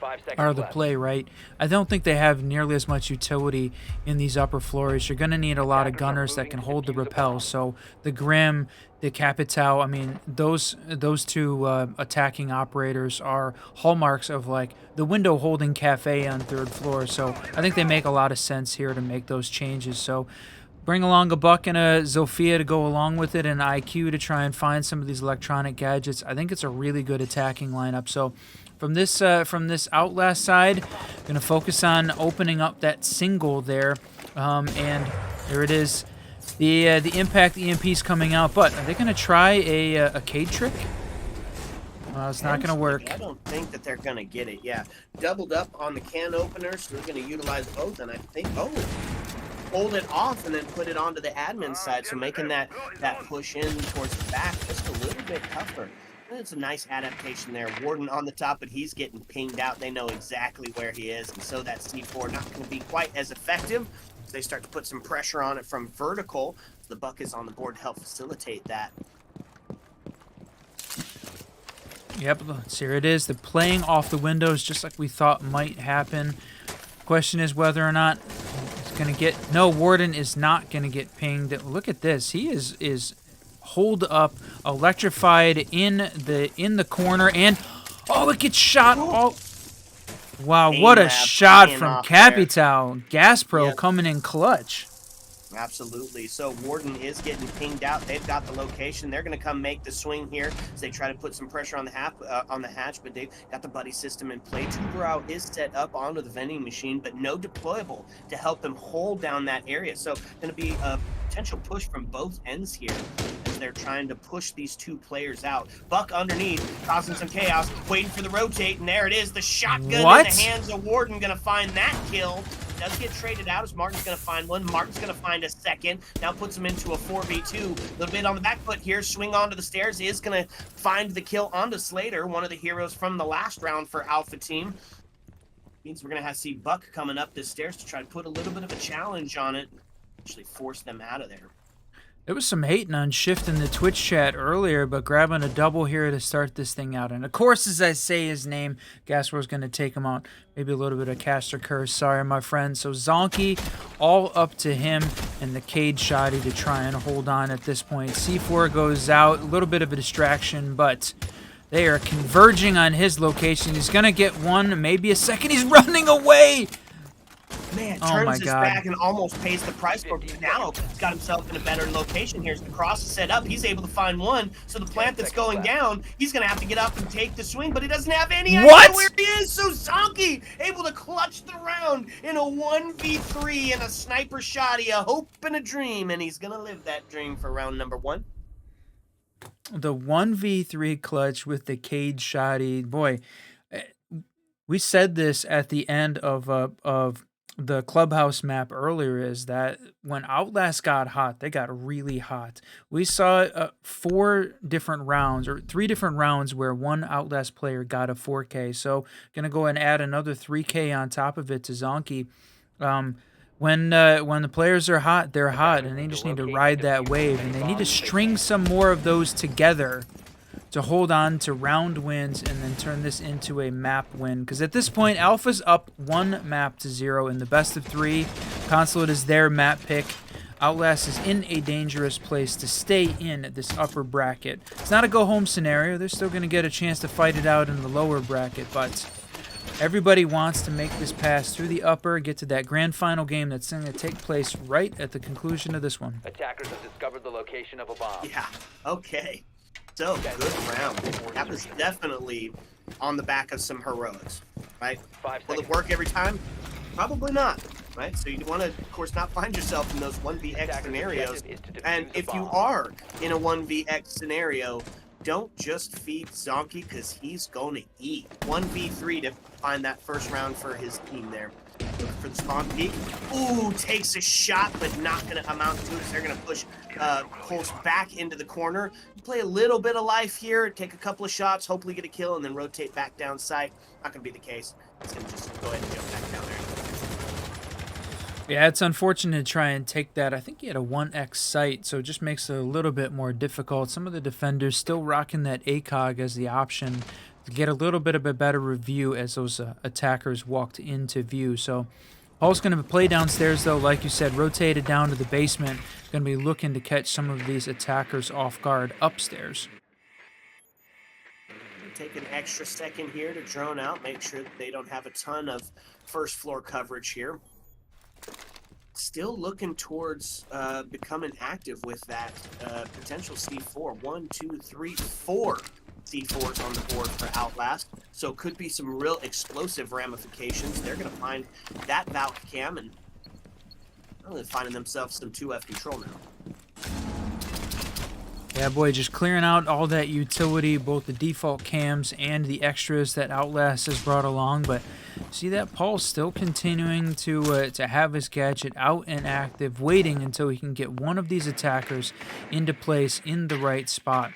the play, right? I don't think they have nearly as much utility in these upper floors. You're going to need a lot of gunners that can hold the rappel. So the Grim, the Capitao, I mean, those two attacking operators are hallmarks of like the window holding cafe on third floor. So I think they make a lot of sense here to make those changes. So bring along a Buck and a Zofia to go along with it, and IQ to try and find some of these electronic gadgets. I think it's a really good attacking lineup. So from this Outlast side, going to focus on opening up that single there, and there it is. The Impact EMP's coming out, but are they going to try a Cade trick? Well, it's not going to work. I don't think that they're going to get it. Yeah, doubled up on the can openers. So they're going to utilize both, and I think hold it off and then put it onto the admin side, so making that push in towards the back just a little bit tougher. And it's a nice adaptation there. Warden on the top, but he's getting pinged out. They know exactly where he is, and so that C4 not going to be quite as effective. They start to put some pressure on it from vertical. The Buck is on the board to help facilitate that. Yep, here it is. They're playing off the windows just like we thought might happen. Question is whether or not it's going to get... No, Warden is not going to get pinged. Look at this. He is hold up, electrified in the corner, and oh, it gets shot. Oh, wow, what a Lab shot paying from off there. Capital. Gas Pro Yep. coming in clutch. Absolutely. So Warden is getting pinged out. They've got the location. They're going to come make the swing here as they try to put some pressure on the hatch, but they've got the buddy system in play. Tuberau is set up onto the vending machine, but no deployable to help them hold down that area. So going to be a potential push from both ends here as they're trying to push these two players out. Buck underneath, causing some chaos, waiting for the rotate, and there it is. The shotgun What? in the hands of Warden, going to find that kill. Does get traded out as Martin's going to find one. Martin's going to find a second. Now puts him into a 4v2. A little bit on the back foot here. Swing onto the stairs. Is going to find the kill onto Slater, one of the heroes from the last round for Alpha Team. Means we're going to have to see Buck coming up the stairs to try to put a little bit of a challenge on it. Actually force them out of there. There was some hating on Shift in the Twitch chat earlier, but grabbing a double here to start this thing out. And of course, as I say his name, Gaspar's going to take him out. Maybe a little bit of caster curse. Sorry, my friend. So Zonky, all up to him and the Cade Shoddy to try and hold on at this point. C4 goes out. A little bit of a distraction, but they are converging on his location. He's going to get one, maybe a second. He's running away. Man, Oh turns my his God. back and almost pays the price for it. Now he's got himself in a better location here. The cross is set up. He's able to find one. So the plant that's going down, he's going to have to get up and take the swing, but he doesn't have any idea What? where he is. So Zonky able to clutch the round in a 1v3 and a sniper shotty, a hope and a dream, and he's going to live that dream for round number 1. The 1v3 clutch with the Cade Shoddy. Boy, we said this at the end of the clubhouse map earlier, is that when Outlast got hot, they got really hot. We saw 4 different rounds, or 3 different rounds, where one Outlast player got a 4K. So gonna go and add another 3K on top of it to Zonky. When the players are hot, they're hot, and they just need to ride that wave, and they need to string some more of those together to hold on to round wins and then turn this into a map win. Because at this point, Alpha's up 1 map to 0 in the best of 3. Consulate is their map pick. Outlast is in a dangerous place to stay in this upper bracket. It's not a go-home scenario. They're still going to get a chance to fight it out in the lower bracket, but everybody wants to make this pass through the upper, get to that grand final game that's going to take place right at the conclusion of this one. Attackers have discovered the location of a bomb. Yeah, okay. So, good round. That was definitely on the back of some heroics, right? 5 Will it seconds. work every time? Probably not, right? So you want to, of course, not find yourself in those 1vx scenarios. And if you are in a 1vx scenario, don't just feed Zonky, because he's going to eat. 1v3 to find that first round for his team there. Looking for the spawn peak. Ooh, takes a shot, but not going to amount to it. So they're going to push Pulse back into the corner. Play a little bit of life here, take a couple of shots, hopefully get a kill, and then rotate back down sight. Not going to be the case. It's going to just go ahead and jump back down there. Yeah, it's unfortunate to try and take that. I think he had a 1x sight, so it just makes it a little bit more difficult. Some of the defenders still rocking that ACOG as the option to get a little bit of a better review as those attackers walked into view. So Paul's going to play downstairs, though, like you said, rotated down to the basement. Going to be looking to catch some of these attackers off guard upstairs. Take an extra second here to drone out, make sure that they don't have a ton of first floor coverage here. Still looking towards becoming active with that potential C4. 1, 2, 3, 4 C4s on the board for Outlast. So could be some real explosive ramifications. They're going to find that Valk cam and really finding themselves some 2F control now. Yeah, boy, just clearing out all that utility, both the default cams and the extras that Outlast has brought along. But see that Paul's still continuing to have his gadget out and active, waiting until he can get one of these attackers into place in the right spot.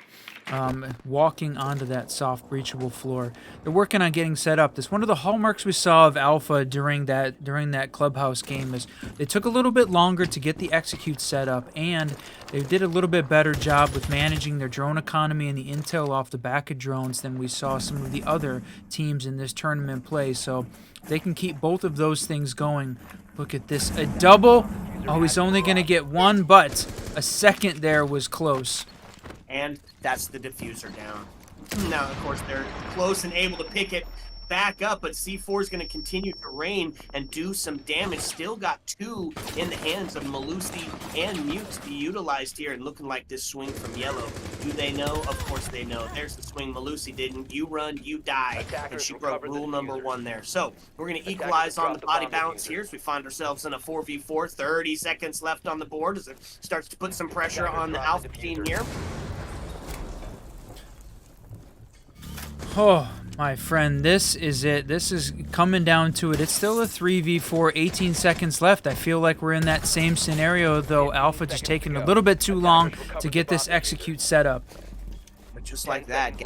Walking onto that soft breachable floor. They're working on getting set up. That's one of the hallmarks we saw of Alpha during that clubhouse game, is they took a little bit longer to get the execute set up, and they did a little bit better job with managing their drone economy and the intel off the back of drones than we saw some of the other teams in this tournament play. So they can keep both of those things going. Look at this, a double. Oh, he's only going to get one, but a second there was close. And that's the diffuser down. Now, of course, they're close and able to pick it back up, but C4 is going to continue to rain and do some damage. Still got 2 in the hands of Malusi and Mute to be utilized here, and looking like this swing from Yellow. Do they know? Of course they know. There's the swing. Malusi didn't. You run, you die. And she broke rule number 1 there. So we're going to equalize on the body balance here as we find ourselves in a 4v4. 30 seconds left on the board as it starts to put some pressure on the Alpha team here. Oh, my friend, this is it. This is coming down to it. It's still a 3v4, 18 seconds left. I feel like we're in that same scenario, though. Alpha just taking a little bit too long to get this execute set up. But just like that,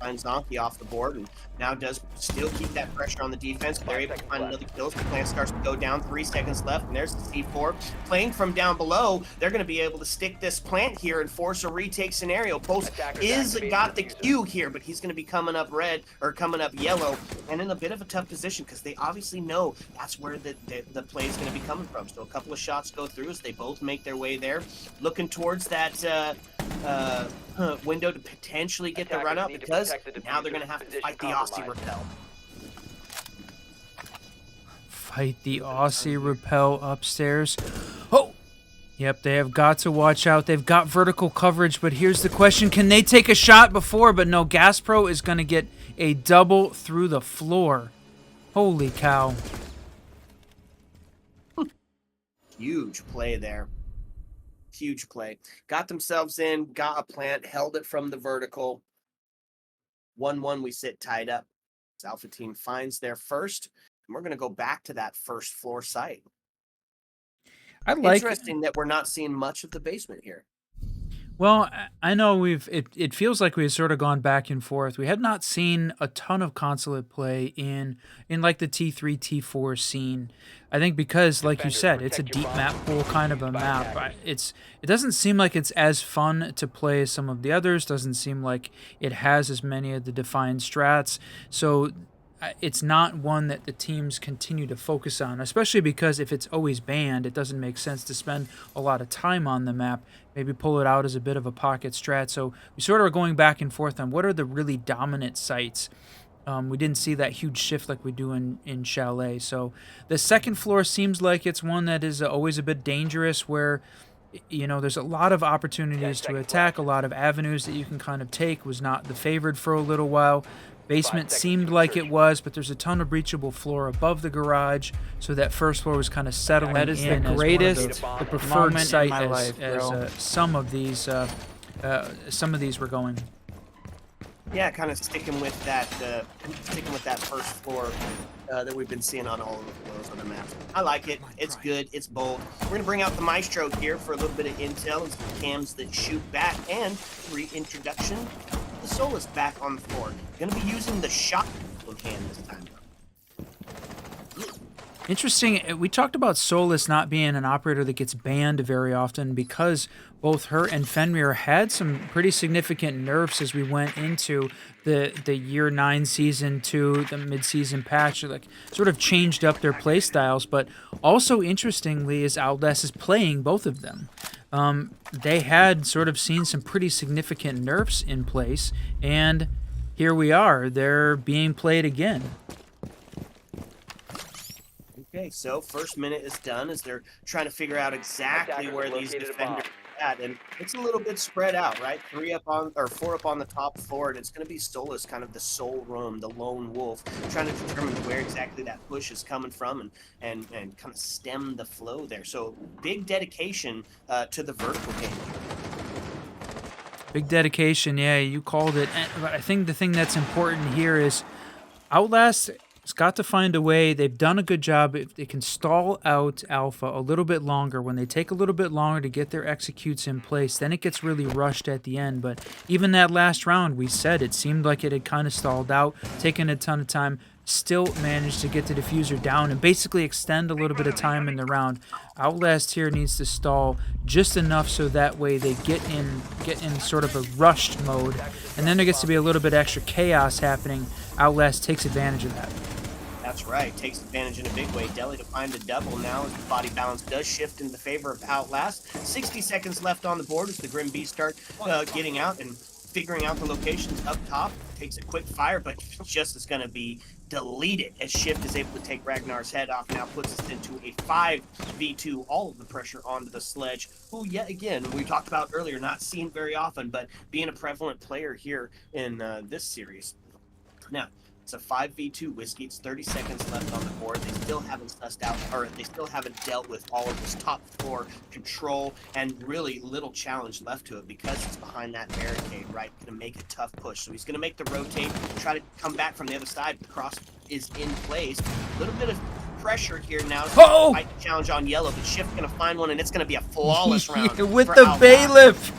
finds Zonky off the board and now does still keep that pressure on the defense. They're able to find another kill. The plant starts to go down. 3 seconds left, and there's the C4. Playing from down below, they're going to be able to stick this plant here and force a retake scenario. Post is got the Q here, but he's going to be coming up red, or coming up yellow, and in a bit of a tough position because they obviously know that's where the play is going to be coming from. So a couple of shots go through as they both make their way there. Looking towards that window to potentially get the run out, because now they're going to have to fight the Aussie Repel. Fight the Aussie Repel upstairs. Oh! Yep, they have got to watch out. They've got vertical coverage, but here's the question. Can they take a shot before? But no, Gaspro is going to get a double through the floor. Holy cow. Huge play there. Huge play. Got themselves in, got a plant, held it from the vertical. 1-1, we sit tied up. This Alpha team finds their first, and we're going to go back to that first floor site. I like Interesting that we're not seeing much of the basement here. Well, I know it feels like we've sort of gone back and forth. We have not seen a ton of consulate play in like the T3, T4 scene. I think because, like you said, it's a deep map pool kind of a map. It doesn't seem like it's as fun to play as some of the others. Doesn't seem like it has as many of the defined strats. So it's not one that the teams continue to focus on, especially because if it's always banned, it doesn't make sense to spend a lot of time on the map. Maybe pull it out as a bit of a pocket strat. So we sort of are going back and forth on what are the really dominant sites. We didn't see that huge shift like we do in Chalet. So the second floor seems like it's one that is always a bit dangerous, where there's a lot of opportunities to attack, a lot of avenues that you can kind of take. Was not the favored for a little while. Basement seemed like it was, but there's a ton of breachable floor above the garage, so that first floor was kind of settling in. That is the greatest the preferred site in my life, as some of these were going. Yeah, kind of sticking with that first floor that we've been seeing on all of the floors on the map. I like it. It's good. It's bold. We're gonna bring out the Maestro here for a little bit of intel and some cams that shoot back, and reintroduction. The Solus back on the floor. Gonna be using the shotgun can this time. Interesting. We talked about Solus not being an operator that gets banned very often because both her and Fenrir had some pretty significant nerfs as we went into the year 9 season to the mid-season patch. Like sort of changed up their play styles, but also interestingly is OUTLAST is playing both of them. They had sort of seen some pretty significant nerfs in place, and here we are. They're being played again. Okay, so first minute is done as they're trying to figure out exactly where these defenders are at, and it's a little bit spread out, right? 4 up on the top floor, and it's going to be Solus, kind of the sole roam, the lone wolf, trying to determine where exactly that push is coming from and kind of stem the flow there. So big dedication to the vertical game. Big dedication, yeah, you called it. But I think the thing that's important here is OUTLAST has got to find a way. They've done a good job. If they can stall out Alpha a little bit longer, when they take a little bit longer to get their executes in place, then it gets really rushed at the end. But even that last round, we said it seemed like it had kind of stalled out, taken a ton of time, still managed to get the diffuser down and basically extend a little bit of time in the round. OUTLAST here needs to stall just enough so that way they get in sort of a rushed mode, and then there gets to be a little bit extra chaos happening. OUTLAST takes advantage of that. That's right. Takes advantage in a big way. Deli to find a double now as the body balance does shift in the favor of Outlast. 60 seconds left on the board as the Grim Beast start getting out and figuring out the locations up top. Takes a quick fire, but just is going to be deleted as Shift is able to take Ragnar's head off. Now puts us into a 5v2. All of the pressure onto the Sledge, who yet again, we talked about earlier, not seen very often, but being a prevalent player here in this series. Now, it's a 5v2 Whiskey. It's 30 seconds left on the board. They still haven't sussed out, or they still haven't dealt with all of this top floor control, and really little challenge left to it because it's behind that barricade, right? Going to make a tough push. So he's going to make the rotate, try to come back from the other side. The cross is in place. A little bit of pressure here now. Oh! Fight challenge on yellow, but Shift going to find one, and it's going to be a flawless round. With for the Outlast. bailiff.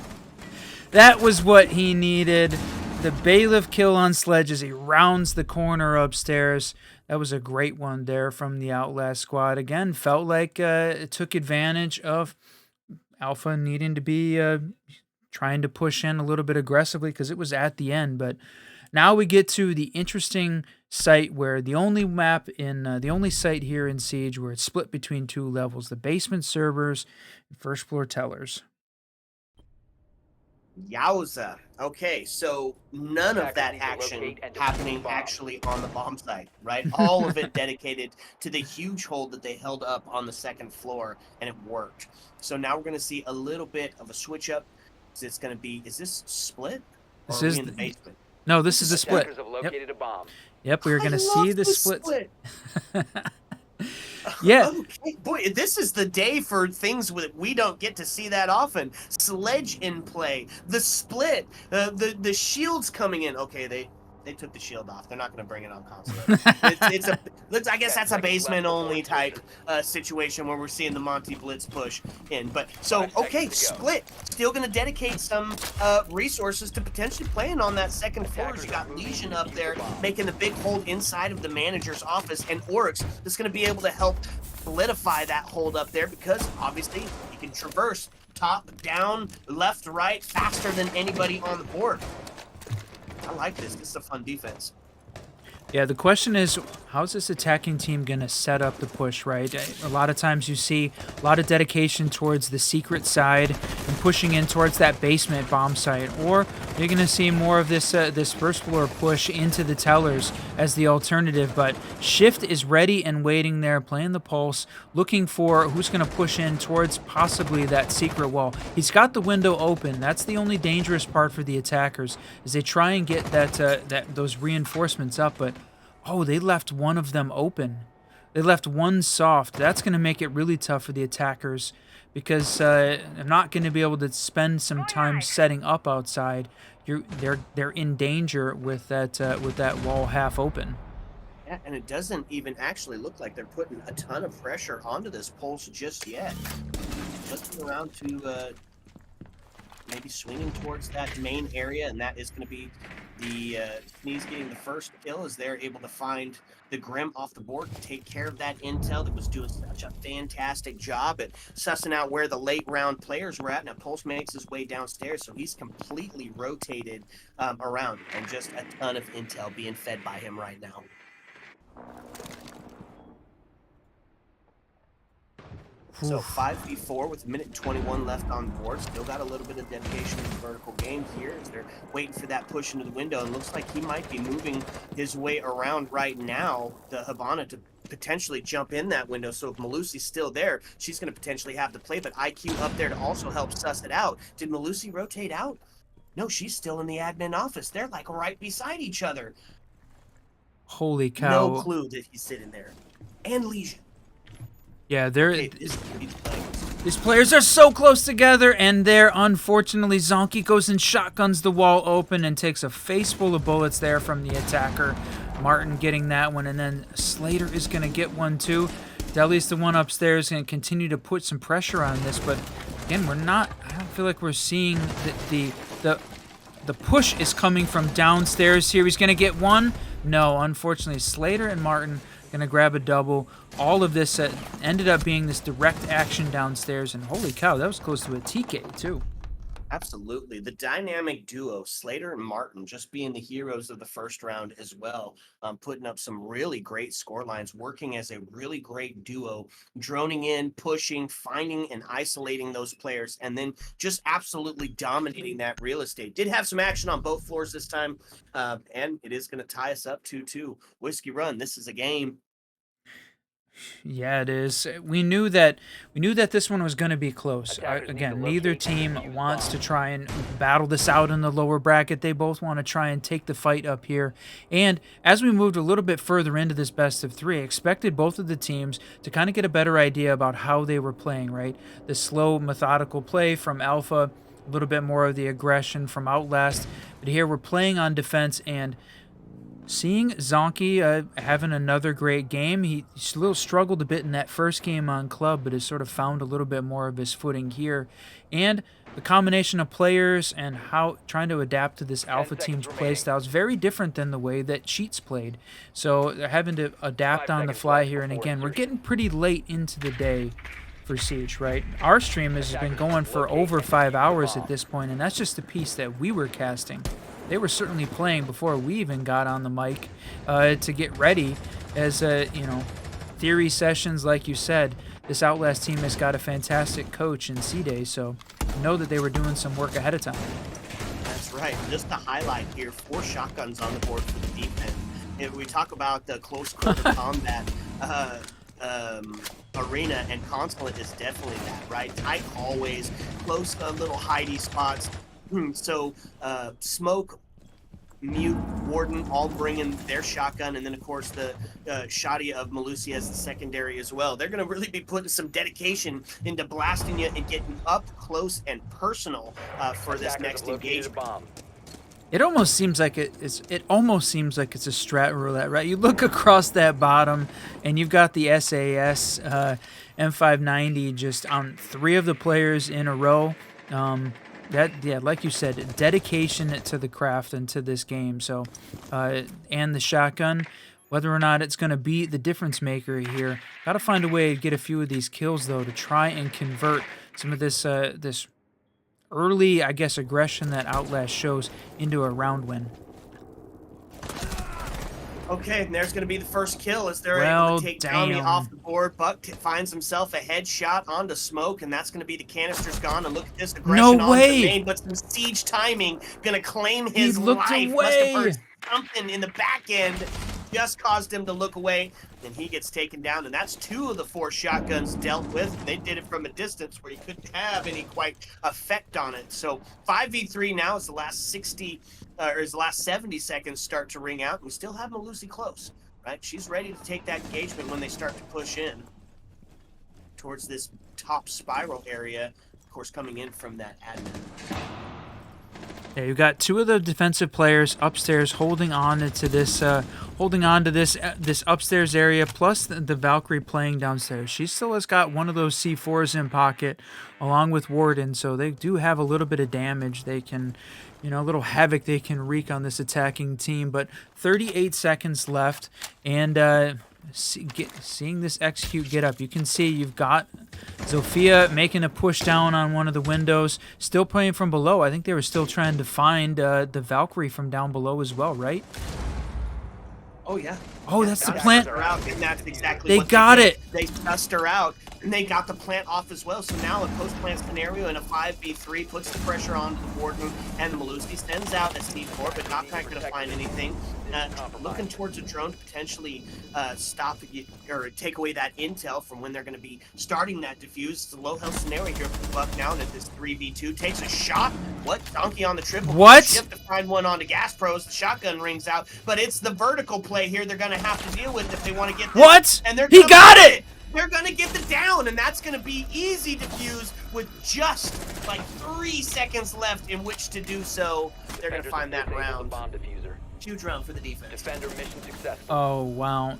That was what he needed. The bailiff kill on Sledge as he rounds the corner upstairs. That was a great one there from the Outlast squad. Again, felt like it took advantage of Alpha needing to be trying to push in a little bit aggressively because it was at the end. But now we get to the interesting site where the only map in the only site here in Siege where it's split between two levels: the basement servers and first floor tellers. Yowza. Okay, so none of that Attackers need to action locate and defuse happening the bomb. actually on the bomb site, right? All of it dedicated to the huge hold that they held up on the second floor, and it worked. So now we're going to see a little bit of a switch up. It's going to be, is this split? Or This are we is in the basement? No, this is the split. Attackers have located a bomb. Yep, we're I going to love see the the split. Yeah. Okay. Boy, this is the day for things that we don't get to see that often. Sledge in play, the split, the shields coming in. Okay, they took the shield off. They're not going to bring it on console. I guess that's a basement only type situation where we're seeing the Monty Blitz push in. But so 5 seconds okay, to go. split. Still going to dedicate some resources to potentially playing on that second floor. You got Legion up there making the big hold inside of the manager's office, and Oryx that's going to be able to help solidify that hold up there because obviously you can traverse top, down, left, right faster than anybody on the board. I like this. This is a fun defense. Yeah, the question is, how's this attacking team going to set up the push, right? A lot of times you see a lot of dedication towards the secret side and pushing in towards that basement bomb site, or you're going to see more of this this first floor push into the tellers as the alternative. But Shift is ready and waiting there, playing the pulse, looking for who's going to push in towards possibly that secret wall. He's got the window open. That's the only dangerous part for the attackers, is they try and get those reinforcements up, but oh, they left one of them open. They left one soft. That's going to make it really tough for the attackers because they're not going to be able to spend some time setting up outside. They're in danger with that wall half open. Yeah, and it doesn't even actually look like they're putting a ton of pressure onto this pulse just yet. Looking around to maybe swinging towards that main area, and that is going to be the Sneeze getting the first kill as they're able to find the Grim off the board to take care of that intel that was doing such a fantastic job at sussing out where the late round players were at. Now Pulse makes his way downstairs, so he's completely rotated around, and just a ton of intel being fed by him right now. So 5v4 with a minute and 21 left on the board. Still got a little bit of dedication to the vertical game here as they're waiting for that push into the window. And looks like he might be moving his way around right now, the Habana, to potentially jump in that window. So if Malusi's still there, she's going to potentially have the play. But IQ up there to also help suss it out. Did Malusi rotate out? No, she's still in the admin office. They're like right beside each other. Holy cow. No clue that he's sitting there. And Legion. Yeah, Okay, these players are so close together, and there, unfortunately, Zonky goes and shotguns the wall open and takes a face full of bullets there from the attacker. Martin getting that one, and then Slater is going to get one too. Deli's the one upstairs, going to continue to put some pressure on this, but again, I don't feel like we're seeing the push is coming from downstairs here. He's going to get one. No, unfortunately, Slater and Martin going to grab a double. All of this ended up being this direct action downstairs, and holy cow, that was close to a TK too. Absolutely. The dynamic duo, Slater and Martin, just being the heroes of the first round as well, putting up some really great score lines, working as a really great duo, droning in, pushing, finding and isolating those players, and then just absolutely dominating that real estate. Did have some action on both floors this time, and it is going to tie us up 2-2. Whiskey Run, this is a game. Yeah, it is. We knew that this one was going to be close. Attackers need to Again, neither locate and team defuse wants to bombs. try and battle this out in the lower bracket. They both want to try and take the fight up here. And as we moved a little bit further into this best of three, I expected both of the teams to kind of get a better idea about how they were playing, right? The slow, methodical play from Alpha, a little bit more of the aggression from Outlast. But here we're playing on defense, and seeing Zonky having another great game. He struggled a bit in that first game on Club, but has sort of found a little bit more of his footing here. And the combination of players and how trying to adapt to this Alpha team's play style is very different than the way that Cheats played. So they're having to adapt 5 on the seconds fly left here. And before again, we're insertion. getting pretty late into the day for Siege, right? Our stream has been going for over 5 hours at this point, and that's just the piece that we were casting. They were certainly playing before we even got on the mic to get ready. As theory sessions, like you said, this Outlast team has got a fantastic coach in C-Day, so I know that they were doing some work ahead of time. That's right. Just to highlight here, 4 shotguns on the board for the defense. If we talk about the close quarter combat arena, and Consulate is definitely that, right? Tight hallways, close little hidey spots. So Smoke, Mute, Warden all bringing their shotgun, and then of course the Shadi of Malusi as the secondary as well. They're going to really be putting some dedication into blasting you and getting up close and personal for this Attackers next have located a engagement. bomb. It almost seems like it almost seems like it's a strat roulette, right? You look across that bottom, and you've got the SAS M590 just on 3 of the players in a row. Like you said, dedication to the craft and to this game. So, and the shotgun, whether or not it's going to be the difference maker here, got to find a way to get a few of these kills though to try and convert some of this this early, I guess, aggression that Outlast shows into a round win. Okay, and there's going to be the first kill as they're able Well, to take Tommy damn. off the board. Buck finds himself a headshot onto Smoke, and that's going to be the canister's gone. And look at this aggression on way. the main, but some siege timing going to claim He his looked life. Must away. have heard something in the back end just caused him to look away, and he gets taken down. And that's 2 of the 4 shotguns dealt with. They did it from a distance where you couldn't have any quite effect on it. So 5v3 now as the last 70 seconds start to ring out. We still have Malusi close, right? She's ready to take that engagement when they start to push in towards this top spiral area, of course, coming in from that admin. Yeah, you've got 2 of the defensive players upstairs holding on to this this upstairs area, plus the Valkyrie playing downstairs. She still has got one of those C4s in pocket, along with Warden, so they do have a little bit of damage. They can, a little havoc they can wreak on this attacking team. But 38 seconds left, and seeing this execute get up, you can see you've got Zofia making a push down on one of the windows, still playing from below. I think they were still trying to find the Valkyrie from down below as well, right? Oh, yeah. Oh, that's the Sussed plant. her out, and that's exactly They what got did. it. They sussed her out, and they got the plant off as well. So now a post-plant scenario in a 5v3 puts the pressure on the Warden, and the Malusi sends out a C4, but not quite going to find anything. Looking towards a drone to potentially stop or take away that intel from when they're going to be starting that defuse. It's a low health scenario here for the Buck now that this 3v2 takes a shot. What? Donkey on the triple. What? Shift to find one onto Gas Pros. The shotgun rings out, but it's the vertical play here they're going to have to deal with if they want to get this. What? And they're He gonna got get it! They're going to get the down, and that's going to be easy defuse with just like 3 seconds left in which to do so. They're going to Defenders find have that disabled the round. bomb diffuser. Huge round for the defense. Defender mission successful. Oh, wow.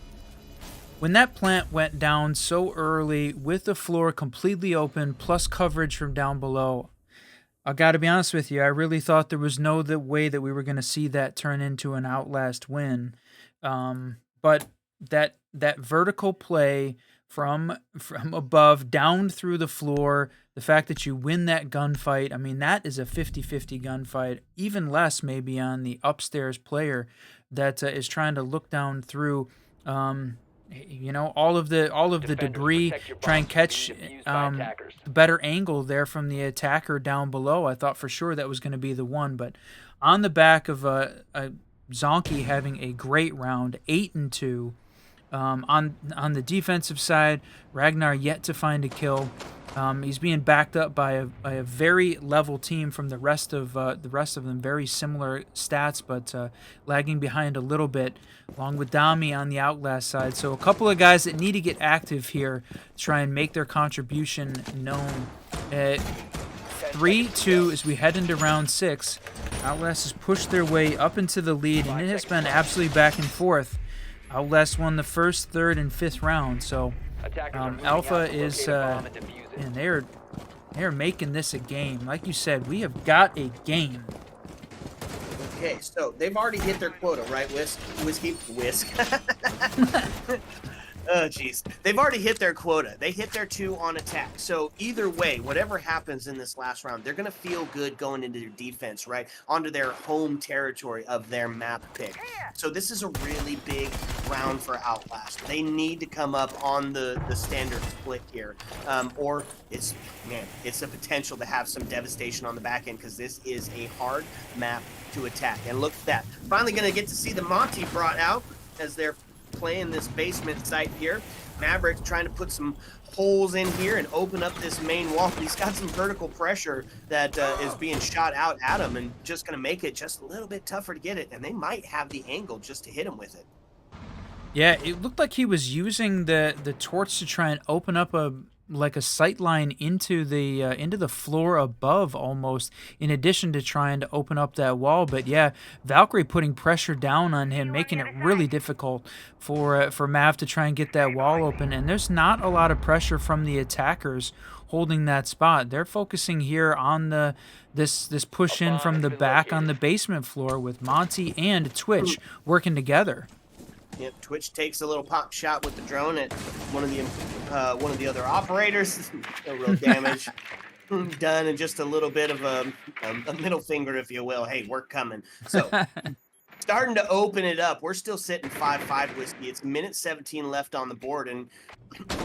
When that plant went down so early with the floor completely open plus coverage from down below, I got to be honest with you, I really thought there was no way that we were going to see that turn into an Outlast win. But that vertical play from above down through the floor. The fact that you win that gunfight, I mean, that is a 50-50 gunfight. Even less maybe on the upstairs player that is trying to look down through, all of the debris, try and catch the better angle there from the attacker down below. I thought for sure that was going to be the one, but on the back of Zonky having a great round, 8-2. On the defensive side, Ragnar yet to find a kill. He's being backed up by a very level team from the rest of them. Very similar stats, but lagging behind a little bit, along with Dami on the Outlast side. So a couple of guys that need to get active here to try and make their contribution known. 3-2 as we head into round 6. Outlast has pushed their way up into the lead, and it has been absolutely back and forth. Outlast won the first, third, and fifth round, so Alpha is, and they're making this a game. Like you said, we have got a game. Okay, so they've already hit their quota, right, Whiskey? Oh, jeez. They've already hit their quota. They hit their 2 on attack. So either way, whatever happens in this last round, they're going to feel good going into their defense, right? Onto their home territory of their map pick. So this is a really big round for Outlast. They need to come up on the standard split here. Or it's a potential to have some devastation on the back end because this is a hard map to attack. And look at that. Finally going to get to see the Monty brought out as they're playing this basement site here. Maverick trying to put some holes in here and open up this main wall. He's got some vertical pressure that is being shot out at him and just going to make it just a little bit tougher to get it. And they might have the angle just to hit him with it. Yeah, it looked like he was using the torch to try and open up a sight line into the floor above almost, in addition to trying to open up that wall. But yeah, Valkyrie putting pressure down on him, making it really difficult for Mav to try and get that wall open. And there's not a lot of pressure from the attackers holding that spot. They're focusing here on this push in from the back on the basement floor with Monty and Twitch working together. Yep, Twitch takes a little pop shot with the drone at one of the other operators. No real damage done, and just a little bit of a middle finger, if you will. Hey, we're coming. So starting to open it up. We're still sitting 5-5 Whiskey. It's minute 17 left on the board, and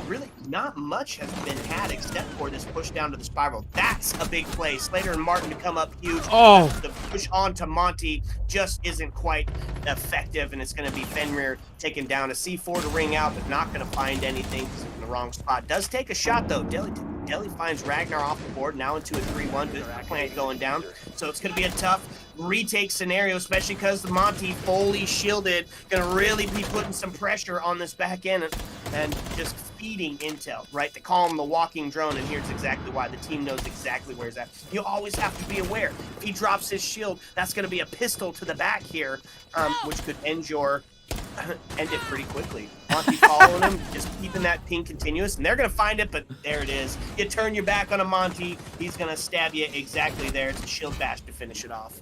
really not much has been had except for this push down to the spiral. That's a big play. Slater and Martin to come up huge. Oh, the push onto Monty just isn't quite effective, and it's going to be Fenrir taking down a C4 to ring out, but not going to find anything because it's in the wrong spot. Does take a shot though. Deli finds Ragnar off the board, now into a 3-1. Plant going down, so it's going to be a tough retake scenario, especially because the Monty fully shielded, going to really be putting some pressure on this back end and just feeding intel, right? They call him the walking drone, and here's exactly why. The team knows exactly where he's at. You always have to be aware. If he drops his shield, that's going to be a pistol to the back here, which could end it pretty quickly. Monty following him, just keeping that ping continuous, and they're going to find it, but there it is. You turn your back on a Monty, he's going to stab you exactly there. It's a shield bash to finish it off.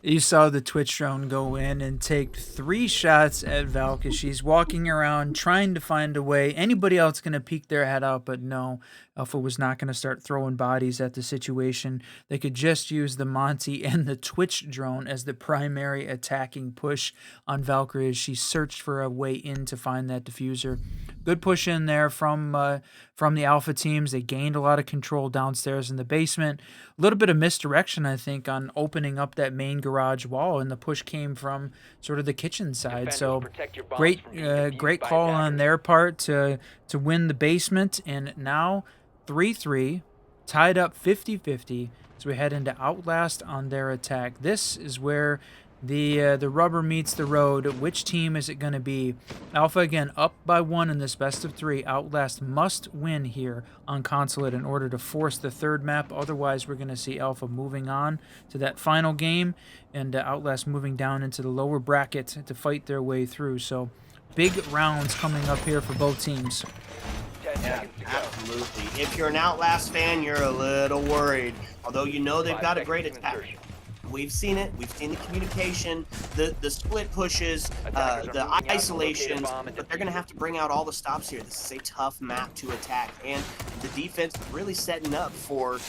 You saw the Twitch drone go in and take 3 shots at Valk as she's walking around trying to find a way. Anybody else going to peek their head out, but no. Alpha was not going to start throwing bodies at the situation. They could just use the Monty and the Twitch drone as the primary attacking push on Valkyrie as she searched for a way in to find that diffuser. Good push in there from the Alpha teams. They gained a lot of control downstairs in the basement. A little bit of misdirection, I think, on opening up that main garage wall, and the push came from sort of the kitchen side. So great call on their part to win the basement, and now 3-3, tied up 50-50 as we head into Outlast on their attack. This is where the rubber meets the road. Which team is it going to be? Alpha again up by 1 in this best of 3. Outlast must win here on Consulate in order to force the third map. Otherwise, we're going to see Alpha moving on to that final game, and Outlast moving down into the lower bracket to fight their way through. So big rounds coming up here for both teams. Yeah, absolutely. If you're an Outlast fan, you're a little worried. Although you know they've got a great attack. We've seen it. We've seen the communication, the split pushes, the isolations, but they're going to have to bring out all the stops here. This is a tough map to attack, and the defense really setting up for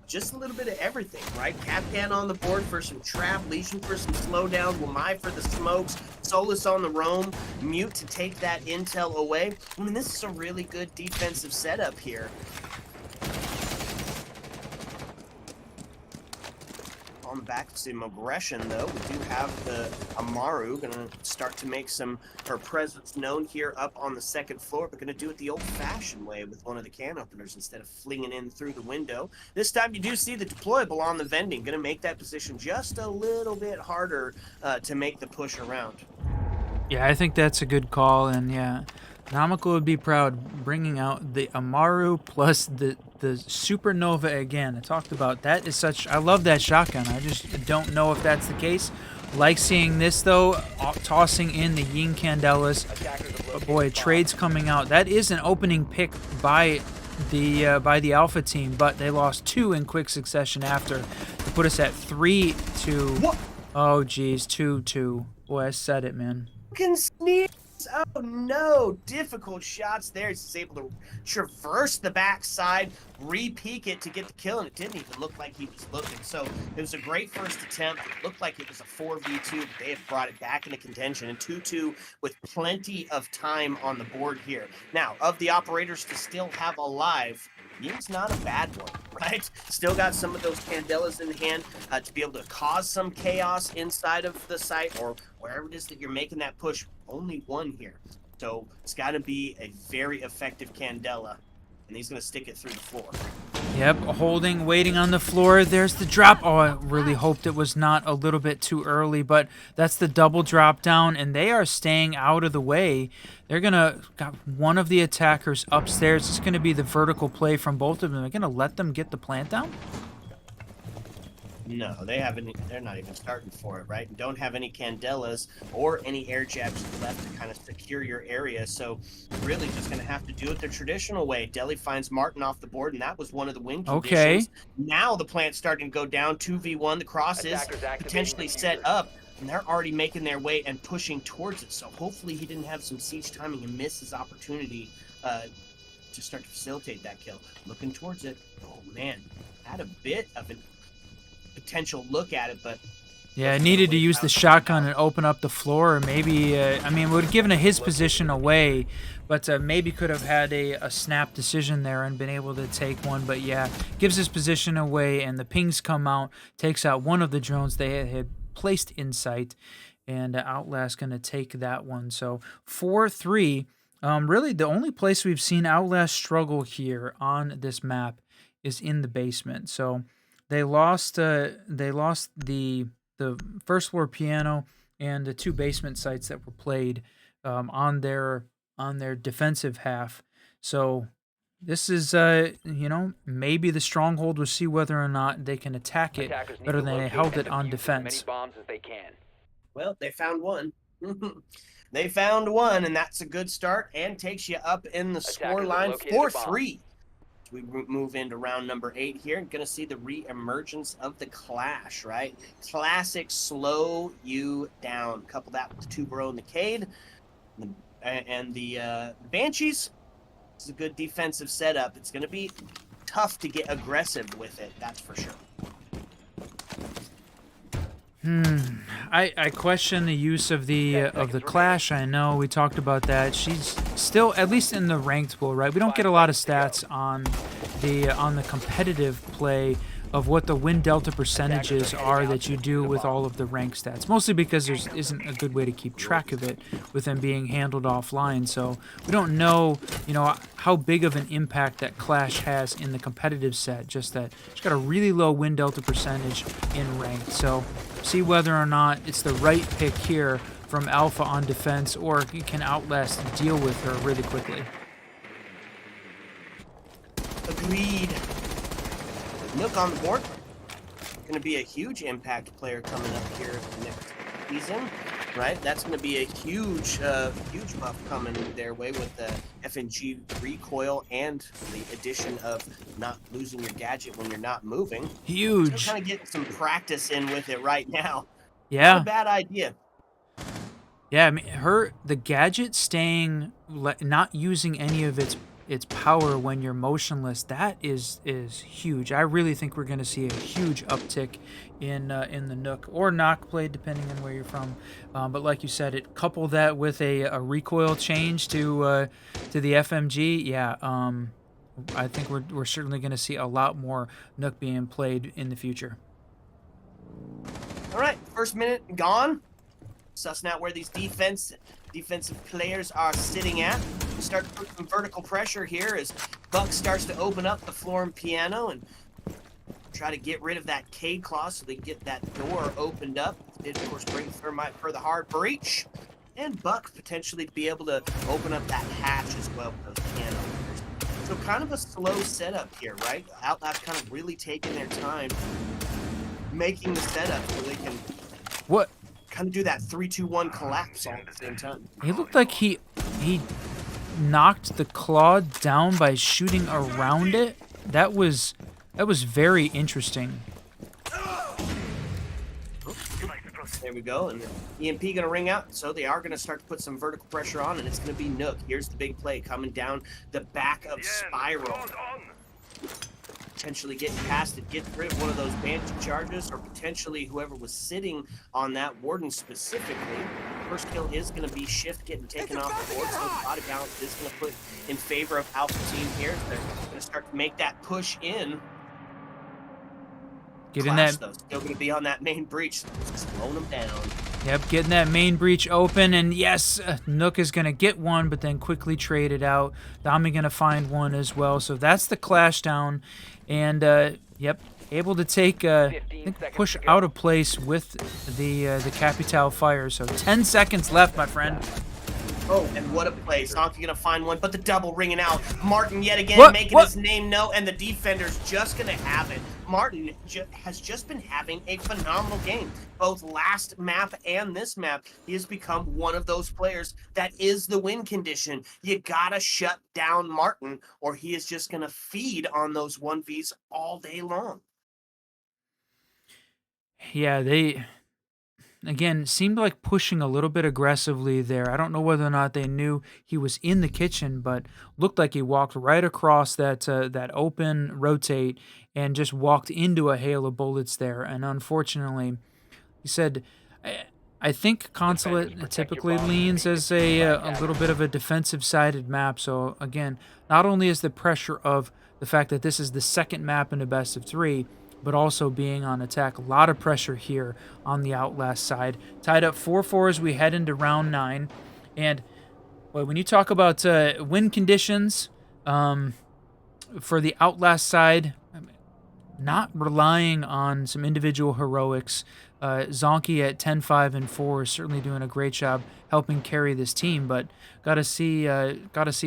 just a little bit of everything, right? Capcan on the board for some trap, Legion for some slowdown, Wamai for the smokes, Solus on the roam, Mute to take that intel away. I mean, this is a really good defensive setup here. On the back of some aggression, though, we do have the Amaru going to start to make her presence known here up on the second floor, but going to do it the old-fashioned way with one of the can openers instead of flinging in through the window. This time you do see the deployable on the vending, going to make that position just a little bit harder to make the push around. Yeah, I think that's a good call, and yeah, Namako would be proud bringing out the Amaru plus the Supernova again. I talked about that. Is such, I love that shotgun. I just don't know if that's the case. Like seeing this though, tossing in the Yin Candelas. But boy, trades coming out. That is an opening pick by the Alpha team, but they lost 2 in quick succession after to put us at 3-2. What? Oh geez, 2-2. Boy, I said it, man. Can sneeze. Oh no, difficult shots there. He's able to traverse the backside, re-peek it to get the kill, and it didn't even look like he was looking. So it was a great first attempt. It looked like it was a 4v2, but they have brought it back into contention, and 2-2 with plenty of time on the board here. Now, of the operators to still have alive, Ying's not a bad one, right? Still got some of those Candelas in hand to be able to cause some chaos inside of the site or wherever it is that you're making that push. Only one here. So it's got to be a very effective Candela, and he's going to stick it through the floor. Yep, holding, waiting on the floor. There's the drop. Oh, I really hoped it was not a little bit too early, but that's the double drop down, and they are staying out of the way. They're going to got one of the attackers upstairs. It's going to be the vertical play from both of them. They're going to let them get the plant down? No, they haven't. They're not even starting for it, right? Don't have any Candelas or any air jabs left to kind of secure your area. So really just going to have to do it the traditional way. Deli finds Martin off the board, and that was one of the win conditions. Okay. Now the plant's starting to go down 2v1. The cross is potentially set up, and they're already making their way and pushing towards it. So hopefully he didn't have some siege timing and miss his opportunity to start to facilitate that kill. Looking towards it. Oh, man. Had a bit of an potential look at it, but yeah, I needed to use the shotgun and open up the floor, or maybe I mean, would have given his position away, but maybe could have had a snap decision there and been able to take one. But yeah, gives his position away, and the pings come out, takes out one of the drones they had placed in sight, and Outlast gonna take that one. So 4-3. Really the only place we've seen Outlast struggle here on this map is in the basement. So they lost the first floor piano and the 2 basement sites that were played on their defensive half. So this is you know, maybe the stronghold will see whether or not they can attack it better than they held it on defense. Well, they found one. They found one, and that's a good start and takes you up in the score line 4-3. We move into round number 8 here and going to see the re-emergence of the Clash, right? Classic slow you down. Couple that with the Tubero and the Cade and the Banshees. This is a good defensive setup. It's going to be tough to get aggressive with it, that's for sure. I question the use of the Clash. I know we talked about that. She's still at least in the ranked pool, right? We don't get a lot of stats on the competitive play of what the win delta percentages are that you do with all of the rank stats. Mostly because there isn't a good way to keep track of it with them being handled offline. So we don't know, you know, how big of an impact that Clash has in the competitive set. Just that she's got a really low win delta percentage in ranked. So see whether or not it's the right pick here from Alpha on defense, or can Outlast deal with her really quickly. Agreed. Nook on the board. Going to be a huge impact player coming up here next season. right? That's going to be a huge buff coming their way with the FNG recoil and the addition of not losing your gadget when you're not moving. Huge. Still kind of getting some practice in with it right now. Yeah. Not a bad idea. Yeah, I mean, the gadget staying, not using any of its power when you're motionless, that is huge. I really think we're going to see a huge uptick in the Nook or Knock blade, depending on where you're from. But like you said, couple that with a recoil change to the FMG. Yeah, I think we're certainly going to see a lot more Nook being played in the future. All right, first minute gone. Sussing out where these defensive players are sitting at. We start to put some vertical pressure here as Buck starts to open up the floor and piano and try to get rid of that Cade claw so they get that door opened up. Did of course bring Thermite for the hard breach, and Buck potentially be able to open up that hatch as well with those piano openers. So kind of a slow setup here, right? Outlast kind of really taking their time making the setup so they can What? kind of do that 3-2-1 collapse all at the same time. He looked like he knocked the claw down by shooting around it. That was very interesting. There we go, and the EMP gonna ring out, so they are gonna start to put some vertical pressure on, and it's gonna be Nook. Here's the big play coming down the back of Spiral. Potentially getting past it, getting rid of one of those Banshee charges, or potentially whoever was sitting on that Warden specifically. First kill is going to be Shift getting taken off the board, so the body balance is going to put in favor of Alpha Team here. They're going to start to make that push in. Getting Clash, that, though, still going to be on that main breach, slowing them down. Yep, getting that main breach open, and yes, Nook is going to get one, but then quickly trade it out. Dami going to find one as well, so that's the clash down, and yep, able to take push out of place with the Capital fire. So 10 seconds left, my friend. Oh, and what a play. Zonky gonna find one, but the double ringing out. Martin yet again making his name known, and the defender's just gonna have it. Martin has just been having a phenomenal game. Both last map and this map, he has become one of those players that is the win condition. You gotta shut down Martin, or he is just gonna feed on those 1Vs all day long. Yeah, they... Again, seemed like pushing a little bit aggressively there. I don't know whether or not they knew he was in the kitchen, but looked like he walked right across that open rotate and just walked into a hail of bullets there. And unfortunately, he said, I think Consulate typically leans as a little bit of a defensive-sided map. So again, not only is the pressure of the fact that this is the second map in a best of 3, but also being on attack. A lot of pressure here on the Outlast side. Tied up 4-4 as we head into round 9. And boy, when you talk about win conditions for the Outlast side, not relying on some individual heroics. Zonky at 10-5-4 is certainly doing a great job helping carry this team, but gotta see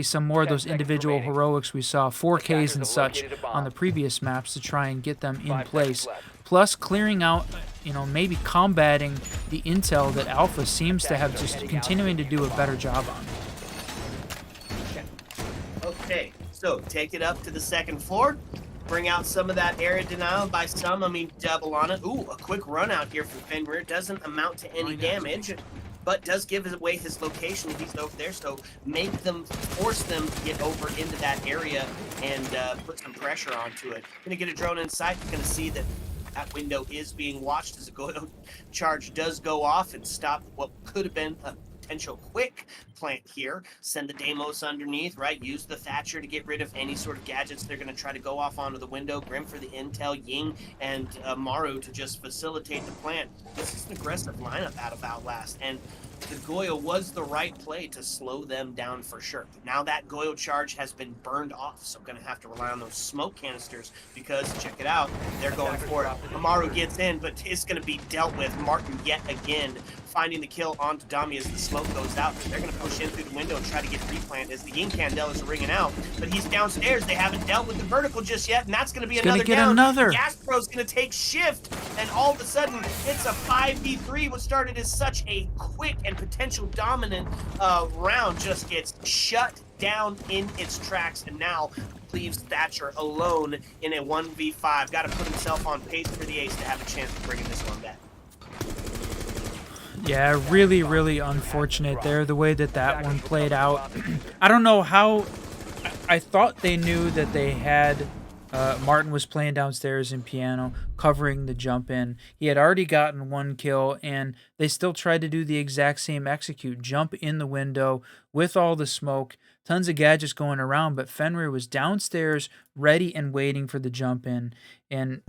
some more of those individual heroics we saw, 4Ks and such on the previous maps to try and get them in place. Plus clearing out, maybe combating the intel that Alpha seems to have just continuing to do a better job on. Okay, so take it up to the second floor. Bring out some of that area denial by some. I mean, double on it. Ooh, a quick run out here from Fenrir. Doesn't amount to any damage, but does give away his location if he's over there. So force them to get over into that area and put some pressure onto it. Gonna get a drone in sight. Gonna see that that window is being watched as a Goyo charge does go off and stop what could have been a potential quick plant here. Send the Deimos underneath, right? Use the Thatcher to get rid of any sort of gadgets they're going to try to go off onto the window. Grim for the intel, Ying and Maru to just facilitate the plant. This is an aggressive lineup out of Outlast, and the Goyo was the right play to slow them down for sure. Now that Goyo charge has been burned off, so going to have to rely on those smoke canisters because, check it out, they're going for it. Amaru gets in, but is going to be dealt with. Martin yet again finding the kill onto Dami as the smoke goes out. They're going to push in through the window and try to get replant as the incandelas are ringing out. But he's downstairs. They haven't dealt with the vertical just yet, and that's going to be another down. Gaspro's going to take shift, and all of a sudden, it's a 5v3. What started as such a quick and potential dominant round just gets shut down in its tracks, and now leaves Thatcher alone in a 1v5. Got to put himself on pace for the ace to have a chance of bringing this one back. Yeah, really, really unfortunate there, the way that one played out. I don't know how... I thought they knew that they had... Martin was playing downstairs in piano, covering the jump in. He had already gotten 1 kill, and they still tried to do the exact same execute. Jump in the window with all the smoke, tons of gadgets going around, but Fenrir was downstairs, ready and waiting for the jump in, and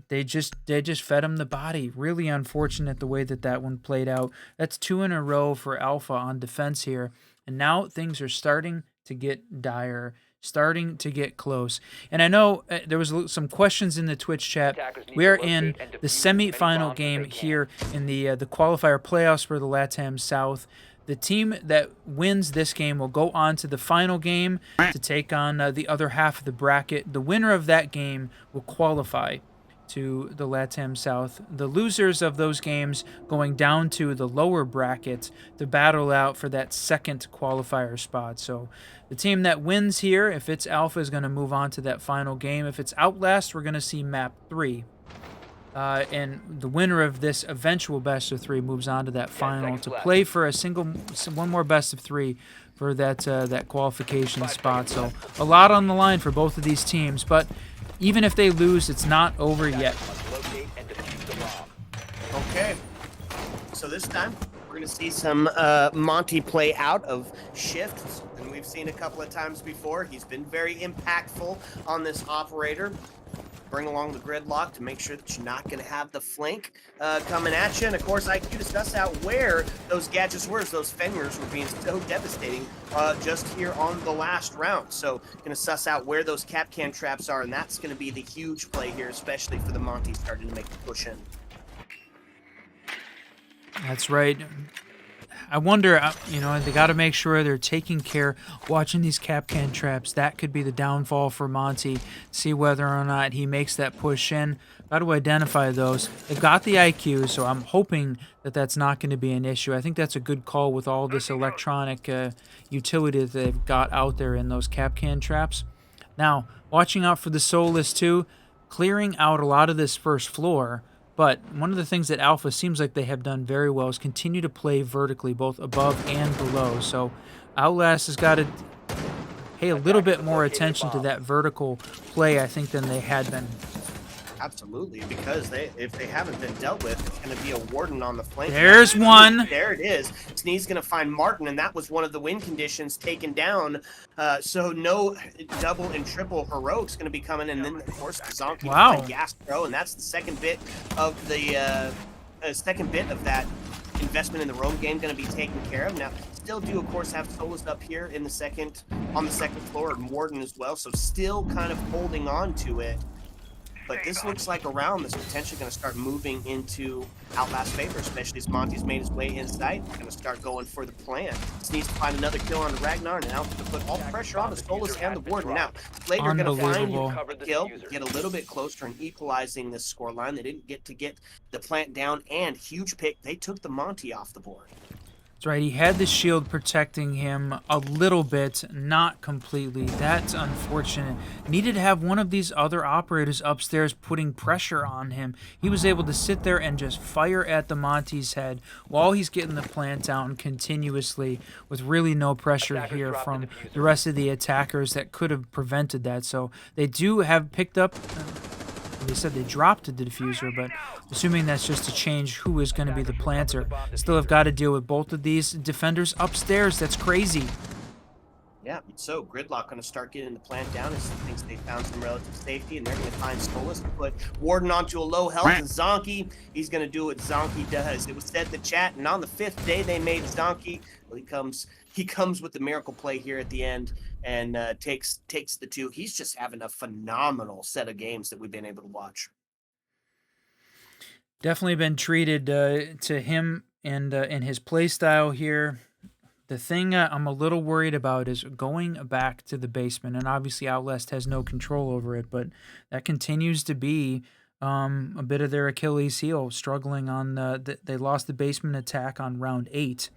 they just fed him the body. Really unfortunate the way that one played out. That's 2 in a row for Alpha on defense here, and now things are starting to get dire. Starting to get close. And I know there was some questions in the Twitch chat. We are in the semi-final game here in the qualifier playoffs for the LATAM South. The team that wins this game will go on to the final game to take on the other half of the bracket. The winner of that game will qualify to the LATAM South. The losers of those games going down to the lower bracket to battle out for that second qualifier spot. So the team that wins here, if it's Alpha, is going to move on to that final game. If it's Outlast, we're going to see map 3. And the winner of this eventual best of 3 moves on to that final to play for one more best of 3 for that qualification spot. So a lot on the line for both of these teams, but even if they lose, it's not over yet. Okay, so this time we're going to see some Monty play out of shifts, and we've seen a couple of times before. He's been very impactful on this operator. Bring along the gridlock to make sure that you're not going to have the flank coming at you. And, of course, IQ to suss out where those gadgets were, as those Fenrirs were being so devastating just here on the last round. So going to suss out where those Capcan traps are, and that's going to be the huge play here, especially for the Monty starting to make the push in. That's right. I wonder, they got to make sure they're taking care, watching these Capcan traps. That could be the downfall for Monty. See whether or not he makes that push in. Got to identify those. They've got the IQ, so I'm hoping that that's not going to be an issue. I think that's a good call with all this electronic utility that they've got out there in those Capcan traps. Now, watching out for the Soulless too, clearing out a lot of this first floor. But one of the things that Alpha seems like they have done very well is continue to play vertically, both above and below. So Outlast has got to pay a little bit more attention to that vertical play, I think, than they had been. Absolutely, because if they haven't been dealt with, it's going to be a Warden on the flank. There's one. There it is. Snee's going to find Martin, and that was one of the win conditions taken down. So no double and triple heroics going to be coming, and then of course the Zonky and Gastro, and that's the second bit of the that investment in the roam game going to be taken care of. Now, still do of course have Solus up here in on the second floor, and Warden as well. So still kind of holding on to it. But this looks like a round that's potentially going to start moving into Outlast favor, especially as Monty's made his way inside. Going to start going for the plan. Just needs to find another kill on Ragnar, and now to put all the pressure on the Solus and the Warden. Now, Slater going to find the kill, get a little bit closer and equalizing this scoreline. They didn't get the plant down, and huge pick. They took the Monty off the board. That's right. He had the shield protecting him a little bit, not completely. That's unfortunate. Needed to have one of these other operators upstairs putting pressure on him. He was able to sit there and just fire at the Monty's head while he's getting the plant down continuously with really no pressure here from the rest of the attackers that could have prevented that. So they do have picked up... They said they dropped the diffuser, but assuming that's just to change who is going to be the planter, still have got to deal with both of these defenders upstairs. That's crazy. Yeah, so Gridlock going to start getting the plant down as he thinks they found some relative safety, and they're going to find Solus to put Warden onto a low health, and Zonky, he's going to do what Zonky does. It was said in the chat, and on the 5th day they made Zonky. Well, he comes with the miracle play here at the end and takes the 2. He's just having a phenomenal set of games that we've been able to watch. Definitely been treated to him and his play style here. The thing I'm a little worried about is going back to the basement, and obviously Outlast has no control over it, but that continues to be a bit of their Achilles heel, struggling on they lost the basement attack on round 8.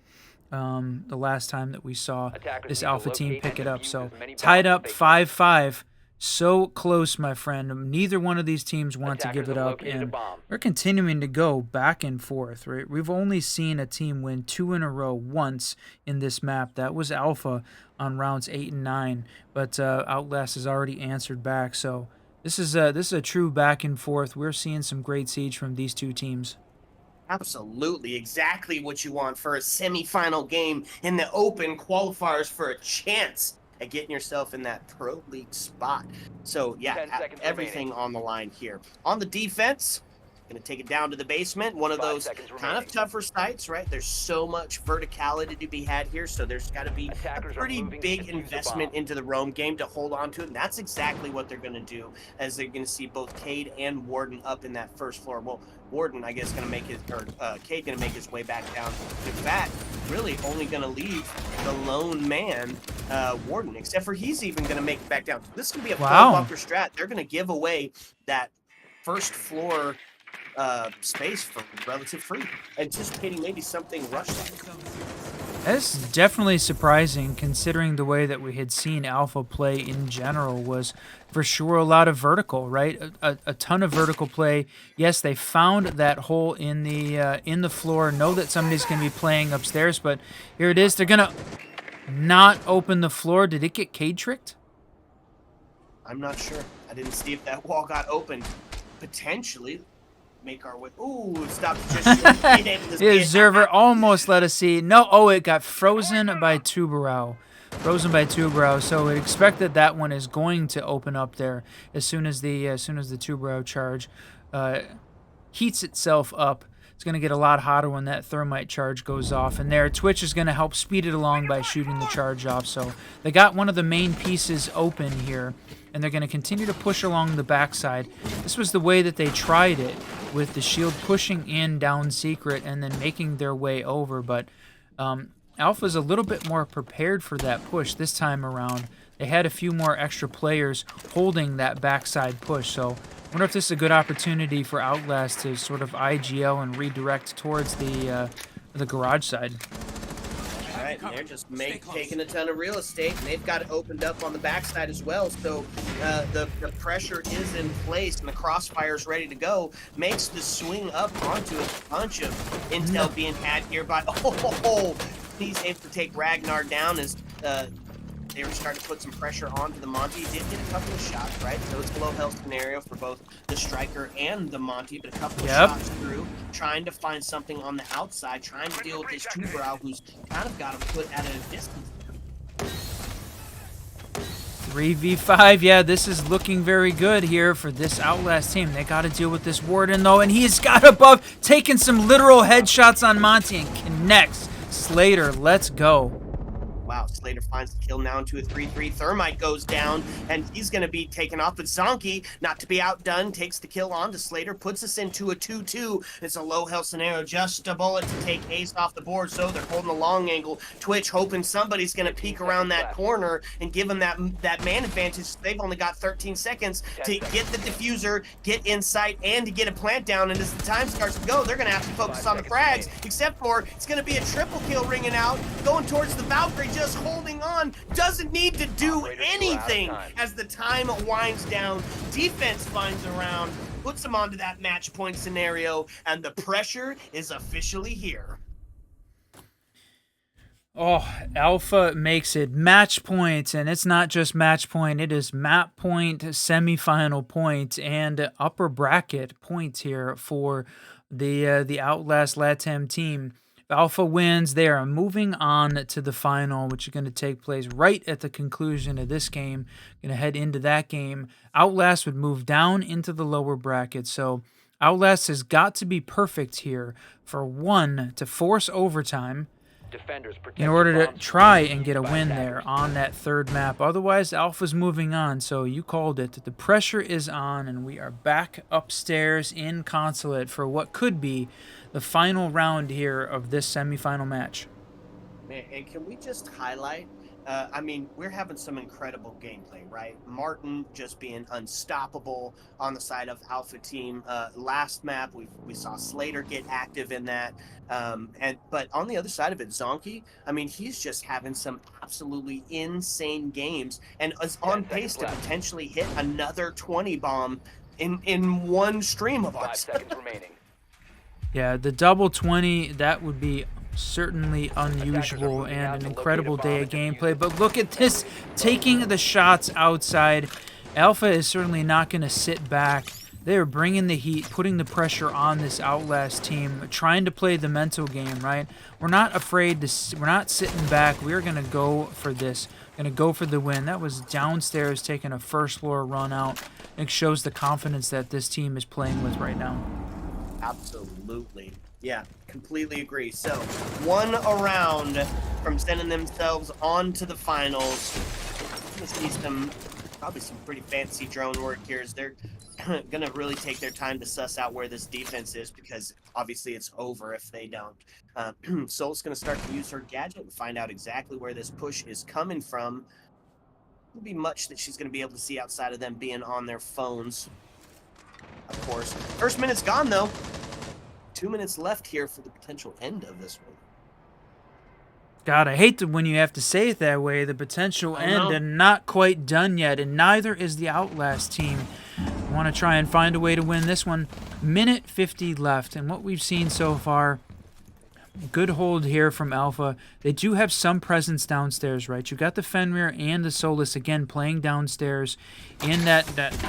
The last time that we saw Attackers this need to Alpha team locate pick and it up. defuse So as many tied bombs up as they can. 5-5. So close, my friend. Neither one of these teams want to Attackers give it have up, located a and bomb. we're continuing to go back and forth. Right? We've only seen a team win 2 in a row once in this map. That was Alpha on rounds 8 and 9, but Outlast has already answered back. So this is a true back and forth. We're seeing some great siege from these two teams. Absolutely, exactly what you want for a semifinal game in the open qualifiers for a chance at getting yourself in that pro league spot. So yeah, 10 seconds everything on the line here. On the defense, gonna take it down to the basement. One of 5 those seconds kind remaining. of tougher sites, right? There's so much verticality to be had here, so there's got to be Attackers a are pretty moving to big defuse the investment bomb. into the roam game to hold on to it. And that's exactly what they're gonna do, as they're gonna see both Cade and Warden up in that first floor. Well, Warden, I guess, gonna make his, or Cade gonna make his way back down. In fact, really only gonna leave the lone man, Warden, except for he's even gonna make it back down. This is gonna be a full Wow. bunker strat. They're gonna give away that first floor space for relative free, anticipating maybe something rush like. That's definitely surprising, considering the way that we had seen Alpha play in general was for sure a lot of vertical, right? A ton of vertical play. Yes, they found that hole in the floor. Know that somebody's going to be playing upstairs, but here it is. They're going to not open the floor. Did it get Cade tricked? I'm not sure. I didn't see if that wall got opened. Potentially make our way. Ooh, stop. Just The observer almost let us see. No, oh, it got frozen by Tubarão. Frozen by Tubarão. So it expected that one is going to open up there as soon as the Tubarão charge heats itself up. It's going to get a lot hotter when that thermite charge goes off. And there, Twitch is going to help speed it along by shooting the charge off. So they got one of the main pieces open here, and they're going to continue to push along the backside. This was the way that they tried it, with the shield pushing in down secret and then making their way over. But Alpha's a little bit more prepared for that push this time around. They had a few more extra players holding that backside push. So I wonder if this is a good opportunity for Outlast to sort of IGL and redirect towards the garage side. All right, and they're just taking a ton of real estate, and they've got it opened up on the backside as well. So the pressure is in place, and the crossfire's ready to go. Makes the swing up onto a bunch of intel being had here by. He's able to take Ragnar down as they were starting to put some pressure onto the Monty. Did get a couple of shots, right? So it's a low health scenario for both the Striker and the Monty, but a couple of shots through, trying to find something on the outside, trying to deal with this Tubarão, who's kind of got him put at a distance. 3v5, yeah, this is looking very good here for this Outlast team. They got to deal with this Warden, though, and he's got above, taking some literal headshots on Monty and connects. Slater, let's go. Wow, Slater finds the kill now into a 3-3. Thermite goes down, and he's going to be taken off. But Zonky, not to be outdone, takes the kill on to Slater, puts us into a 2-2. It's a low health scenario, just a bullet to take Ace off the board. So they're holding a long angle. Twitch hoping somebody's going to peek around that corner and give them that man advantage. They've only got 13 seconds to get the diffuser, get in sight, and to get a plant down. And as the time starts to go, they're going to have to focus on the frags, except for it's going to be a triple kill ringing out, going towards the Valkyrie, just holding on, doesn't need to do anything as the time winds down. Defense finds a round, puts them onto that match point scenario, and the pressure is officially here. Oh, Alpha makes it match point, and it's not just match point, it is map point, semifinal point, and upper bracket points here for the Outlast LATAM team. If Alpha wins, they are moving on to the final, which is going to take place right at the conclusion of this game. Going to head into that game. Outlast would move down into the lower bracket, so Outlast has got to be perfect here for one, to force overtime, Defenders protect in order the to bombs try from and get a by win attackers. there on that third map. Otherwise, Alpha's moving on, so you called it. The pressure is on, and we are back upstairs in Consulate for what could be the final round here of this semifinal match. Man, and can we just highlight? I mean, we're having some incredible gameplay, right? Martin just being unstoppable on the side of Alpha Team. Last map, we saw Slater get active in that, but on the other side of it, Zonky. I mean, he's just having some absolutely insane games, and is on 10 pace seconds to left. potentially hit another 20 bomb in one stream of 5 ours. seconds remaining. Yeah, the double 20, that would be certainly unusual moving and out an to incredible locate a bomb day of and defuse gameplay. it. But look at this, taking the shots outside. Alpha is certainly not going to sit back. They're bringing the heat, putting the pressure on this Outlast team, trying to play the mental game, right? We're not afraid to, we're not sitting back. We're going to go for this, going to go for the win. That was downstairs taking a first floor run out. It shows the confidence that this team is playing with right now. Absolutely. Yeah, completely agree. So, one around from sending themselves on to the finals. Gonna see probably some pretty fancy drone work here as they're gonna really take their time to suss out where this defense is, because obviously it's over if they don't. Soul's gonna start to use her gadget and find out exactly where this push is coming from. Won't be much that she's gonna be able to see outside of them being on their phones. Of course. First minute's gone, though. 2 minutes left here for the potential end of this one. God, I hate when you have to say it that way. The potential end and not quite done yet, and neither is the Outlast team. Want to try and find a way to win this one. Minute 50 left, and what we've seen so far, good hold here from Alpha. They do have some presence downstairs, right? You got the Fenrir and the Solus again playing downstairs in that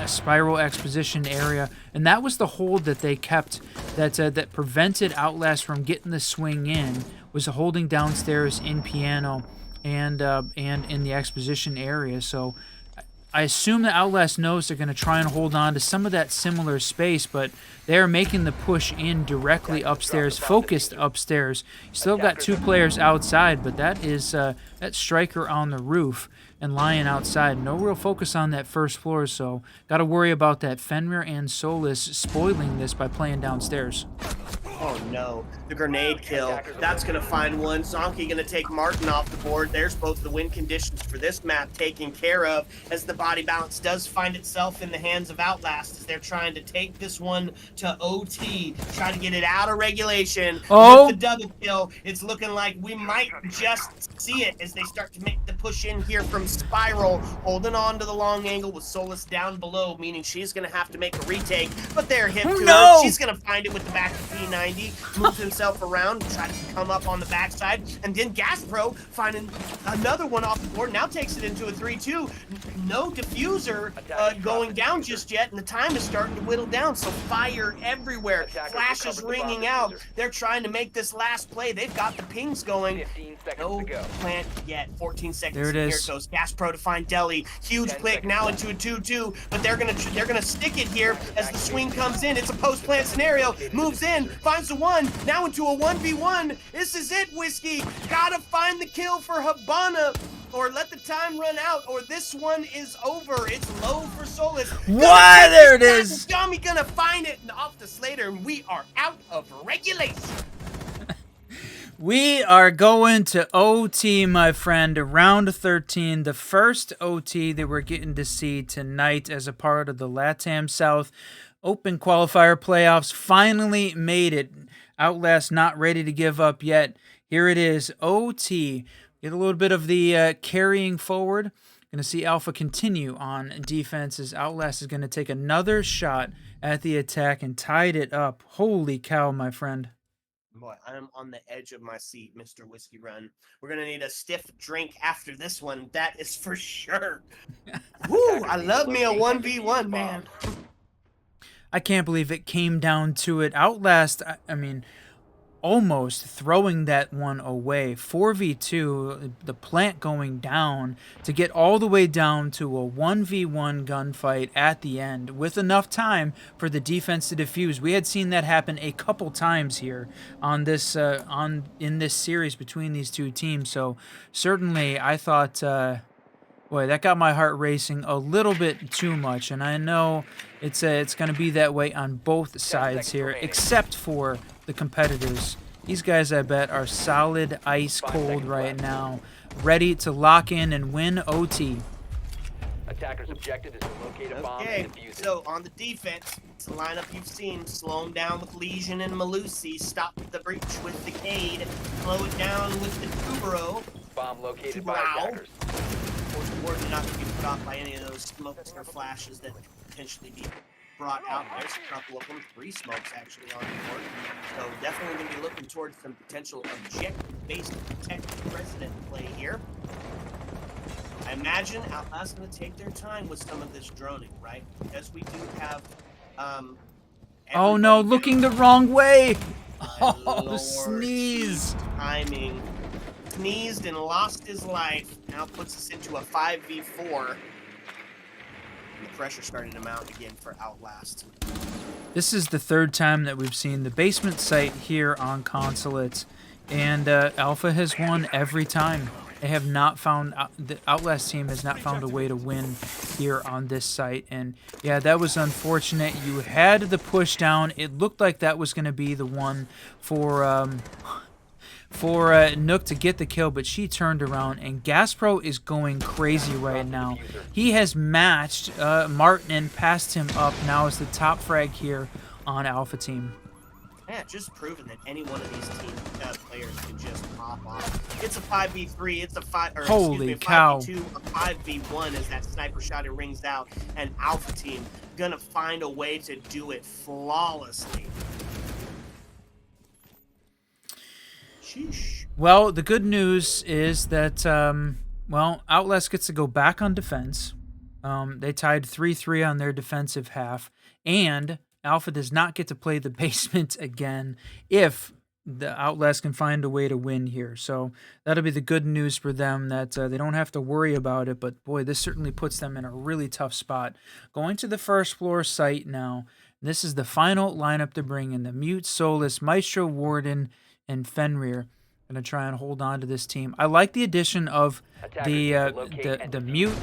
spiral exposition area, and that was the hold that they kept that prevented Outlast from getting the swing in. Was holding downstairs in piano and in the exposition area. So I assume that Outlast knows they're going to try and hold on to some of that similar space, but they're making the push in directly upstairs, focused upstairs. You still got two players outside, but that is that striker on the roof and lying outside. No real focus on that first floor, so got to worry about that Fenrir and Solus spoiling this by playing downstairs. Oh no, the grenade kill. That's going to find one. Zonky going to take Martin off the board. There's both the win conditions for this map taken care of, as the body balance does find itself in the hands of Outlast as they're trying to take this one to OT, try to get it out of regulation. Oh! With the double kill, it's looking like we might just see it as they start to make the push in here from Spiral, holding on to the long angle with Solus down below, meaning she's going to have to make a retake, but they're hit to her. She's going to find it with the back of P90. Moves himself around, tries to come up on the backside, and then Gaspro finding another one off the board, now takes it into a 3-2. No diffuser going down just yet, and the time is starting to whittle down, so fire everywhere. Flashes ringing out. They're trying to make this last play. They've got the pings going. 15 seconds No to go. plant yet. 14 seconds. There it Here is. it goes. Gaspro to find Deli. Huge 10 click seconds now left. into a 2-2, but they're gonna stick it here as the swing comes in. It's a post-plant scenario. Moves in, finds the one, now into a 1v1. This is it, Whiskey. Gotta find the kill for Habana, or let the time run out, or this one is over. It's low for Solus. Why, there it is. Dummy gonna find it and off the Slater, and we are out of regulation. We are going to OT, my friend, round 13, the first OT that we're getting to see tonight as a part of the LATAM South Open Qualifier Playoffs. Finally made it. Outlast not ready to give up yet. Here it is, OT. Get a little bit of the carrying forward. Going to see Alpha continue on defense as Outlast is going to take another shot at the attack and tied it up. Holy cow, my friend. Boy, I'm on the edge of my seat, Mr. Whiskey Run. We're going to need a stiff drink after this one. That is for sure. Woo, I love me a 1v1, man. I can't believe it came down to it. Outlast, I mean, almost throwing that one away. 4v2, the plant going down to get all the way down to a 1v1 gunfight at the end with enough time for the defense to defuse. We had seen that happen a couple times here on this in this series between these two teams. So certainly I thought boy, that got my heart racing a little bit too much, and I know it's going to be that way on both sides here, except for the competitors. These guys, I bet, are solid ice cold right now, ready to lock in and win OT. Attacker's objective is to locate a bomb Okay, and defuse it. so on the defense, it's the lineup you've seen. Slow him down with Legion and Malusi. Stop the breach with Decade. Slow it down with the Kubero. Bomb located by Wow. attackers. Of course, the warden not to be put off by any of those smokes or flashes that could potentially be brought out. There's a couple of them, 3 smokes actually on the board. So definitely going to be looking towards some potential objective-based protected resident play here. I imagine Outlast going to take their time with some of this droning, right? Because we do have. Oh no, looking the wrong way! My Oh, lord, sneeze! Timing. Sneezed and lost his life. Now puts us into a 5v4. And the pressure starting to mount again for Outlast. This is the 3rd time that we've seen the basement site here on Consulate, and Alpha has won every time. They have not found, the Outlast team has not found a way to win here on this site, and yeah, that was unfortunate. You had the push down. It looked like that was going to be the one for Nook to get the kill, but she turned around, and Gaspro is going crazy right now. He has matched Martin and passed him up. Now is the top frag here on Alpha Team. Yeah, just proving that any one of these team players can just pop off. It's a 5v3, it's a 5v2, a 5v1 as that sniper shot it rings out, and Alpha Team gonna find a way to do it flawlessly. Sheesh. Well, the good news is that, well, Outlast gets to go back on defense. They tied 3-3 on their defensive half, and Alpha does not get to play the basement again if the Outlast can find a way to win here. So that'll be the good news for them, that they don't have to worry about it. But boy, this certainly puts them in a really tough spot. Going to the first floor site now. This is the final lineup to bring in: the Mute, Solus, Maestro, Warden, and Fenrir. Gonna try and hold on to this team. I like the addition of the Mute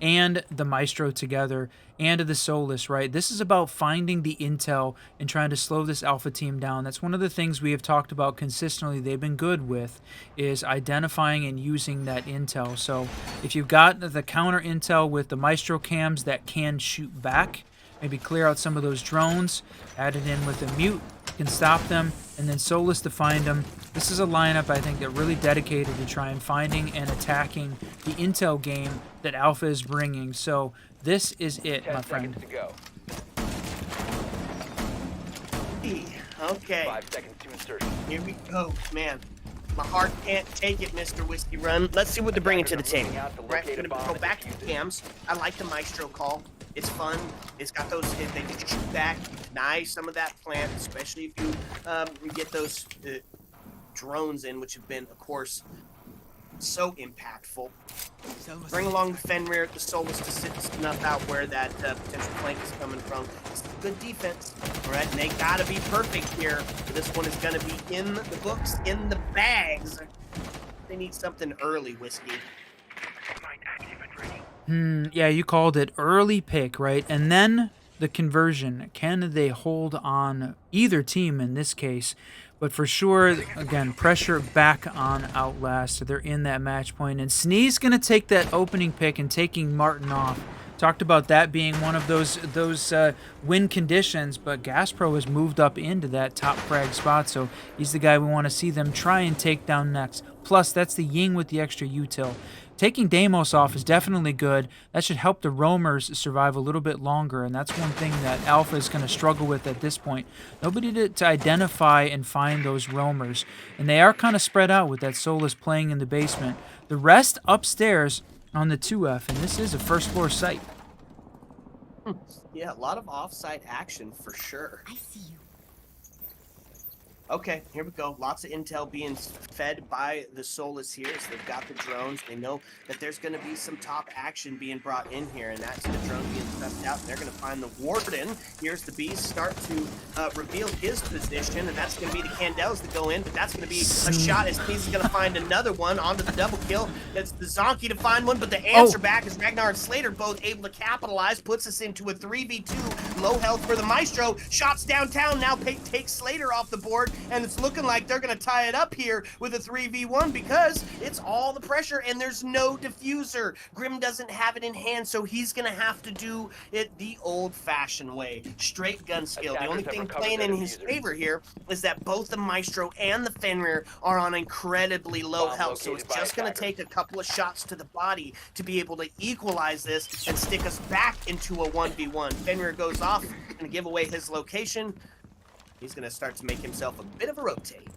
and the Maestro together, and the Solus, right? This is about finding the intel and trying to slow this Alpha team down. That's one of the things we have talked about consistently they've been good with, is identifying and using that intel. So if you've got the counter intel with the Maestro cams that can shoot back, maybe clear out some of those drones, add it in with the Mute, can stop them, and then Solus to find them. This is a lineup, I think, that really dedicated to try and finding and attacking the intel game that Alpha is bringing. So this is it, my friend. 10 seconds to go. Okay, 5 seconds to insertion. here we go, man. My heart can't take it, Mr. Whiskey Run. Let's see what they're bringing to the table. Right, we're gonna go back to the cams. I like the Maestro call. It's fun. It's got those, they can shoot back, deny some of that plant, especially if you get those drones in, which have been, of course, so impactful. Bring along the Fenrir, the Solus to snuff out where that potential flank is coming from. It's good defense, all right? And they gotta be perfect here. This one is gonna be in the books, in the bags. They need something early, Whiskey. Yeah, you called it. Early pick, right? And then the conversion. Can they hold on, either team in this case? But for sure, again, pressure back on Outlast. They're in that match point. And Sneeze going to take that opening pick and taking Martin off. Talked about that being one of those win conditions, but Gaspro has moved up into that top frag spot, so he's the guy we want to see them try and take down next. Plus, that's the Ying with the extra util. Taking Deimos off is definitely good. That should help the roamers survive a little bit longer, and that's one thing that Alpha is going to struggle with at this point. Nobody to identify and find those roamers, and they are kind of spread out with that Solus playing in the basement. The rest upstairs on the 2F, and this is a first floor site. Yeah, a lot of offsite action for sure. I see you. Okay, here we go. Lots of intel being fed by the Solus here. So they've got the drones. They know that there's going to be some top action being brought in here, and that's the drone being pressed out. They're going to find the Warden. Here's the Beast start to reveal his position, and that's going to be the Candels that go in, but that's going to be a shot as Sneeze is going to find another one onto the double kill. That's the Zonky to find one, but the answer back is Ragnar and Slater both able to capitalize, puts us into a 3v2. Low health for the Maestro. Shots downtown now takes Slater off the board. And it's looking like they're going to tie it up here with a 3v1 because it's all the pressure and there's no diffuser. Grim doesn't have it in hand, so he's going to have to do it the old-fashioned way. Straight gun skill. The only thing playing in his favor here is that both the Maestro and the Fenrir are on incredibly low health, so it's just going to take a couple of shots to the body to be able to equalize this and stick us back into a 1v1. Fenrir goes off, going to give away his location. He's going to start to make himself a bit of a rotate.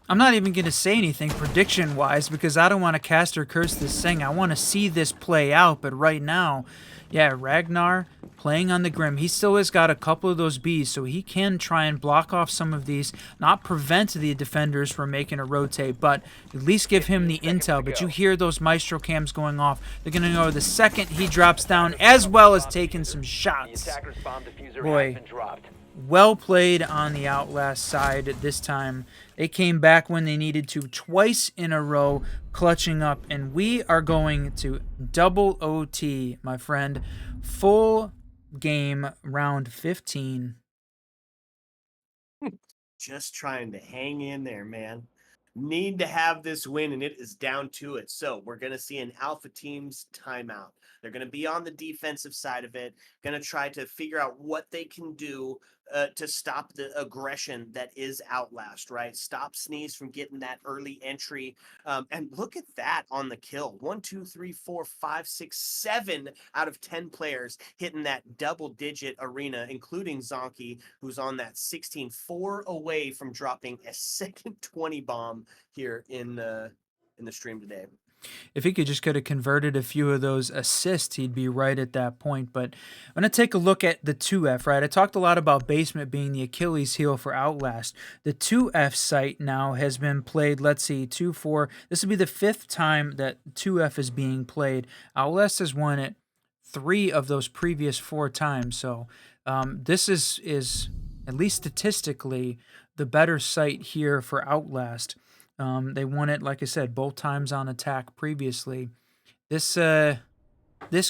I'm not even going to say anything prediction-wise because I don't want to cast or curse this thing. I want to see this play out, but right now, yeah, Ragnar playing on the Grim. He still has got a couple of those bees, so he can try and block off some of these, not prevent the defenders from making a rotate, but at least give him the intel. But you hear those Maestro cams going off. They're going to know the second he drops down, as well as taking some shots. Boy, well played on the Outlast side this time. They came back when they needed to twice in a row, clutching up, and we are going to double OT, my friend. Full game, round 15. Just trying to hang in there, man. Need to have this win, and it is down to it. So we're going to see an Alpha team's timeout. They're going to be on the defensive side of it, going to try to figure out what they can do to stop the aggression that is Outlast, right? Stop Sneeze from getting that early entry. And look at that on the kill. 1, 2, 3, 4, 5, 6, 7 out of 10 players hitting that double-digit arena, including Zonky, who's on that 16, 4 away from dropping a second 20 bomb here in the stream today. If he could have converted a few of those assists, he'd be right at that point. But I'm going to take a look at the 2F, right? I talked a lot about basement being the Achilles heel for Outlast. The 2F site now has been played, let's see, 2, 4. This will be the 5th time that 2F is being played. Outlast has won it 3 of those previous 4 times. So this is, at least statistically, the better site here for Outlast. They won it, like I said, both times on attack previously. This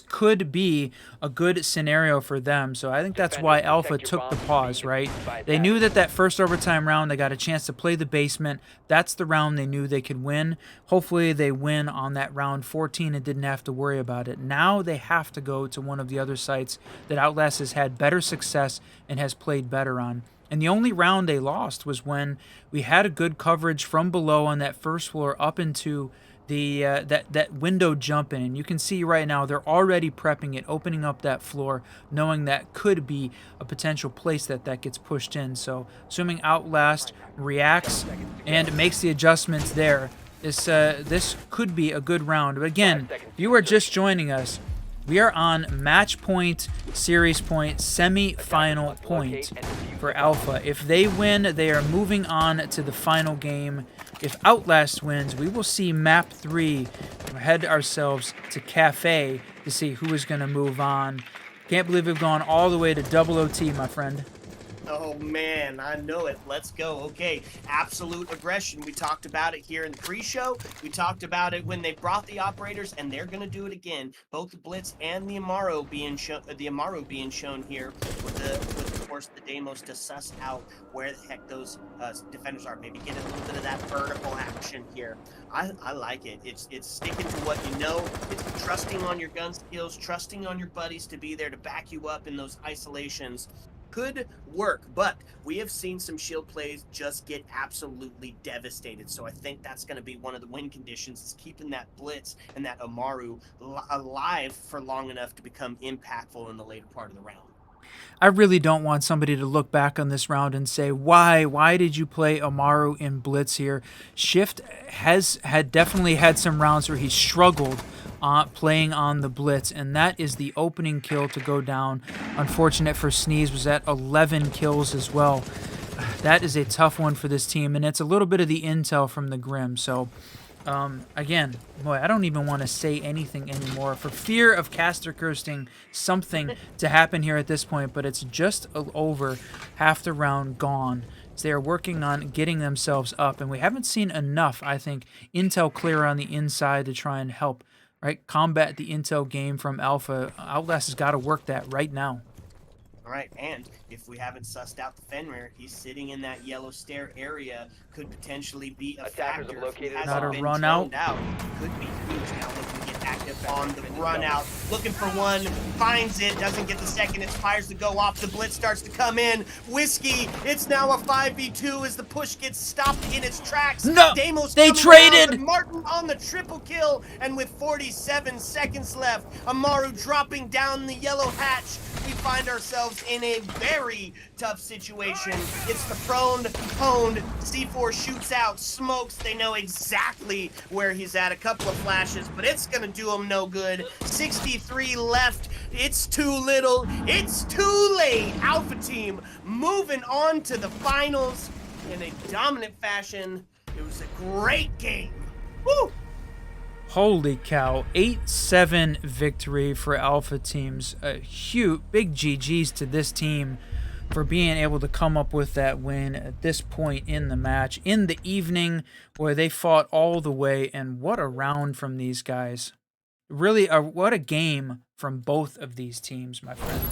could be a good scenario for them, so I think that's why Alpha took the pause, right? They knew that first overtime round, they got a chance to play the basement. That's the round they knew they could win. Hopefully they win on that round 14 and didn't have to worry about it. Now they have to go to one of the other sites that Outlast has had better success and has played better on. And the only round they lost was when we had a good coverage from below on that first floor up into the that window jumping. And you can see right now they're already prepping it, opening up that floor, knowing that could be a potential place that gets pushed in. So assuming Outlast reacts and makes the adjustments there, this could be a good round. But again, if you are just joining us, we are on match point, series point, semi-final point for Alpha. If they win, they are moving on to the final game. If Outlast wins, we will see map 3. We'll head ourselves to Cafe to see who is going to move on. Can't believe we've gone all the way to double OT, my friend. Oh man, I know it. Let's go. Okay, absolute aggression. We talked about it here in the pre-show. We talked about it when they brought the operators, and they're going to do it again. Both the Blitz and the Amaro being shown. The Amaro being shown here with of course the Deimos to suss out where the heck those defenders are. Maybe get a little bit of that vertical action here. I like it. It's sticking to what you know. It's trusting on your gun skills, trusting on your buddies to be there to back you up in those isolations. Could work, but we have seen some shield plays just get absolutely devastated. So I think that's going to be one of the win conditions, is keeping that Blitz and that Amaru alive for long enough to become impactful in the later part of the round. I really don't want somebody to look back on this round and say, why did you play Amaru in Blitz here? Shift had definitely had some rounds where he struggled playing on the Blitz, and that is the opening kill to go down. Unfortunate for Sneeze was at 11 kills as well. That is a tough one for this team, and it's a little bit of the intel from the Grim. So, again, boy, I don't even want to say anything anymore for fear of caster cursing something to happen here at this point, but it's just over, half the round gone. So they are working on getting themselves up, and we haven't seen enough, I think, intel clear on the inside to try and help, right, combat the intel game from Alpha. Outlast has got to work that right now. All right, and if we haven't sussed out the Fenrir, he's sitting in that yellow stair area. Could potentially be a Attackers factor. have located If he a hasn't bomb. been Run out. droned out. Could be huge now. Looking to get active on the run out. Looking for one, finds it, doesn't get the second. It fires to go off. The blitz starts to come in. Whiskey, it's now a 5v2 as the push gets stopped in its tracks. No, Deimos they coming around, traded. but Martin on the triple kill, and with 47 seconds left, Amaru dropping down the yellow hatch. We find ourselves in a very tough situation. It's the prone, honed, C4 shoots out, smokes, they know exactly where he's at. A couple of flashes, but it's gonna do him no good. 63 left, it's too little, it's too late. Alpha team moving on to the finals in a dominant fashion. It was a great game. Woo! Holy cow, 8-7 victory for Alpha teams. A huge, big GG's to this team for being able to come up with that win at this point in the match, in the evening where they fought all the way, and what a round from these guys. Really, what a game from both of these teams, my friend.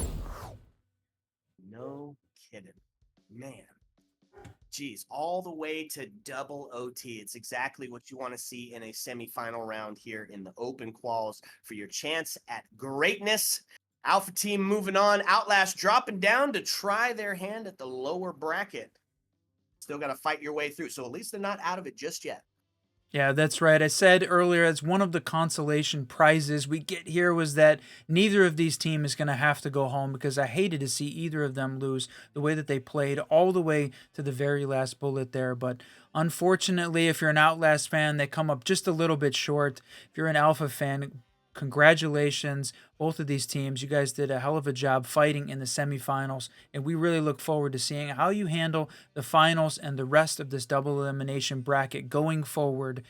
No kidding. Man. Geez, all the way to double OT. It's exactly what you want to see in a semifinal round here in the open quals for your chance at greatness. Alpha team moving on. Outlast dropping down to try their hand at the lower bracket. Still got to fight your way through. So at least they're not out of it just yet. Yeah, that's right. I said earlier, as one of the consolation prizes we get here was that neither of these teams is going to have to go home, because I hated to see either of them lose the way that they played all the way to the very last bullet there. But unfortunately, if you're an Outlast fan, they come up just a little bit short. If you're an Alpha fan, congratulations, both of these teams. You guys did a hell of a job fighting in the semifinals, and we really look forward to seeing how you handle the finals and the rest of this double elimination bracket going forward.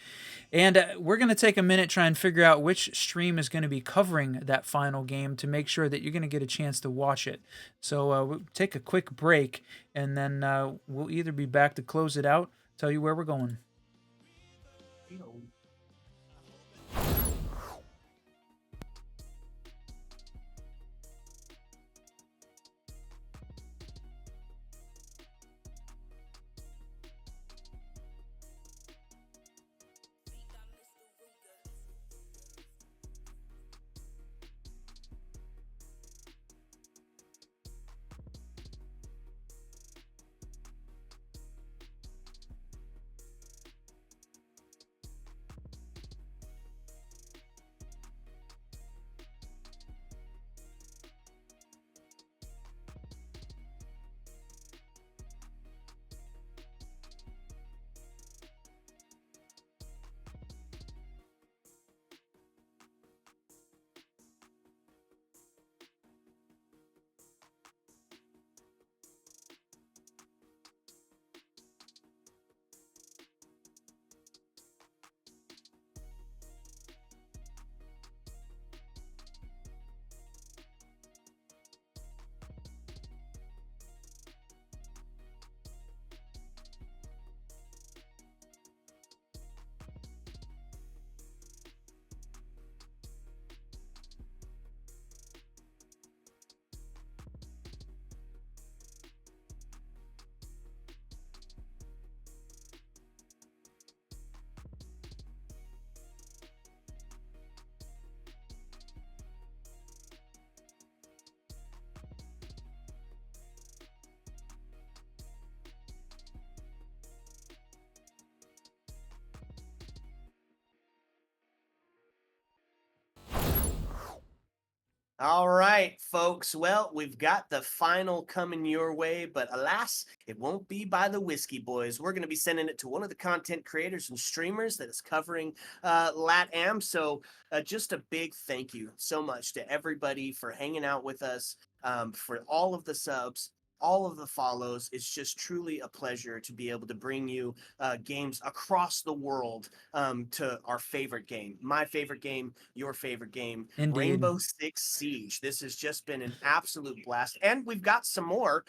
And we're going to take a minute, try and figure out which stream is going to be covering that final game to make sure that you're going to get a chance to watch it. So we'll take a quick break, and then we'll either be back to close it out, tell you where we're going. All right, folks. Well, we've got the final coming your way, but alas, it won't be by the Whiskey Boys. We're going to be sending it to one of the content creators and streamers that is covering LATAM. So just a big thank you so much to everybody for hanging out with us, for all of the subs. all of the follows. It's just truly a pleasure to be able to bring you games across the world to our favorite game, my favorite game, your favorite game, Indeed. Rainbow Six Siege. This has just been an absolute blast, and we've got some more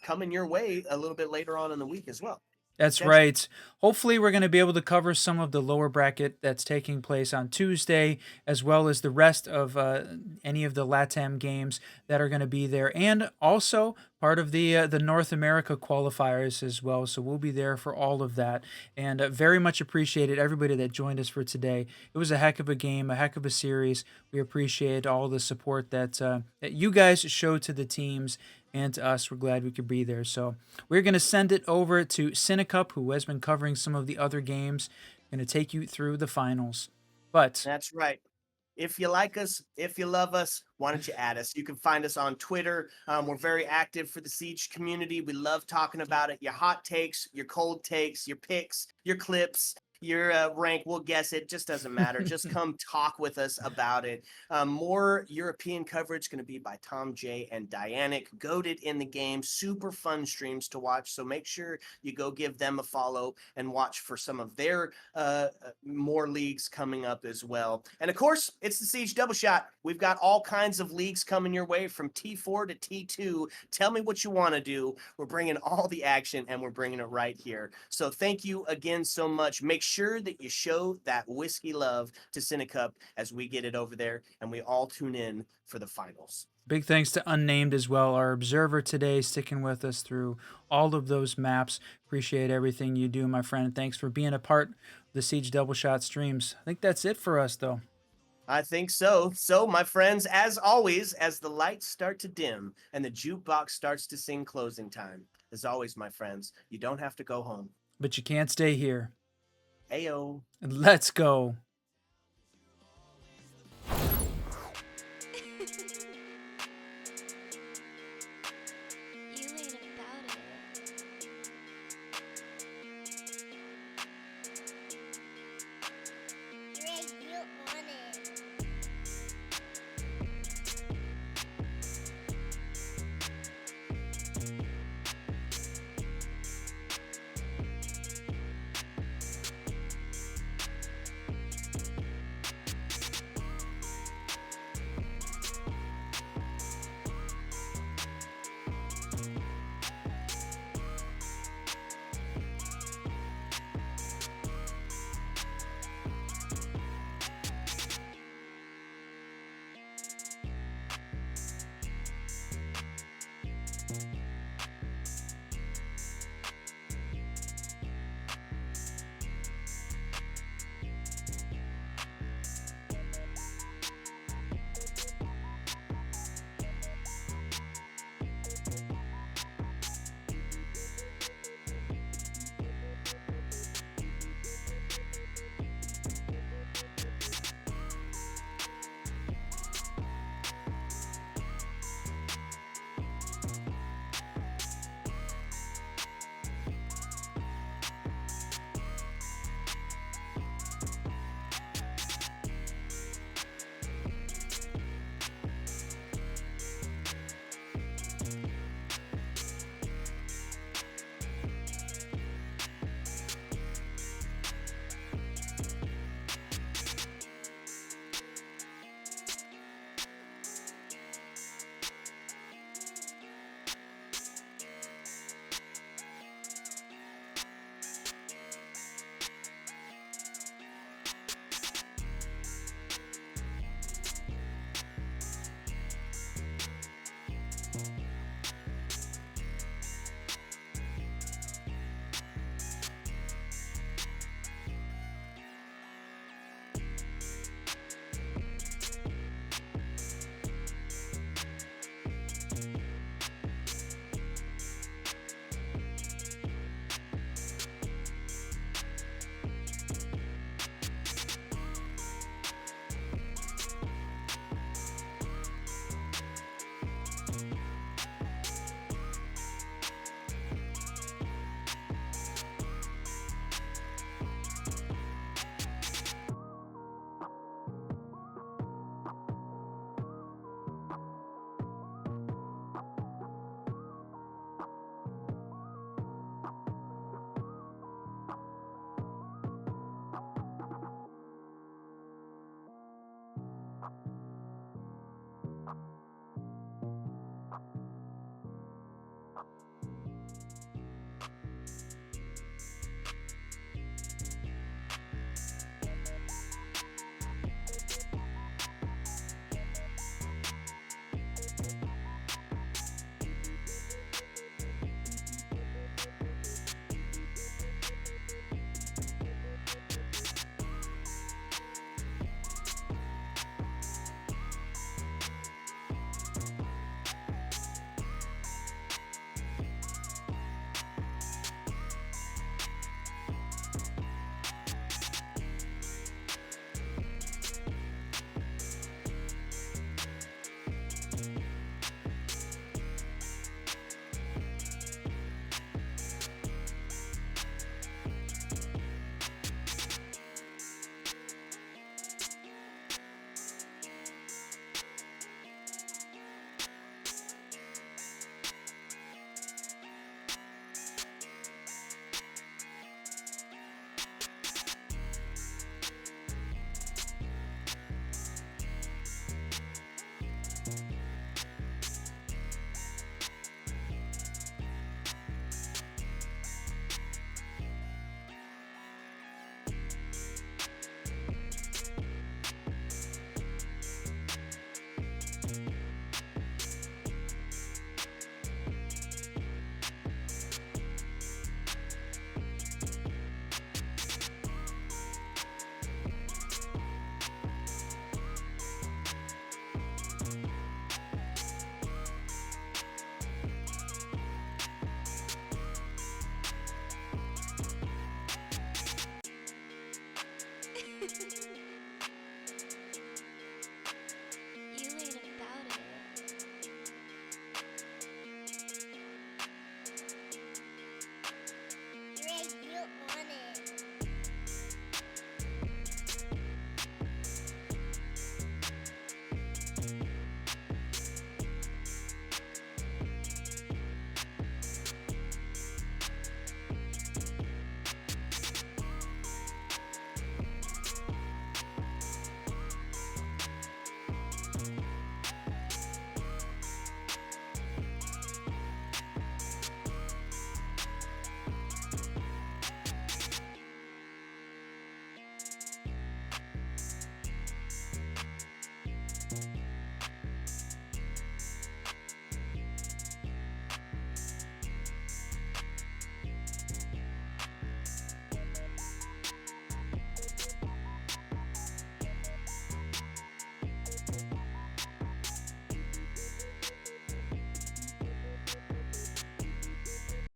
coming your way a little bit later on in the week as well. That's right. Hopefully, we're going to be able to cover some of the lower bracket that's taking place on Tuesday, as well as the rest of any of the LATAM games that are going to be there, and also part of the North America qualifiers as well. So we'll be there for all of that, and very much appreciated everybody that joined us for today. It was a heck of a game, a heck of a series. We appreciate all the support that that you guys showed to the teams and to us. We're glad we could be there. So we're going to send it over to Cinecup, who has been covering some of the other games, going to take you through the finals. But that's right. If you like us, if you love us, why don't you add us? You can find us on Twitter. We're very active for the Siege community. We love talking about it. Your hot takes, your cold takes, your picks, your clips, your rank, we'll guess it. Just doesn't matter. Just come talk with us about it. More European coverage going to be by Tom J and Dianic. Goated in the game. Super fun streams to watch. So make sure you go give them a follow and watch for some of their more leagues coming up as well. And of course, it's the Siege Double Shot. We've got all kinds of leagues coming your way from T4 to T2. Tell me what you want to do. We're bringing all the action and we're bringing it right here. So thank you again so much. Make sure that you show that whiskey love to Cinecup as we get it over there and we all tune in for the finals. big thanks to Unnamed as well, our observer today, sticking with us through all of those maps. Appreciate everything you do, my friend. Thanks for being a part of the Siege Double Shot streams. I think that's it for us, though. I think so. So, my friends, as always, as the lights start to dim and the jukebox starts to sing closing time, as always, my friends, you don't have to go home. But you can't stay here. Ayo. Let's go.